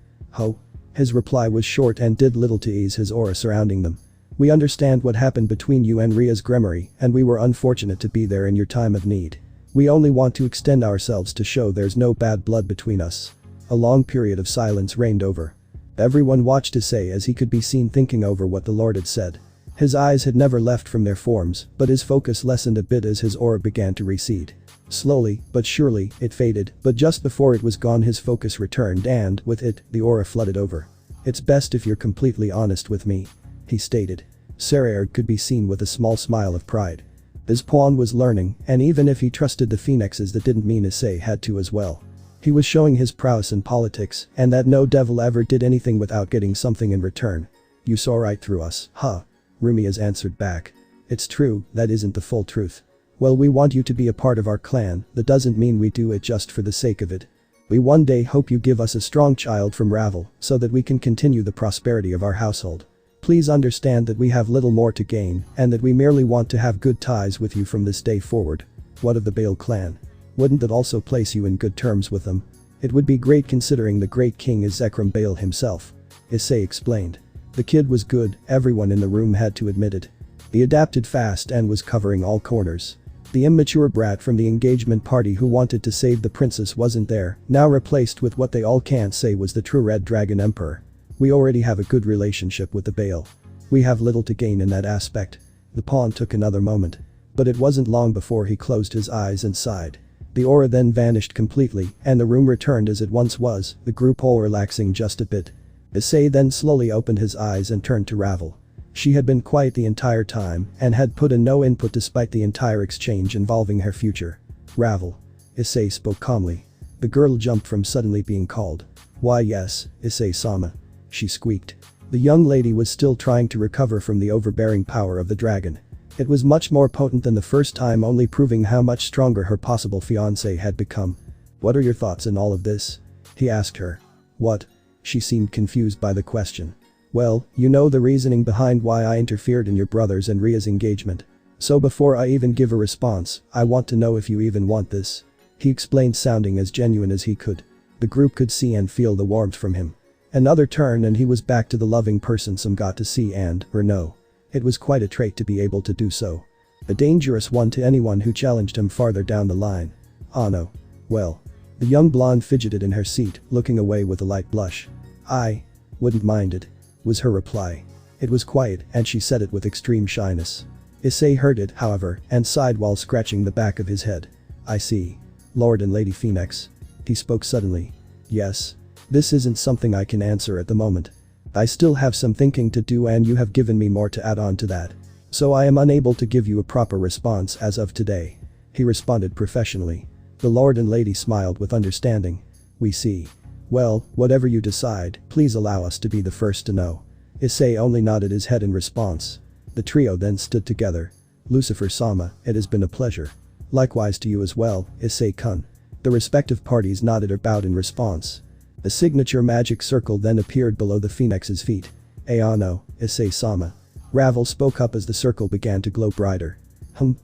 His reply was short and did little to ease his aura surrounding them. We understand what happened between you and Rias Gremorys, and we were unfortunate to be there in your time of need. We only want to extend ourselves to show there's no bad blood between us. A long period of silence reigned over. Everyone watched Issei as he could be seen thinking over what the Lord had said. His eyes had never left from their forms, but his focus lessened a bit as his aura began to recede. Slowly, but surely, it faded, but just before it was gone his focus returned and, with it, the aura flooded over. It's best if you're completely honest with me. He stated. Sairaorg could be seen with a small smile of pride. His pawn was learning, and even if he trusted the phoenixes that didn't mean Issei had to as well. He was showing his prowess in politics, and that no devil ever did anything without getting something in return. You saw right through us, huh? Rias answered back. It's true, that isn't the full truth. Well, we want you to be a part of our clan, that doesn't mean we do it just for the sake of it. We one day hope you give us a strong child from Ravel, so that we can continue the prosperity of our household. Please understand that we have little more to gain, and that we merely want to have good ties with you from this day forward. What of the Bael clan? Wouldn't that also place you in good terms with them? It would be great considering the great king is Sairaorg Bael himself. Issei explained. The kid was good, everyone in the room had to admit it. He adapted fast and was covering all corners. The immature brat from the engagement party who wanted to save the princess wasn't there, now replaced with what they all can't say was the true Red Dragon Emperor. We already have a good relationship with the Bael. We have little to gain in that aspect. The pawn took another moment. But it wasn't long before he closed his eyes and sighed. The aura then vanished completely, and the room returned as it once was, the group all relaxing just a bit. Issei then slowly opened his eyes and turned to Ravel. She had been quiet the entire time and had put in no input despite the entire exchange involving her future. Ravel. Issei spoke calmly. The girl jumped from suddenly being called. Why yes, Issei-sama. She squeaked. The young lady was still trying to recover from the overbearing power of the dragon. It was much more potent than the first time, only proving how much stronger her possible fiancé had become. What are your thoughts in all of this? He asked her. What? She seemed confused by the question. Well, you know the reasoning behind why I interfered in your brother's and Ria's engagement. So before I even give a response, I want to know if you even want this. He explained, sounding as genuine as he could. The group could see and feel the warmth from him. Another turn and he was back to the loving person some got to see or know. It was quite a trait to be able to do so. A dangerous one to anyone who challenged him farther down the line. Oh no. Well. The young blonde fidgeted in her seat, looking away with a light blush. I wouldn't mind it, was her reply. It was quiet and she said it with extreme shyness. Issei heard it, however, and sighed while scratching the back of his head. I see. Lord and Lady Phoenix. He spoke suddenly. Yes. This isn't something I can answer at the moment. I still have some thinking to do and you have given me more to add on to that. So I am unable to give you a proper response as of today. He responded professionally. The Lord and Lady smiled with understanding. We see. Well, whatever you decide, please allow us to be the first to know. Issei only nodded his head in response. The trio then stood together. Lucifer-sama, it has been a pleasure. Likewise to you as well, Issei-kun. The respective parties nodded or bowed in response. A signature magic circle then appeared below the phoenix's feet. Ayano, Issei-sama. Ravel spoke up as the circle began to glow brighter.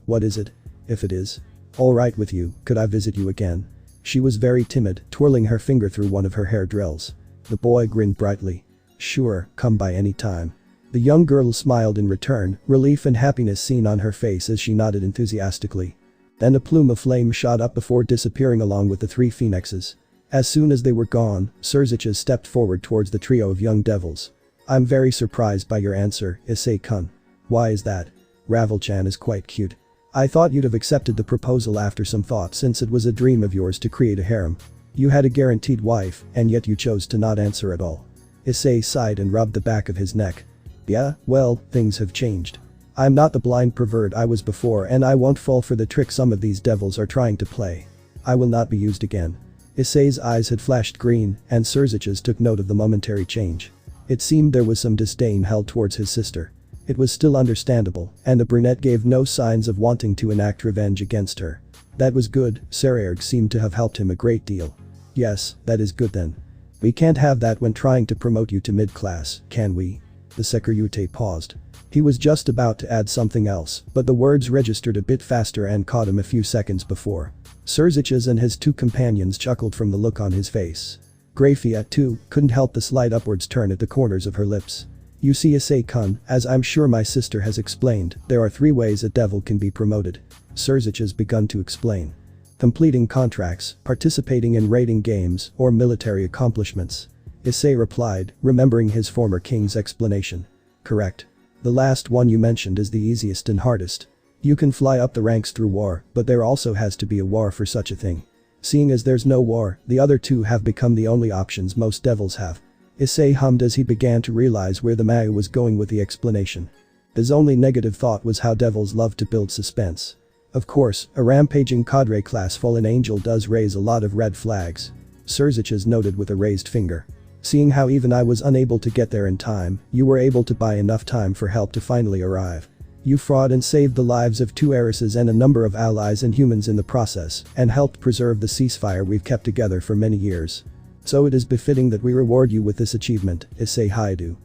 What is it? If it is alright with you, could I visit you again? She was very timid, twirling her finger through one of her hair drills. The boy grinned brightly. Sure, come by any time. The young girl smiled in return, relief and happiness seen on her face as she nodded enthusiastically. Then a plume of flame shot up before disappearing along with the three phoenixes. As soon as they were gone, Surziches stepped forward towards the trio of young devils. I'm very surprised by your answer, Issei-kun. Why is that? Ravel-chan is quite cute. I thought you'd have accepted the proposal after some thought since it was a dream of yours to create a harem. You had a guaranteed wife, and yet you chose to not answer at all. Issei sighed and rubbed the back of his neck. Yeah, well, things have changed. I'm not the blind pervert I was before and I won't fall for the trick some of these devils are trying to play. I will not be used again. Issei's eyes had flashed green, and Surziches took note of the momentary change. It seemed there was some disdain held towards his sister. It was still understandable, and the brunette gave no signs of wanting to enact revenge against her. That was good, Sairaorg seemed to have helped him a great deal. Yes, that is good then. We can't have that when trying to promote you to mid-class, can we? The Sairaorg paused. He was just about to add something else, but the words registered a bit faster and caught him a few seconds before. Surziches and his two companions chuckled from the look on his face. Grafia, too, couldn't help the slight upwards turn at the corners of her lips. You see, Issei-kun, as I'm sure my sister has explained, there are 3 ways a devil can be promoted. Surziches begun to explain. Completing contracts, participating in raiding games, or military accomplishments. Issei replied, remembering his former king's explanation. Correct. The last one you mentioned is the easiest and hardest. You can fly up the ranks through war, but there also has to be a war for such a thing. Seeing as there's no war, the other 2 have become the only options most devils have. Issei hummed as he began to realize where TheMaou was going with the explanation. His only negative thought was how devils love to build suspense. Of course, a rampaging cadre class fallen angel does raise a lot of red flags. Surziches noted with a raised finger. Seeing how even I was unable to get there in time, you were able to buy enough time for help to finally arrive. You fraud and saved the lives of 2 heiresses and a number of allies and humans in the process, and helped preserve the ceasefire we've kept together for many years. So it is befitting that we reward you with this achievement, Issei Haidu.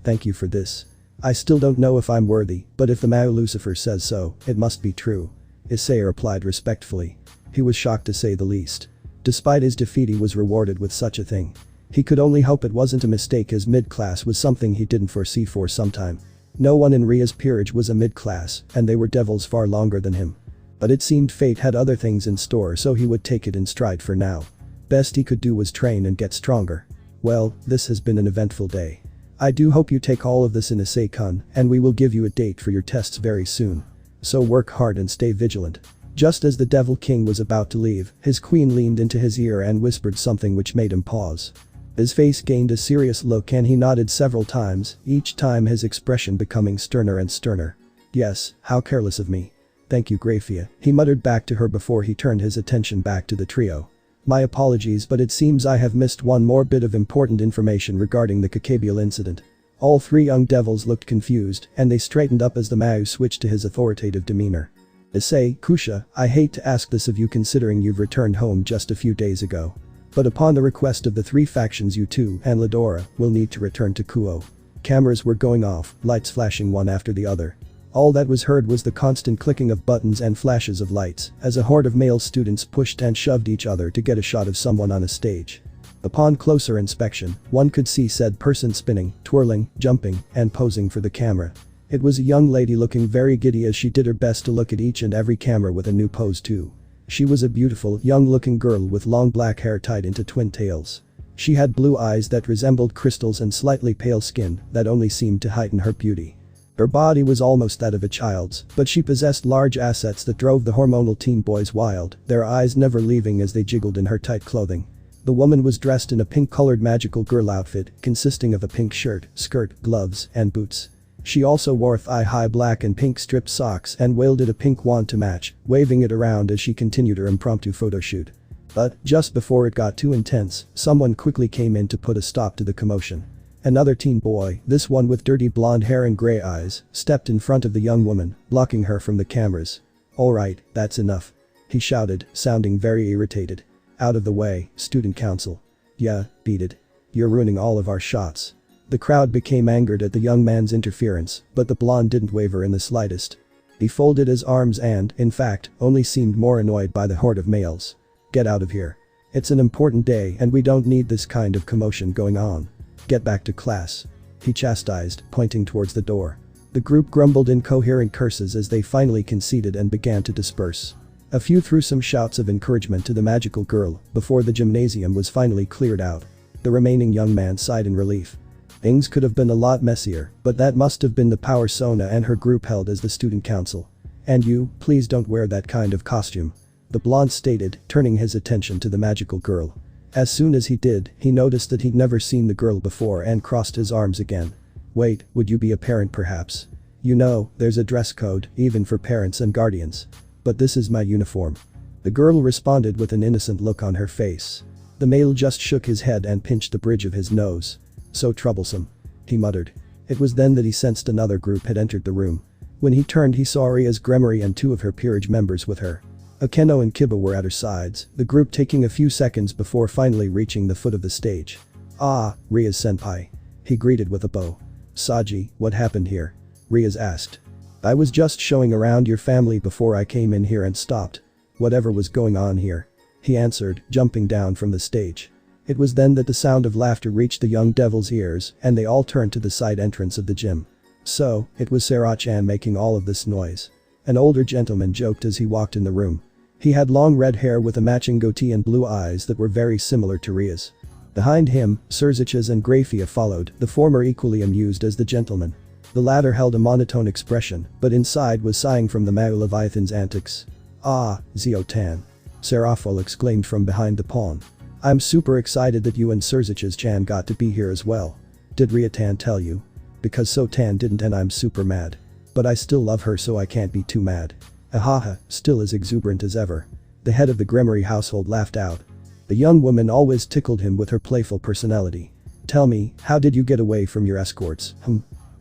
Thank you for this. I still don't know if I'm worthy, but if TheMaou Lucifer says so, it must be true. Issei replied respectfully. He was shocked to say the least. Despite his defeat, he was rewarded with such a thing. He could only hope it wasn't a mistake, as mid-class was something he didn't foresee for some time. No one in Rias' peerage was a mid-class, and they were devils far longer than him. But it seemed fate had other things in store, so he would take it in stride for now. Best he could do was train and get stronger. Well, this has been an eventful day. I do hope you take all of this in, Issei-kun, and we will give you a date for your tests very soon. So work hard and stay vigilant. Just as the Devil King was about to leave, his queen leaned into his ear and whispered something which made him pause. His face gained a serious look and he nodded several times, each time his expression becoming sterner and sterner. Yes, how careless of me. Thank you, Grafia, he muttered back to her before he turned his attention back to the trio. My apologies, but it seems I have missed one more bit of important information regarding the Kakabial incident. All 3 young devils looked confused, and they straightened up as TheMaou switched to his authoritative demeanor. Issei, Kusha, I hate to ask this of you considering you've returned home just a few days ago. But upon the request of the 3 factions, you 2 and Ladora will need to return to Kuo. Cameras were going off, lights flashing one after the other. All that was heard was the constant clicking of buttons and flashes of lights as a horde of male students pushed and shoved each other to get a shot of someone on a stage. Upon closer inspection, one could see said person spinning, twirling, jumping, and posing for the camera. It was a young lady looking very giddy as she did her best to look at each and every camera with a new pose too. She was a beautiful, young-looking girl with long black hair tied into twin tails. She had blue eyes that resembled crystals and slightly pale skin that only seemed to heighten her beauty. Her body was almost that of a child's, but she possessed large assets that drove the hormonal teen boys wild, their eyes never leaving as they jiggled in her tight clothing. The woman was dressed in a pink-colored magical girl outfit consisting of a pink shirt, skirt, gloves, and boots. She also wore thigh-high black and pink striped socks and wielded a pink wand to match, waving it around as she continued her impromptu photo shoot. But, just before it got too intense, someone quickly came in to put a stop to the commotion. Another teen boy, this one with dirty blonde hair and gray eyes, stepped in front of the young woman, blocking her from the cameras. "Alright, that's enough," he shouted, sounding very irritated. "Out of the way, student council." "Yeah, beat it. You're ruining all of our shots." The crowd became angered at the young man's interference, but the blonde didn't waver in the slightest. He folded his arms and, in fact, only seemed more annoyed by the horde of males. "Get out of here. It's an important day and we don't need this kind of commotion going on. Get back to class," he chastised, pointing towards the door. The group grumbled incoherent curses as they finally conceded and began to disperse. A few threw some shouts of encouragement to the magical girl before the gymnasium was finally cleared out. The remaining young man sighed in relief. Things could have been a lot messier, but that must have been the power Sona and her group held as the student council. "And you, please don't wear that kind of costume," the blonde stated, turning his attention to the magical girl. As soon as he did, he noticed that he'd never seen the girl before and crossed his arms again. "Wait, would you be a parent perhaps? You know, there's a dress code, even for parents and guardians. But this is my uniform." The girl responded with an innocent look on her face. The male just shook his head and pinched the bridge of his nose. "So troublesome," he muttered. It was then that he sensed another group had entered the room. When he turned he saw Rias Gremorys and two of her peerage members with her. Akeno and Kiba were at her sides, the group taking a few seconds before finally reaching the foot of the stage. "Ah, Rias senpai," he greeted with a bow. "Saji, what happened here?" Rias asked. "I was just showing around your family before I came in here and stopped. Whatever was going on here," he answered, jumping down from the stage. It was then that the sound of laughter reached the young devil's ears and they all turned to the side entrance of the gym. So, it was Sairaorg making all of this noise. An older gentleman joked as he walked in the room. He had long red hair with a matching goatee and blue eyes that were very similar to Rias. Behind him, Serziches and Grafia followed, the former equally amused as the gentleman. The latter held a monotone expression, but inside was sighing from the Mao Leviathan's antics. "Ah, Zio-tan," Sairaorg exclaimed from behind the pawn. "I'm super excited that you and Serziches-chan got to be here as well. Did Ria-tan tell you? Because So-tan didn't and I'm super mad. But I still love her so I can't be too mad." Ahaha, still as exuberant as ever. The head of the Gremorys household laughed out. The young woman always tickled him with her playful personality. "Tell me, how did you get away from your escorts?"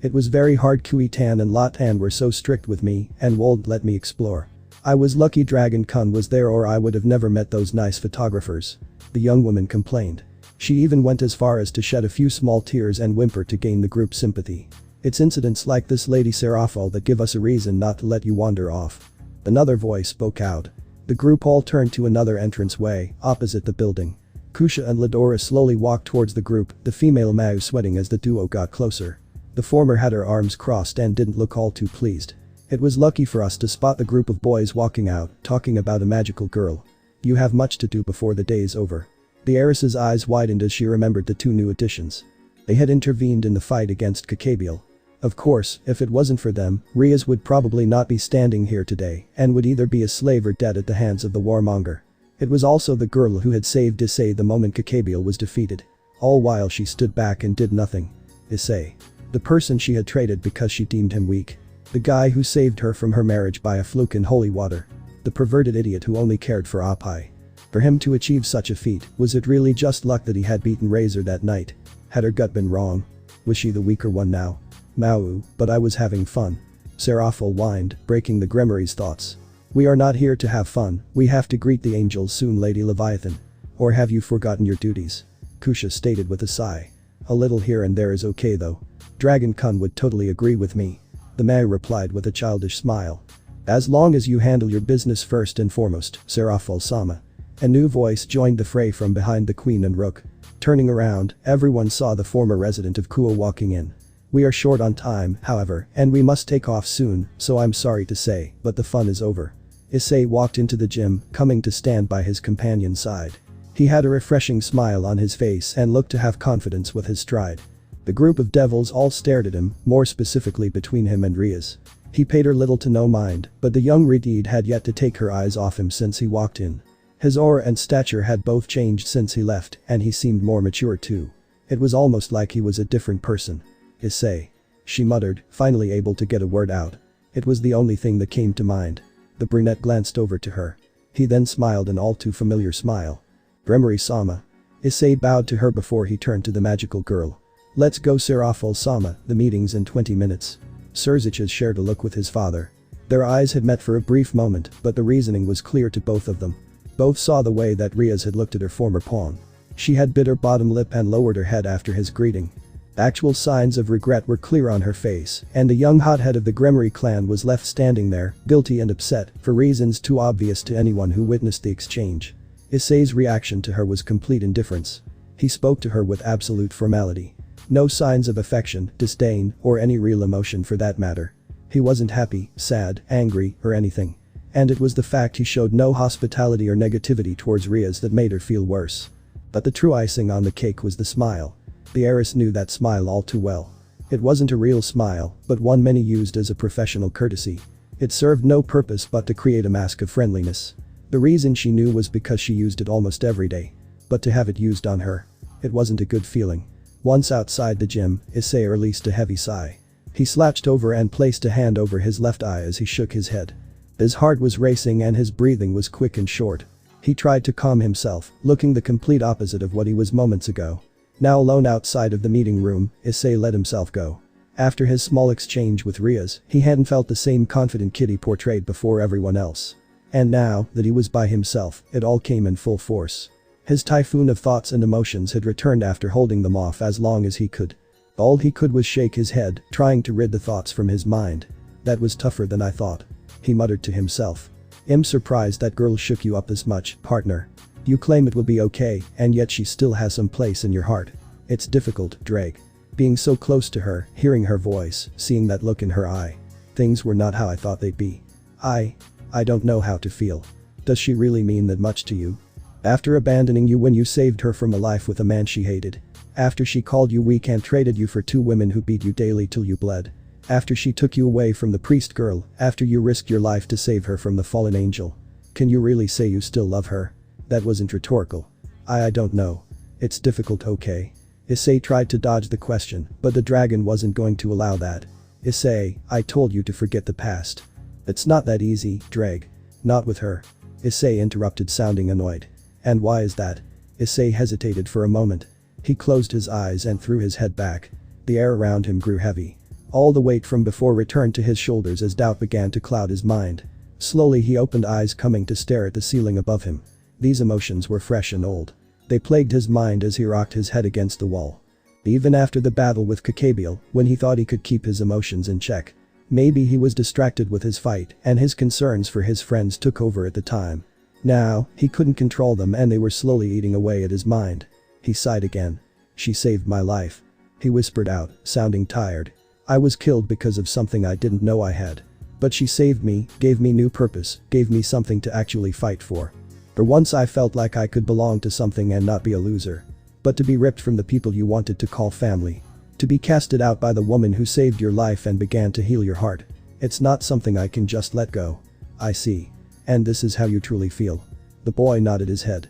"It was very hard. Kui-tan and La-tan were so strict with me and won't let me explore. I was lucky Dragon-kun was there or I would have never met those nice photographers," the young woman complained. She even went as far as to shed a few small tears and whimper to gain the group's sympathy. "It's incidents like this, Lady Sairaorg, that give us a reason not to let you wander off." Another voice spoke out. The group all turned to another entranceway, opposite the building. Kusha and Ladora slowly walked towards the group, the female Mao sweating as the duo got closer. The former had her arms crossed and didn't look all too pleased. "It was lucky for us to spot the group of boys walking out, talking about a magical girl. You have much to do before the day's over." The heiress's eyes widened as she remembered the two new additions. They had intervened in the fight against Kakabiel. Of course, if it wasn't for them, Rias would probably not be standing here today and would either be a slave or dead at the hands of the warmonger. It was also the girl who had saved Issei the moment Kakabiel was defeated. All while she stood back and did nothing. Issei. The person she had traded because she deemed him weak. The guy who saved her from her marriage by a fluke in holy water. The perverted idiot who only cared for oppai. For him to achieve such a feat, was it really just luck that he had beaten Razor that night? Had her gut been wrong? Was she the weaker one now? "Mao, but I was having fun," Sairaorg whined, breaking the Gremorys' thoughts. "We are not here to have fun, we have to greet the angels soon, Lady Leviathan. Or have you forgotten your duties?" Kusha stated with a sigh. "A little here and there is okay though. Dragon-kun would totally agree with me." The Mao replied with a childish smile. As long as you handle your business first and foremost, Sairaorg. A new voice joined the fray from behind the queen and rook. Turning around, everyone saw the former resident of Kuo walking in. We are short on time, however, and we must take off soon, so I'm sorry to say, but the fun is over. Issei walked into the gym, coming to stand by his companion's side. He had a refreshing smile on his face and looked to have confidence with his stride. The group of devils all stared at him, more specifically between him and Rias. He paid her little to no mind, but the young Redeed had yet to take her eyes off him since he walked in. His aura and stature had both changed since he left, and he seemed more mature too. It was almost like he was a different person. Issei. She muttered, finally able to get a word out. It was the only thing that came to mind. The brunette glanced over to her. He then smiled an all too familiar smile. Gremorys-sama. Issei bowed to her before he turned to the magical girl. Let's go Sairaorg-sama, the meeting's in 20 minutes. Serziches shared a look with his father. Their eyes had met for a brief moment, but the reasoning was clear to both of them. Both saw the way that Rias had looked at her former pawn. She had bit her bottom lip and lowered her head after his greeting. Actual signs of regret were clear on her face, and the young hothead of the Gremorys clan was left standing there, guilty and upset, for reasons too obvious to anyone who witnessed the exchange. Issei's reaction to her was complete indifference. He spoke to her with absolute formality. No signs of affection, disdain, or any real emotion for that matter. He wasn't happy, sad, angry, or anything. And it was the fact he showed no hospitality or negativity towards Rias that made her feel worse. But the true icing on the cake was the smile. The heiress knew that smile all too well. It wasn't a real smile, but one many used as a professional courtesy. It served no purpose but to create a mask of friendliness. The reason she knew was because she used it almost every day. But to have it used on her. It wasn't a good feeling. Once outside the gym, Issei released a heavy sigh. He slouched over and placed a hand over his left eye as he shook his head. His heart was racing and his breathing was quick and short. He tried to calm himself, looking the complete opposite of what he was moments ago. Now alone outside of the meeting room, Issei let himself go. After his small exchange with Rias, he hadn't felt the same confident kid he portrayed before everyone else. And now that he was by himself, it all came in full force. His typhoon of thoughts and emotions had returned after holding them off as long as he could. All he could was shake his head, trying to rid the thoughts from his mind. That was tougher than I thought. He muttered to himself. I'm surprised that girl shook you up this much, partner. You claim it will be okay, and yet she still has some place in your heart. It's difficult, Drake. Being so close to her, hearing her voice, seeing that look in her eye. Things were not how I thought they'd be. I don't know how to feel. Does she really mean that much to you? After abandoning you when you saved her from a life with a man she hated. After she called you weak and traded you for 2 women who beat you daily till you bled. After she took you away from the priest girl, after you risked your life to save her from the fallen angel. Can you really say you still love her? That wasn't rhetorical. I don't know. It's difficult, okay? Issei tried to dodge the question, but the dragon wasn't going to allow that. Issei, I told you to forget the past. It's not that easy, Drag. Not with her. Issei interrupted, sounding annoyed. And why is that? Issei hesitated for a moment. He closed his eyes and threw his head back. The air around him grew heavy. All the weight from before returned to his shoulders as doubt began to cloud his mind. Slowly he opened eyes, coming to stare at the ceiling above him. These emotions were fresh and old. They plagued his mind as he rocked his head against the wall. Even after the battle with Kakabiel, when he thought he could keep his emotions in check. Maybe he was distracted with his fight, and his concerns for his friends took over at the time. Now, he couldn't control them and they were slowly eating away at his mind. He sighed again. She saved my life. He whispered out, sounding tired. I was killed because of something I didn't know I had. But she saved me, gave me new purpose, gave me something to actually fight for. For once I felt like I could belong to something and not be a loser. But to be ripped from the people you wanted to call family. To be casted out by the woman who saved your life and began to heal your heart. It's not something I can just let go. I see. And this is how you truly feel. The boy nodded his head.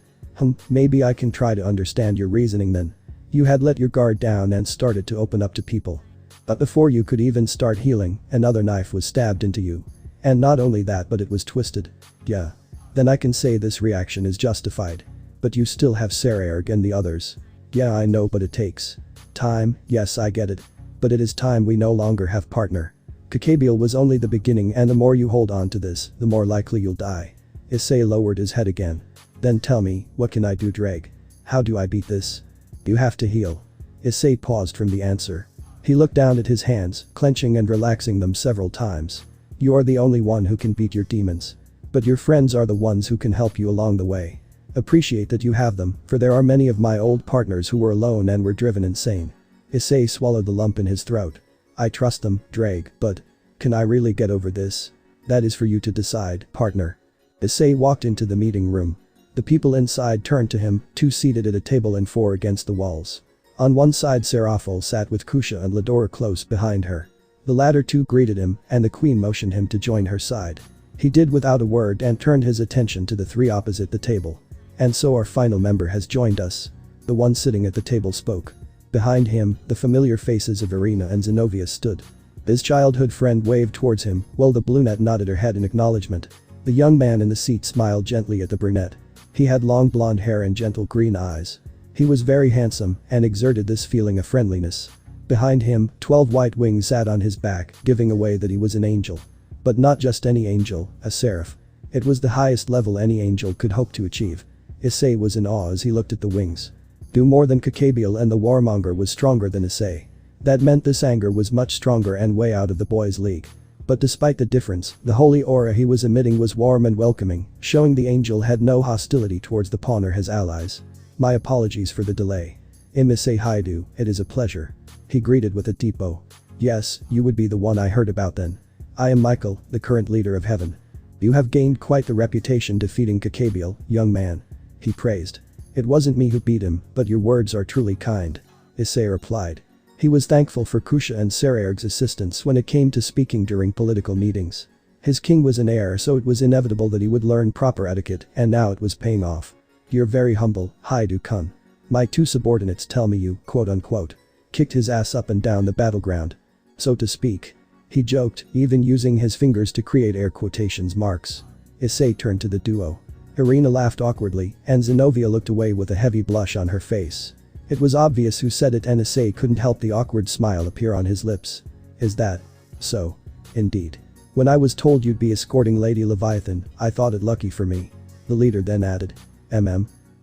Maybe I can try to understand your reasoning then. You had let your guard down and started to open up to people. But before you could even start healing, another knife was stabbed into you. And not only that, but it was twisted. Yeah. Then I can say this reaction is justified. But you still have Sairaorg and the others. Yeah, I know, but it takes time. Yes, I get it. But it is time we no longer have partner. Kakabiel was only the beginning, and the more you hold on to this, the more likely you'll die. Issei lowered his head again. Then tell me, what can I do, Drake? How do I beat this? You have to heal. Issei paused from the answer. He looked down at his hands, clenching and relaxing them several times. You are the only one who can beat your demons. But your friends are the ones who can help you along the way. Appreciate that you have them, for there are many of my old partners who were alone and were driven insane. Issei swallowed the lump in his throat. I trust them, Drake, but can I really get over this? That is for you to decide, partner. Issei walked into the meeting room. The people inside turned to him, 2 seated at a table and 4 against the walls. On one side Sairaorg sat with Kusha and Ladora close behind her. The latter 2 greeted him, and the queen motioned him to join her side. He did without a word and turned his attention to the 3 opposite the table. And so our final member has joined us. The one sitting at the table spoke. Behind him, the familiar faces of Irina and Zenobia stood. His childhood friend waved towards him, while the brunette nodded her head in acknowledgement. The young man in the seat smiled gently at the brunette. He had long blonde hair and gentle green eyes. He was very handsome and exerted this feeling of friendliness. Behind him, 12 white wings sat on his back, giving away that he was an angel. But not just any angel, a seraph. It was the highest level any angel could hope to achieve. Issei was in awe as he looked at the wings. Do more than Kakabeel, and the warmonger was stronger than Issei. That meant this anger was much stronger and way out of the boys' league. But despite the difference, the holy aura he was emitting was warm and welcoming, showing the angel had no hostility towards the pawn or his allies. My apologies for the delay. Issei Haidu, it is a pleasure. He greeted with a deep bow. Yes, you would be the one I heard about then. I am Michael, the current leader of heaven. You have gained quite the reputation defeating Kakabeel, young man. He praised. It wasn't me who beat him, but your words are truly kind. Issei replied. He was thankful for Kusha and Sairaorg's assistance when it came to speaking during political meetings. His king was an heir, so it was inevitable that he would learn proper etiquette, and now it was paying off. You're very humble, Haidu-kun. My 2 subordinates tell me you, quote-unquote, kicked his ass up and down the battleground. So to speak. He joked, even using his fingers to create air quotations marks. Issei turned to the duo. Irina laughed awkwardly, and Zenobia looked away with a heavy blush on her face. It was obvious who said it, and Issei couldn't help the awkward smile appear on his lips. Is that so? Indeed. When I was told you'd be escorting Lady Leviathan, I thought it lucky for me. The leader then added.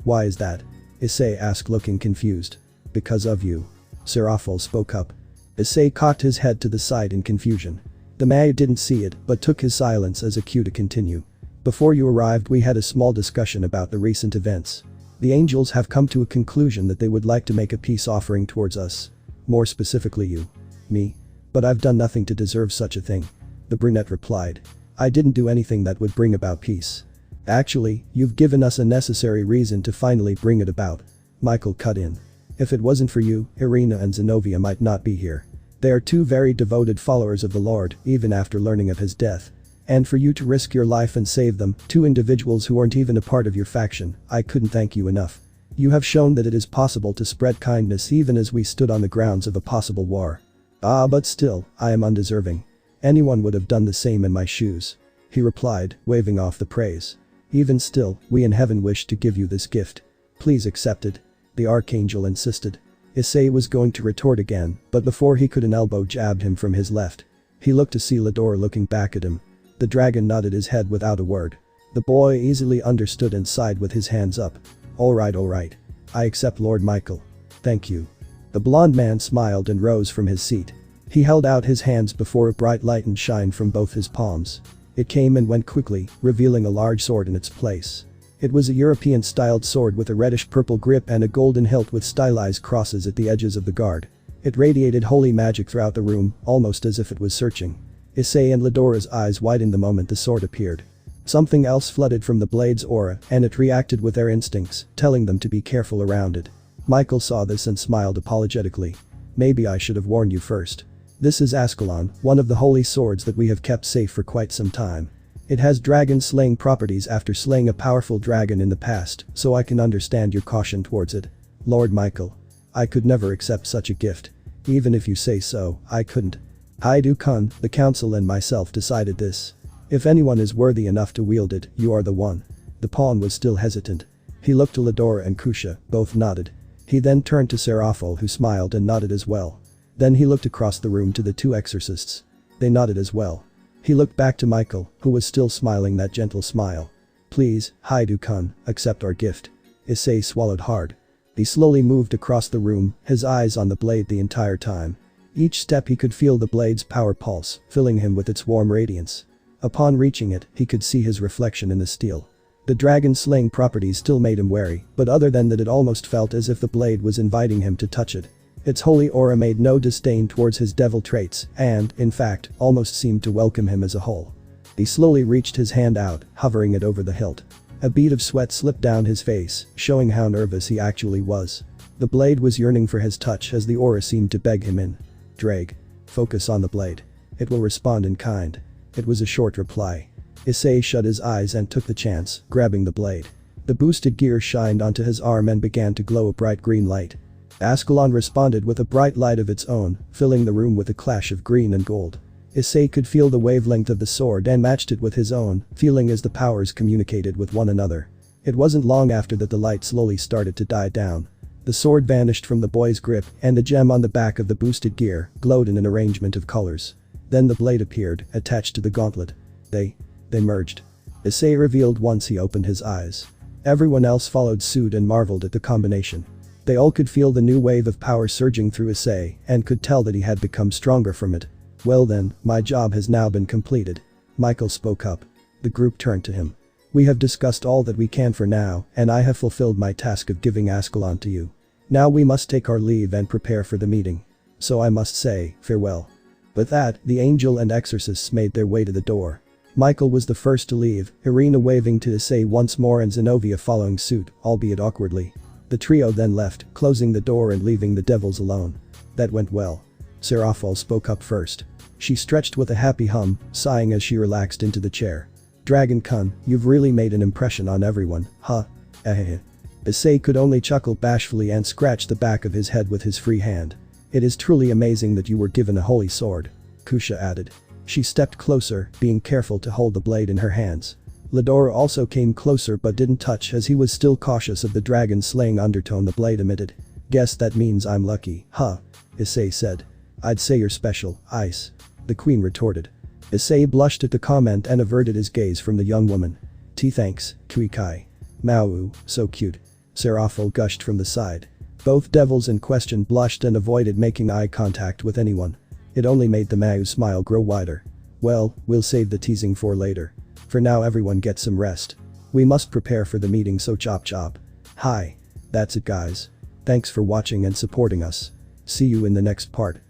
Why is that? Issei asked, looking confused. Because of you. Sairaorg spoke up. Issei cocked his head to the side in confusion. The Mao didn't see it, but took his silence as a cue to continue. Before you arrived, we had a small discussion about the recent events. The angels have come to a conclusion that they would like to make a peace offering towards us. More specifically you. Me? But I've done nothing to deserve such a thing. The brunette replied. I didn't do anything that would bring about peace. Actually, you've given us a necessary reason to finally bring it about. Michael cut in. If it wasn't for you, Irina and Zenobia might not be here. They are 2 very devoted followers of the Lord, even after learning of his death. And for you to risk your life and save them, 2 individuals who aren't even a part of your faction, I couldn't thank you enough. You have shown that it is possible to spread kindness even as we stood on the grounds of a possible war. But still, I am undeserving. Anyone would have done the same in my shoes. He replied, waving off the praise. Even still, we in heaven wish to give you this gift. Please accept it. The archangel insisted. Issei was going to retort again, but before he could, an elbow jabbed him from his left. He looked to see Ladora looking back at him. The dragon nodded his head without a word. The boy easily understood and sighed with his hands up. Alright. I accept, Lord Michael. Thank you. The blonde man smiled and rose from his seat. He held out his hands before a bright light and shine from both his palms. It came and went quickly, revealing a large sword in its place. It was a European-styled sword with a reddish-purple grip and a golden hilt with stylized crosses at the edges of the guard. It radiated holy magic throughout the room, almost as if it was searching. Issei and Ladora's eyes widened the moment the sword appeared. Something else flooded from the blade's aura, and it reacted with their instincts, telling them to be careful around it. Michael saw this and smiled apologetically. Maybe I should have warned you first. This is Ascalon, one of the holy swords that we have kept safe for quite some time. It has dragon-slaying properties after slaying a powerful dragon in the past, so I can understand your caution towards it. Lord Michael. I could never accept such a gift. Even if you say so, I couldn't. Haidu-kun, the council and myself decided this. If anyone is worthy enough to wield it, you are the one. The pawn was still hesitant. He looked to Ladora and Kusha, both nodded. He then turned to Sairaorg, who smiled and nodded as well. Then he looked across the room to the 2 exorcists. They nodded as well. He looked back to Michael, who was still smiling that gentle smile. Please, Haidu-kun, accept our gift. Issei swallowed hard. He slowly moved across the room, his eyes on the blade the entire time. Each step he could feel the blade's power pulse, filling him with its warm radiance. Upon reaching it, he could see his reflection in the steel. The dragon-slaying properties still made him wary, but other than that it almost felt as if the blade was inviting him to touch it. Its holy aura made no disdain towards his devil traits and, in fact, almost seemed to welcome him as a whole. He slowly reached his hand out, hovering it over the hilt. A bead of sweat slipped down his face, showing how nervous he actually was. The blade was yearning for his touch as the aura seemed to beg him in. Drag. Focus on the blade. It will respond in kind. It was a short reply. Issei shut his eyes and took the chance, grabbing the blade. The boosted gear shined onto his arm and began to glow a bright green light. Ascalon responded with a bright light of its own, filling the room with a clash of green and gold. Issei could feel the wavelength of the sword and matched it with his own, feeling as the powers communicated with one another. It wasn't long after that the light slowly started to die down. The sword vanished from the boy's grip and the gem on the back of the boosted gear glowed in an arrangement of colors. Then the blade appeared, attached to the gauntlet. They merged. Issei revealed once he opened his eyes. Everyone else followed suit and marveled at the combination. They all could feel the new wave of power surging through Issei and could tell that he had become stronger from it. Well then, my job has now been completed. Michael spoke up. The group turned to him. We have discussed all that we can for now, and I have fulfilled my task of giving Ascalon to you. Now we must take our leave and prepare for the meeting. So I must say, farewell. With that, the angel and exorcists made their way to the door. Michael was the first to leave, Irina waving to Issei once more and Zenobia following suit, albeit awkwardly. The trio then left, closing the door and leaving the devils alone. That went well. Sairaorg spoke up first. She stretched with a happy hum, sighing as she relaxed into the chair. Dragon Kun, you've really made an impression on everyone, huh? Issei could only chuckle bashfully and scratch the back of his head with his free hand. It is truly amazing that you were given a holy sword. Kusha added. She stepped closer, being careful to hold the blade in her hands. Ladora also came closer but didn't touch as he was still cautious of the dragon-slaying undertone the blade emitted. Guess that means I'm lucky, huh? Issei said. I'd say you're special, Ice. The queen retorted. Issei blushed at the comment and averted his gaze from the young woman. Thanks, Kuikai. Maou, so cute. Sairaorg gushed from the side. Both devils in question blushed and avoided making eye contact with anyone. It only made the Maou smile grow wider. Well, we'll save the teasing for later. For now everyone get some rest. We must prepare for the meeting, so chop chop. Hi. That's it guys. Thanks for watching and supporting us. See you in the next part.